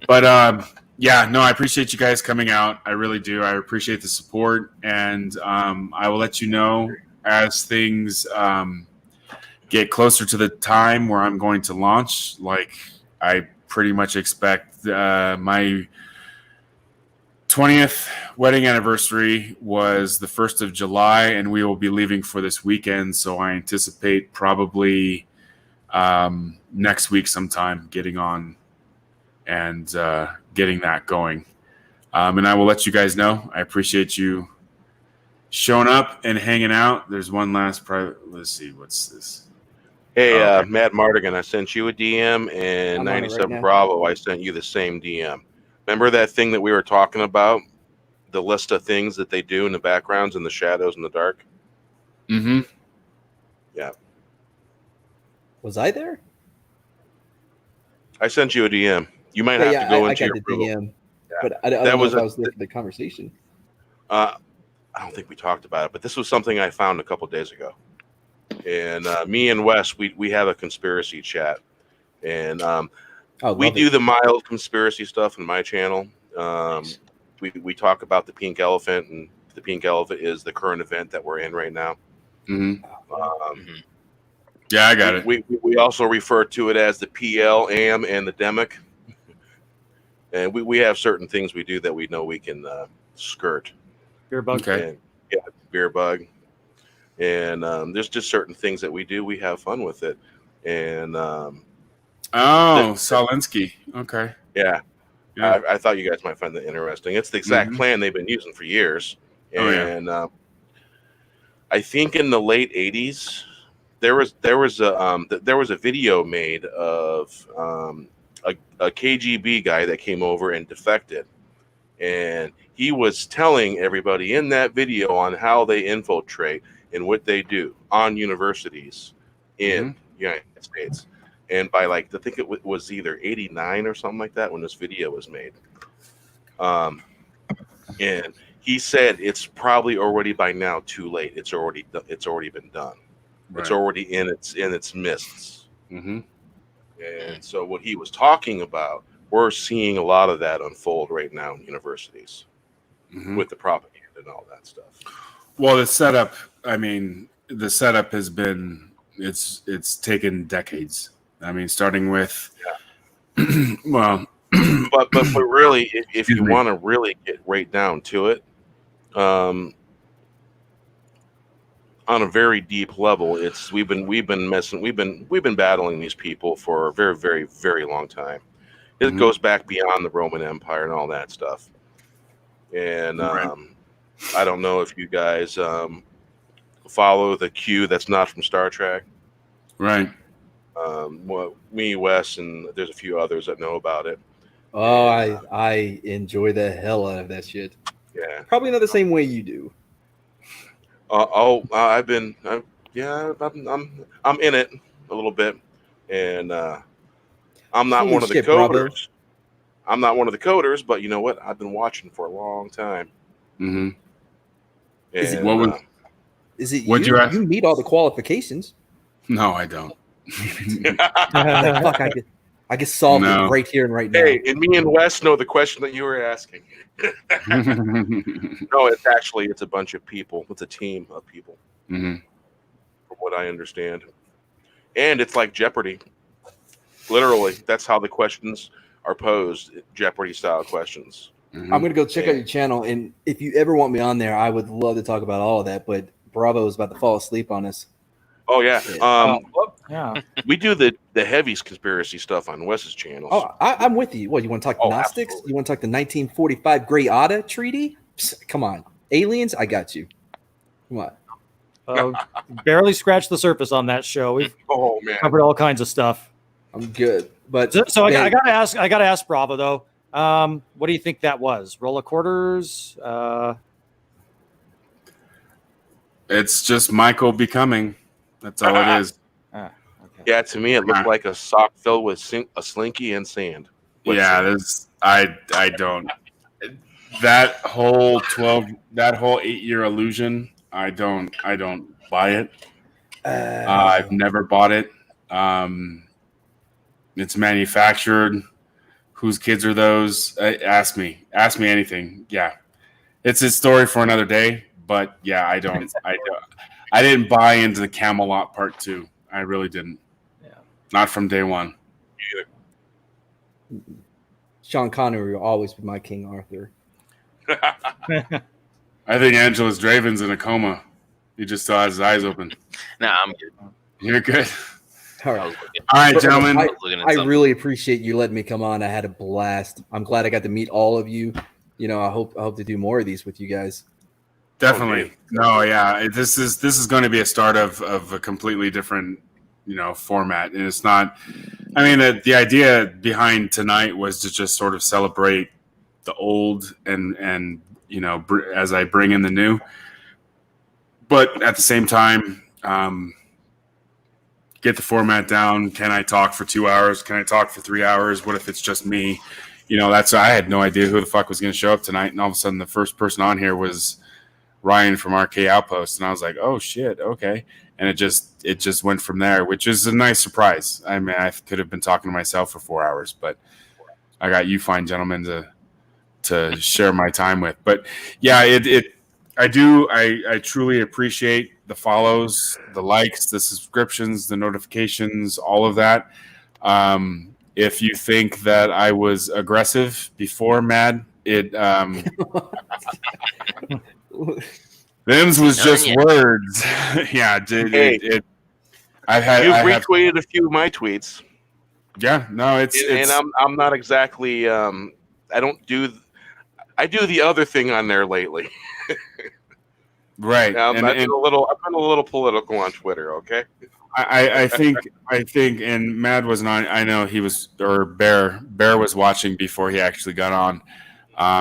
But yeah, no, I appreciate you guys coming out. I really do. I appreciate the support, and I will let you know as things get closer to the time where I'm going to launch. Like, I pretty much expect my 20th wedding anniversary was the 1st of July, and we will be leaving for this weekend. So I anticipate probably next week sometime getting on and getting that going. And I will let you guys know. I appreciate you showing up and hanging out. There's one last private. Let's see. What's this? Hey, okay. Matt Mardigan, I sent you a DM, and 97 Bravo, I sent you the same DM. Remember that thing that we were talking about? The list of things that they do in the backgrounds and the shadows in the dark? Mm-hmm. Yeah. Was I there? I sent you a DM. You might have to go into your DM, yeah. But I don't know if I was there for the conversation. I don't think we talked about it, but this was something I found a couple days ago. And me and Wes, we have a conspiracy chat. And we do the mild conspiracy stuff in my channel. We talk about the pink elephant, and the pink elephant is the current event that we're in right now. Mm-hmm. Yeah, I got it. We also refer to it as the PL, AM, and the Demic. And we have certain things we do that we know we can skirt. Beer bug. Okay. Yeah, beer bug. And there's just certain things that we do. We have fun with it. And Solinsky. Okay. Yeah. I thought you guys might find that interesting. It's the exact plan they've been using for years. And I think in the late 80s, there was a video made of a KGB guy that came over and defected, and he was telling everybody in that video on how they infiltrate and what they do on universities in the United States. and by like I think it was either 89 or something like that when this video was made. And he said it's probably already by now too late. It's already been done. Right. It's already in its mists. Mm-hmm. And so what he was talking about, we're seeing a lot of that unfold right now in universities with the propaganda and all that stuff. Well, the setup, I mean, the setup has been, it's taken decades. I mean, starting with, well, but really, if you want to really get right down to it, on a very deep level, it's we've been battling these people for a very, very, very long time. It goes back beyond the Roman Empire and all that stuff. And I don't know if you guys follow the Q that's not from Star Trek. Right. Well, me, Wes, and there's a few others that know about it. Oh, I enjoy the hell out of that shit. Yeah. Probably not the same way you do. I'm in it a little bit, and I'm not Holy one of the shit, coders. bravo. I'm not one of the coders, but you know what? I've been watching for a long time. Mm-hmm. Is it, And, what'd you? you ask? You meet all the qualifications. No, I don't. Like, fuck, I can solve it right here and right now. Hey, and me and Wes know the question that you were asking. No, it's a bunch of people. It's a team of people, from what I understand. And it's like Jeopardy. Literally, that's how the questions are posed, Jeopardy-style questions. I'm going to go check out your channel, and if you ever want me on there, I would love to talk about all of that, but Bravo is about to fall asleep on us. Oh, yeah. Yeah. We do the heaviest conspiracy stuff on Wes's channel. Oh, I'm with you. What, you want to talk Gnostics? Absolutely. You want to talk the 1945 Great Otta Treaty? Psst, come on. Aliens? I got you. Come on. Barely scratched the surface on that show. We've covered all kinds of stuff. I'm good. But so I gotta ask Bravo though. What do you think that was? Roll of quarters? It's just Michael becoming. That's all it is. Yeah, to me, it looked like a sock filled with a slinky and sand. Yeah, I don't. That whole 8-year illusion, I don't buy it. I've never bought it. It's manufactured. Whose kids are those? Ask me anything. Yeah, it's a story for another day. But yeah, I didn't buy into the Camelot Part 2. I really didn't. Yeah, not from day one. Sean Connery will always be my King Arthur. I think Angelos Draven's in a coma. He just still has his eyes open. Nah, I'm good. You're good. All right, gentlemen. I really appreciate you letting me come on. I had a blast. I'm glad I got to meet all of you. You know, I hope to do more of these with you guys. Definitely. No, yeah. This is going to be a start of a completely different, format. And it's not. I mean, the idea behind tonight was to just sort of celebrate the old and as I bring in the new. But at the same time, get the format down. Can I talk for 2 hours? Can I talk for 3 hours? What if it's just me? I had no idea who the fuck was going to show up tonight. And all of a sudden the first person on here was Ryan from RK Outpost. And I was like, oh shit. Okay. And it just went from there, which is a nice surprise. I mean, I could have been talking to myself for 4 hours, but I got you fine gentlemen to share my time with. But yeah, I truly appreciate the follows, the likes, the subscriptions, the notifications, all of that. If you think that I was aggressive before, Mad, them's was just words. Yeah, I've retweeted a few of my tweets. Yeah, no, it's I'm not exactly. I do the other thing on there lately. Right. I've been a little political on Twitter. Okay. I think, and Mad wasn't on. I know he was, or Bear was watching before he actually got on.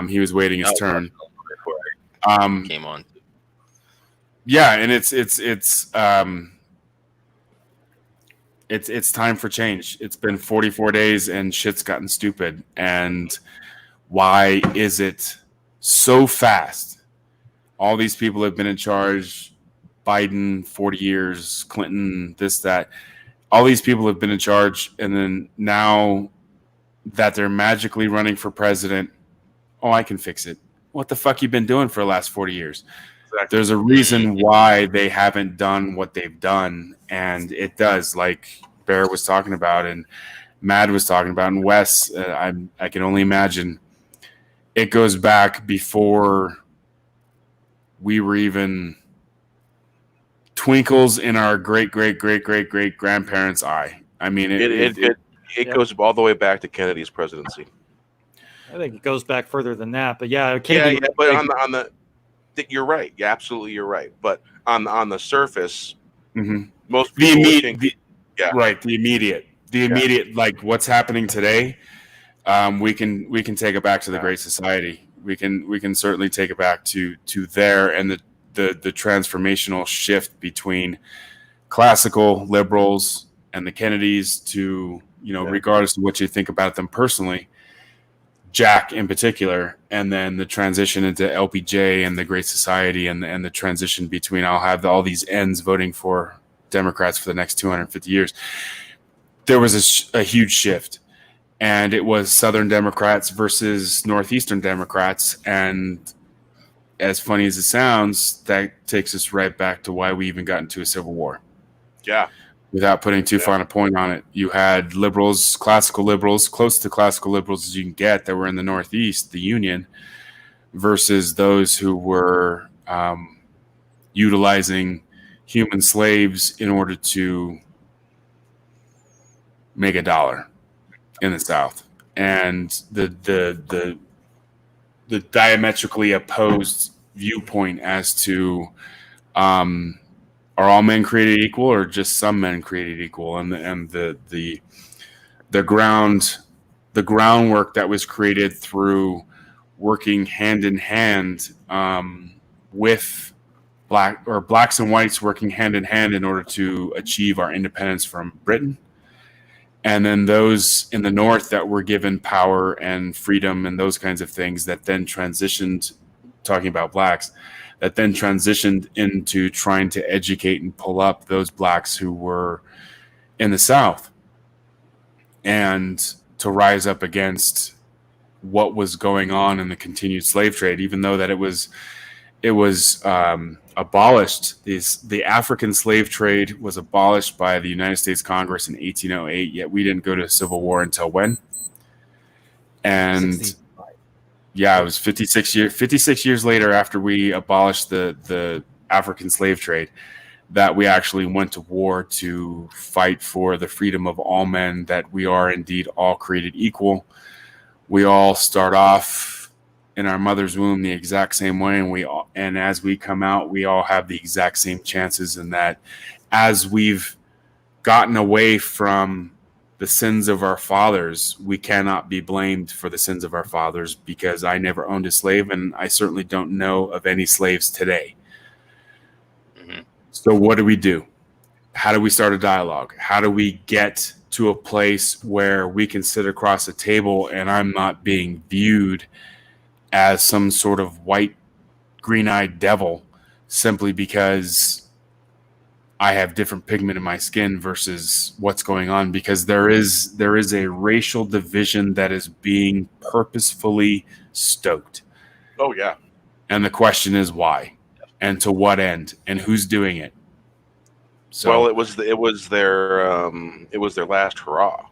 He was waiting his turn. Came on. Yeah, and it's It's time for change. It's been 44 days and shit's gotten stupid. And why is it so fast? All these people have been in charge. Biden, 40 years, Clinton, this, that. All these people have been in charge. And then now that they're magically running for president, oh, I can fix it. What the fuck you been doing for the last 40 years? Exactly. There's a reason why they haven't done what they've done. And it does, like Bear was talking about and Mad was talking about, and Wes, I can only imagine. It goes back before we were even twinkles in our great grandparents' eye. I mean, it goes all the way back to Kennedy's presidency. I think it goes back further than that, but yeah, yeah. But on the, you're right. Yeah, absolutely, you're right. But on the surface, most people the immediate, like what's happening today. We can take it back to the Great Society. We can certainly take it back to there, and the transformational shift between classical liberals and the Kennedys to, regardless of what you think about them personally, Jack in particular, and then the transition into LBJ and the Great Society, and the transition between I'll have all these ends voting for Democrats for the next 250 years. There was a huge shift, and it was Southern Democrats versus Northeastern Democrats. And as funny as it sounds, that takes us right back to why we even got into a civil war. Yeah. Without putting too fine a point on it, you had liberals, classical liberals, close to classical liberals as you can get, that were in the Northeast, the Union, versus those who were utilizing human slaves in order to make a dollar in the South. And the diametrically opposed viewpoint as to are all men created equal, or just some men created equal? And the groundwork that was created through working hand in hand with blacks and whites working hand in hand in order to achieve our independence from Britain. And then those in the North that were given power and freedom and those kinds of things that then transitioned, talking about blacks, that then transitioned into trying to educate and pull up those blacks who were in the South and to rise up against what was going on in the continued slave trade, even though that it was abolished. The African slave trade was abolished by the United States Congress in 1808, yet we didn't go to a civil war until when? And 60. Yeah, it was 56 years later, after we abolished the African slave trade, that we actually went to war to fight for the freedom of all men, that we are indeed all created equal. We all start off in our mother's womb the exact same way, and as we come out, we all have the exact same chances. And that as we've gotten away from the sins of our fathers, we cannot be blamed for the sins of our fathers, because I never owned a slave, and I certainly don't know of any slaves today. Mm-hmm. So what do? How do we start a dialogue? How do we get to a place where we can sit across a table and I'm not being viewed as some sort of white, green-eyed devil simply because I have different pigment in my skin versus what's going on? Because there is a racial division that is being purposefully stoked. Oh yeah. And the question is why, and to what end, and who's doing it? So, well, it was their last hurrah.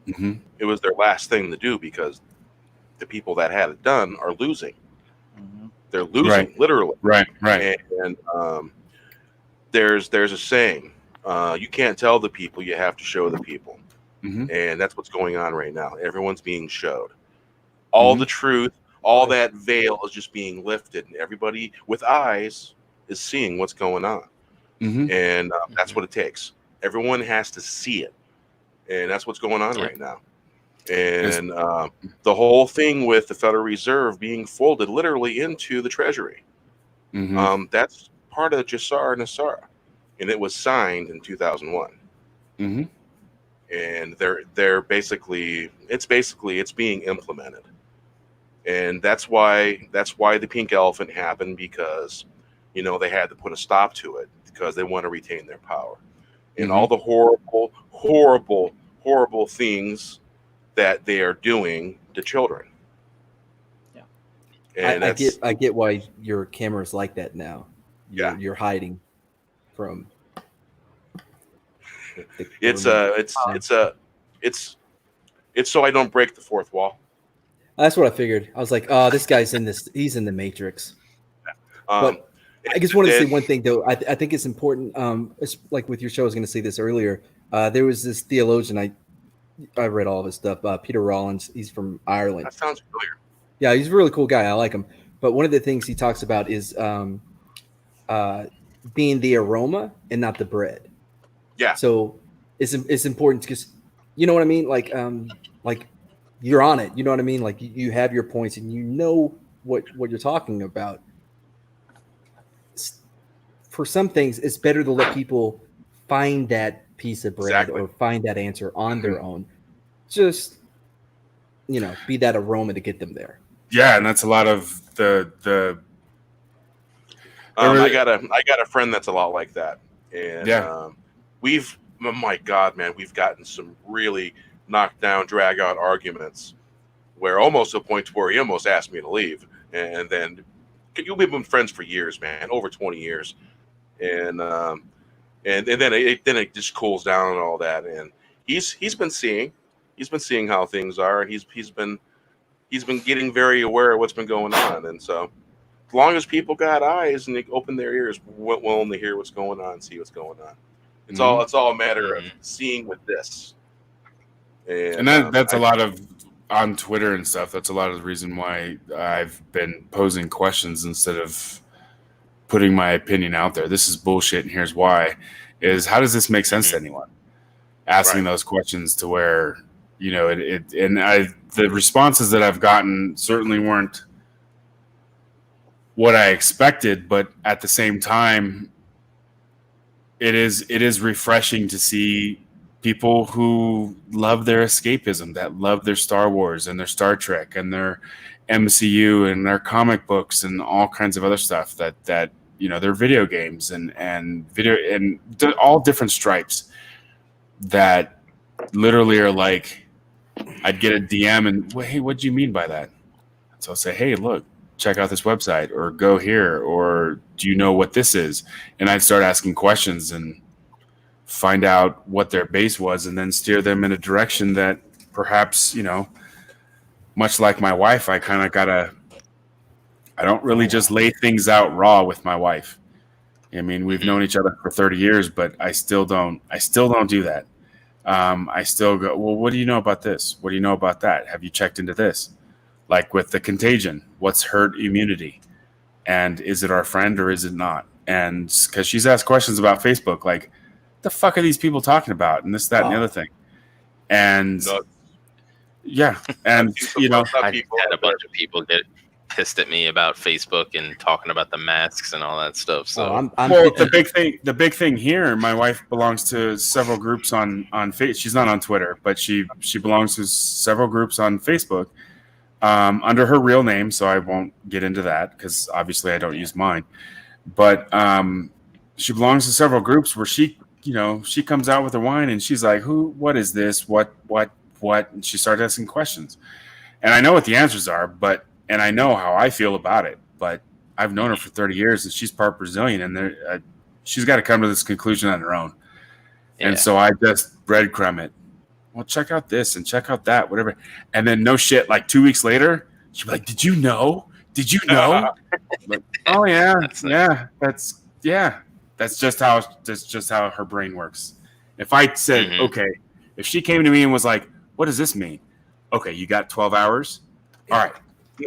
Mm-hmm. It was their last thing to do, because the people that had it done are losing. Mm-hmm. They're losing, right. Literally. Right. And there's a saying, you can't tell the people, you have to show the people. Mm-hmm. And that's what's going on right now. Everyone's being showed. All the truth, all that veil is just being lifted, and everybody with eyes is seeing what's going on. Mm-hmm. And that's what it takes. Everyone has to see it. And that's what's going on right now. And the whole thing with the Federal Reserve being folded literally into the Treasury, that's part of Jassar Nassar, and it was signed in 2001. Mm-hmm. and they're basically it's being implemented, and that's why the pink elephant happened, because they had to put a stop to it because they want to retain their power, and all the horrible things that they are doing to children. Yeah, and I get why your camera is like that now. You're hiding from. It's so I don't break the fourth wall. That's what I figured. I was like, oh, this guy's in this. He's in the Matrix. But I just wanted to say one thing, though. I think it's important. It's like with your show, I was going to say this earlier. There was this theologian. I read all of his stuff. Peter Rollins. He's from Ireland. That sounds familiar. Yeah, he's a really cool guy. I like him. But one of the things he talks about is being the aroma and not the bread. Yeah. So it's important because you know what I mean. Like you're on it. You know what I mean. Like you have your points and you know what you're talking about. For some things, it's better to let people find that piece of bread or find that answer on their own. Just be that aroma to get them there. Yeah, and that's a lot of the. I got a friend that's a lot like that, and oh my God, man, we've gotten some really knocked down, drag out arguments, where almost to the point where he almost asked me to leave, and then we've been friends for years, man, over 20 years, and then it just cools down and all that, and he's been seeing how things are, and he's been getting very aware of what's been going on, and so as long as people got eyes and they open their ears, willing to hear what's going on, see what's going on. It's all a matter of seeing with this. And that's a lot of on Twitter and stuff. That's a lot of the reason why I've been posing questions instead of putting my opinion out there. This is bullshit, and here's why. Is how does this make sense to anyone? Asking those questions to where the responses that I've gotten certainly weren't what I expected, but at the same time, it is refreshing to see people who love their escapism, that love their Star Wars and their Star Trek and their MCU and their comic books and all kinds of other stuff that their video games and video and all different stripes that literally are like, I'd get a DM and, well, hey, what do you mean by that? So I'll say, hey, look, check out this website, or go here, or do you know what this is? And I'd start asking questions and find out what their base was, and then steer them in a direction that perhaps, much like my wife, I don't really just lay things out raw with my wife. I mean, we've known each other for 30 years, but I still don't do that. I still go, well, what do you know about this? What do you know about that? Have you checked into this? Like with the contagion, what's herd immunity? And is it our friend or is it not? And because she's asked questions about Facebook, like, the fuck are these people talking about? And this, that, and the other thing. And yeah. And, I had a bunch of people get pissed at me about Facebook and talking about the masks and all that stuff. So the big thing here, my wife belongs to several groups on Facebook. She's not on Twitter, but she belongs to several groups on Facebook. Under her real name, so I won't get into that because obviously I don't use mine. But she belongs to several groups where she comes out with her wine and she's like, what is this? What? And she started asking questions. And I know what the answers are, and I know how I feel about it. But I've known her for 30 years and she's part Brazilian, and she's got to come to this conclusion on her own. Yeah. And so I just breadcrumb it. Well, check out this and check out that, whatever. And then no shit, like 2 weeks later, she'd be like, did you know? Like, oh yeah. That's just how her brain works. If I said, okay, if she came to me and was like, what does this mean? Okay, you got 12 hours. All right.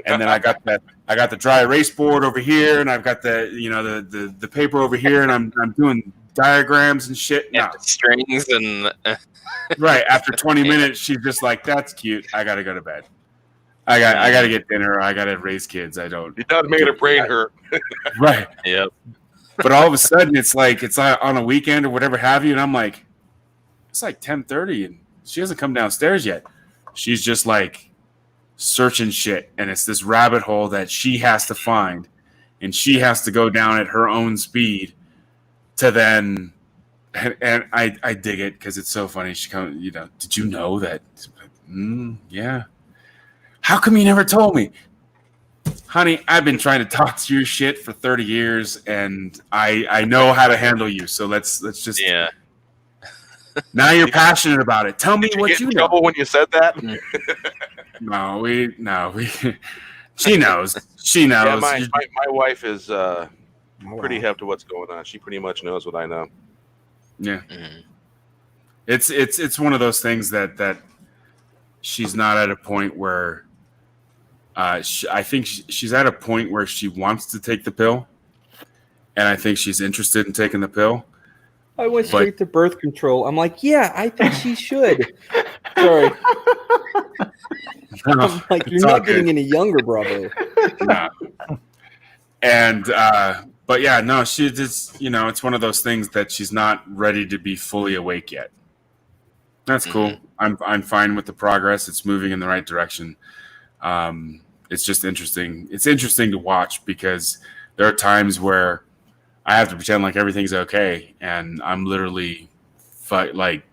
And then I got the dry erase board over here, and I've got the paper over here, and I'm doing diagrams and shit. No. Strings and right. After 20 minutes, she's just like, that's cute. I gotta go to bed. I gotta get dinner. I gotta raise kids. It does make her brain hurt. Right. Yep. But all of a sudden, it's on a weekend or whatever have you, and I'm like, it's like 10:30, and She hasn't come downstairs yet. She's just like searching shit, and it's this rabbit hole that she has to find, and she has to go down at her own speed to then. And I dig it because it's so funny. She comes, did you know that? Yeah. How come you never told me? Honey, I've been trying to talk to your shit for 30 years, and I know how to handle you. So let's just. Yeah. Now you're passionate about it. Tell me what you know. When you said that? No, we. She knows. She knows. Yeah, my wife is pretty hip to what's going on. She pretty much knows what I know. Yeah. Mm-hmm. It's one of those things that she's not at a point where I think she's at a point where she wants to take the pill, and I think she's interested in taking the pill. I went straight to birth control. I'm like, yeah, I think she should. Sorry. I'm like, you're not getting any younger, bravo. No. And but yeah, no, she just it's one of those things that she's not ready to be fully awake yet. That's cool. I'm fine with the progress. It's moving in the right direction. It's just interesting. It's interesting to watch because there are times where I have to pretend like everything's okay, and I'm literally like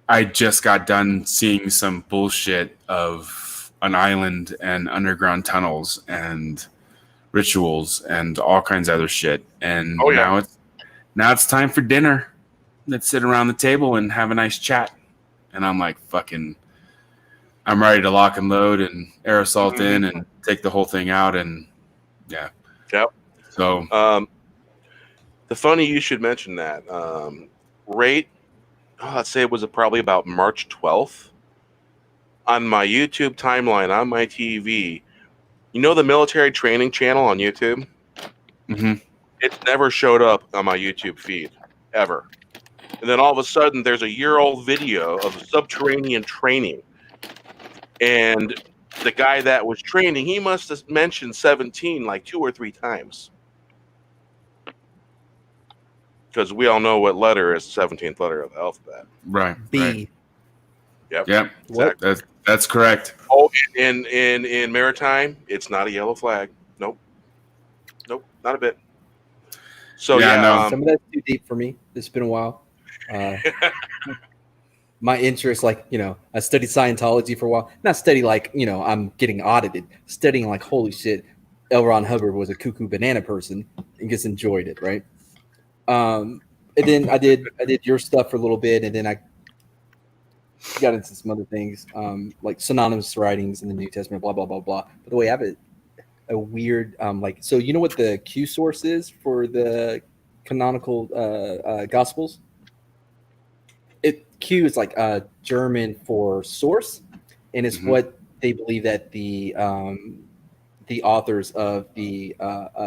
I just got done seeing some bullshit of an island and underground tunnels and rituals and all kinds of other shit. And now it's time for dinner. Let's sit around the table and have a nice chat. And I'm like, I'm ready to lock and load and aerosol in and take the whole thing out. And yeah. Yep. So, the funny you should mention that. I'd say it was probably about March 12th on my YouTube timeline on my TV. You know the military training channel on YouTube? Mm-hmm. It never showed up on my YouTube feed, ever. And then all of a sudden, there's a year-old video of subterranean training. And the guy that was training, he must have mentioned 17 like 2 or 3 times. Because we all know what letter is the 17th letter of the alphabet. Right. B. Right. Yep. Exactly. That's correct. Oh, in maritime, it's not a yellow flag. Nope, not a bit. So no. Some of that's too deep for me. It's been a while. My interest, I studied Scientology for a while. Not study I'm getting audited. Studying holy shit, L. Ron Hubbard was a cuckoo banana person and just enjoyed it, right? And then I did your stuff for a little bit, and then I got into some other things, like synonymous writings in the New Testament, blah blah blah blah. By the way, I have a weird so you know what the Q source is for the canonical Gospels? Q is German for source, and it's what they believe that the authors of the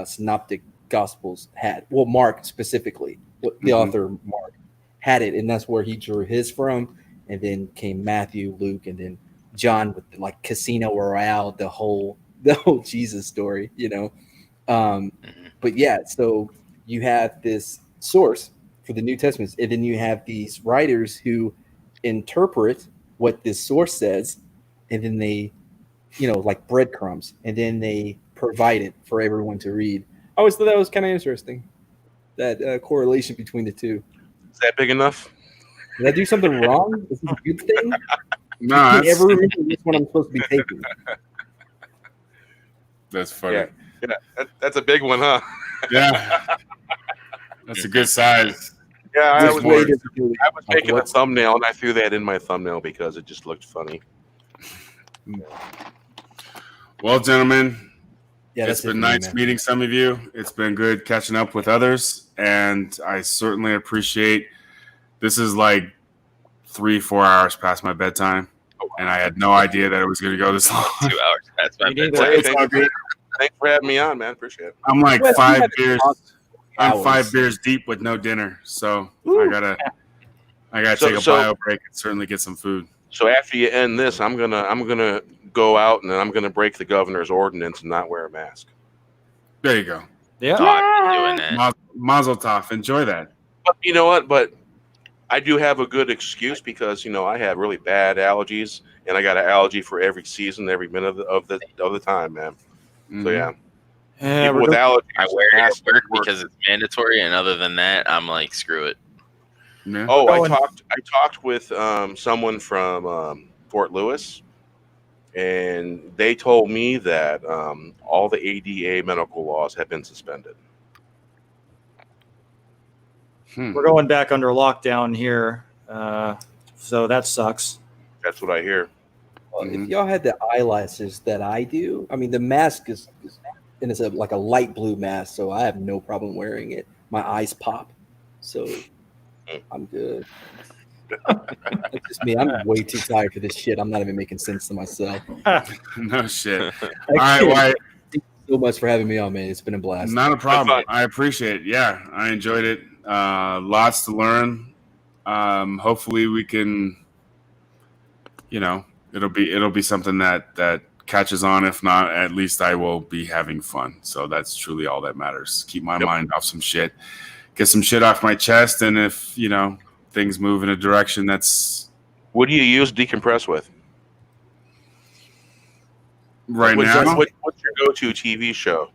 synoptic Gospels had. Well, Mark specifically, the author Mark had it, and that's where he drew his from. And then came Matthew, Luke, and then John with Casino Royale, the whole Jesus story, But yeah, so you have this source for the New Testament, and then you have these writers who interpret what this source says, and then they, like breadcrumbs, and then they provide it for everyone to read. I always thought that was kind of interesting, that correlation between the two. Is that big enough? Did I do something wrong? Is this a good thing? No, I can't ever remember which one I'm supposed to be taking. That's funny. Yeah, that's a big one, huh? Yeah, that's a good size. Yeah, I was making a thumbnail, and I threw that in my thumbnail because it just looked funny. Well, gentlemen, yeah, it's been nice meeting some of you. It's been good catching up with others, and I certainly appreciate. This is 3-4 hours past my bedtime, and I had no idea that it was going to go this long. 2 hours past my bedtime. It's all good. Thanks for having me on, man. Appreciate it. I'm 5 beers. I'm 5 beers deep with no dinner, so I gotta take a bio break and certainly get some food. So after you end this, I'm gonna go out and then I'm gonna break the governor's ordinance and not wear a mask. There you go. Yeah, doing that. Mazel tov. Enjoy that. But you know what? But I do have a good excuse because I have really bad allergies, and I got an allergy for every season, every minute of the time, man. So yeah. Even with allergies, I wear it at work because it's mandatory, and other than that, I'm like, screw it. Yeah. Oh, I talked with someone from Fort Lewis, and they told me that all the ADA medical laws have been suspended. We're going back under lockdown here, so that sucks. That's what I hear. Well, if y'all had the eyelashes that I do, I mean, the mask is and it's like a light blue mask, so I have no problem wearing it. My eyes pop, so I'm good. It's just me. I'm way too tired for this shit. I'm not even making sense to myself. No shit. All right, Wyatt. Thank you so much for having me on, man. It's been a blast. Not a problem. I appreciate it. Yeah, I enjoyed it. Lots to learn. Hopefully we can, it'll be something that catches on. If not, at least I will be having fun. So that's truly all that matters. Keep my mind off some shit, get some shit off my chest. And if, things move in a direction that's. What do you use decompress with? Right now? What's your go-to TV show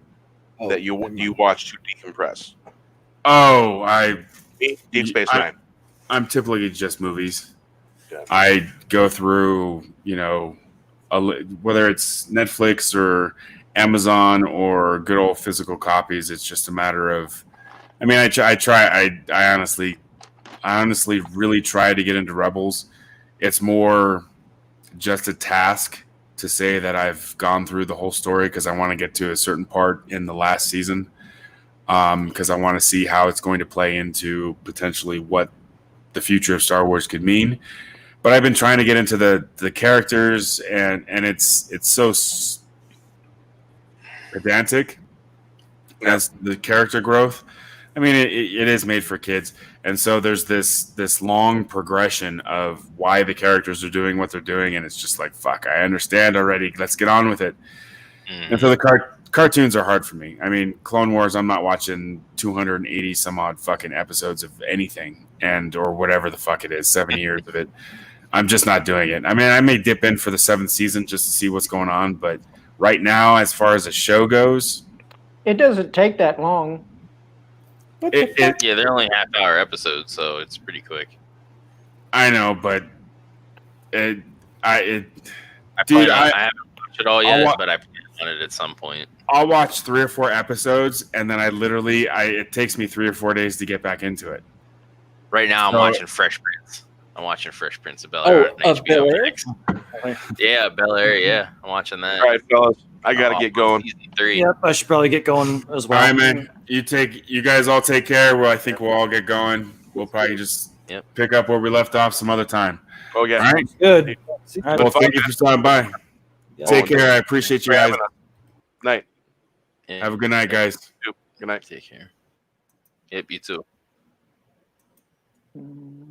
that you watch to decompress? Oh, Deep Space Nine. I'm typically just movies. Yeah. I go through, whether it's Netflix or Amazon or good old physical copies. It's just a matter of, I honestly really try to get into Rebels. It's more just a task to say that I've gone through the whole story because I want to get to a certain part in the last season. Because I want to see how it's going to play into potentially what the future of Star Wars could mean. But I've been trying to get into the characters, and it's so pedantic as the character growth. I mean, it is made for kids, and so there's this long progression of why the characters are doing what they're doing, and it's just like, fuck, I understand already. Let's get on with it. And so the cartoons are hard for me. I mean, Clone Wars, I'm not watching 280 some odd fucking episodes of anything or whatever the fuck it is, 7 years of it. I'm just not doing it. I mean, I may dip in for the 7th season just to see what's going on, but right now, as far as the show goes, it doesn't take that long. Yeah, they're only half-hour episodes, so it's pretty quick. I know, but I haven't watched it all yet, but I plan on it at some point. I'll watch 3 or 4 episodes, and then it takes me 3 or 4 days to get back into it. Right now, I'm watching Fresh Prince. I'm watching Fresh Prince of Bel-Air on HBO Max. Yeah, Bel-Air, yeah. I'm watching that. All right, fellas. I got to get going. Season 3. Yep, I should probably get going as well. All right, man. You guys all take care. Well, I think we'll all get going. We'll probably just pick up where we left off some other time. Oh, yeah. All right. Good. All right, well, thank you for stopping by. Take care. I appreciate you guys. Night. Yeah. Have a good night, guys. Good night. Take care. Yep, you too.